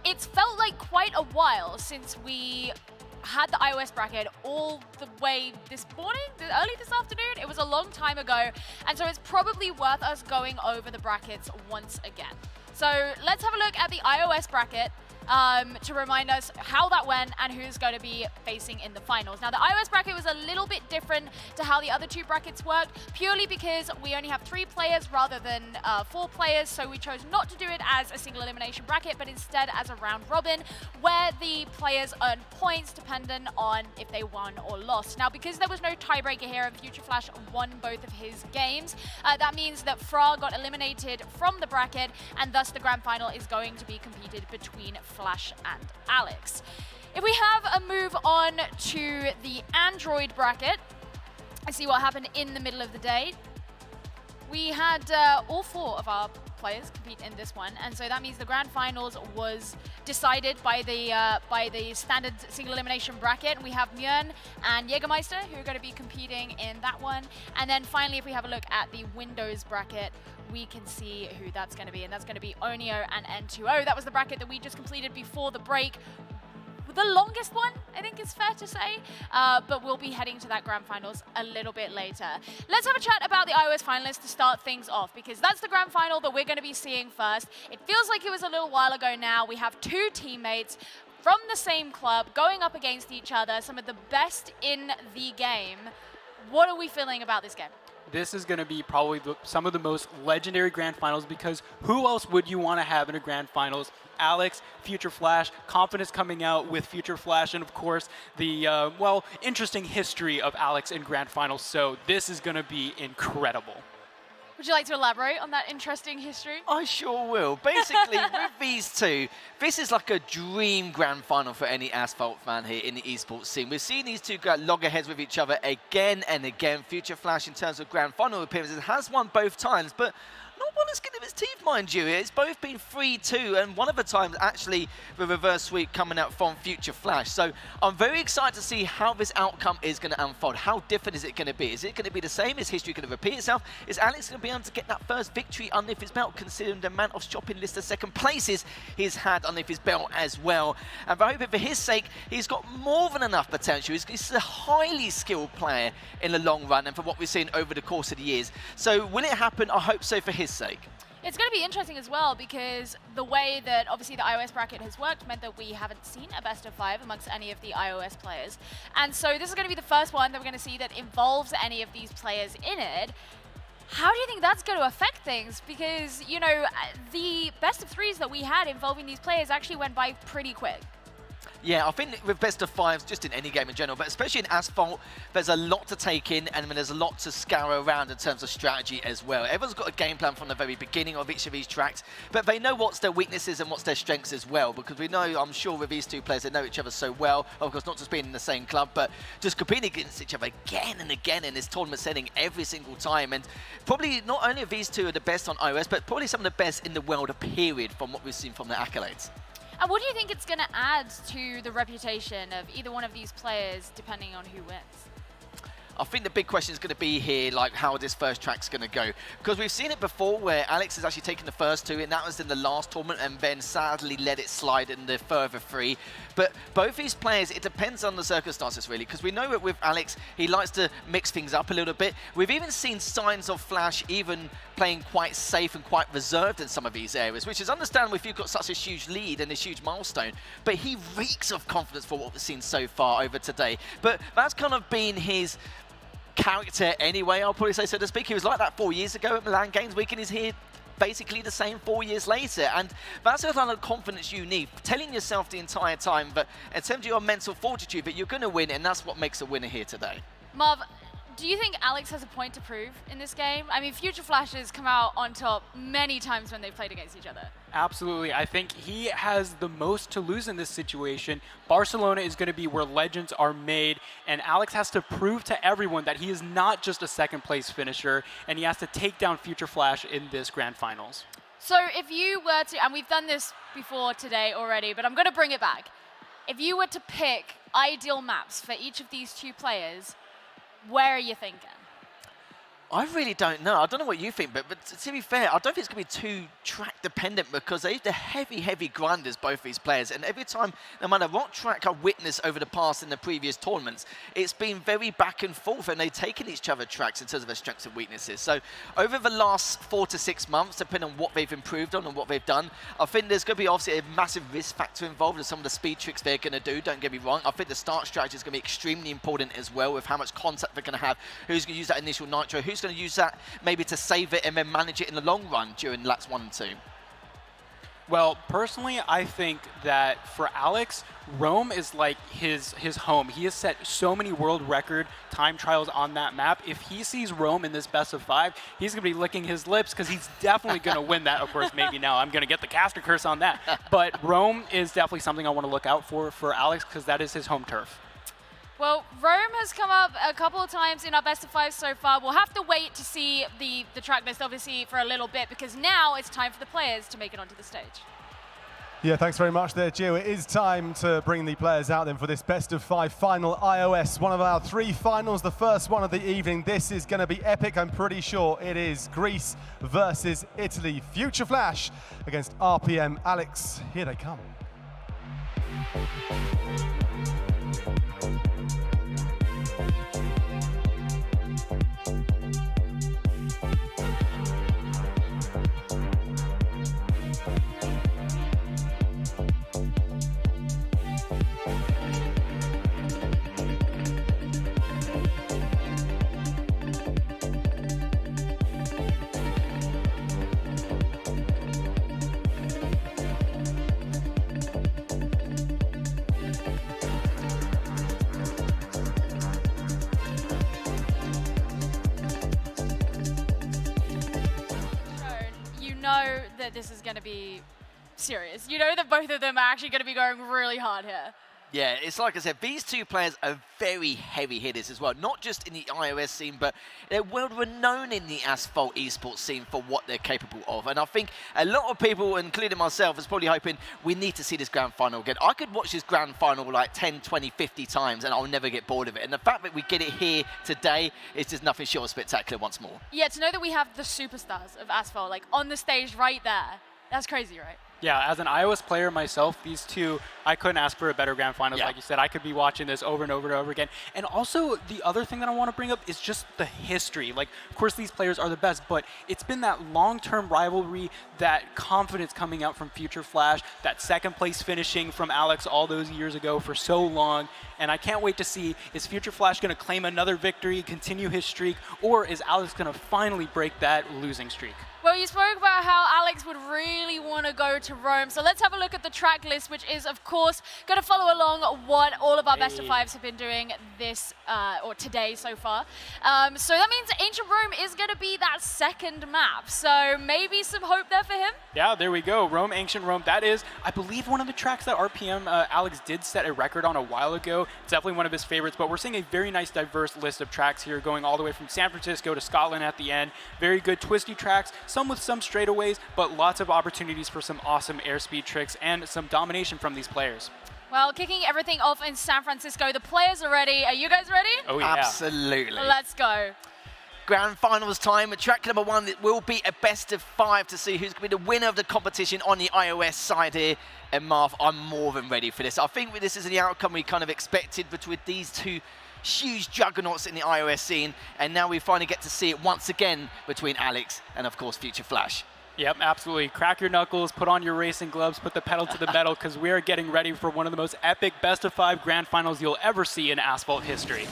It's felt like quite a while since we had the iOS bracket all the way this morning, early this afternoon. It was a long time ago, and so it's probably worth us going over the brackets once again. So let's have a look at the iOS bracket to remind us how that went and who's going to be facing in the finals. Now, the iOS bracket was a little bit different to how the other two brackets worked, purely because we only have 3 players rather than 4 players, so we chose not to do it as a single elimination bracket, but instead as a round robin, where the players earn points dependent on if they won or lost. Now, because there was no tiebreaker here and Future Flash won both of his games, that means that Fra got eliminated from the bracket, and thus the grand final is going to be competed between Flash and Alex. If we have a move on to the Android bracket, I see what happened in the middle of the day. We had all 4 of our players compete in this one, and so that means the grand finals was decided by the standard single elimination bracket. We have Mjun and Jagermeister who are going to be competing in that one, and then finally, if we have a look at the Windows bracket, we can see who that's going to be, and that's going to be Oneo and N2O. That was the bracket that we just completed before the break. The longest one, I think is fair to say, but we'll be heading to that grand finals a little bit later. Let's have a chat about the iOS finalists to start things off, because that's the grand final that we're going to be seeing first. It feels like it was a little while ago now. We have 2 teammates from the same club going up against each other, some of the best in the game. What are we feeling about this game? This is going to be probably some of the most legendary grand finals, because who else would you want to have in a grand finals? Alex, Future Flash, confidence coming out with Future Flash, and of course the, well, interesting history of Alex in grand finals. So this is going to be incredible. Would you like to elaborate on that interesting history? I sure will. Basically, with these two, this is like a dream grand final for any Asphalt fan here in the esports scene. We've seen these two go loggerheads with each other again and again. Future Flash, in terms of grand final appearances, has won both times, but not one as skin of his teeth, mind you. It's both been 3-2, and one of the times actually the reverse sweep coming out from Future Flash. So I'm very excited to see how this outcome is going to unfold. How different is it going to be? Is it going to be the same? Is history going to repeat itself? Is Alex going to be able to get that first victory underneath his belt, considering the amount of shopping list of second places he's had underneath his belt as well? And I hope for his sake, he's got more than enough potential. He's a highly skilled player in the long run, and for what we've seen over the course of the years. So will it happen? I hope so for his sake. It's going to be interesting as well, because the way that obviously the iOS bracket has worked meant that we haven't seen a best of 5 amongst any of the iOS players. And so this is going to be the first one that we're going to see that involves any of these players in it. How do you think that's going to affect things? Because, you know, the best of 3s that we had involving these players actually went by pretty quick. Yeah, I think with best of 5s, just in any game in general, but especially in Asphalt, there's a lot to take in, and there's a lot to scour around in terms of strategy as well. Everyone's got a game plan from the very beginning of each of these tracks, but they know what's their weaknesses and what's their strengths as well, because we know, I'm sure with these two players, they know each other so well. Of course, not just being in the same club, but just competing against each other again and again in this tournament setting every single time. And probably not only of these two are the best on iOS, but probably some of the best in the world, period, from what we've seen from the accolades. And what do you think it's going to add to the reputation of either one of these players, depending on who wins? I think the big question is going to be here, like, how this first track's going to go. Because we've seen it before where Alex has actually taken the first 2, and that was in the last tournament, and then sadly let it slide in the further 3. But both these players, it depends on the circumstances, really. Because we know that with Alex, he likes to mix things up a little bit. We've even seen signs of Flash even playing quite safe and quite reserved in some of these areas, which is understandable if you've got such a huge lead and this huge milestone. But he reeks of confidence for what we've seen so far over today. But that's kind of been his character anyway, I'll probably say, so to speak. He was like that 4 years ago at Milan Games Week, and he's here basically the same 4 years later. And that's the kind of confidence you need, telling yourself the entire time that in terms of your mental fortitude that you're going to win, and that's what makes a winner here today. Marv, do you think Alex has a point to prove in this game? I mean, Future Flash has come out on top many times when they've played against each other. Absolutely. I think he has the most to lose in this situation. Barcelona is going to be where legends are made, and Alex has to prove to everyone that he is not just a second-place finisher, and he has to take down Future Flash in this grand finals. So if you were to, and we've done this before today already, but I'm going to bring it back. If you were to pick ideal maps for each of these two players, where are you thinking? I really don't know. I don't know what you think, but to be fair, I don't think it's going to be too track dependent because they're heavy grinders, both these players. And every time, no matter what track I've witnessed over the past in the previous tournaments, it's been very back and forth, and they've taken each other tracks in terms of their strengths and weaknesses. So over the last 4 to 6 months, depending on what they've improved on and what they've done, I think there's going to be obviously a massive risk factor involved with some of the speed tricks they're going to do. Don't get me wrong. I think the start strategy is going to be extremely important as well with how much contact they're going to have, who's going to use that initial nitro, who's going to use that maybe to save it and then manage it in the long run during laps 1 and 2? Well, personally, I think that for Alex, Rome is like his home. He has set so many world record time trials on that map. If he sees Rome in this best of 5, he's going to be licking his lips because he's definitely going to win that. Of course, maybe now I'm going to get the caster curse on that. But Rome is definitely something I want to look out for Alex because that is his home turf. Well, Rome has come up a couple of times in our best of 5 so far. We'll have to wait to see the track list, obviously, for a little bit, because now it's time for the players to make it onto the stage. Yeah, thanks very much there, Gio. It is time to bring the players out then for this best of 5 final iOS. One of our 3 finals, the first one of the evening. This is going to be epic, I'm pretty sure it is. Greece versus Italy. Future Flash against RPM. Alex, here they come. Know that this is going to be serious. You know that both of them are actually going to be going really hard here. Yeah, it's like I said, these two players are very heavy hitters as well, not just in the iOS scene, but they're well renowned in the Asphalt esports scene for what they're capable of. And I think a lot of people, including myself, is probably hoping we need to see this grand final again. I could watch this grand final like 10, 20, 50 times and I'll never get bored of it. And the fact that we get it here today is just nothing short of spectacular once more. Yeah, to know that we have the superstars of Asphalt like on the stage right there, that's crazy, right? Yeah, as an iOS player myself, these two, I couldn't ask for a better grand finals. Yeah. Like you said, I could be watching this over and over and over again. And also, the other thing that I want to bring up is just the history. Like, of course, these players are the best, but it's been that long-term rivalry, that confidence coming out from Future Flash, that second place finishing from Alex all those years ago for so long. And I can't wait to see, is Future Flash going to claim another victory, continue his streak, or is Alex going to finally break that losing streak? Well, you spoke about how Alex would really want to go to Rome. So let's have a look at the track list, which is, of course, going to follow along what all of our best of 5s have been doing this or today so far. So that means Ancient Rome is going to be that second map. So maybe some hope there for him. Yeah, there we go. Rome, Ancient Rome. That is, I believe, one of the tracks that RPM Alex did set a record on a while ago. It's definitely one of his favorites, but we're seeing a very nice, diverse list of tracks here, going all the way from San Francisco to Scotland at the end. Very good twisty tracks, some with some straightaways, but lots of opportunities for some awesome airspeed tricks and some domination from these players. Well, kicking everything off in San Francisco, the players are ready. Are you guys ready? Oh, yeah. Absolutely. Let's go. Grand finals time. Track number 1, it will be a best of 5 to see who's going to be the winner of the competition on the iOS side here. And Marv, I'm more than ready for this. I think this is the outcome we kind of expected between these two huge juggernauts in the iOS scene, and now we finally get to see it once again between Alex and, of course, Future Flash. Yep, absolutely. Crack your knuckles, put on your racing gloves, put the pedal to the metal, because we are getting ready for one of the most epic best of 5 grand finals you'll ever see in Asphalt history.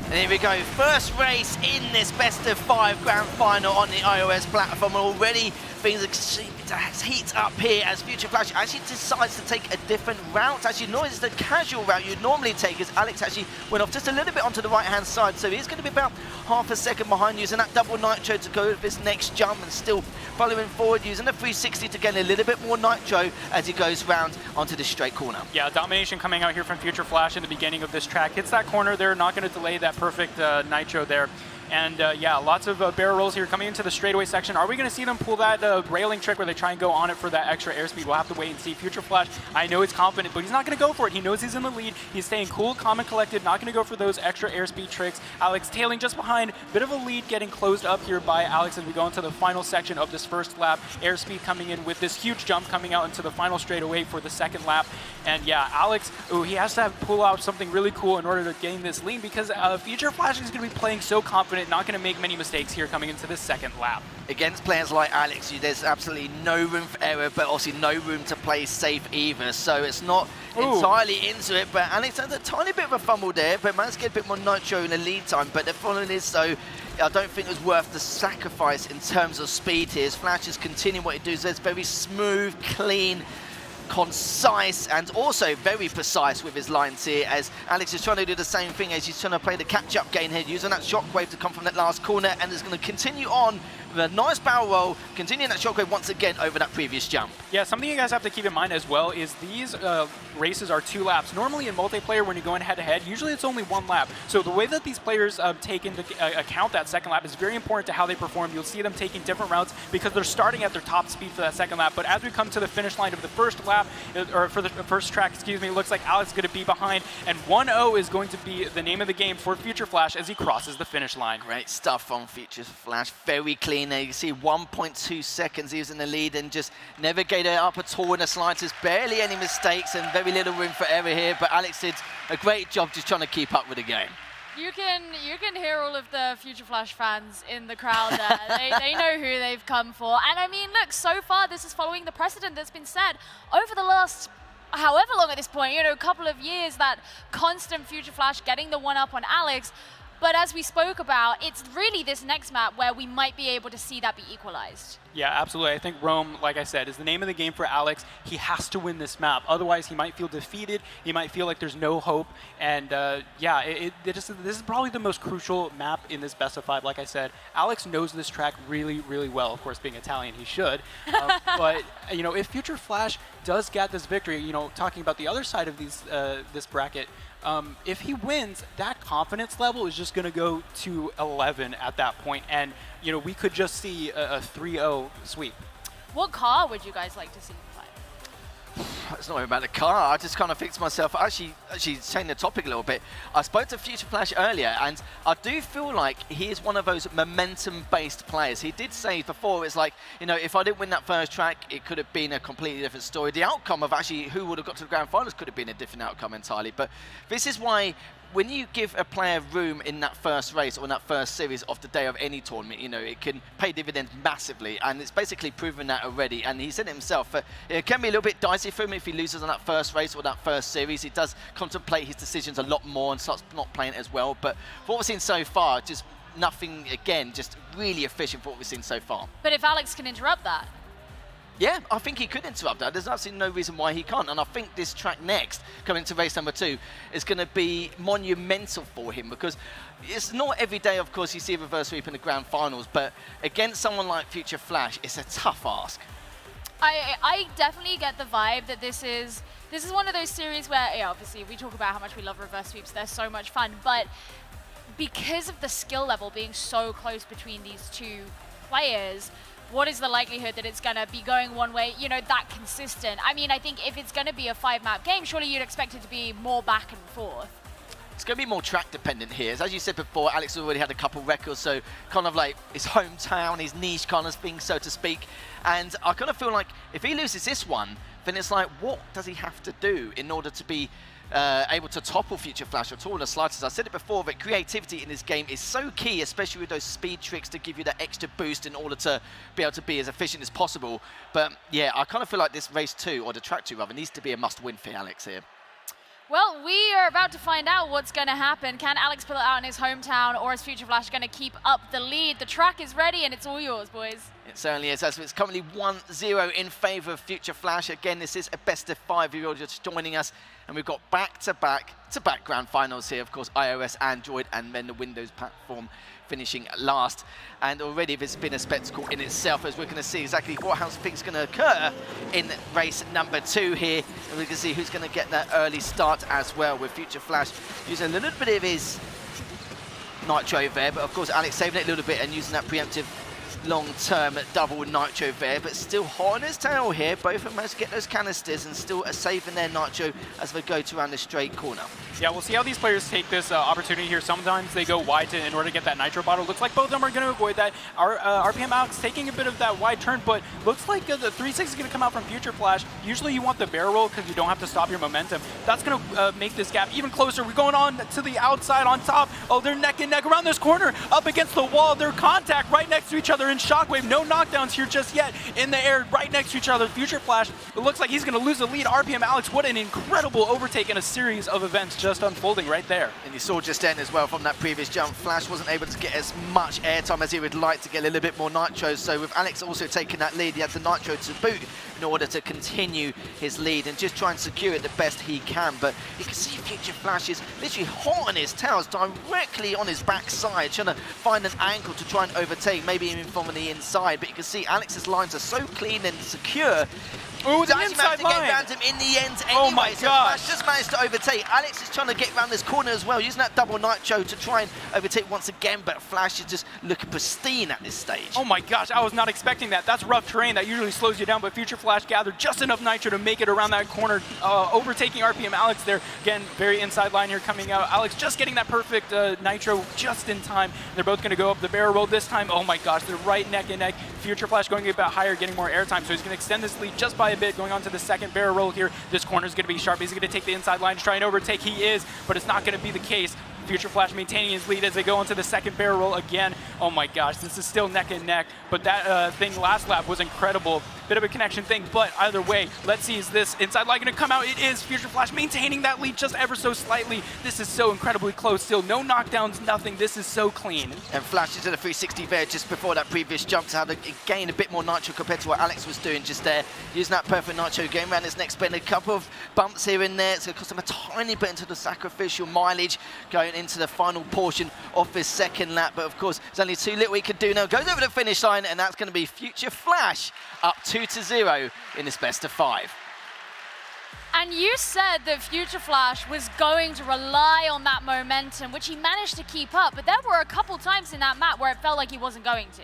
And here we go, first race in this best of 5 grand final on the iOS platform. Already things heat up here as Future Flash actually decides to take a different route. Actually, not as the casual route you'd normally take, as Alex actually went off just a little bit onto the right-hand side. So he's going to be about half a second behind, using that double nitro to go with this next jump, and still following forward, using the 360 to get a little bit more nitro as he goes round onto the straight corner. Yeah, domination coming out here from Future Flash in the beginning of this track. Hits that corner there, not going to delay that perfect nitro there. And yeah, lots of barrel rolls here coming into the straightaway section. Are we going to see them pull that railing trick where they try and go on it for that extra airspeed? We'll have to wait and see. Future Flash, I know he's confident, but he's not going to go for it. He knows he's in the lead. He's staying cool, calm, and collected, not going to go for those extra airspeed tricks. Alex tailing just behind. Bit of a lead getting closed up here by Alex as we go into the final section of this first lap. Airspeed coming in with this huge jump coming out into the final straightaway for the second lap. And yeah, Alex, he has to pull out something really cool in order to gain this lead because Future Flash is going to be playing so confident, not going to make many mistakes here coming into this second lap. Against players like Alex, there's absolutely no room for error, but obviously no room to play safe either. So it's not entirely into it, but Alex had a tiny bit of a fumble there, but managed to get a bit more nitro in the lead time. But the following is so, I don't think it was worth the sacrifice in terms of speed here. As Flash is continuing what he does. It's very smooth, clean, concise, and also very precise with his lines here, as Alex is trying to do the same thing as he's trying to play the catch-up game here, using that shockwave to come from that last corner, and is going to continue on with a nice barrel roll, continuing that shockwave once again over that previous jump. Yeah, something you guys have to keep in mind as well is these races are 2 laps. Normally in multiplayer, when you're going head-to-head, usually it's only 1 lap. So the way that these players take into account that second lap is very important to how they perform. You'll see them taking different routes because they're starting at their top speed for that second lap. But as we come to the finish line of the first lap, or for the first track, excuse me, it looks like Alex is going to be behind, and 1-0 is going to be the name of the game for Future Flash as he crosses the finish line. Great stuff on Future Flash, very clean there. You see 1.2 seconds he was in the lead and just navigated up at all in the slightest, barely any mistakes and very little room for error here, but Alex did a great job just trying to keep up with the game. You can hear all of the Future Flash fans in the crowd there. They know who they've come for. And I mean, look, so far this is following the precedent that's been set over the last however long at this point, a couple of years, that constant Future Flash getting the one up on Alex. But as we spoke about, it's really this next map where we might be able to see that be equalized. Yeah, absolutely. I think Rome, like I said, is the name of the game for Alex. He has to win this map. Otherwise, he might feel defeated. He might feel like there's no hope. And yeah, this is probably the most crucial map in this best of 5. Like I said, Alex knows this track really, really well. Of course, being Italian, he should. But if Future Flash does get this victory, talking about the other side of this bracket, if he wins, that confidence level is just going to go to 11 at that point. And, we could just see a 3-0 sweep. What car would you guys like to see him play? It's not even about the car. I just kind of think to myself, actually changing the topic a little bit. I spoke to Future Flash earlier, and I do feel like he is one of those momentum-based players. He did say before, it's like, if I didn't win that first track, it could have been a completely different story. The outcome of actually who would have got to the grand finals could have been a different outcome entirely. But this is why, when you give a player room in that first race or in that first series of the day of any tournament, it can pay dividends massively, and it's basically proven that already. And he said it himself, it can be a little bit dicey for him if he loses on that first race or that first series. He does contemplate his decisions a lot more and starts not playing it as well. But for what we've seen so far, just nothing, again, just really efficient for what we've seen so far. But if Alex can interrupt that, yeah, I think he could interrupt that. There's absolutely no reason why he can't. And I think this track next, coming to race number 2, is going to be monumental for him, because it's not every day, of course, you see a reverse sweep in the grand finals, but against someone like Future Flash, it's a tough ask. I definitely get the vibe that this is one of those series where, obviously, we talk about how much we love reverse sweeps. They're so much fun. But because of the skill level being so close between these two players, what is the likelihood that it's going to be going one way, that consistent? I mean, I think if it's going to be a 5-map game, surely you'd expect it to be more back and forth. It's going to be more track dependent here. As you said before, Alex already had a couple records, so kind of like his hometown, his niche kind of thing, so to speak. And I kind of feel like if he loses this one, then it's like, what does he have to do in order to be able to topple Future Flash at all in the slightest? I said it before, but creativity in this game is so key, especially with those speed tricks to give you that extra boost in order to be able to be as efficient as possible. But yeah, I kind of feel like this race 2, or the track 2 rather, needs to be a must-win for Alex here. Well, we are about to find out what's going to happen. Can Alex pull it out in his hometown, or is Future Flash going to keep up the lead? The track is ready, and it's all yours, boys. It certainly is. As it's currently 1-0 in favour of Future Flash. Again, this is a best of 5 if you're just joining us. And we've got back-to-back grand finals here. Of course, iOS, Android, and then the Windows platform finishing last. And already this has been a spectacle in itself, as we're going to see exactly what how things going to occur in race number 2 here. And we can see who's going to get that early start as well, with Future Flash using a little bit of his Nitro there, but of course Alex saving it a little bit and using that preemptive long-term double Nitro there, but still hot on his tail here. Both of them managed to get those canisters and still saving their Nitro as they go to around the straight corner. Yeah, we'll see how these players take this opportunity here. Sometimes they go wide in order to get that Nitro bottle. Looks like both of them are going to avoid that. RPM Alex taking a bit of that wide turn, but looks like the 3-6 is going to come out from Future Flash. Usually you want the barrel roll because you don't have to stop your momentum. That's going to make this gap even closer. We're going on to the outside on top. Oh, they're neck and neck around this corner, up against the wall. They're contact right next to each other in Shockwave. No knockdowns here just yet. In the air, right next to each other. Future Flash, it looks like he's going to lose the lead. RPM Alex, what an incredible overtake in a series of events just unfolding right there. And you saw just then as well from that previous jump, Flash wasn't able to get as much airtime as he would like to get a little bit more Nitro. So with Alex also taking that lead, he had the Nitro to boot in order to continue his lead and just try and secure it the best he can. But you can see Future Flash is literally hot on his tails, directly on his backside, trying to find an angle to try and overtake, maybe even from the inside. But you can see Alex's lines are so clean and secure. Ooh, the inside inside to line. get around him in the end anyway. Oh my so gosh. Flash just managed to overtake. Alex is trying to get around this corner as well, using that double Nitro to try and overtake once again, but Flash is just looking pristine at this stage. Oh my gosh, I was not expecting that. That's rough terrain. That usually slows you down, but Future Flash gathered just enough Nitro to make it around that corner, overtaking RPM Alex there. Again, very inside line here coming out. Alex just getting that perfect Nitro just in time. They're both going to go up the barrel roll this time. Oh my gosh, they're right neck and neck. Future Flash going a bit higher, getting more airtime, so he's going to extend this lead just by a bit, going on to the second barrel roll here. This corner is going to be sharp. He's going to take the inside line to try and overtake. He is, but it's not going to be the case. Future Flash maintaining his lead as they go into the second barrel roll again. Oh my gosh, this is still neck and neck, but that thing last lap was incredible. Bit of a connection thing, but either way, let's see, is this inside line going to come out? It is. Future Flash maintaining that lead just ever so slightly. This is so incredibly close still. No knockdowns, nothing. This is so clean. And Flash into the 360 there just before that previous jump to have to gain a bit more Nitro compared to what Alex was doing just there. Using that perfect Nitro, going around his next bend, a couple of bumps here and there. It's going to cost him a tiny bit into the sacrificial mileage going into the final portion of this second lap. But of course, there's only too little he can do now. Goes over the finish line, and that's going to be Future Flash up 2-0 in this best of 5. And you said that Future Flash was going to rely on that momentum, which he managed to keep up, but there were a couple times in that map where it felt like he wasn't going to.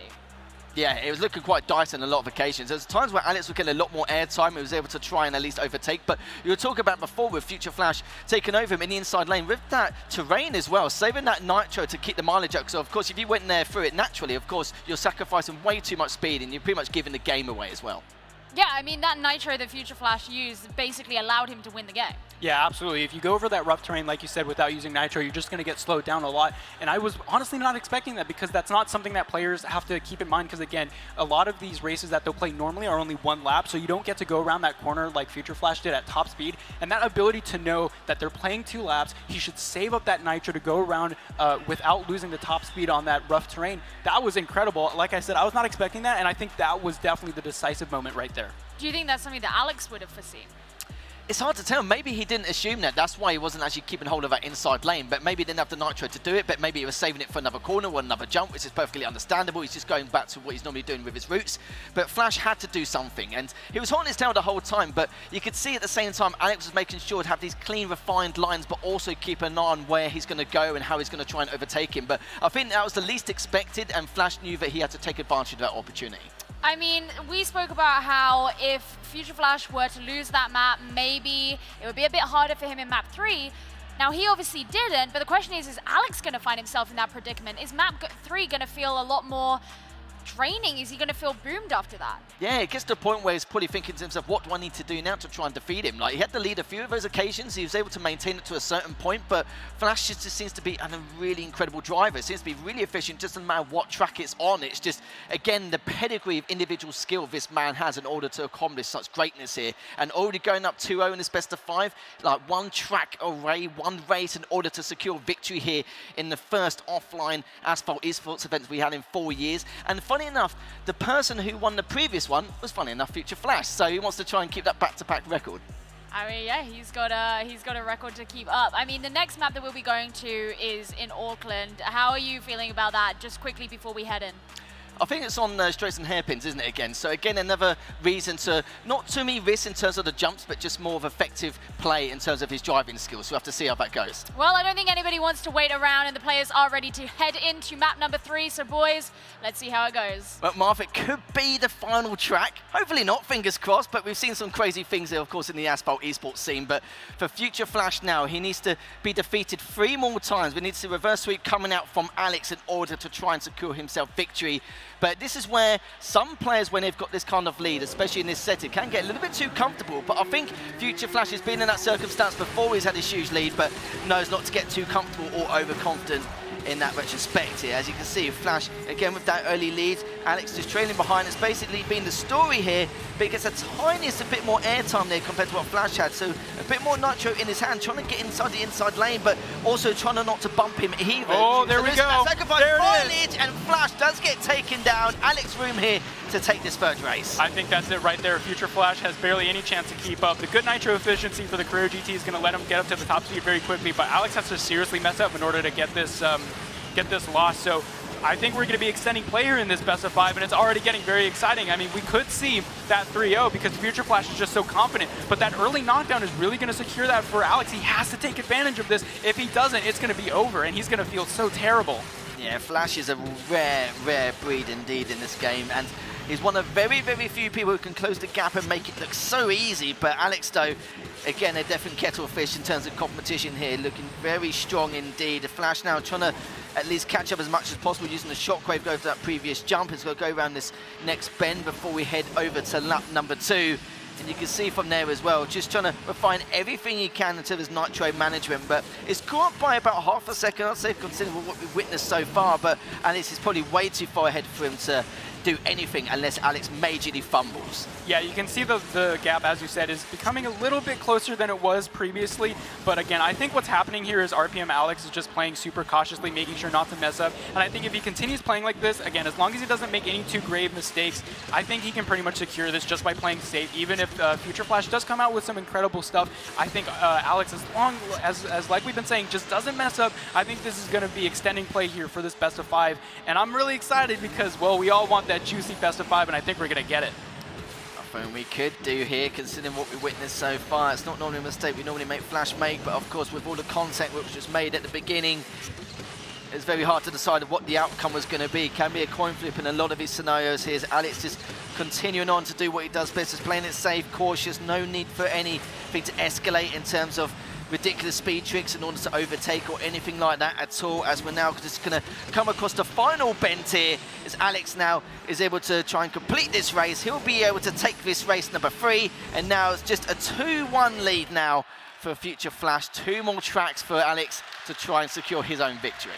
Yeah, it was looking quite dicey on a lot of occasions. There was times where Alex was getting a lot more airtime. He was able to try and at least overtake. But you were talking about before with Future Flash taking over him in the inside lane with that terrain as well, saving that Nitro to keep the mileage up. So, of course, if you went there through it naturally, of course, you're sacrificing way too much speed and you're pretty much giving the game away as well. Yeah, I mean, that Nitro that Future Flash used basically allowed him to win the game. Yeah, absolutely. If you go over that rough terrain, like you said, without using Nitro, you're just going to get slowed down a lot. And I was honestly not expecting that because that's not something that players have to keep in mind because, again, a lot of these races that they'll play normally are only one lap, so you don't get to go around that corner like Future Flash did at top speed. And that ability to know that they're playing 2 laps, he should save up that Nitro to go around without losing the top speed on that rough terrain. That was incredible. Like I said, I was not expecting that, and I think that was definitely the decisive moment right there. Do you think that's something that Alex would have foreseen? It's hard to tell. Maybe he didn't assume that. That's why he wasn't actually keeping hold of that inside lane. But maybe he didn't have the Nitro to do it. But maybe he was saving it for another corner or another jump, which is perfectly understandable. He's just going back to what he's normally doing with his routes. But Flash had to do something. And he was holding his tail the whole time. But you could see at the same time, Alex was making sure to have these clean, refined lines, but also keep an eye on where he's going to go and how he's going to try and overtake him. But I think that was the least expected. And Flash knew that he had to take advantage of that opportunity. I mean, we spoke about how if Future Flash were to lose that map, maybe it would be a bit harder for him in map 3. Now, he obviously didn't, but the question is Alex going to find himself in that predicament? Is map 3 going to feel a lot more draining? Is he going to feel boomed after that? Yeah, it gets to a point where he's probably thinking to himself, what do I need to do now to try and defeat him? Like, he had to lead a few of those occasions. He was able to maintain it to a certain point, but Flash just seems to be a really incredible driver. It seems to be really efficient, just no matter what track it's on. It's just, again, the pedigree of individual skill this man has in order to accomplish such greatness here. And already going up 2-0 in this best of 5, like one track array, one race in order to secure victory here in the first offline Asphalt Esports event we had in 4 years. And funny enough, the person who won the previous one was, funny enough, Future Flash. So he wants to try and keep that back-to-back record. I mean, yeah, he's got a record to keep up. I mean, the next map that we'll be going to is in Auckland. How are you feeling about that, just quickly before we head in? I think it's on straights and hairpins, isn't it, again? So again, another reason to, not too many risks in terms of the jumps, but just more of effective play in terms of his driving skills. So we'll have to see how that goes. Well, I don't think anybody wants to wait around, and the players are ready to head into map number 3. So boys, let's see how it goes. Well, Marv, it could be the final track. Hopefully not, fingers crossed, but we've seen some crazy things there, of course, in the Asphalt esports scene. But for Future Flash now, he needs to be defeated 3 more times. We need to see reverse sweep coming out from Alex in order to try and secure himself victory. But this is where some players, when they've got this kind of lead, especially in this setting, can get a little bit too comfortable. But I think Future Flash has been in that circumstance before. He's had his huge lead, but knows not to get too comfortable or overconfident in that retrospect here. As you can see, Flash, again with that early lead, Alex just trailing behind. It's basically been the story here, but he gets a tiniest a bit more airtime there compared to what Flash had. So a bit more nitro in his hand, trying to get inside the inside lane, but also trying to not to bump him either. Oh, there we go. There it is. And Flash does get taken down. Alex room here to take this third race. I think that's it right there. Future Flash has barely any chance to keep up. The good nitro efficiency for the career GT is going to let him get up to the top speed very quickly, but Alex has to seriously mess up in order to get this loss. So I think we're going to be extending play here in this best of 5, and it's already getting very exciting. I mean, we could see that 3-0 because Future Flash is just so confident, but that early knockdown is really going to secure that for Alex. He has to take advantage of this. If he doesn't, it's going to be over, and he's going to feel so terrible. Yeah, Flash is a rare breed indeed in this game, and he's one of very few people who can close the gap and make it look so easy. But Alex, though, again, a different kettle of fish in terms of competition here, looking very strong indeed. Flash now trying to at least catch up as much as possible using the shockwave, go to that previous jump. He's got to go around this next bend before we head over to lap number 2. And you can see from there as well, just trying to refine everything he can into his nitro management. But it's caught by about half a second, I'd say, considering what we've witnessed so far. But Alex is probably way too far ahead for him to do anything unless Alex majorly fumbles. Yeah, you can see the gap, as you said, is becoming a little bit closer than it was previously. But again, I think what's happening here is RPM Alex is just playing super cautiously, making sure not to mess up. And I think if he continues playing like this, again, as long as he doesn't make any too grave mistakes, I think he can pretty much secure this just by playing safe. Even if Future Flash does come out with some incredible stuff, I think Alex, as long as like we've been saying, just doesn't mess up, I think this is going to be extending play here for this best of 5. And I'm really excited because, well, we all want that juicy best of 5, and I think we're going to get it. Nothing we could do here, considering what we witnessed so far. It's not normally a mistake we normally make Flash make, but of course, with all the content which was made at the beginning, it's very hard to decide what the outcome was going to be. Can be a coin flip in a lot of his scenarios here. Alex just continuing on to do what he does best, is playing it safe, cautious, no need for anything to escalate in terms of ridiculous speed tricks in order to overtake or anything like that at all, as we're now just going to come across the final bend here, as Alex now is able to try and complete this race. He'll be able to take this race number 3, and now it's just a 2-1 lead now for Future Flash. 2 more tracks for Alex to try and secure his own victory.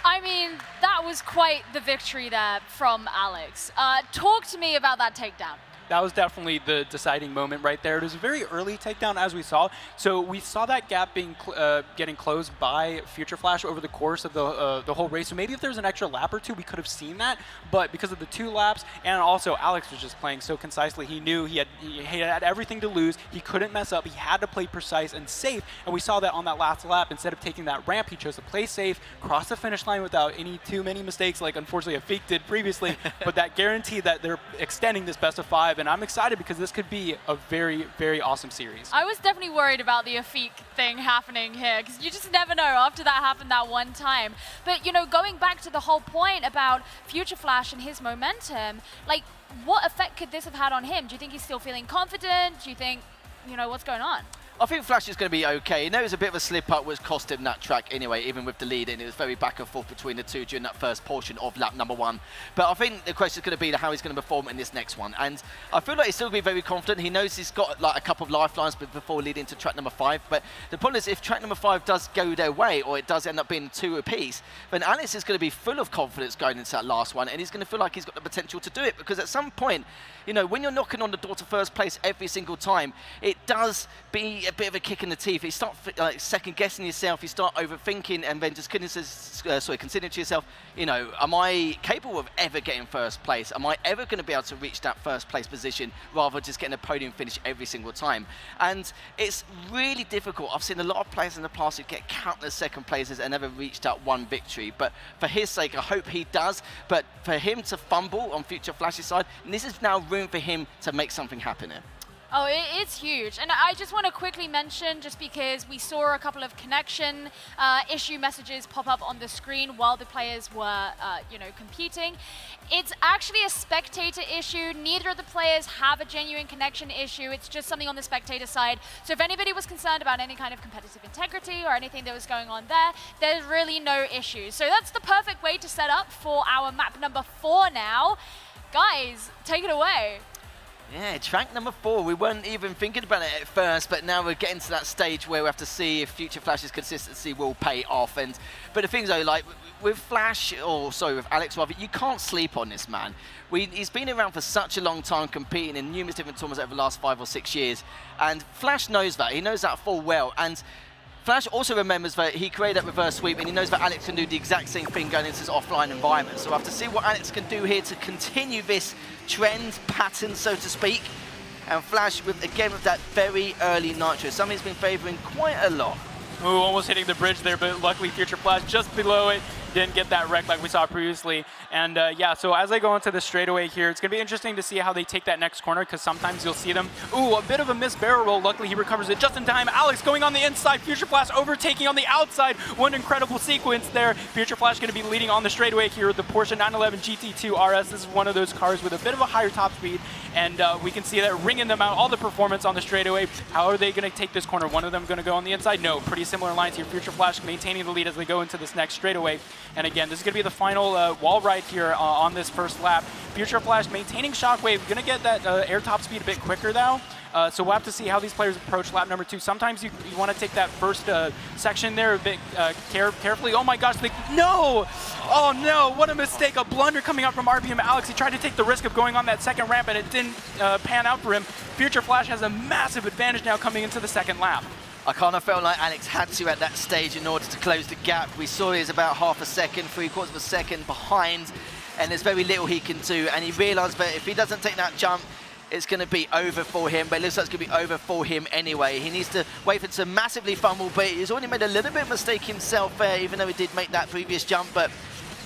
I mean, that was quite the victory there from Alex. Talk to me about that takedown. That was definitely the deciding moment right there. It was a very early takedown, as we saw. So we saw that gap being getting closed by Future Flash over the course of the whole race. So maybe if there was an extra lap or 2, we could have seen that. But because of the 2 laps, and also Alex was just playing so concisely, he knew he had everything to lose. He couldn't mess up. He had to play precise and safe. And we saw that on that last lap. Instead of taking that ramp, he chose to play safe, cross the finish line without too many mistakes, like unfortunately Afiq did previously. But that guaranteed that they're extending this best of 5. And I'm excited because this could be a very awesome series. I was definitely worried about the Afiq thing happening here, because you just never know after that happened that one time. But, you know, going back to the whole point about Future Flash and his momentum, like, what effect could this have had on him? Do you think he's still feeling confident? Do you think, you know, what's going on? I think Flash is going to be okay. He knows a bit of a slip-up which cost him that track anyway, even with the lead, and it was very back and forth between the two during that first portion of lap number 1. But I think the question is going to be how he's going to perform in this next one. And I feel like he's still going to be very confident. He knows he's got like a couple of lifelines before leading to track number 5. But the problem is, if track number 5 does go their way, or it does end up being 2 apiece, then Alex is going to be full of confidence going into that last one, and he's going to feel like he's got the potential to do it. Because at some point, you know, when you're knocking on the door to first place every single time, it does be a bit of a kick in the teeth. You start like second guessing yourself, you start overthinking, and then just considering to yourself, you know, am I capable of ever getting first place? Am I ever going to be able to reach that first place position rather than just getting a podium finish every single time? And it's really difficult. I've seen a lot of players in the past who get countless second places and never reached that one victory. But for his sake, I hope he does. But for him to fumble on Future Flash's side, and this is now room for him to make something happen here. Oh, it's huge. And I just want to quickly mention, just because we saw a couple of connection issue messages pop up on the screen while the players were, you know, competing. It's actually a spectator issue. Neither of the players have a genuine connection issue. It's just something on the spectator side. So if anybody was concerned about any kind of competitive integrity or anything that was going on there, there's really no issue. So that's the perfect way to set up for our map number 4 now. Guys, take it away. Yeah, track number 4. We weren't even thinking about it at first, but now we're getting to that stage where we have to see if Future Flash's consistency will pay off. But the thing though, like with Flash, or sorry, with Alex rather, you can't sleep on this man. He's been around for such a long time, competing in numerous different tournaments over the last 5 or 6 years, and Flash knows that. He knows that full well. And Flash also remembers that he created that reverse sweep, and he knows that Alex can do the exact same thing going into this offline environment. So we'll have to see what Alex can do here to continue this trend pattern, so to speak. And Flash, again, with that very early nitro. Something he's been favoring quite a lot. Ooh, almost hitting the bridge there, but luckily Future Flash just below it. Didn't get that wreck like we saw previously. And yeah, so as they go into the straightaway here, it's going to be interesting to see how they take that next corner, because sometimes you'll see them. Ooh, a bit of a missed barrel roll. Luckily, he recovers it just in time. Alex going on the inside. Future Flash overtaking on the outside. One incredible sequence there. Future Flash going to be leading on the straightaway here with the Porsche 911 GT2 RS. This is one of those cars with a bit of a higher top speed, and we can see that ringing them out, all the performance on the straightaway. How are they going to take this corner? One of them going to go on the inside? No, pretty similar lines here. Future Flash maintaining the lead as they go into this next straightaway. And again, this is going to be the final wall ride here on this first lap. Future Flash maintaining Shockwave, going to get that air top speed a bit quicker now. So we'll have to see how these players approach lap number 2. Sometimes you want to take that first section there a bit carefully. Oh my gosh, no! Oh no, what a mistake, a blunder coming out from RPM Alex. He tried to take the risk of going on that second ramp, and it didn't pan out for him. Future Flash has a massive advantage now coming into the second lap. I kind of felt like Alex had to at that stage in order to close the gap. We saw he was about half a second, 3/4 of a second behind, and there's very little he can do. And he realised that if he doesn't take that jump, it's going to be over for him. But it looks like it's going to be over for him anyway. He needs to wait for it to massively fumble, but he's already made a little bit of a mistake himself there, even though he did make that previous jump. But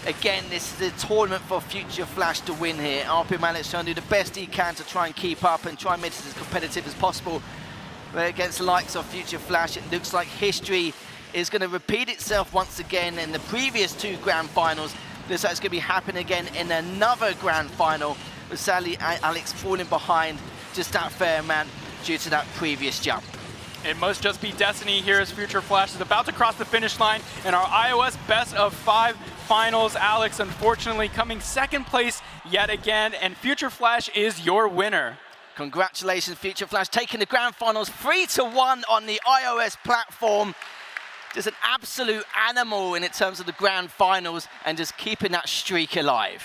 again, this is a tournament for Future Flash to win here. RPM Alex trying to do the best he can to try and keep up and try and make this as competitive as possible. But against the likes of Future Flash, it looks like history is going to repeat itself once again in the previous 2 grand finals. Looks like it's going to be happening again in another grand final, with sadly Alex falling behind just that fair amount due to that previous jump. It must just be destiny here as Future Flash is about to cross the finish line in our iOS Best of 5 finals. Alex, unfortunately, coming second place yet again, and Future Flash is your winner. Congratulations, Future Flash, taking the grand finals 3-1 on the iOS platform. Just an absolute animal in terms of the grand finals and just keeping that streak alive.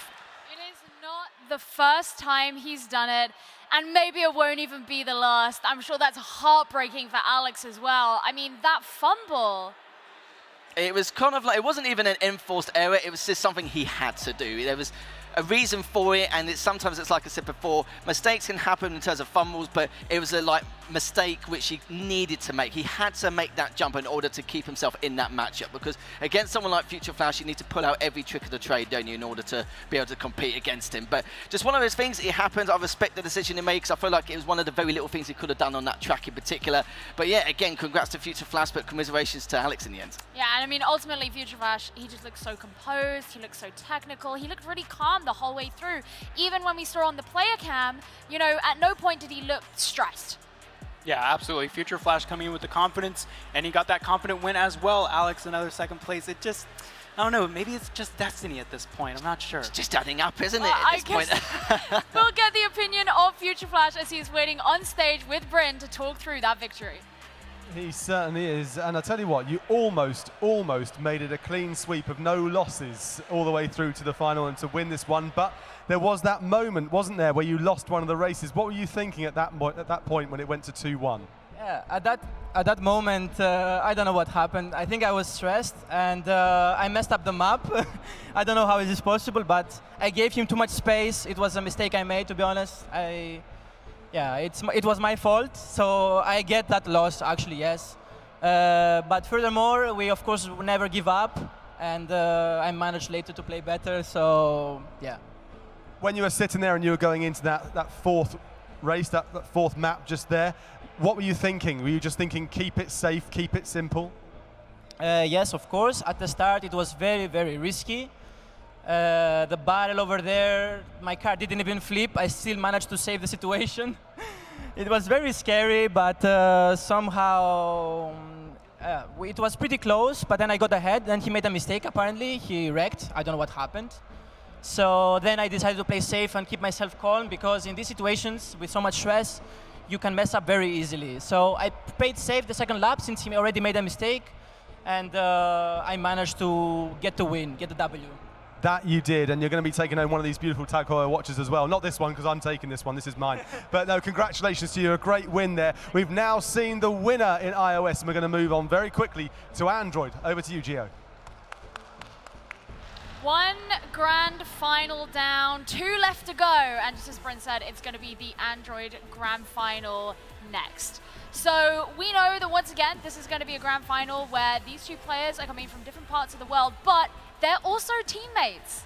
It is not the first time he's done it, and maybe it won't even be the last. I'm sure that's heartbreaking for Alex as well. I mean, that fumble. It was kind of like, it wasn't even an enforced error, it was just something he had to do. There was a reason for it, and sometimes it's like I said before, mistakes can happen in terms of fumbles, but it was a mistake which he needed to make. He had to make that jump in order to keep himself in that matchup, because against someone like Future Flash, you need to pull out every trick of the trade, don't you, in order to be able to compete against him. But just one of those things, it happened. I respect the decision he made, because I feel like it was one of the very little things he could have done on that track in particular. But yeah, again, congrats to Future Flash, but commiserations to Alex in the end. Yeah, and I mean, ultimately, Future Flash, he just looked so composed, he looked so technical, he looked really calm the whole way through. Even when we saw on the player cam, you know, at no point did he look stressed. Yeah, absolutely. Future Flash coming in with the confidence, and he got that confident win as well. Alex, another second place. It just, I don't know, maybe it's just destiny at this point. I'm not sure. It's just adding up, isn't it, at this point? We'll get the opinion of Future Flash as he's waiting on stage with Bryn to talk through that victory. He certainly is, and I tell you what, you almost made it a clean sweep of no losses all the way through to the final and to win this one, but there was that moment, wasn't there, where you lost one of the races. What were you thinking at that point when it went to 2-1? Yeah, at that moment, I don't know what happened. I think I was stressed and I messed up the map. I don't know how is this possible, but I gave him too much space. It was a mistake I made, to be honest. It was my fault, so I get that loss, actually, yes. But furthermore, we of course never give up, and I managed later to play better, so yeah. When you were sitting there and you were going into that fourth race, that fourth map just there, what were you thinking? Were you just thinking, keep it safe, keep it simple? Yes, of course. At the start, it was very, very risky. The barrel over there, my car didn't even flip. I still managed to save the situation. It was very scary, but somehow it was pretty close. But then I got ahead, and he made a mistake, apparently. He wrecked. I don't know what happened. So then I decided to play safe and keep myself calm, because in these situations, with so much stress, you can mess up very easily. So I played safe the second lap, since he already made a mistake, and I managed to get the win, get the W. That you did, and you're going to be taking home one of these beautiful Tag Heuer watches as well. Not this one, because I'm taking this one. This is mine. But no, congratulations to you. A great win there. We've now seen the winner in iOS, and we're going to move on very quickly to Android. Over to you, Gio. One grand final down, 2 left to go, and just as Bryn said, it's going to be the Android grand final next. So we know that once again, this is going to be a grand final where these two players are coming from different parts of the world, but they're also teammates.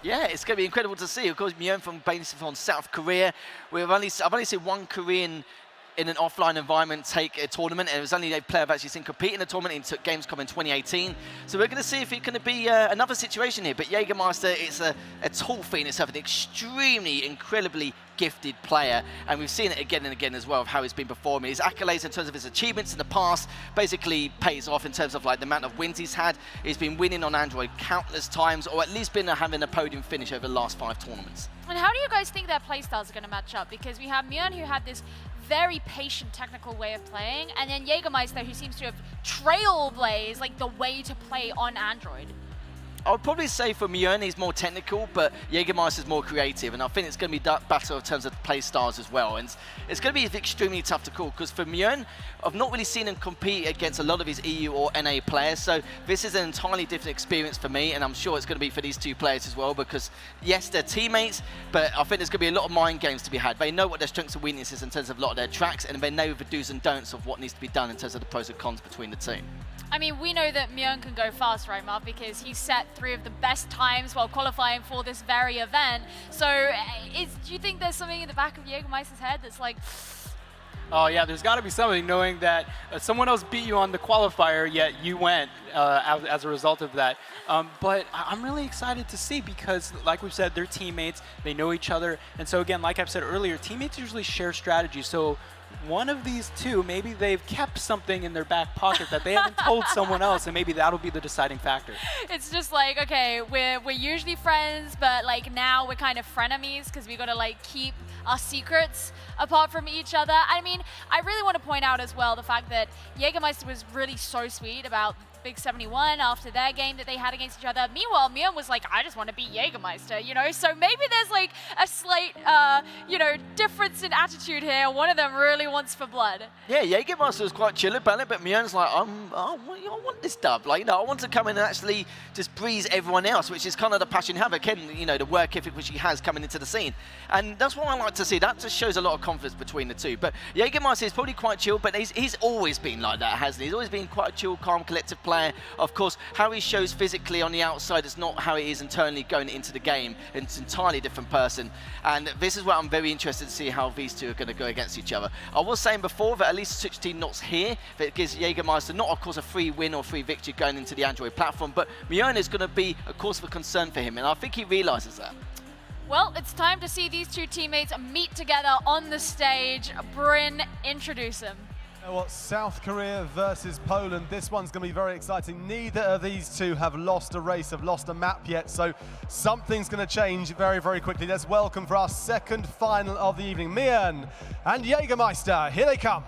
Yeah, it's going to be incredible to see. Of course, Mjun from South Korea. I've only seen one Korean in an offline environment take a tournament, and it was only a player I've actually seen compete in a tournament. He took Gamescom in 2018. So we're going to see if it's going to be another situation here. But Jagermeister is a tall feat in itself, an extremely, incredibly gifted player, and we've seen it again and again as well of how he's been performing. His accolades in terms of his achievements in the past basically pays off in terms of like the amount of wins he's had. He's been winning on Android countless times, or at least been having a podium finish over the last 5 tournaments. And how do you guys think their playstyles are going to match up? Because we have Mjun, who had this very patient technical way of playing, and then Jagermeister, who seems to have trailblazed like the way to play on Android. I would probably say for Mjun, he's more technical, but Jagermeister's more creative, and I think it's going to be battle in terms of play styles as well. And it's going to be extremely tough to call, because for Mjun, I've not really seen him compete against a lot of his EU or NA players, so this is an entirely different experience for me, and I'm sure it's going to be for these two players as well, because yes, they're teammates, but I think there's going to be a lot of mind games to be had. They know what their strengths and weaknesses in terms of a lot of their tracks, and they know the do's and don'ts of what needs to be done in terms of the pros and cons between the two. I mean, we know that Mjun can go fast, right, Mark? Because he set 3 of the best times while qualifying for this very event. So do you think there's something in the back of Jagermeister's head that's like... Oh yeah, there's got to be something, knowing that someone else beat you on the qualifier, yet you went as a result of that. But I'm really excited to see, because like we've said, they're teammates, they know each other. And so again, like I've said earlier, teammates usually share strategy. So one of these two, maybe they've kept something in their back pocket that they haven't told someone else, and maybe that'll be the deciding factor. It's just like, okay, we're usually friends, but like now we're kind of frenemies, because we got to like keep our secrets apart from each other. I mean, I really want to point out as well the fact that Jagermeister was really so sweet about Big 71 after their game that they had against each other. Meanwhile, Mjun was like, I just want to beat Jagermeister, you know? So maybe there's like a slight, you know, difference in attitude here. One of them really wants for blood. Yeah, Jagermeister was quite chill about it, but Mjun's like, I want this dub. Like, you know, I want to come in and actually just breeze everyone else, which is kind of the passion you have. Again, you know, the work ethic which he has coming into the scene. And that's what I like to see. That just shows a lot of confidence between the two. But Jagermeister is probably quite chill, but he's always been like that, hasn't he? He's always been quite a chill, calm, collective player. Of course, how he shows physically on the outside is not how he is internally going into the game. It's an entirely different person. And this is where I'm very interested to see how these two are going to go against each other. I was saying before that at least 16 knots here, that gives Jagermeister not, of course, a free win or free victory going into the Android platform, but Mjun is going to be a cause for concern for him, and I think he realizes that. Well, it's time to see these two teammates meet together on the stage. Bryn, introduce them. You know what, South Korea versus Poland, this one's going to be very exciting. Neither of these two have lost a race, have lost a map yet, so something's going to change very, very quickly. Let's welcome for our second final of the evening, Mjun and Jagermeister. Here they come.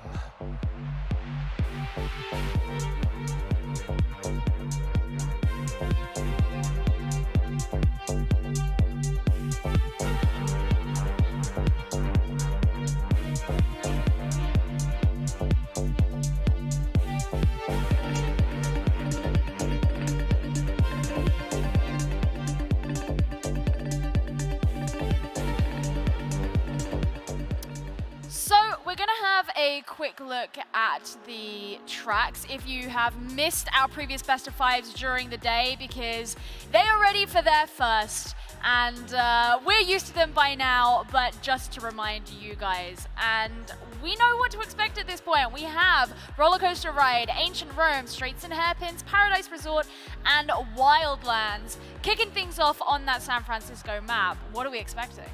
look at the tracks if you have missed our previous best of fives during the day, because they are ready for their first. And we're used to them by now, but just to remind you guys, and we know what to expect at this point. We have Roller Coaster Ride, Ancient Rome, Straights and Hairpins, Paradise Resort, and Wildlands. Kicking things off on that San Francisco map, what are we expecting?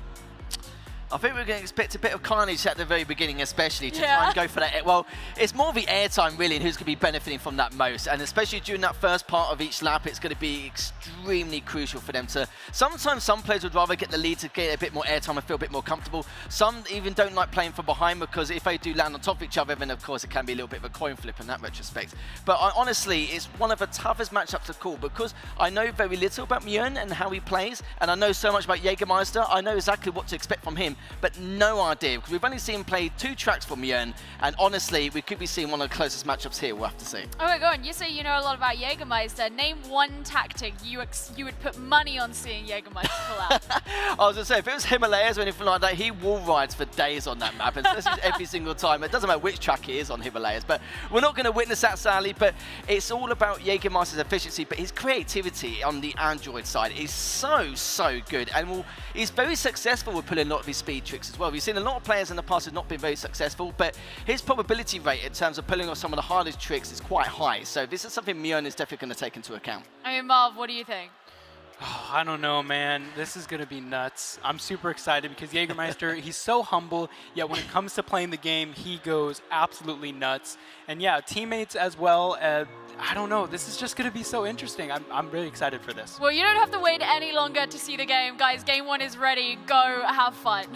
I think we're going to expect a bit of carnage at the very beginning, especially to try and go for that. Well, it's more the airtime, really, and who's going to be benefiting from that most. And especially during that first part of each lap, it's going to be extremely crucial for them to... Sometimes some players would rather get the lead to get a bit more airtime and feel a bit more comfortable. Some even don't like playing from behind, because if they do land on top of each other, then of course it can be a little bit of a coin flip in that retrospect. But honestly, it's one of the toughest matchups to call, because I know very little about Mjun and how he plays, and I know so much about Jagermeister. I know exactly what to expect from him, but no idea, because we've only seen him play 2 tracks for Mjun, and honestly, we could be seeing one of the closest matchups here, we'll have to see. Oh my god, you say you know a lot about Jagermeister. Name one tactic you would put money on seeing Jagermeister pull out. I was going to say, if it was Himalayas or anything like that, he wall rides for days on that map, and this is every single time. It doesn't matter which track it is on Himalayas, but we're not going to witness that, sadly, but it's all about Jagermeister's efficiency, but his creativity on the Android side is so good, and he's very successful with pulling a lot of his speed tricks as well. We've seen a lot of players in the past who have not been very successful, but his probability rate in terms of pulling off some of the hardest tricks is quite high, so this is something Mjun is definitely going to take into account. I mean, Marv, what do you think? Oh, I don't know, man. This is going to be nuts. I'm super excited because Jagermeister, he's so humble, yet when it comes to playing the game, he goes absolutely nuts. And yeah, teammates as well. I don't know. This is just going to be so interesting. I'm really excited for this. Well, you don't have to wait any longer to see the game. Guys, game 1 is ready. Go have fun.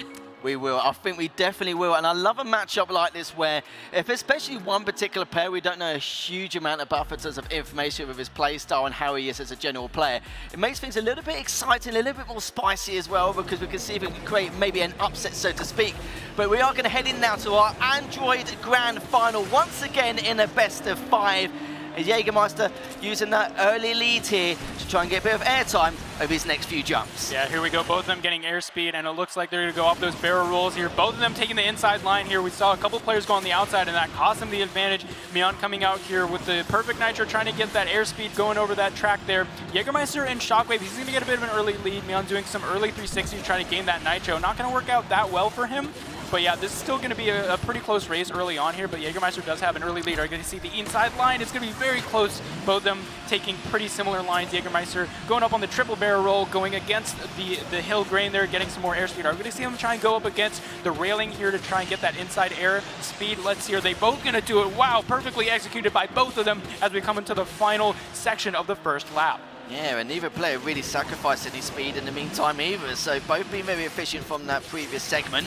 We will. I think we definitely will. And I love a matchup like this where, if especially one particular player, we don't know a huge amount of buffer in terms of information with his play style and how he is as a general player, it makes things a little bit exciting, a little bit more spicy as well, because we can see if we can create maybe an upset, so to speak. But we are going to head in now to our Android Grand Final, once again in a best of 5. Jagermeister using that early lead here to try and get a bit of airtime over his next few jumps. Yeah, here we go. Both of them getting airspeed, and it looks like they're going to go off those barrel rolls here. Both of them taking the inside line here. We saw a couple players go on the outside, and that cost them the advantage. Mjun coming out here with the perfect nitro, trying to get that airspeed going over that track there. Jagermeister and Shockwave, he's going to get a bit of an early lead. Mjun doing some early 360 trying to gain that nitro. Not going to work out that well for him. But yeah, this is still going to be a pretty close race early on here, but Jagermeister does have an early lead. Are you going to see the inside line? It's going to be very close. Both of them taking pretty similar lines. Jagermeister going up on the triple barrel roll, going against the hill grain there, getting some more airspeed. Are we going to see him try and go up against the railing here to try and get that inside air speed? Let's see. Are they both going to do it? Wow, perfectly executed by both of them as we come into the final section of the first lap. Yeah, and neither player really sacrificed any speed in the meantime either, so both being very efficient from that previous segment.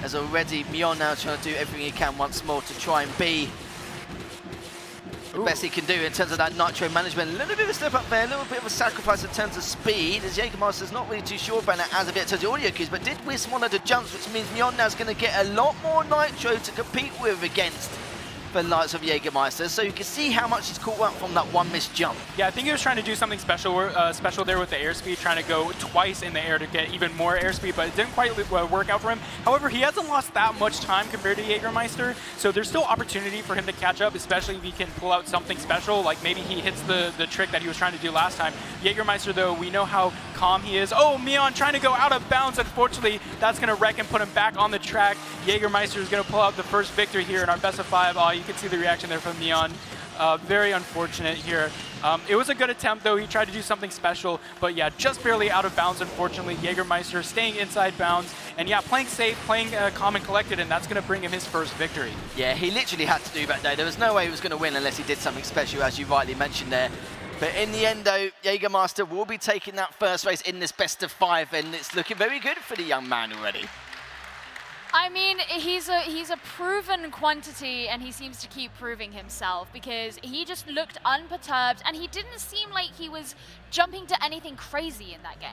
As already Mjun now trying to do everything he can once more to try and be the best he can do in terms of that nitro management. A little bit of a step up there, a little bit of a sacrifice in terms of speed, as Jagermeister's not really too sure about that as of yet in terms of audio cues, but did miss one of the jumps, which means Mjun now is going to get a lot more nitro to compete with against the likes of Jagermeister, so you can see how much he's caught up from that one missed jump. Yeah, I think he was trying to do something special there with the airspeed, trying to go twice in the air to get even more airspeed, but it didn't quite work out for him. However, he hasn't lost that much time compared to Jagermeister, so there's still opportunity for him to catch up, especially if he can pull out something special, like maybe he hits the trick that he was trying to do last time. Jagermeister, though, we know how calm he is. Oh, Mjun trying to go out of bounds. Unfortunately, that's going to wreck and put him back on the track. Jagermeister is going to pull out the first victory here in our best of 5. You can see the reaction there from Mjun. Very unfortunate here. It was a good attempt, though. He tried to do something special, but yeah, just barely out of bounds, unfortunately. Jagermeister staying inside bounds, and yeah, playing safe, playing calm and collected, and that's going to bring him his first victory. Yeah, he literally had to do that there. There was no way he was going to win unless he did something special, as you rightly mentioned there. But in the end, though, Jagermeister will be taking that first race in this best of 5, and it's looking very good for the young man already. I mean, he's a proven quantity, and he seems to keep proving himself, because he just looked unperturbed, and he didn't seem like he was jumping to anything crazy in that game.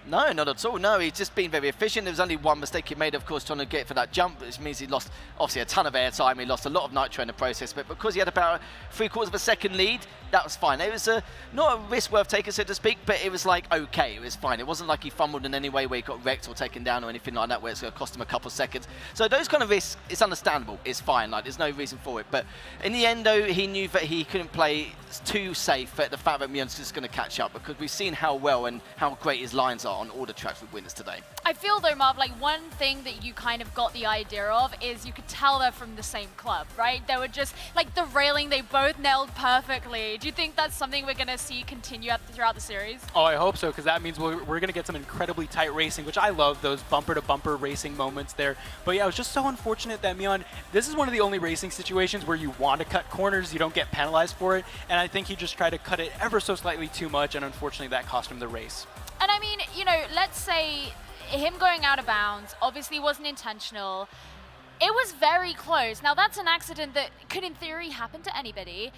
No, not at all. No, he's just been very efficient. There was only one mistake he made, of course, trying to get for that jump, which means he lost, obviously, a ton of airtime. He lost a lot of nitro in the process, but because he had about 3/4 of a second lead, that was fine. It was not a risk worth taking, so to speak, but it was like, okay, it was fine. It wasn't like he fumbled in any way where he got wrecked or taken down or anything like that, where it's going to cost him a couple of seconds. So those kind of risks, it's understandable. It's fine. Like, there's no reason for it. But in the end, though, he knew that he couldn't play too safe at the fact that Mjun's just going to catch up, because we've seen how well and how great his lines are on all the tracks we've witnessed today. I feel though, Marv, like one thing that you kind of got the idea of is you could tell they're from the same club, right? They were just like the railing, they both nailed perfectly. Do you think that's something we're going to see continue throughout the series? Oh, I hope so, because that means we're going to get some incredibly tight racing, which I love, those bumper-to-bumper racing moments there. But yeah, it was just so unfortunate that Mjun, this is one of the only racing situations where you want to cut corners, you don't get penalized for it, and I think he just tried to cut it ever so slightly too much, and unfortunately that cost him the race. And I mean, you know, let's say him going out of bounds obviously wasn't intentional. It was very close. Now that's an accident that could in theory happen to anybody.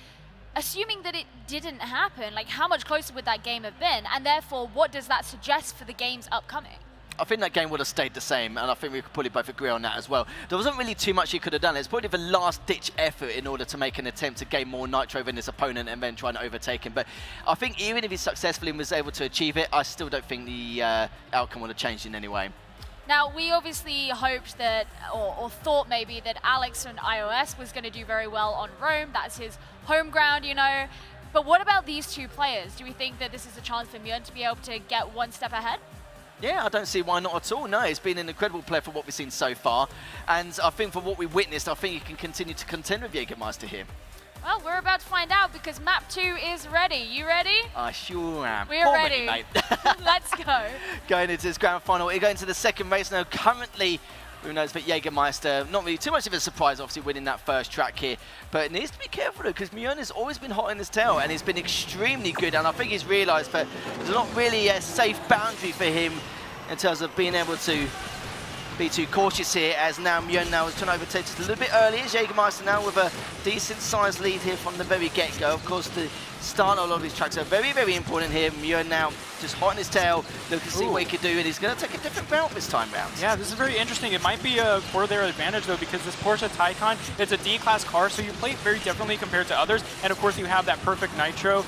Assuming that it didn't happen, like how much closer would that game have been? And therefore, what does that suggest for the games upcoming? I think that game would have stayed the same, and I think we could probably both agree on that as well. There wasn't really too much he could have done. It's probably the last-ditch effort in order to make an attempt to gain more nitro than his opponent and then try and overtake him. But I think even if he successfully was able to achieve it, I still don't think the outcome would have changed in any way. Now, we obviously hoped that, or thought maybe, that Alex from iOS was going to do very well on Rome. That's his home ground, you know. But what about these two players? Do we think that this is a chance for Mjun to be able to get one step ahead? Yeah, I don't see why not at all. No, he's been an incredible player for what we've seen so far. And I think for what we witnessed, I think he can continue to contend with Jagermeister here. Well, we're about to find out because map 2 is ready. You ready? I sure am. We're ready. Mate. Let's go. Going into this grand final, we're going to the second race now. Currently, who knows, but Jagermeister, not really too much of a surprise, obviously, winning that first track here. But it needs to be careful, though, because Mjun has always been hot in his tail, and he's been extremely good. And I think he's realised that there's not really a safe boundary for him in terms of being able to be too cautious here, as now Mjun now is trying to overtake just a little bit early. Jagermeister now with a decent sized lead here from the very get-go. Of course, the start of a lot of these tracks are very, very important here. Mjun now just hot in his tail, looking to see what he can do, and he's going to take a different route this time round. Yeah, this is very interesting. It might be for their advantage, though, because this Porsche Taycan, it's a D-class car, so you play it very differently compared to others, and of course you have that perfect nitro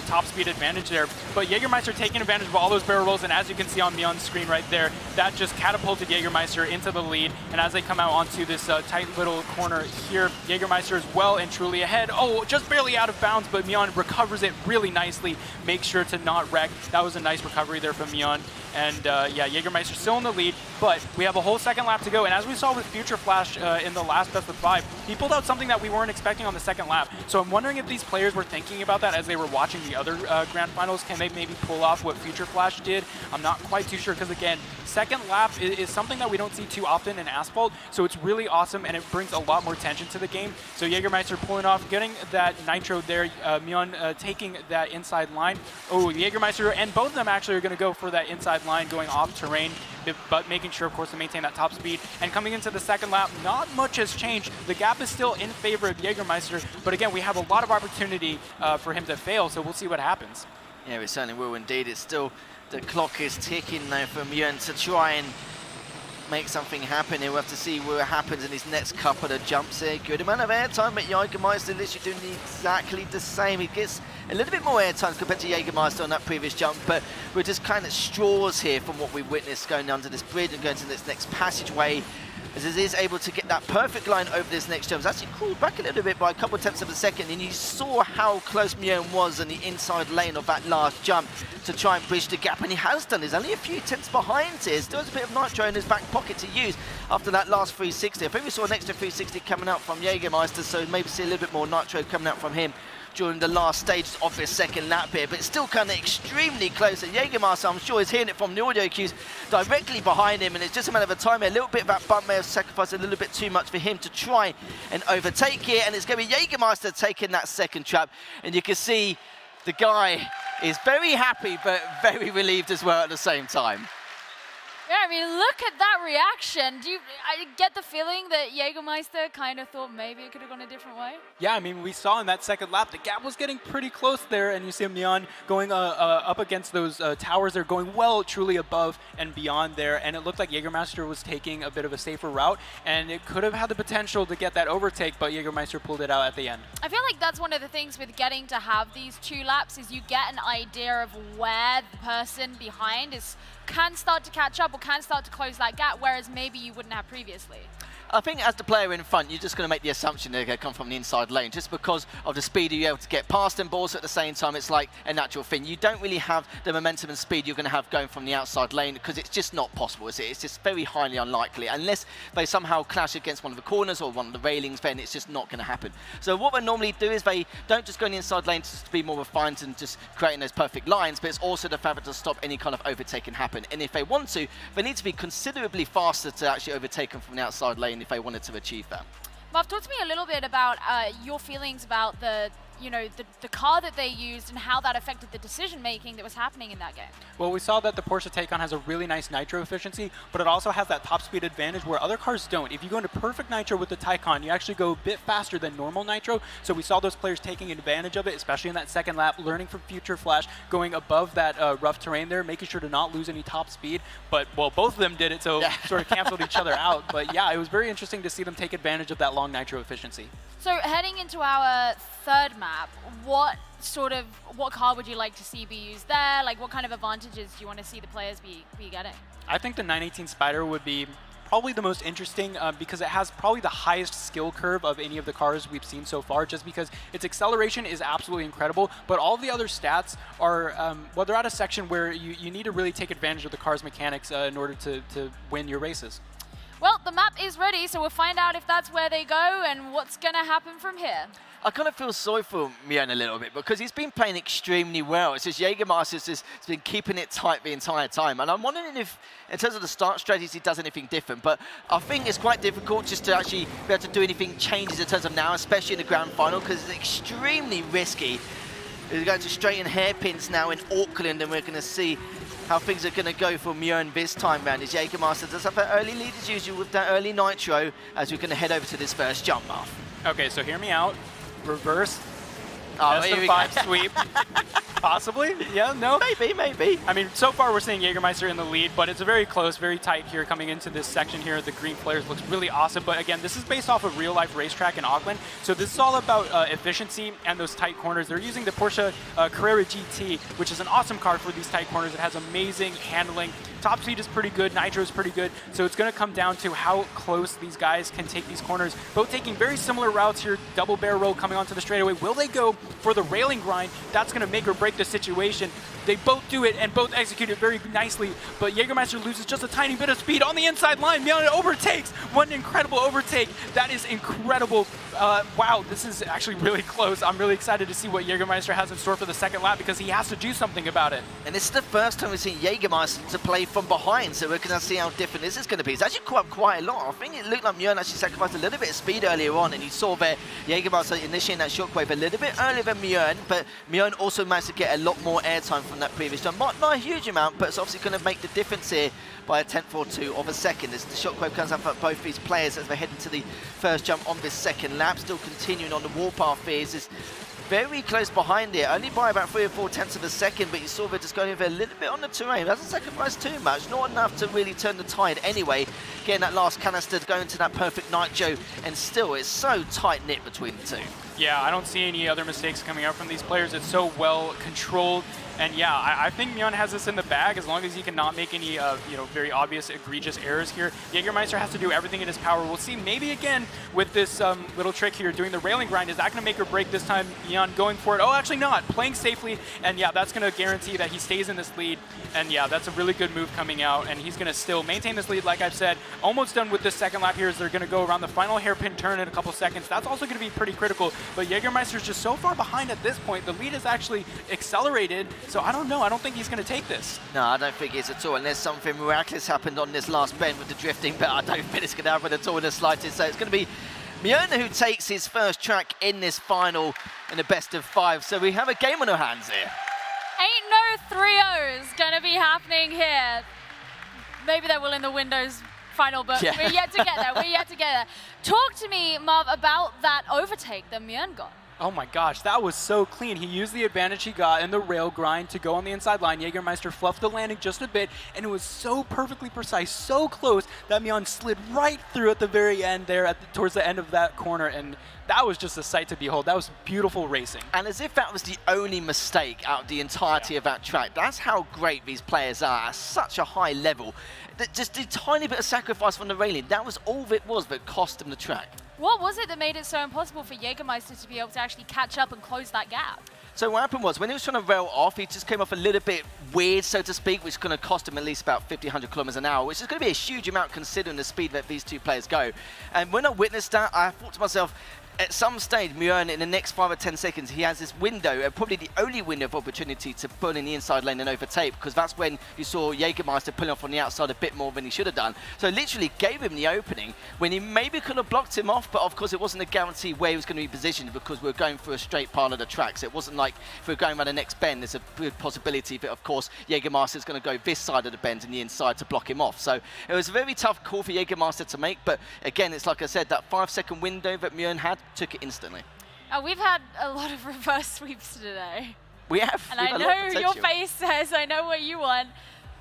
top speed advantage there. But Jagermeister taking advantage of all those barrel rolls, and as you can see on Mjun's screen right there, that just catapulted Jagermeister into the lead. And as they come out onto this tight little corner here, Jagermeister is well and truly ahead. Oh, just barely out of bounds, but Mjun recovers it really nicely, makes sure to not wreck. That was a nice recovery there from Mjun. And yeah, Jagermeister still in the lead, but we have a whole second lap to go. And as we saw with Future Flash in the last best of 5, he pulled out something that we weren't expecting on the second lap. So I'm wondering if these players were thinking about that as they were watching the other Grand Finals. Can they maybe pull off what Future Flash did? I'm not quite too sure, because again, second lap is something that we don't see too often in Asphalt. So it's really awesome, and it brings a lot more tension to the game. So Jagermeister pulling off, getting that nitro there. Mjun taking that inside line. Oh, Jagermeister, and both of them actually are going to go for that inside line, going off terrain, but making sure, of course, to maintain that top speed. And coming into the second lap, not much has changed. The gap is still in favor of Jagermeister, but again, we have a lot of opportunity for him to fail, so we'll see what happens. Yeah, we certainly will indeed. It's still, the clock is ticking now for Mjun to try and make something happen. We'll have to see what happens in his next couple of jumps here. Good amount of airtime, but Jagermeister literally doing exactly the same. He gets a little bit more airtime compared to Jagermeister on that previous jump, but we're just kind of straws here from what we witnessed going under this bridge and going to this next passageway. As he is able to get that perfect line over this next jump. It's actually crawled back a little bit by a couple of tenths of a second, and you saw how close Mjun was in the inside lane of that last jump to try and bridge the gap, and he has done. He's only a few tenths behind here. Still has a bit of nitro in his back pocket to use after that last 360. I think we saw an extra 360 coming out from Jagermeister, so maybe see a little bit more nitro coming out from him during the last stages of this second lap here, but it's still kind of extremely close. And Jagermeister, I'm sure, is hearing it from the audio cues directly behind him, and it's just a matter of time. A little bit of that bump may have sacrificed a little bit too much for him to try and overtake here, and it's going to be Jagermeister taking that second trap. And you can see the guy is very happy, but very relieved as well at the same time. Yeah, I mean, look at that reaction. I get the feeling that Jagermeister kind of thought maybe it could have gone a different way? Yeah, I mean, we saw in that second lap, the gap was getting pretty close there, and you see Mjun going up against those towers. They're going well, truly above and beyond there, and it looked like Jagermeister was taking a bit of a safer route, and it could have had the potential to get that overtake, but Jagermeister pulled it out at the end. I feel like that's one of the things with getting to have these 2 laps is you get an idea of where the person behind can start to catch up or can start to close that gap, whereas maybe you wouldn't have previously. I think as the player in front, you're just going to make the assumption they're going to come from the inside lane just because of the speed you're able to get past them, but also at the same time, it's like a natural thing. You don't really have the momentum and speed you're going to have going from the outside lane because it's just not possible, is it? It's just very highly unlikely. Unless they somehow clash against one of the corners or one of the railings, then it's just not going to happen. So what they normally do is they don't just go in the inside lane to be more refined and just creating those perfect lines, but it's also the fact to stop any kind of overtaking happen. And if they want to, they need to be considerably faster to actually overtake them from the outside lane if they wanted to achieve that. Marv, talk to me a little bit about your feelings about the car that they used and how that affected the decision-making that was happening in that game. Well, we saw that the Porsche Taycan has a really nice nitro efficiency, but it also has that top speed advantage where other cars don't. If you go into perfect nitro with the Taycan, you actually go a bit faster than normal nitro, so we saw those players taking advantage of it, especially in that second lap, learning from Future Flash, going above that rough terrain there, making sure to not lose any top speed, but, well, both of them did it, so sort of canceled each other out, but yeah, it was very interesting to see them take advantage of that long nitro efficiency. So heading into our third map, what car would you like to see be used there? Like, what kind of advantages do you want to see the players be getting? I think the 918 Spider would be probably the most interesting because it has probably the highest skill curve of any of the cars we've seen so far, just because its acceleration is absolutely incredible, but all the other stats are, well, they're at a section where you need to really take advantage of the car's mechanics in order to win your races. Well, the map is ready, so we'll find out if that's where they go and what's going to happen from here. I kind of feel sorry for Mjun a little bit because he's been playing extremely well. It's just Jagermeister's has been keeping it tight the entire time. And I'm wondering if, in terms of the start strategies, he does anything different. But I think it's quite difficult just to actually be able to do anything changes in terms of now, especially in the grand final, because it's extremely risky. We're going to straighten hairpins now in Auckland, and we're going to see how things are going to go for Mjun this time round. As Jagermeister does have an early lead as usual with that early nitro, as we're going to head over to this first jump off. Okay, so hear me out. Reverse. Oh, That's the 5 sweep. Possibly? Yeah, no? Maybe. I mean, so far we're seeing Jagermeister in the lead, but it's a very close, very tight here coming into this section here. The green players looks really awesome, but again, this is based off of real-life racetrack in Auckland, so this is all about efficiency and those tight corners. They're using the Porsche Carrera GT, which is an awesome car for these tight corners. It has amazing handling. Top speed is pretty good, nitro is pretty good, so it's going to come down to how close these guys can take these corners. Both taking very similar routes here, double barrel roll coming onto the straightaway. Will they go for the railing grind? That's going to make or break the situation. They both do it and both execute it very nicely, but Jagermeister loses just a tiny bit of speed on the inside line. Mjun overtakes. One incredible overtake. That is incredible. Wow, this is actually really close. I'm really excited to see what Jagermeister has in store for the second lap because he has to do something about it. And this is the first time we've seen Jagermeister to play from behind, so we're going to see how different this is going to be. It's actually quite a lot. I think it looked like Mjun actually sacrificed a little bit of speed earlier on, and you saw there Jagermeister initiating that shockwave a little bit earlier than Mjun, but Mjun also managed to get a lot more airtime from that previous jump. Not a huge amount, but it's obviously going to make the difference here by a tenth or two of a second as the shockwave comes up for both these players as they head into the first jump on this second lap. Still continuing on the warpath here. Is very close behind it, only by about 3 or 4 tenths of a second, but you saw they're just going over a little bit on the terrain. Doesn't sacrifice too much, not enough to really turn the tide anyway. Getting that last canister to go into that perfect nitro, and still it's so tight-knit between the two. Yeah, I don't see any other mistakes coming out from these players. It's so well controlled. And yeah, I think Mjun has this in the bag as long as he cannot make any very obvious, egregious errors here. Jagermeister has to do everything in his power. We'll see maybe again with this little trick here, doing the railing grind. Is that going to make or break this time? Mjun going for it. Oh, actually not. Playing safely. And yeah, that's going to guarantee that he stays in this lead. And yeah, that's a really good move coming out. And he's going to still maintain this lead, like I've said. Almost done with this second lap here as they're going to go around the final hairpin turn in a couple seconds. That's also going to be pretty critical. But Jagermeister's just so far behind at this point. The lead is actually accelerated. So I don't know. I don't think he's going to take this. No, I don't think it's at all, unless something miraculous happened on this last bend with the drifting, but I don't think it's going to happen at all in the slightest. So it's going to be Mjun who takes his first track in this final in the best of 5. So we have a game on our hands here. Ain't no 3-0s going to be happening here. maybe they will in the Windows final, but Yeah. we're yet to get there. We're yet to get there. Talk to me, Marv, about that overtake that Mjun got. Oh my gosh, that was so clean. He used the advantage he got in the rail grind to go on the inside line. Jagermeister fluffed the landing just a bit, and it was so perfectly precise, so close, that Mjun slid right through at the very end there, towards the end of that corner, and that was just a sight to behold. That was beautiful racing. And as if that was the only mistake out of the entirety of that track. That's how great these players are at such a high level. Just a tiny bit of sacrifice from the railing. That was all it was that cost him the track. What was it that made it so impossible for Jagermeister to be able to actually catch up and close that gap? So what happened was, when he was trying to rail off, he just came off a little bit weird, so to speak, which is going to cost him at least about 50, 100 kilometers an hour, which is going to be a huge amount considering the speed that these two players go. And when I witnessed that, I thought to myself, at some stage, Mjun, in the next 5 or 10 seconds, he has this window, probably the only window of opportunity to pull in the inside lane and overtake, because that's when you saw Jagermeister pulling off on the outside a bit more than he should have done. So literally gave him the opening when he maybe could have blocked him off, but of course it wasn't a guarantee where he was going to be positioned, because we were going through a straight part of the track. So it wasn't like if we were going around the next bend, there's a good possibility that, of course, Jagermeister is going to go this side of the bend and the inside to block him off. So it was a very tough call for Jagermeister to make, but again, it's like I said, that 5-second window that Mjun had took it instantly. We've had a lot of reverse sweeps today. We have. And I know your face says, I know what you want.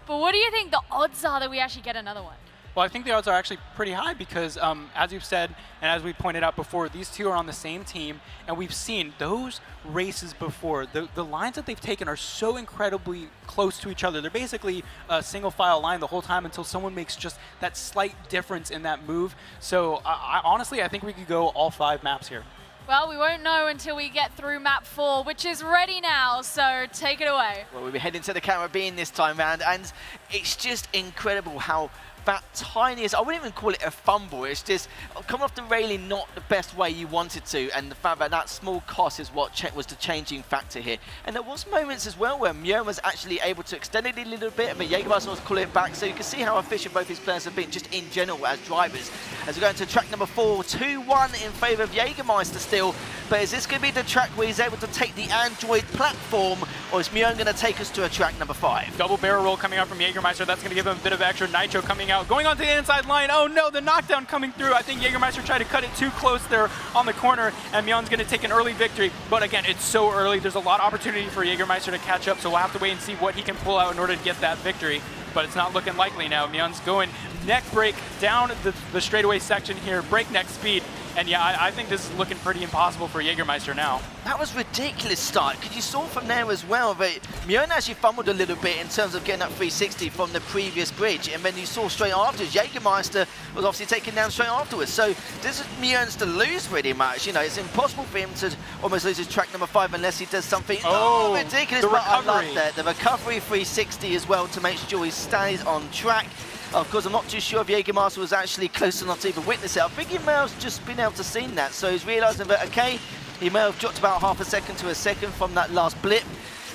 But what do you think the odds are that we actually get another one? Well, I think the odds are actually pretty high because, as you've said, and as we pointed out before, these two are on the same team, and we've seen those races before. The lines that they've taken are so incredibly close to each other. They're basically a single file line the whole time until someone makes just that slight difference in that move. So honestly, I think we could go all 5 maps here. Well, we won't know until we get through map 4, which is ready now, so take it away. Well, we'll be heading to the Caribbean this time round, and it's just incredible how that tiniest, I wouldn't even call it a fumble, it's just coming off the railing not the best way you wanted to, and the fact that that small cost is what was the changing factor here. And there was moments as well where Mjun was actually able to extend it a little bit, but Jagermeister was calling it back, so you can see how efficient both these players have been just in general as drivers. As we go into track number 4, 2-1 in favour of Jagermeister still, but is this going to be the track where he's able to take the Android platform, or is Mjun going to take us to a track number 5? Double barrel roll coming out from Jagermeister, that's going to give him a bit of extra nitro coming out. Going on to the inside line, oh no, the knockdown coming through. I think Jagermeister tried to cut it too close there on the corner, and Mjun's going to take an early victory. But again, it's so early, there's a lot of opportunity for Jagermeister to catch up, so we'll have to wait and see what he can pull out in order to get that victory. But it's not looking likely now. Mjun's going neck break down the straightaway section here, breakneck speed. And yeah, I think this is looking pretty impossible for Jagermeister now. That was ridiculous start, because you saw from there as well that Mjun actually fumbled a little bit in terms of getting that 360 from the previous bridge, and then you saw straight afterwards, Jagermeister was obviously taken down straight afterwards. So this is Mjun's to lose pretty much. You know, it's impossible for him to almost lose his track number 5 unless he does something ridiculous. The but recovery. I love that. The recovery 360 as well to make sure he stays on track. Of course, I'm not too sure if Jagermeister was actually close enough to even witness it. I think he may have just been able to see that. So he's realising that, okay, he may have dropped about half a second to a second from that last blip.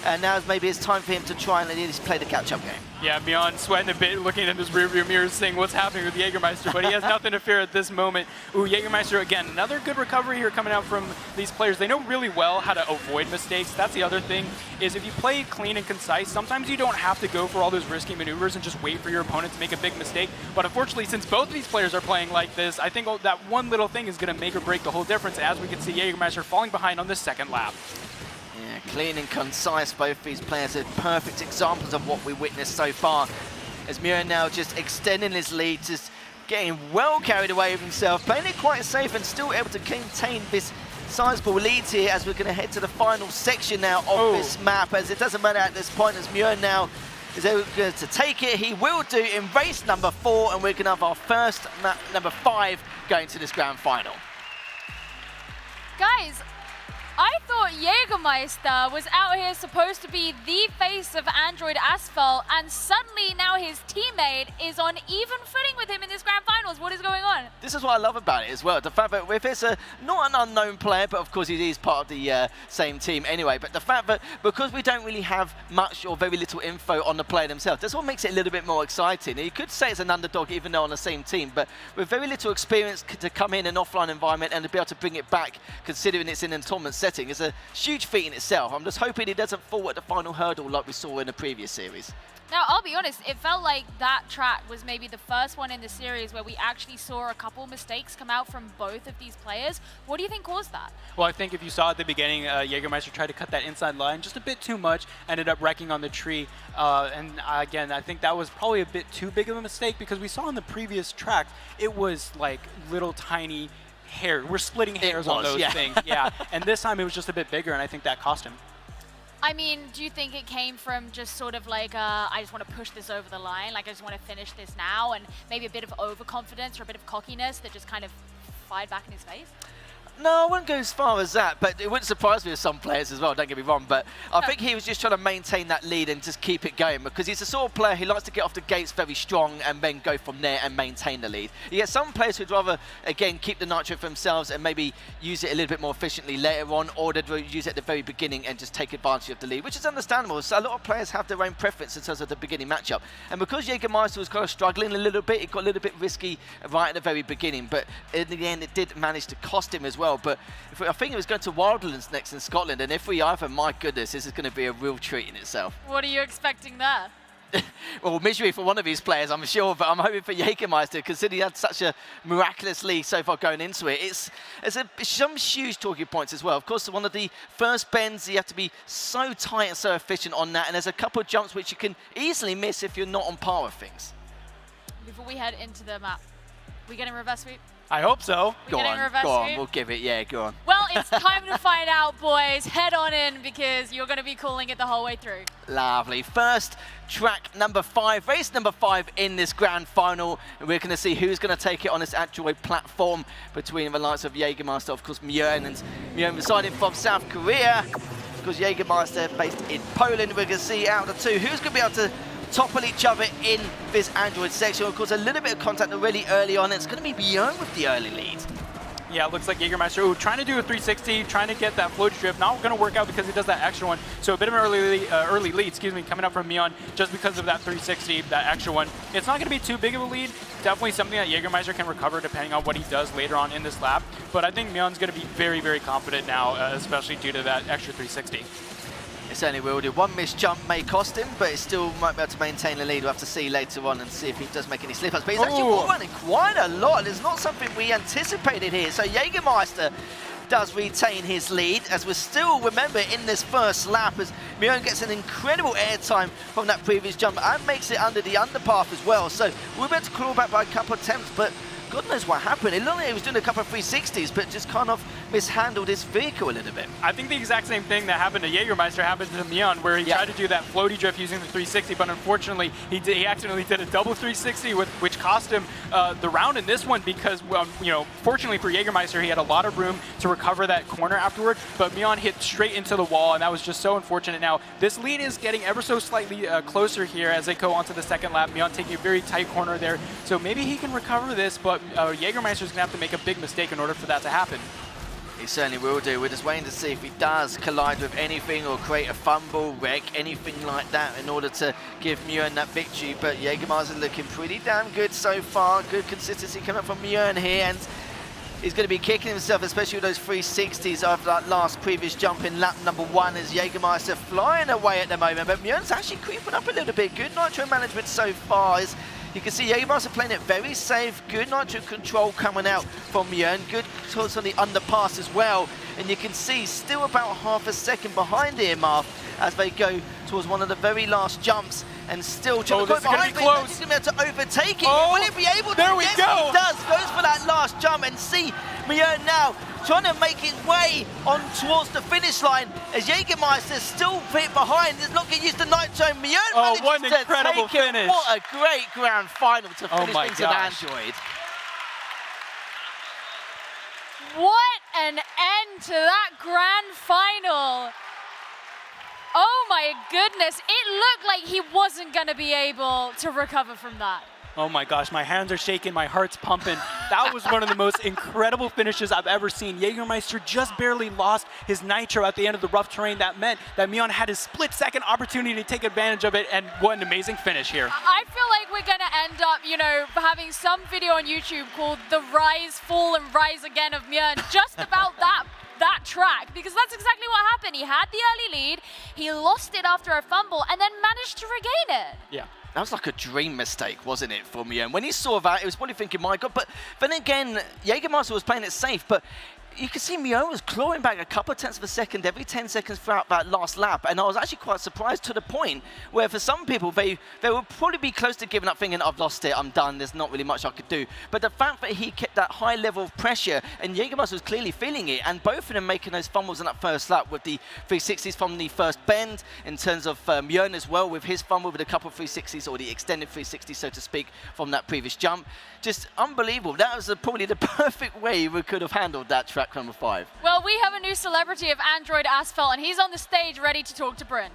And now maybe it's time for him to try and at least play the catch-up game. Yeah, Mjun sweating a bit, looking at his rearview mirror, saying what's happening with Jagermeister, but he has nothing to fear at this moment. Ooh, Jagermeister, again, another good recovery here coming out from these players. They know really well how to avoid mistakes. That's the other thing, is if you play clean and concise, sometimes you don't have to go for all those risky maneuvers and just wait for your opponent to make a big mistake. But unfortunately, since both of these players are playing like this, I think that one little thing is going to make or break the whole difference, as we can see Jagermeister falling behind on the second lap. Yeah, clean and concise, both these players are perfect examples of what we witnessed so far. As Mjun now just extending his lead, just getting well carried away with himself, playing it quite safe and still able to contain this sizable lead here as we're going to head to the final section now of this map, as it doesn't matter at this point, as Mjun now is able to take it. He will do in race number 4, and we're going to have our first map number 5 going to this grand final. Guys, I thought Jagermeister was out here supposed to be the face of Android Asphalt, and suddenly now his teammate is on even footing with him in this grand finals. What is going on? This is what I love about it as well. The fact that if it's not an unknown player, but of course he is part of the same team anyway, but the fact that because we don't really have much or very little info on the player themselves, that's what makes it a little bit more exciting. You could say it's an underdog even though on the same team, but with very little experience to come in an offline environment and to be able to bring it back, considering it's in a tournament setting, setting is a huge feat in itself. I'm just hoping he doesn't fall at the final hurdle like we saw in the previous series. Now, I'll be honest, it felt like that track was maybe the first one in the series where we actually saw a couple mistakes come out from both of these players. What do you think caused that? Well, I think if you saw at the beginning, Jagermeister tried to cut that inside line just a bit too much, ended up wrecking on the tree. And again, I think that was probably a bit too big of a mistake because we saw in the previous track, it was like little tiny hair. We're splitting hairs on those things. Yeah. And this time it was just a bit bigger, and I think that cost him. I mean, do you think it came from just sort of like, I just want to push this over the line, like I just want to finish this now, and maybe a bit of overconfidence or a bit of cockiness that just kind of fired back in his face? No, I wouldn't go as far as that, but it wouldn't surprise me with some players as well, don't get me wrong, but I think he was just trying to maintain that lead and just keep it going because he's the sort of player who likes to get off the gates very strong and then go from there and maintain the lead. You get some players who'd rather, again, keep the nitro for themselves and maybe use it a little bit more efficiently later on, or they'd use it at the very beginning and just take advantage of the lead, which is understandable. So a lot of players have their own preference in terms of the beginning matchup. And because Jagermeister was kind of struggling a little bit, it got a little bit risky right at the very beginning, but in the end, it did manage to cost him as well. But I think it was going to Wildlands next in Scotland, and if we either, my goodness, this is going to be a real treat in itself. What are you expecting there? Well, misery for one of these players, I'm sure, but I'm hoping for Jagermeister, considering he had such a miraculous lead so far going into it. It's some huge talking points as well. Of course, one of the first bends, you have to be so tight and so efficient on that, and there's a couple of jumps which you can easily miss if you're not on par with things. Before we head into the map, we getting reverse sweep? I hope so. Go on, we'll give it, yeah, go on. Well, it's time to find out, boys. Head on in because you're going to be calling it the whole way through. Lovely. First track number 5, race number 5 in this grand final. And we're going to see who's going to take it on this Android platform between the likes of Jagermeister, of course, Mjun, and Mjun residing from South Korea. Of course, Jagermeister based in Poland. We're going to see out of the two who's going to be able to topple each other in this Android section. Of course, a little bit of contact really early on. It's going to be Mjun with the early lead. Yeah, it looks like Jagermeister trying to do a 360, trying to get that floaty drift. Not going to work out because he does that extra one. So a bit of an early lead, coming up from Mjun just because of that 360, that extra one. It's not going to be too big of a lead. Definitely something that Jagermeister can recover depending on what he does later on in this lap. But I think Mjun's going to be very, very confident now, especially due to that extra 360. It certainly will do. One missed jump may cost him, but it still might be able to maintain the lead. We'll have to see later on and see if he does make any slip-ups. But he's actually wall running quite a lot. It's not something we anticipated here. So Jagermeister does retain his lead, as we're still, remember, in this first lap, as Mjun gets an incredible airtime from that previous jump and makes it under the underpath as well. So we're about to claw back by a couple of attempts, but God knows what happened. It looked like he was doing a couple of 360s, but just kind of mishandled his vehicle a little bit. I think the exact same thing that happened to Jagermeister happened to Mjun, where he tried to do that floaty drift using the 360, but unfortunately, he accidentally did a double 360, which cost him the round in this one because, fortunately for Jagermeister, he had a lot of room to recover that corner afterward, but Mjun hit straight into the wall, and that was just so unfortunate. Now, this lead is getting ever so slightly closer here as they go onto the second lap. Mjun taking a very tight corner there, so maybe he can recover this, but Jagermeister's going to have to make a big mistake in order for that to happen. He certainly will do. We're just waiting to see if he does collide with anything or create a fumble, wreck, anything like that in order to give Mjun that victory. But Jagermeister looking pretty damn good so far. Good consistency coming from Mjun here, and he's going to be kicking himself, especially with those 360s after that last previous jump in lap number 1 as Jagermeister flying away at the moment. But Mjun's actually creeping up a little bit. Good nitro management so far. You can see Jagermeister playing it very safe. Good nitro control coming out from Mjun. Good controls on the underpass as well. And you can see still about half a second behind Earmarth as they go towards one of the very last jumps. And still trying to go behind, he's going to be able to overtake it. Will he be able to? There we go. He does. Goes for that last jump, and see Mjun now trying to make his way on towards the finish line as Jagermeister still a bit behind. He's not getting used to nitro. Mjun what an incredible finish. What a great grand final to finish things in Android. What an end to that grand final. Oh my goodness, it looked like he wasn't going to be able to recover from that. Oh my gosh, my hands are shaking, my heart's pumping. That was one of the most incredible finishes I've ever seen. Jagermeister just barely lost his nitro at the end of the rough terrain. That meant that Mjun had his split-second opportunity to take advantage of it, and what an amazing finish here. I feel like we're going to end up, you know, having some video on YouTube called The Rise, Fall, and Rise Again of Mjun, just about that track, because that's exactly what happened. He had the early lead, he lost it after a fumble, and then managed to regain it. Yeah. That was like a dream mistake, wasn't it, for me? And when he saw that, he was probably thinking, my God. But then again, Jagermeister was playing it safe, but you could see Mjun was clawing back a couple of tenths of a second every 10 seconds throughout that last lap. And I was actually quite surprised to the point where for some people, they would probably be close to giving up thinking, I've lost it, I'm done, there's not really much I could do. But the fact that he kept that high level of pressure, and Jagermeister was clearly feeling it, and both of them making those fumbles in that first lap with the 360s from the first bend, in terms of Mjun as well with his fumble with a couple of 360s, or the extended 360s, so to speak, from that previous jump. Just unbelievable. That was probably the perfect way we could have handled that track number 5. Well, we have a new celebrity of Android Asphalt, and he's on the stage ready to talk to Bryn.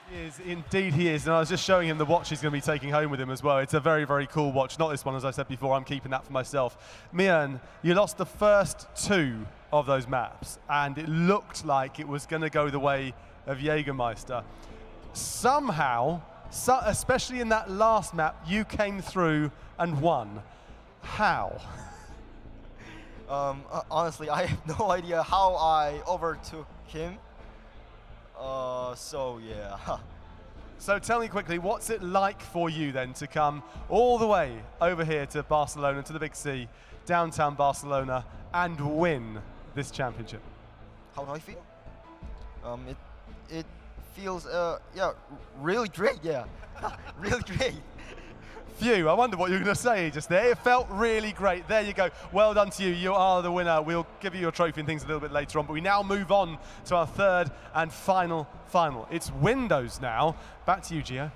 He is, indeed he is, and I was just showing him the watch he's going to be taking home with him as well. It's a very, very cool watch. Not this one, as I said before, I'm keeping that for myself. Mjun, you lost the first 2 of those maps, and it looked like it was going to go the way of Jagermeister. Somehow, especially in that last map, you came through and won. How? Honestly, I have no idea how I overtook him. So yeah. So tell me quickly, what's it like for you then to come all the way over here to Barcelona, to the Big C, downtown Barcelona, and win this championship? How do I feel? It feels yeah, really great. Yeah, really great. Phew, I wonder what you were going to say just there. It felt really great. There you go. Well done to you. You are the winner. We'll give you your trophy and things a little bit later on, but we now move on to our third and final. It's Windows now. Back to you, Gio.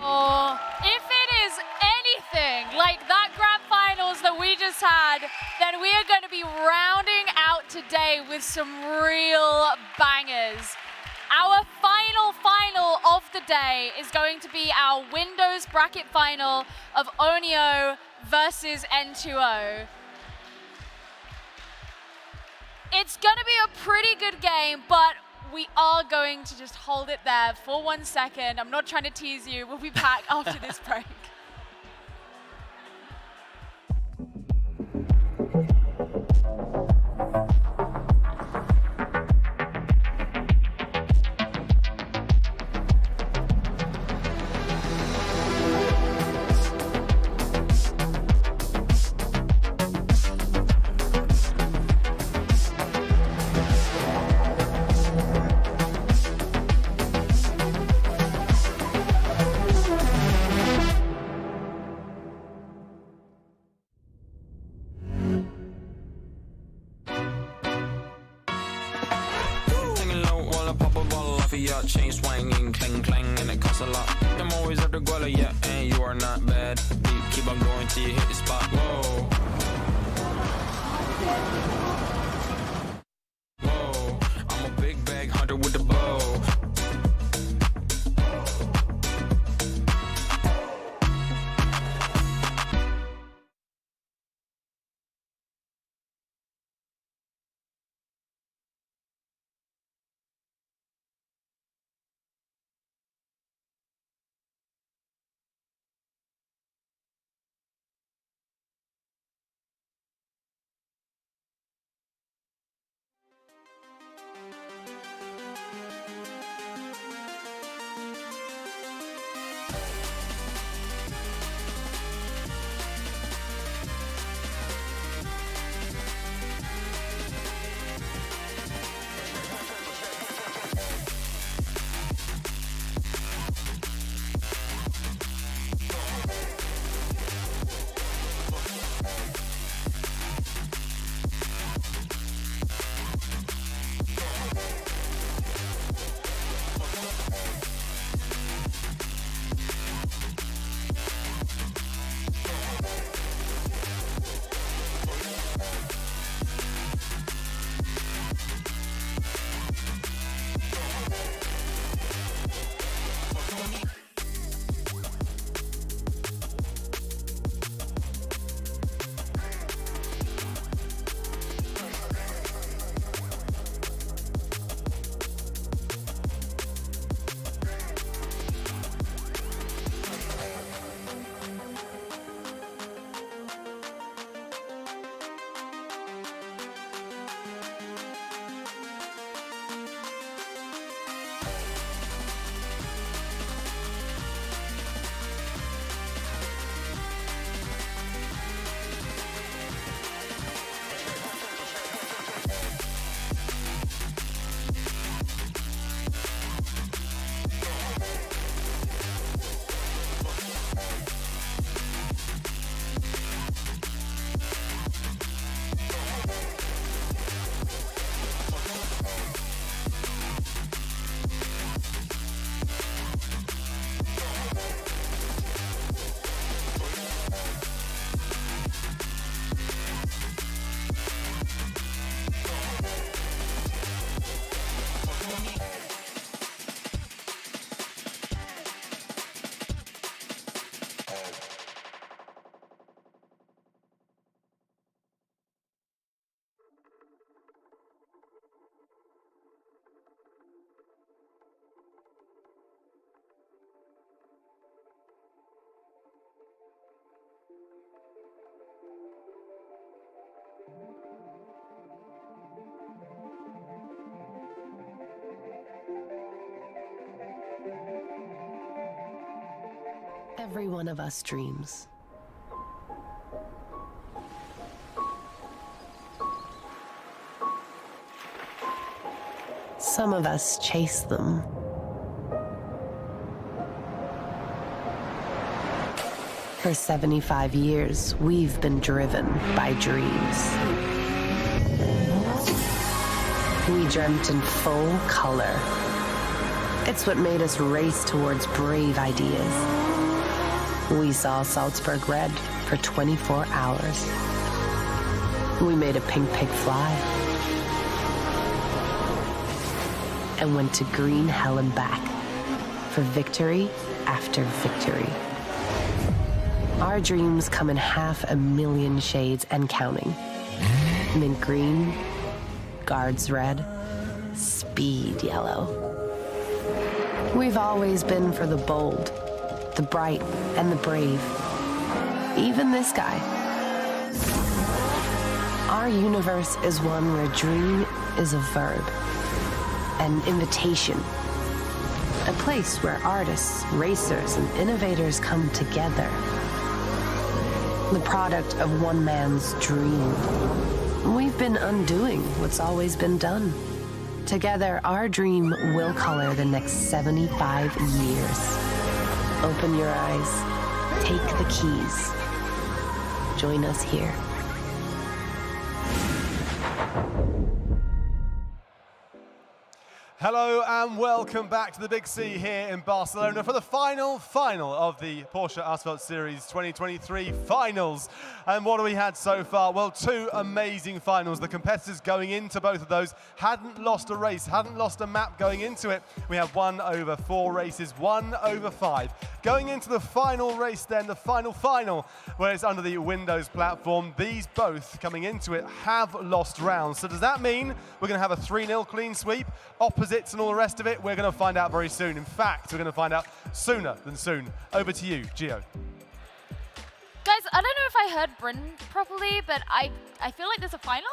Oh, if it is anything like that grand finals that we just had, then we are going to be rounding out today with some real bangers. Our final of the day is going to be our Windows bracket final of Oneo versus N2O. It's going to be a pretty good game, but we are going to just hold it there for 1 second. I'm not trying to tease you. We'll be back after this break. Chain swinging, clang clang, and it costs a lot. I'm always at the guala, yeah, and you are not bad. Keep on going till you hit the spot. Whoa. Whoa, I'm a big bag hunter with the bow. Every one of us dreams. Some of us chase them. For 75 years, we've been driven by dreams. We dreamt in full color. It's what made us race towards brave ideas. We saw Salzburg red for 24 hours. We made a pink pig fly. And went to green hell and back for victory after victory. Our dreams come in 500,000 shades and counting. Mint green, guards red, speed yellow. We've always been for the bold, the bright, and the brave. Even this guy. Our universe is one where dream is a verb, an invitation, a place where artists, racers, and innovators come together. The product of one man's dream. We've been undoing what's always been done. Together, our dream will color the next 75 years. Open your eyes, take the keys. Join us here. Hello and welcome back to the Big C here in Barcelona for the final of the Porsche Asphalt Series 2023 Finals. And what have we had so far? Well, two amazing finals. The competitors going into both of those hadn't lost a race, hadn't lost a map going into it. We have 1 over 4 races, 1 over 5. Going into the final race then, the final, where it's under the Windows platform, these both coming into it have lost rounds. So does that mean we're going to have a 3-0 clean sweep? Opposites and all the rest of it, we're going to find out very soon. In fact, we're going to find out sooner than soon. Over to you, Gio. Guys, I don't know if I heard Bryn properly, but I feel like there's a final?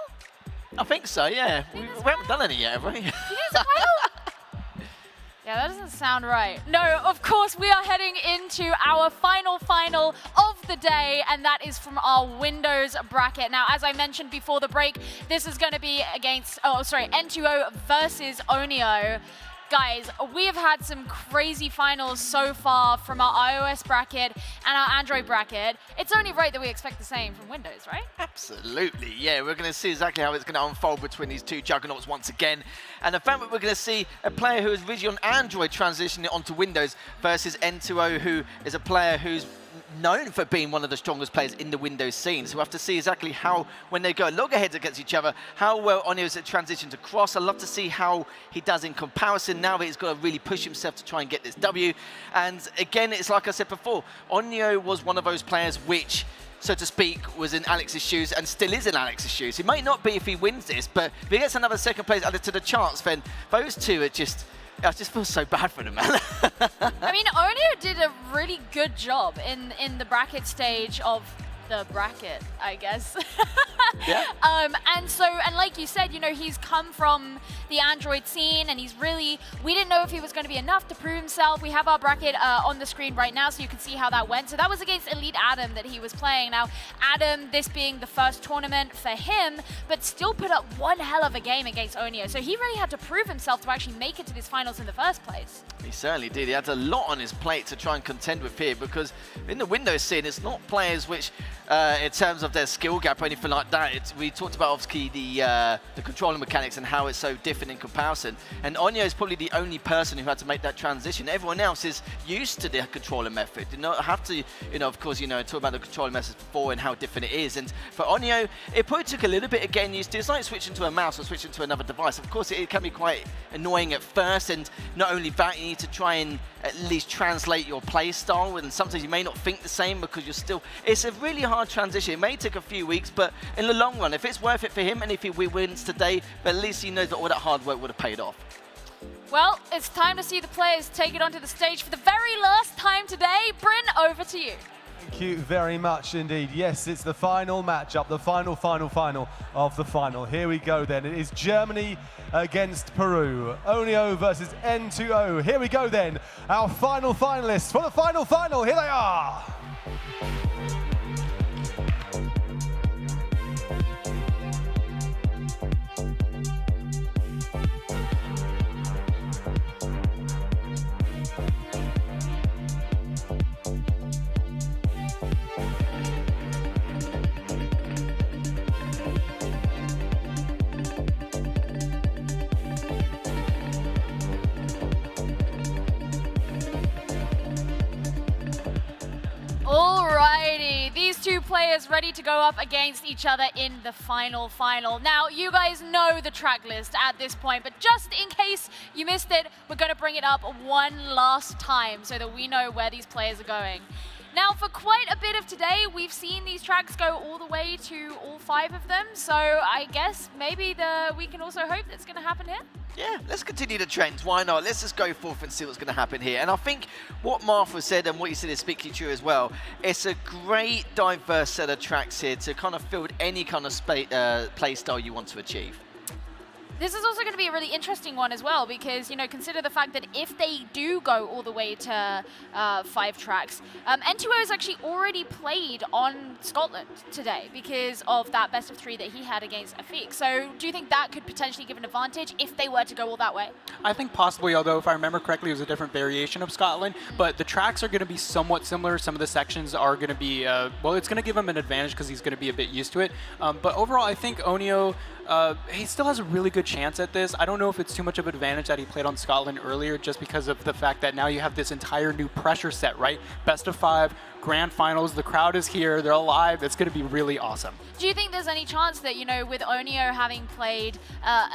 I think so, yeah. We haven't done any yet, have we? You think there's a final? Yeah, that doesn't sound right. No, of course, we are heading into our final of the day, and that is from our Windows bracket. Now, as I mentioned before the break, this is going to be against, N2O versus Oneo. Guys, we have had some crazy finals so far from our iOS bracket and our Android bracket. It's only right that we expect the same from Windows, right? Absolutely, yeah. We're going to see exactly how it's going to unfold between these two juggernauts once again. And the fact that we're going to see a player who is originally on Android transitioning it onto Windows versus N2O, who is a player who's known for being one of the strongest players in the Windows scene. So we'll have to see exactly how, when they go loggerheads against each other, how well Oneo's transitioned across. I'd love to see how he does in comparison now that he's got to really push himself to try and get this W. And again, it's like I said before, Oneo was one of those players which, so to speak, was in Alex's shoes and still is in Alex's shoes. He might not be if he wins this, but if he gets another second place added to the charts, then those two are just, I just feel so bad for them, man. I mean, Oneo did a really good job in the bracket stage of the bracket, I guess. Yeah. And like you said, you know, he's come from the Android scene, and he's really, we didn't know if he was going to be enough to prove himself. We have our bracket on the screen right now, so you can see how that went. So that was against Elite Adam that he was playing. Now, Adam, this being the first tournament for him, but still put up one hell of a game against Oneo. So he really had to prove himself to actually make it to this finals in the first place. He certainly did. He had a lot on his plate to try and contend with here, because in the Windows scene, it's not players which, in terms of their skill gap or anything like that, we talked about obviously the controller mechanics and how it's so different in comparison. And Oneo is probably the only person who had to make that transition. Everyone else is used to the controller method. You don't have to, you know, of course, you know, talk about the controller methods before and how different it is. And for Oneo, it probably took a little bit of getting used to. It's like switching to a mouse or switching to another device. Of course, it can be quite annoying at first. And not only that, you need to try and at least translate your play style, and sometimes you may not think the same because you're still, it's a really hard transition. It may take a few weeks, but in the long run, if it's worth it for him and if he wins today, but at least he knows that all that hard work would have paid off. Well, it's time to see the players take it onto the stage for the very last time today. Bryn, over to you. Thank you very much indeed. Yes, it's the final matchup, the final of the final. Here we go then. It is Germany against Peru. Oneo versus N2O. Here we go then. Our final finalists for the final. Here they are. Alrighty, these two players ready to go up against each other in the final. Now, you guys know the track list at this point, but just in case you missed it, we're going to bring it up one last time so that we know where these players are going. Now, for quite a bit of today, we've seen these tracks go all the way to all 5 of them, so I guess maybe we can also hope that's going to happen here. Yeah, let's continue the trends. Why not? Let's just go forth and see what's going to happen here. And I think what Martha said and what you said is speaking true as well. It's a great diverse set of tracks here to kind of field any kind of play style you want to achieve. This is also going to be a really interesting one as well because, you know, consider the fact that if they do go all the way to 5 tracks, N2O has actually already played on Scotland today because of that best of 3 that he had against Afiq. So do you think that could potentially give an advantage if they were to go all that way? I think possibly, although if I remember correctly, it was a different variation of Scotland, but the tracks are going to be somewhat similar. Some of the sections are going to be, well, it's going to give him an advantage because he's going to be a bit used to it. But overall, I think Oneo, he still has a really good chance at this. I don't know if it's too much of an advantage that he played on Scotland earlier just because of the fact that now you have this entire new pressure set, right? Best of 5, grand finals, the crowd is here, they're alive, it's going to be really awesome. Do you think there's any chance that, you know, with Oneo having played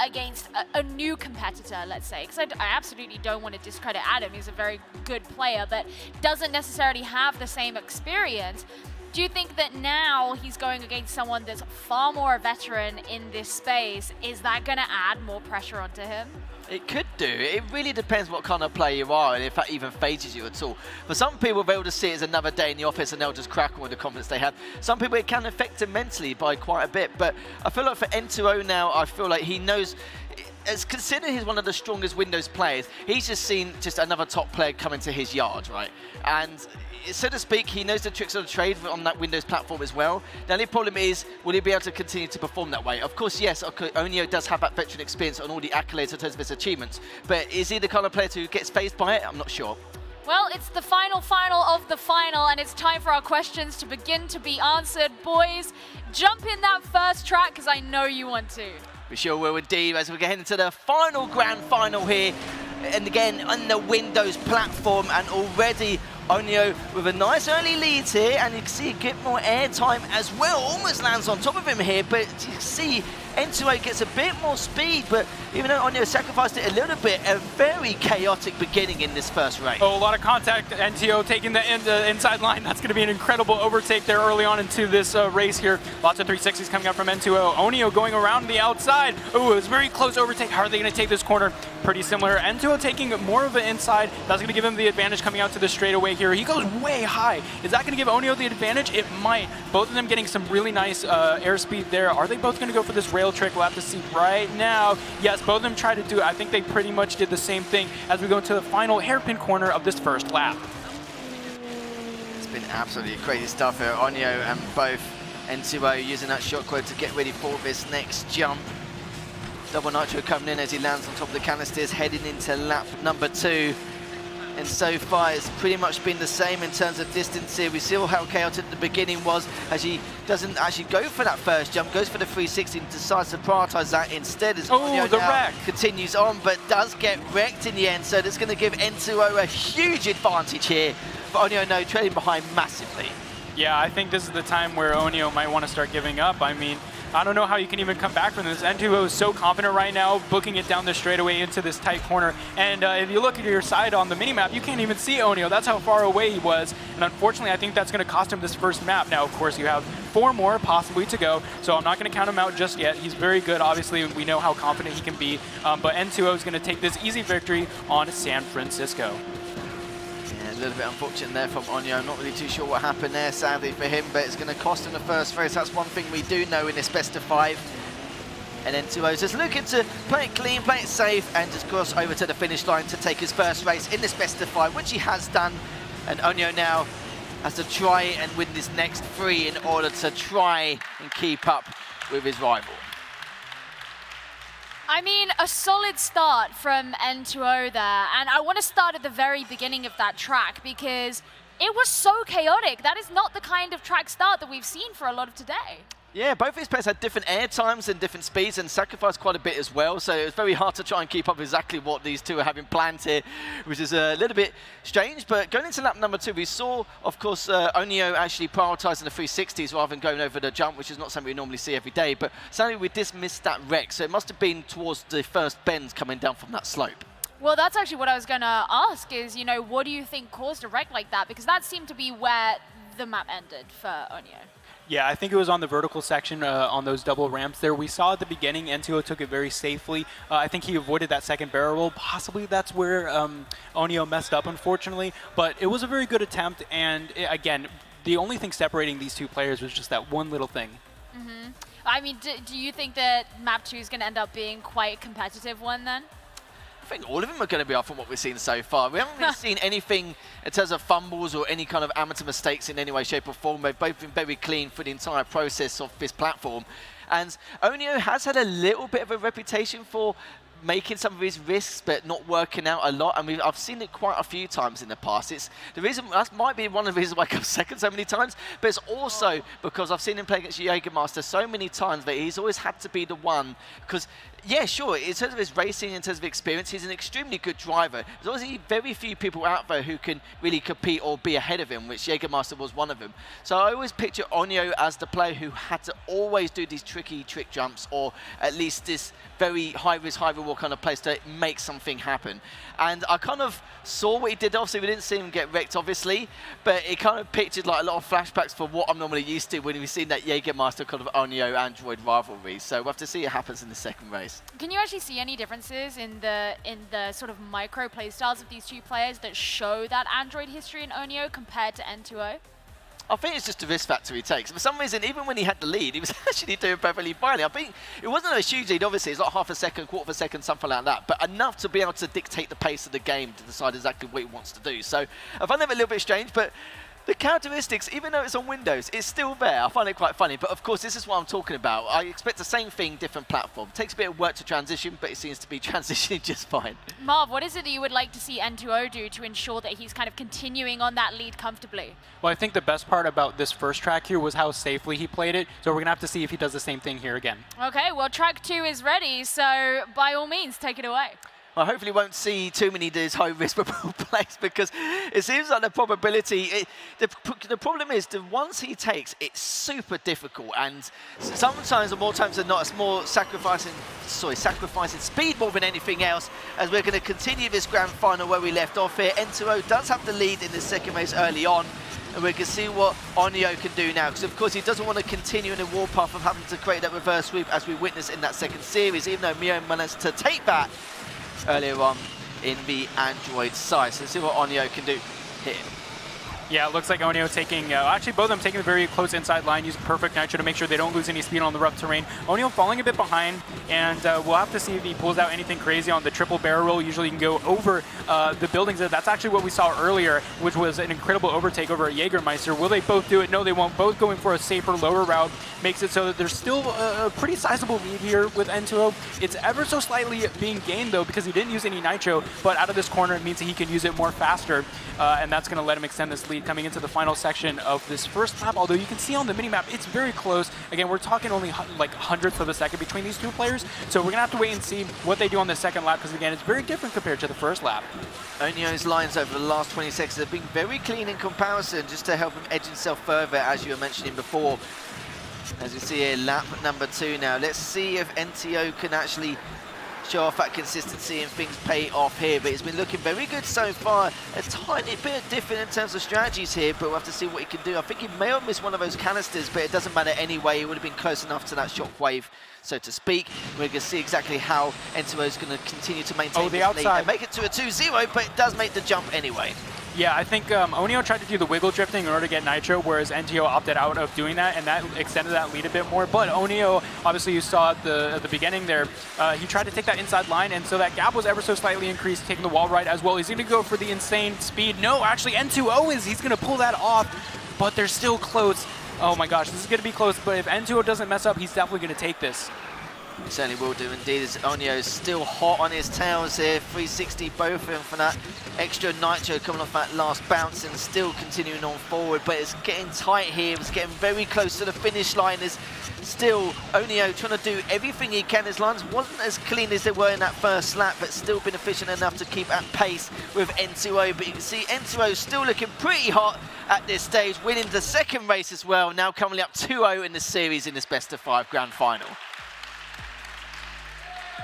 against a new competitor, let's say, because I absolutely don't want to discredit Adam, he's a very good player, but doesn't necessarily have the same experience. Do you think that now he's going against someone that's far more a veteran in this space? Is that going to add more pressure onto him? It could do. It really depends what kind of player you are and if that even phases you at all. For some people, they'll just see it as another day in the office and they'll just crack on with the confidence they have. Some people, it can affect them mentally by quite a bit. But I feel like for N2O now, I feel like he knows, as considering he's one of the strongest Windows players, he's just seen just another top player come into his yard, right? And so to speak, he knows the tricks of the trade on that Windows platform as well. Now the problem is, will he be able to continue to perform that way? Of course, yes, Oneo does have that veteran experience on all the accolades in terms of his achievements, but is he the kind of player who gets phased by it? I'm not sure. Well, it's the final of the final, and it's time for our questions to begin to be answered. Boys, jump in that first track, because I know you want to. We sure will indeed, as we get into the final grand final here. And again, on the Windows platform, and already Oneo with a nice early lead here, and you can see get more airtime as well. Almost lands on top of him here, but you can see N2O gets a bit more speed, but even though Oneo sacrificed it a little bit, a very chaotic beginning in this first race. Oh, a lot of contact. NTO taking the inside line. That's going to be an incredible overtake there early on into this race here. Lots of 360s coming up from N2O. Oneo going around the outside. Oh, it was a very close overtake. How are they going to take this corner? Pretty similar. N2O taking more of an inside. That's going to give him the advantage coming out to the straightaway here. He goes way high. Is that going to give Oneo the advantage? It might. Both of them getting some really nice airspeed there. Are they both going to go for this rail trick? We'll have to see right now. Yes, both of them try to do it. I think they pretty much did the same thing as we go into the final hairpin corner of this first lap. It's been absolutely crazy stuff here. Oneo and both N2O using that shot quote to get ready for this next jump. Double Nitro coming in as he lands on top of the canisters, heading into lap number 2. And so far, it's pretty much been the same in terms of distance here. We saw how chaotic the beginning was as he doesn't actually go for that first jump, goes for the 360 and decides to prioritize that instead as Oneo the wreck continues on, but does get wrecked in the end. So that's going to give N2O a huge advantage here. But Oneo trailing behind massively. Yeah, I think this is the time where Oneo might want to start giving up. I mean, I don't know how you can even come back from this. N2O is so confident right now, booking it down the straightaway into this tight corner. And if you look at your side on the minimap, you can't even see Oneo. That's how far away he was. And unfortunately, I think that's going to cost him this first map. Now, of course, you have 4 more possibly to go, so I'm not going to count him out just yet. He's very good. Obviously, we know how confident he can be. But N2O is going to take this easy victory on San Francisco. Yeah, little bit unfortunate there from Oneo. I'm not really too sure what happened there, sadly for him, but it's going to cost him the first race. That's one thing we do know in this best of 5. And then 2-0 just looking to play it clean, play it safe, and just cross over to the finish line to take his first race in this best of 5, which he has done. And Oneo now has to try and win this next 3 in order to try and keep up with his rival. I mean, a solid start from N2O there, and I want to start at the very beginning of that track because it was so chaotic. That is not the kind of track start that we've seen for a lot of today. Yeah, both of these players had different air times and different speeds and sacrificed quite a bit as well, so it was very hard to try and keep up exactly what these two are having planned here, which is a little bit strange. But going into lap number 2, we saw, of course, Oneo actually prioritising the 360s rather than going over the jump, which is not something we normally see every day. But sadly, we dismissed that wreck, so it must have been towards the first bend coming down from that slope. Well, that's actually what I was going to ask is, you know, what do you think caused a wreck like that? Because that seemed to be where the map ended for Oneo. Yeah, I think it was on the vertical section on those double ramps there. We saw at the beginning, N2O took it very safely. I think he avoided that second barrel roll. Possibly that's where Oneo messed up, unfortunately. But it was a very good attempt. And again, the only thing separating these two players was just that one little thing. Mm-hmm. I mean, do you think that map 2 is going to end up being quite a competitive one then? I think all of them are going to be off from what we've seen so far. We haven't really seen anything in terms of fumbles or any kind of amateur mistakes in any way, shape or form. They've both been very clean for the entire process of this platform. And Oneo has had a little bit of a reputation for making some of his risks but not working out a lot. I mean, I've seen it quite a few times in the past. It's the reason that might be one of the reasons why I come second so many times, but it's also because I've seen him play against Jagermeister so many times that he's always had to be the one. Because yeah, sure, in terms of his racing, in terms of experience, he's an extremely good driver. There's obviously very few people out there who can really compete or be ahead of him, which Jagermeister was one of them. So I always picture Oneo as the player who had to always do these tricky trick jumps, or at least this very high-risk, high-reward kind of place to make something happen. And I kind of saw what he did. Obviously, we didn't see him get wrecked, obviously, but it kind of pictured like a lot of flashbacks for what I'm normally used to when we've seen that Jagermeister kind of Oneo Android rivalry. So we'll have to see what happens in the second race. Can you actually see any differences in the sort of micro playstyles of these two players that show that Android history in Oneo compared to N2O? I think it's just the risk factor he takes. For some reason, even when he had the lead, he was actually doing perfectly fine. I think it wasn't a huge lead, obviously. It's like half a second, quarter of a second, something like that. But enough to be able to dictate the pace of the game to decide exactly what he wants to do. So I find that a little bit strange, but the characteristics, even though it's on Windows, it's still there. I find it quite funny. But of course, this is what I'm talking about. I expect the same thing, different platform. It takes a bit of work to transition, but it seems to be transitioning just fine. Marv, what is it that you would like to see N2O do to ensure that he's kind of continuing on that lead comfortably? Well, I think the best part about this first track here was how safely he played it. So we're going to have to see if he does the same thing here again. Okay, well, track 2 is ready. So by all means, take it away. Well, hopefully won't see too many of these high-risk plays because it seems like the probability... The problem is the ones he takes, it's super difficult, and sometimes, or more times than not, it's more sacrificing speed more than anything else, as we're going to continue this grand final where we left off here. N2O does have the lead in the second race early on, and we can see what Oneo can do now, because of course he doesn't want to continue in the warpath of having to create that reverse sweep as we witnessed in that second series, even though Mjun managed to take that earlier on in the Android side. So let's see what Oneo can do here. Yeah, it looks like Oneo taking, actually both of them taking a very close inside line, using perfect nitro to make sure they don't lose any speed on the rough terrain. Oneo falling a bit behind, and we'll have to see if he pulls out anything crazy on the triple barrel roll. Usually you can go over the buildings. That's actually what we saw earlier, which was an incredible overtake over at Jagermeister. Will they both do it? No, they won't. Both going for a safer, lower route makes it so that there's still a pretty sizable lead here with N2O. It's ever so slightly being gained, though, because he didn't use any nitro, but out of this corner, it means that he can use it more faster, and that's going to let him extend this lead coming into the final section of this first lap. Although you can see on the minimap, it's very close. Again, we're talking only like hundredths of a second between these two players, so we're going to have to wait and see what they do on the second lap, because again, it's very different compared to the first lap. Oneo's lines over the last 20 seconds have been very clean in comparison, just to help him edge himself further, as you were mentioning before. As you see here, lap number 2 now. Let's see if N2O can actually show off that consistency and things pay off here, but it's been looking very good so far. A tiny bit different in terms of strategies here, but we'll have to see what he can do. I think he may have missed one of those canisters, but it doesn't matter anyway. He would have been close enough to that shockwave, so to speak. We're going to see exactly how N2O is going to continue to maintain the this lead outside and make it to a 2-0, but it does make the jump anyway. Yeah, I think Oneo tried to do the wiggle drifting in order to get Nitro, whereas NTO opted out of doing that, and that extended that lead a bit more. But Oneo, obviously you saw at the beginning there, he tried to take that inside line, and so that gap was ever so slightly increased, taking the wall right as well. He's going to go for the insane speed. No, actually N2O he's going to pull that off, but they're still close. Oh my gosh, this is going to be close, but if N2O doesn't mess up, he's definitely going to take this. He certainly will do indeed, as Oneo is still hot on his tails here. 360 both of them for that extra Nitro coming off that last bounce and still continuing on forward. But it's getting tight here. It's getting very close to the finish line. There's still Oneo trying to do everything he can. His lines wasn't as clean as they were in that first lap, but still been efficient enough to keep at pace with N2O. But you can see N2O still looking pretty hot at this stage, winning the second race as well. Now coming up 2-0 in the series in this best-of-5 grand final.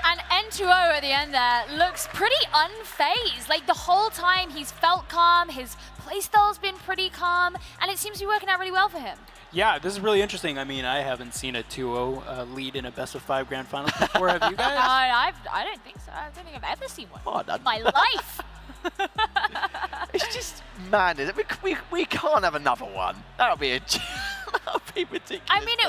And N2O at the end there looks pretty unfazed. Like the whole time he's felt calm, his playstyle's been pretty calm, and it seems to be working out really well for him. Yeah, this is really interesting. I mean, I haven't seen a 2-0 lead in a best-of-5 grand final before. Have you guys? I don't think so. I don't think I've ever seen one in my life. It's just madness. We can't have another one. That'll be ridiculous. I mean, it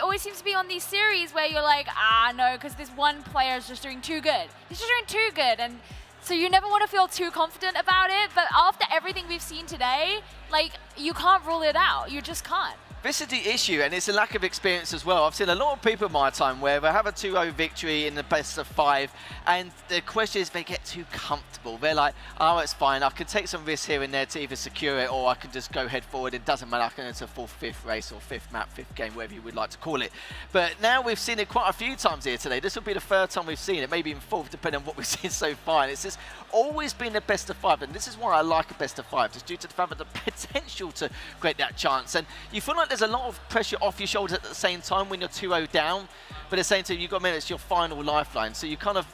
always seems to be on these series where you're like, no, because this one player is just doing too good. He's just doing too good, and so you never want to feel too confident about it. But after everything we've seen today, like, you can't rule it out. You just can't. This is the issue, and it's a lack of experience as well. I've seen a lot of people in my time where they have a 2-0 victory in the best-of-5, and the question is they get too comfortable. They're like, oh, it's fine. I can take some risks here and there to either secure it, or I can just go head forward. It doesn't matter. I can enter a 4th, 5th race, or 5th map, 5th game, whatever you would like to call it. But now we've seen it quite a few times here today. This will be the 3rd time we've seen it, maybe even 4th, depending on what we've seen so far. And it's just always been a best-of-5, and this is why I like a best-of-5, just due to the fact that the potential to create that chance. And you feel like there's a lot of pressure off your shoulders at the same time when you're 2-0 down, but at the same time you've got to remember it's your final lifeline, so you kind of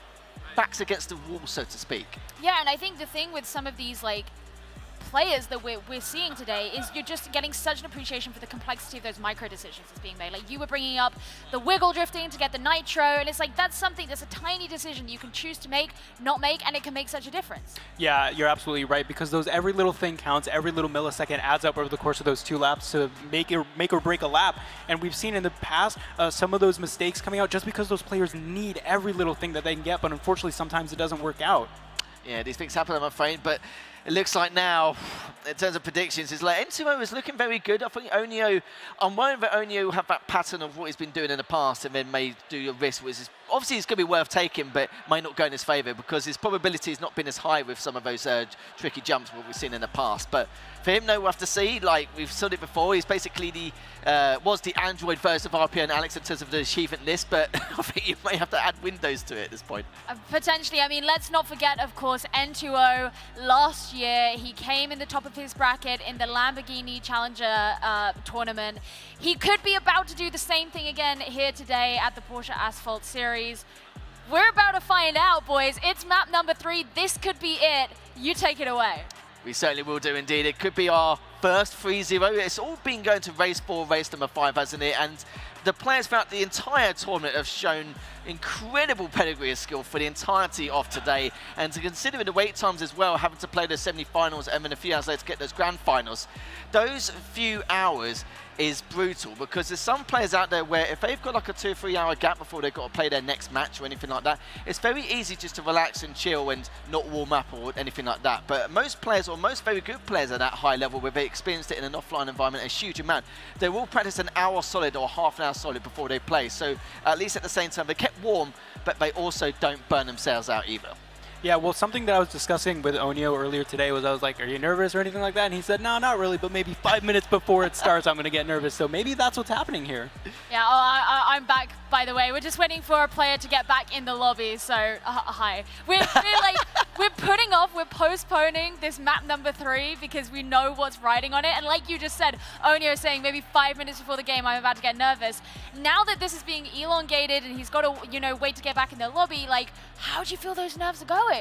backs against the wall, so to speak. Yeah, and I think the thing with some of these like players that we're seeing today is you're just getting such an appreciation for the complexity of those micro decisions that's being made. Like you were bringing up the wiggle drifting to get the Nitro, and it's like that's a tiny decision you can choose to make, not make, and it can make such a difference. Yeah, you're absolutely right, because every little thing counts, every little millisecond adds up over the course of those 2 laps to make or break a lap. And we've seen in the past some of those mistakes coming out just because those players need every little thing that they can get, but unfortunately sometimes it doesn't work out. Yeah, these things happen, I'm afraid, but it looks like now, in terms of predictions, it's like N2O is looking very good. I think Oneo, I'm worried that Oneo will have that pattern of what he's been doing in the past and then may do a risk, which is obviously it's going to be worth taking, but might not go in his favour because his probability has not been as high with some of those tricky jumps what we've seen in the past. But for him, no, we'll have to see. Like we've said it before, he's basically was the Android version of RP and Alex in terms of the achievement list, but I think you may have to add Windows to it at this point. Potentially. I mean, let's not forget, of course, N2O last year, he came in the top of his bracket in the Lamborghini Challenger tournament. He could be about to do the same thing again here today at the Porsche Asphalt Series. We're about to find out, boys. It's map number 3. This could be it. You take it away. We certainly will do indeed. It could be our first 3-0. It's all been going to race 4, race number 5, hasn't it? And the players throughout the entire tournament have shown incredible pedigree of skill for the entirety of today. And to consider the wait times as well, having to play the semi-finals and then a few hours later to get those grand finals, those few hours is brutal because there's some players out there where if they've got like a 2 or 3 hour gap before they've got to play their next match or anything like that, it's very easy just to relax and chill and not warm up or anything like that. But most players, or most very good players at that high level where they experienced it in an offline environment a huge amount, they will practice an hour solid or half an hour solid before they play. So at least at the same time they kept warm, but they also don't burn themselves out either. Yeah, well, something that I was discussing with Oneo earlier today was I was like, are you nervous or anything like that? And he said, no, not really, but maybe 5 minutes before it starts, I'm going to get nervous. So maybe that's what's happening here. Yeah, I'm back, by the way. We're just waiting for a player to get back in the lobby, so hi. We're postponing this map number 3 because we know what's riding on it. And like you just said, Oneo saying maybe 5 minutes before the game, I'm about to get nervous. Now that this is being elongated and he's got to, wait to get back in the lobby, like, how do you feel those nerves are going?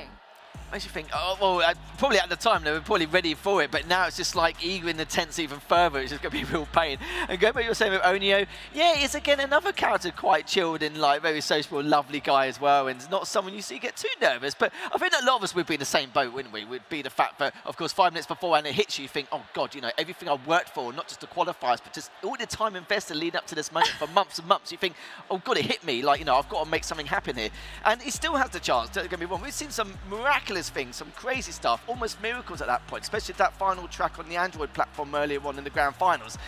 makes you think, oh, well, probably at the time they were probably ready for it, but now it's just like eagering the tense even further. It's just going to be a real pain. And going back to what you were saying with Oneo, yeah, he's again another character, quite chilled and like very sociable, lovely guy as well, and not someone you see get too nervous. But I think that a lot of us would be in the same boat, wouldn't we? Would be the fact that, of course, 5 minutes before and it hits you think, oh God, you know, everything I worked for, not just the qualifiers, but just all the time invested leading up to this moment for months and months. You think, oh God, it hit me. Like, you know, I've got to make something happen here. And he still has the chance, don't get me wrong. We've seen some miraculous things, some crazy stuff, almost miracles at that point, especially that final track on the Android platform earlier on in the grand finals.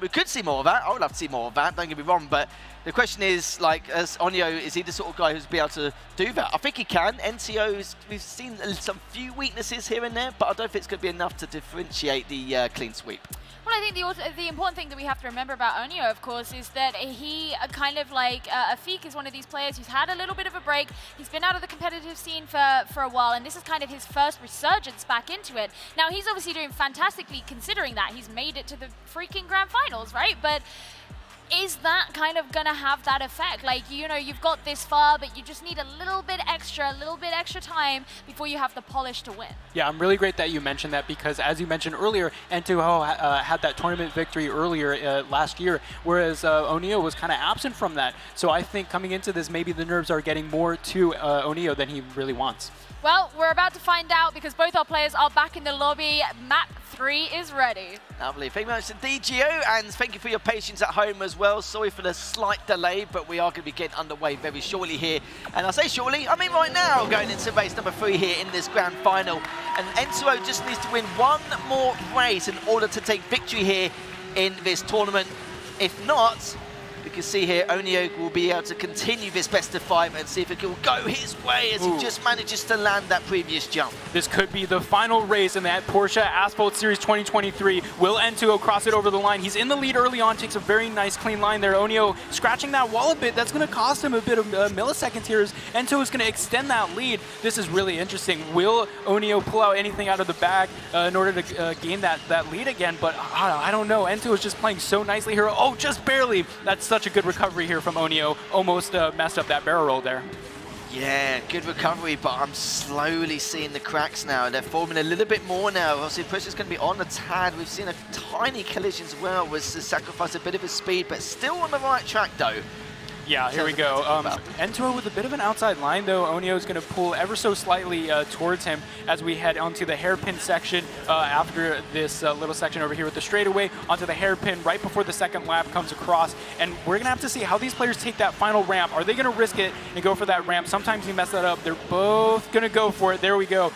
We could see more of that. I would love to see more of that, don't get me wrong, but the question is, like, as Oneo, is he the sort of guy who's be able to do that? I think he can. NTO, we've seen some few weaknesses here and there, but I don't think it's going to be enough to differentiate the clean sweep. Well, I think the important thing that we have to remember about Oneo, of course, is that he kind of like Afiq is one of these players who's had a little bit of a break. He's been out of the competitive scene for a while, and this is kind of his first resurgence back into it. Now, he's obviously doing fantastically considering that. He's made it to the freaking grand finals, right? But is that kind of going to have that effect? Like, you know, you've got this far, but you just need a little bit extra time before you have the polish to win. Yeah, I'm really great that you mentioned that because, as you mentioned earlier, N2O had that tournament victory earlier last year, whereas Oneo was kind of absent from that. So I think coming into this, maybe the nerves are getting more to Oneo than he really wants. Well, we're about to find out because both our players are back in the lobby. Map 3 is ready. Lovely. Thank you very much to DGO, and thank you for your patience at home as well. Sorry for the slight delay, but we are going to be getting underway very shortly here. And I say shortly, I mean right now, going into race number 3 here in this grand final. And N2O just needs to win one more race in order to take victory here in this tournament. If not, you can see here, Oneo will be able to continue this best of 5 and see if it can go his way as he just manages to land that previous jump. This could be the final race in that Porsche Asphalt Series 2023. Will N2O cross it over the line? He's in the lead early on, takes a very nice clean line there. Oneo scratching that wall a bit. That's going to cost him a bit of milliseconds here as N2O is going to extend that lead. This is really interesting. Will Oneo pull out anything out of the bag in order to gain that lead again? But I don't know. N2O is just playing so nicely here. Oh, just barely. That's such a good recovery here from Oneo. Almost messed up that barrel roll there. Yeah, good recovery, but I'm slowly seeing the cracks now. They're forming a little bit more now. Obviously, pressure's going to be on the tad. We've seen a tiny collision as well, was to sacrifice a bit of his speed, but still on the right track, though. Yeah, here we go. N2O with a bit of an outside line, though. Oneo is going to pull ever so slightly towards him as we head onto the hairpin section after this little section over here with the straightaway, onto the hairpin right before the second lap comes across. And we're going to have to see how these players take that final ramp. Are they going to risk it and go for that ramp? Sometimes you mess that up. They're both going to go for it. There we go.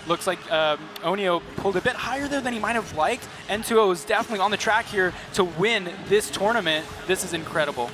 Looks like Oneo pulled a bit higher there than he might have liked. N2O is definitely on the track here to win this tournament. This is incredible.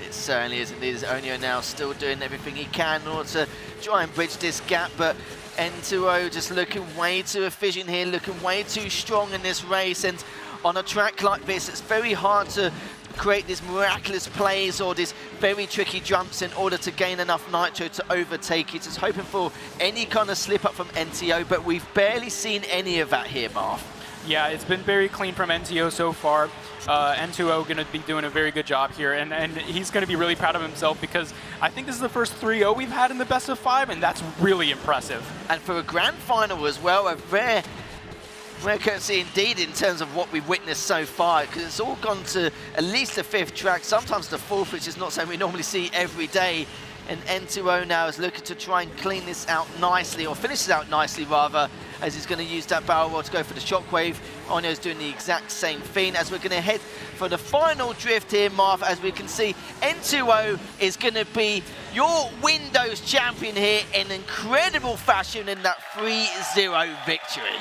It certainly is indeed. Oneo now still doing everything he can in order to try and bridge this gap, but N2O just looking way too efficient here, looking way too strong in this race. And on a track like this, it's very hard to create these miraculous plays or these very tricky jumps in order to gain enough nitro to overtake it. Just hoping for any kind of slip up from NTO, but we've barely seen any of that here, Marv. Yeah, it's been very clean from NTO so far. N2O going to be doing a very good job here, and he's going to be really proud of himself because I think this is the first 3-0 we've had in the best of 5, and that's really impressive. And for a grand final as well, a rare courtesy indeed in terms of what we've witnessed so far, because it's all gone to at least the 5th track, sometimes the 4th, which is not something we normally see every day. And N2O now is looking to try and clean this out nicely, or finish this out nicely rather, as he's going to use that barrel roll to go for the shockwave. Oneo's doing the exact same thing as we're going to head for the final drift here, Marv. As we can see, N2O is going to be your Windows champion here in incredible fashion in that 3-0 victory.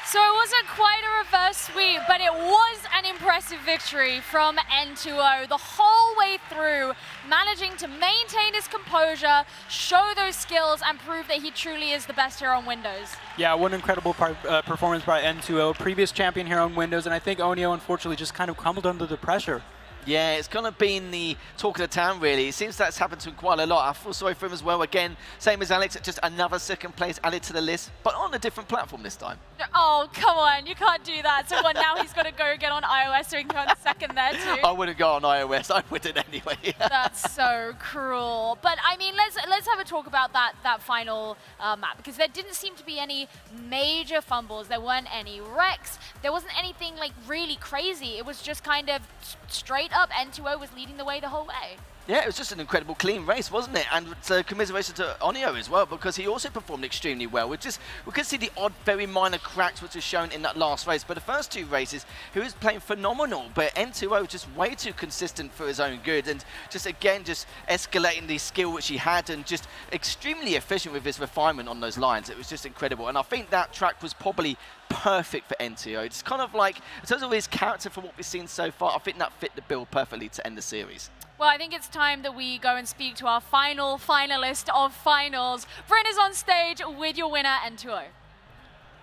So it wasn't quite a reverse sweep, but it was an impressive victory from N2O the whole way through, managing to maintain his composure, show those skills, and prove that he truly is the best here on Windows. Yeah, what an incredible performance by N2O, previous champion here on Windows, and I think Oneo unfortunately just kind of crumbled under the pressure. Yeah, it's kind of been the talk of the town, really. It seems that's happened to him quite a lot. I feel sorry for him as well. Again, same as Alex, just another second place added to the list, but on a different platform this time. Oh, come on, you can't do that. So what, now he's got to go get on iOS so he can go on second there too? I wouldn't go on iOS. I wouldn't anyway. That's so cruel. But I mean, let's have a talk about that final map, because there didn't seem to be any major fumbles. There weren't any wrecks. There wasn't anything like really crazy. It was just kind of straight up. N2O was leading the way the whole way. Yeah, it was just an incredible clean race, wasn't it? And commiseration to Oneo as well, because he also performed extremely well. We could see the odd, very minor cracks which were shown in that last race, but the first two races, he was playing phenomenal. But N2O just way too consistent for his own good, and just again, just escalating the skill which he had, and just extremely efficient with his refinement on those lines. It was just incredible, and I think that track was probably perfect for N2O. It's kind of like, in terms of his character from what we've seen so far, I think that fit the bill perfectly to end the series. Well, I think it's time that we go and speak to our final finalist of finals. Bryn is on stage with your winner, N2O.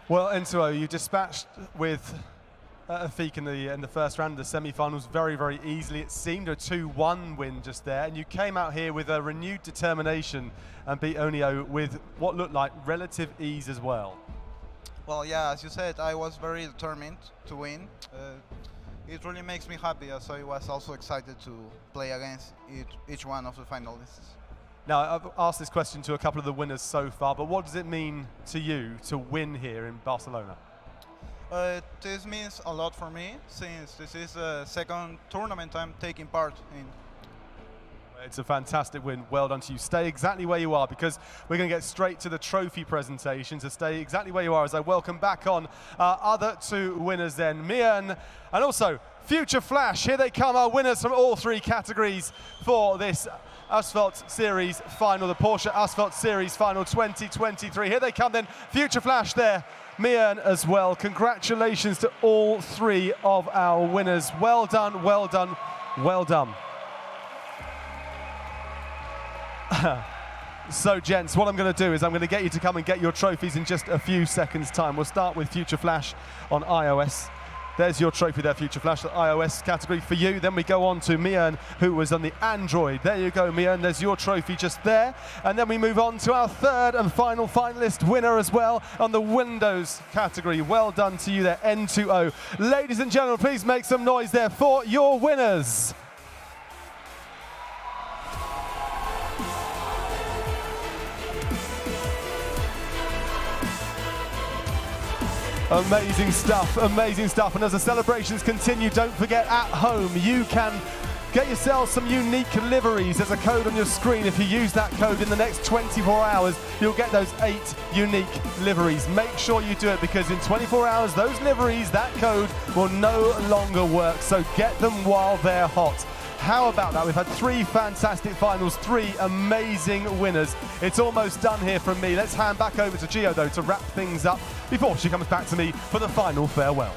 Well, N2O, you dispatched with Afiq in the first round of the semi-finals very, very easily. It seemed a 2-1 win just there, and you came out here with a renewed determination and beat Oneo with what looked like relative ease as well. Well, yeah, as you said, I was very determined to win. It really makes me happy, as I was also excited to play against each one of the finalists. Now, I've asked this question to a couple of the winners so far, but what does it mean to you to win here in Barcelona? This means a lot for me, since this is the second tournament I'm taking part in. It's a fantastic win. Well done to you. Stay exactly where you are, because we're going to get straight to the trophy presentation. So stay exactly where you are as I welcome back on our other two winners then, Mjun and also Future Flash. Here they come, our winners from all three categories for this Asphalt Series Final, the Porsche Asphalt Series Final 2023. Here they come then, Future Flash there, Mjun as well. Congratulations to all three of our winners. Well done, well done, well done. So, gents, what I'm going to do is I'm going to get you to come and get your trophies in just a few seconds' time. We'll start with Future Flash on iOS. There's your trophy there, Future Flash, the iOS category for you. Then we go on to Mjun, who was on the Android. There you go, Mjun. There's your trophy just there. And then we move on to our third and final finalist winner as well on the Windows category. Well done to you there, N2O. Ladies and gentlemen, please make some noise there for your winners. Amazing stuff, amazing stuff. And as the celebrations continue, don't forget, at home, you can get yourself some unique liveries. There's a code on your screen. If you use that code in the next 24 hours, you'll get those 8 unique liveries. Make sure you do it, because in 24 hours, those liveries, that code will no longer work. So get them while they're hot. How about that? We've had 3 fantastic finals, 3 amazing winners. It's almost done here from me. Let's hand back over to Gio, though, to wrap things up before she comes back to me for the final farewell.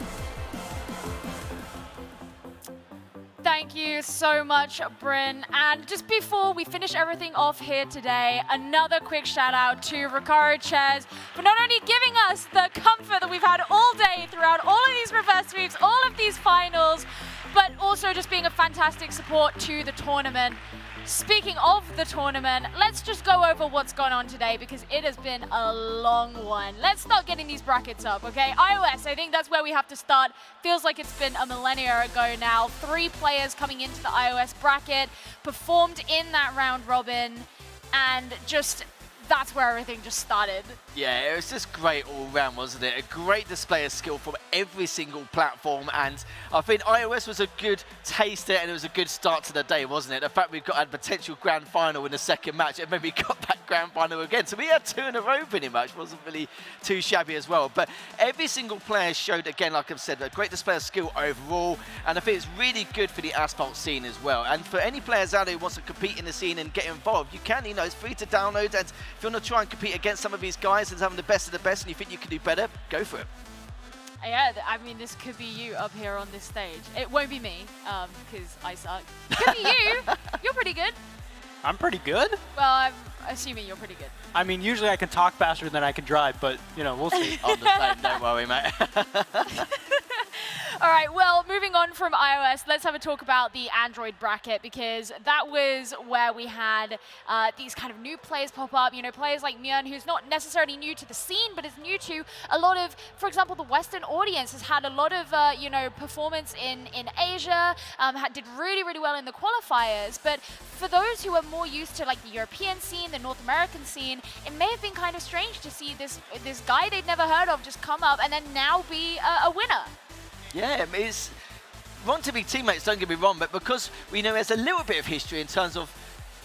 Thank you so much, Bryn. And just before we finish everything off here today, another quick shout out to Recaro Chairs for not only giving us the comfort that we've had all day throughout all of these reverse sweeps, all of these finals, but also just being a fantastic support to the tournament. Speaking of the tournament, let's just go over what's gone on today, because it has been a long one. Let's start getting these brackets up, okay? iOS, I think that's where we have to start. Feels like it's been a millennia ago now. 3 players coming into the iOS bracket, performed in that round robin, and just that's where everything just started. Yeah, it was just great all round, wasn't it? A great display of skill from every single platform, and I think iOS was a good taster, and it was a good start to the day, wasn't it? The fact we've got a potential grand final in the second match, and maybe got that grand final again. So we had 2 in a row pretty much. Wasn't really too shabby as well. But every single player showed, again, like I've said, a great display of skill overall, and I think it's really good for the asphalt scene as well. And for any players out there who wants to compete in the scene and get involved, you can, you know, it's free to download, and if you want to try and compete against some of these guys and having the best of the best and you think you can do better, go for it. Yeah, I mean, this could be you up here on this stage. It won't be me, because I suck. It could be you. You're pretty good. I'm pretty good? Well, I'm assuming you're pretty good. I mean, usually I can talk faster than I can drive, but, you know, we'll see. On the same, don't worry, mate. All right, well, moving on from iOS, let's have a talk about the Android bracket, because that was where we had these kind of new players pop up. You know, players like Mjun, who's not necessarily new to the scene, but is new to a lot of, for example, the Western audience has had a lot of, you know, performance in Asia, did really, really well in the qualifiers. But for those who are more used to like the European scene, the North American scene, it may have been kind of strange to see this guy they'd never heard of just come up and then now be a winner. Yeah, it's wrong to be teammates, don't get me wrong, but because we know there's a little bit of history in terms of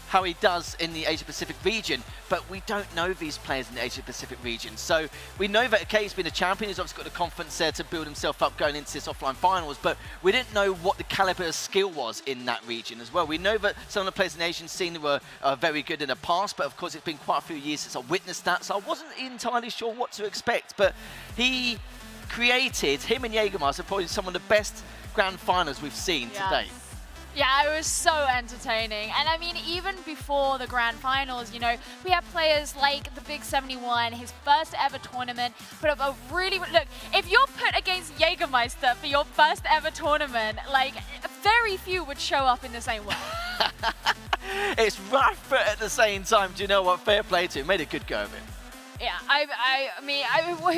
how he does in the Asia-Pacific region, but we don't know these players in the Asia-Pacific region. So we know that Kay's been a champion, he's obviously got the confidence there to build himself up going into this offline finals, but we didn't know what the caliber of skill was in that region as well. We know that some of the players in the Asian scene were very good in the past, but of course it's been quite a few years since I witnessed that, so I wasn't entirely sure what to expect. But he created, him and Jagermeister, probably some of the best grand finals we've seen to date. Yeah, it was so entertaining. And I mean, even before the grand finals, you know, we have players like the Big 71, his first ever tournament, put up a really, look, if you're put against Jagermeister for your first ever tournament, like, very few would show up in the same way. It's rough, but at the same time, do you know what? Fair play to him. Made a good go of it. Yeah, I mean,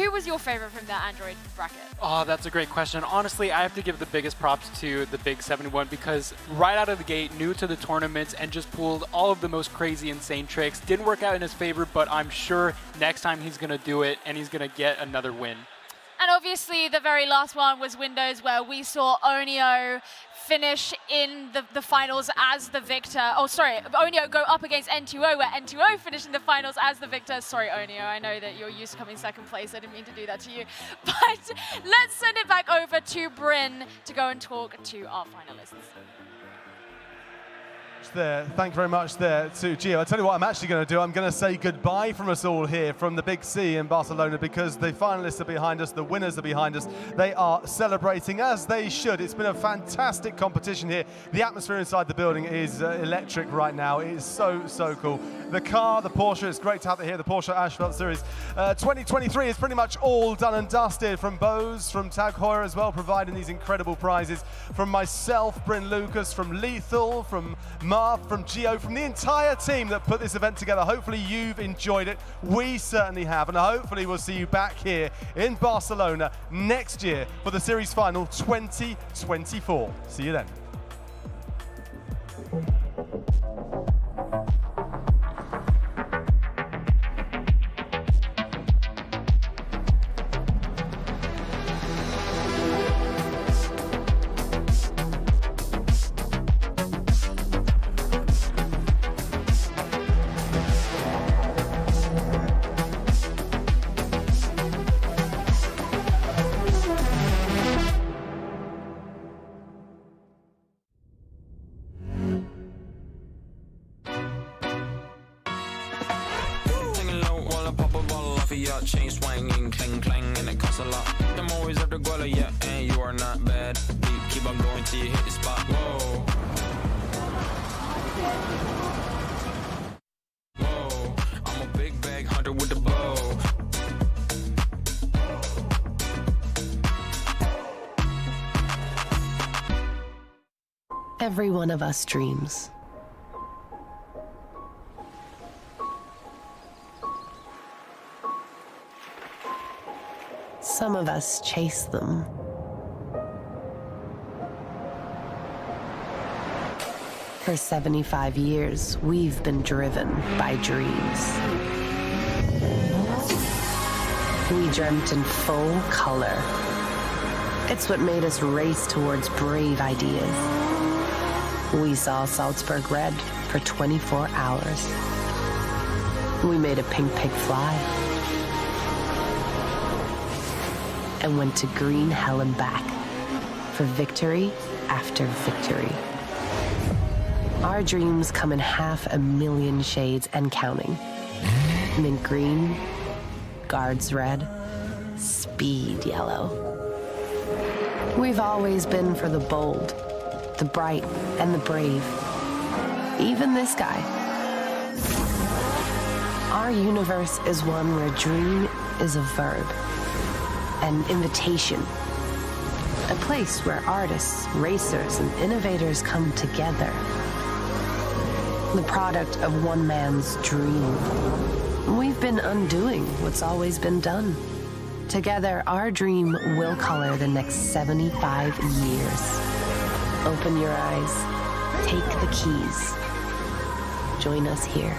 who was your favorite from the Android bracket? Oh, that's a great question. Honestly, I have to give the biggest props to the Big 71 because right out of the gate, new to the tournaments and just pulled all of the most crazy, insane tricks. Didn't work out in his favor, but I'm sure next time he's going to do it and he's going to get another win. And obviously, the very last one was Windows, where we saw Oneo finish in the finals as the victor. Oh, sorry, Oneo go up against N2O, where N2O finished in the finals as the victor. Sorry, Oneo, I know that you're used to coming second place. I didn't mean to do that to you. But let's send it back over to Bryn to go and talk to our finalists. There. Thank you very much there to Gio. I'll tell you what I'm actually going to do. I'm going to say goodbye from us all here from the Big C in Barcelona, because the finalists are behind us, the winners are behind us. They are celebrating as they should. It's been a fantastic competition here. The atmosphere inside the building is electric right now. It is so, so cool. The car, the Porsche, it's great to have it here. The Porsche Asphalt Series 2023 is pretty much all done and dusted, from Bose, from Tag Heuer as well, providing these incredible prizes. From myself, Bryn Lucas, from Lethal, from Marv, from Gio, from the entire team that put this event together. Hopefully you've enjoyed it. We certainly have, and hopefully we'll see you back here in Barcelona next year for the Series Final 2024. See you then. Chain swinging, clang clang, and it costs a lot. Them always up the guala, yeah, and you are not bad. Keep on going till you hit the spot. Whoa. Whoa, I'm a big bag hunter with the bow. Every one of us dreams. Some of us chase them. For 75 years, we've been driven by dreams. We dreamt in full color. It's what made us race towards brave ideas. We saw Salzburg red for 24 hours. We made a pink pig fly. And went to green hell and back for victory after victory. Our dreams come in 500,000 shades and counting. Mint green, guards red, speed yellow. We've always been for the bold, the bright, and the brave. Even this guy. Our universe is one where dream is a verb, an invitation, A place where artists, racers, and innovators come together. The product of one man's dream. We've been undoing what's always been done. Together, our dream will color the next 75 years. Open your eyes, take the keys. Join us here.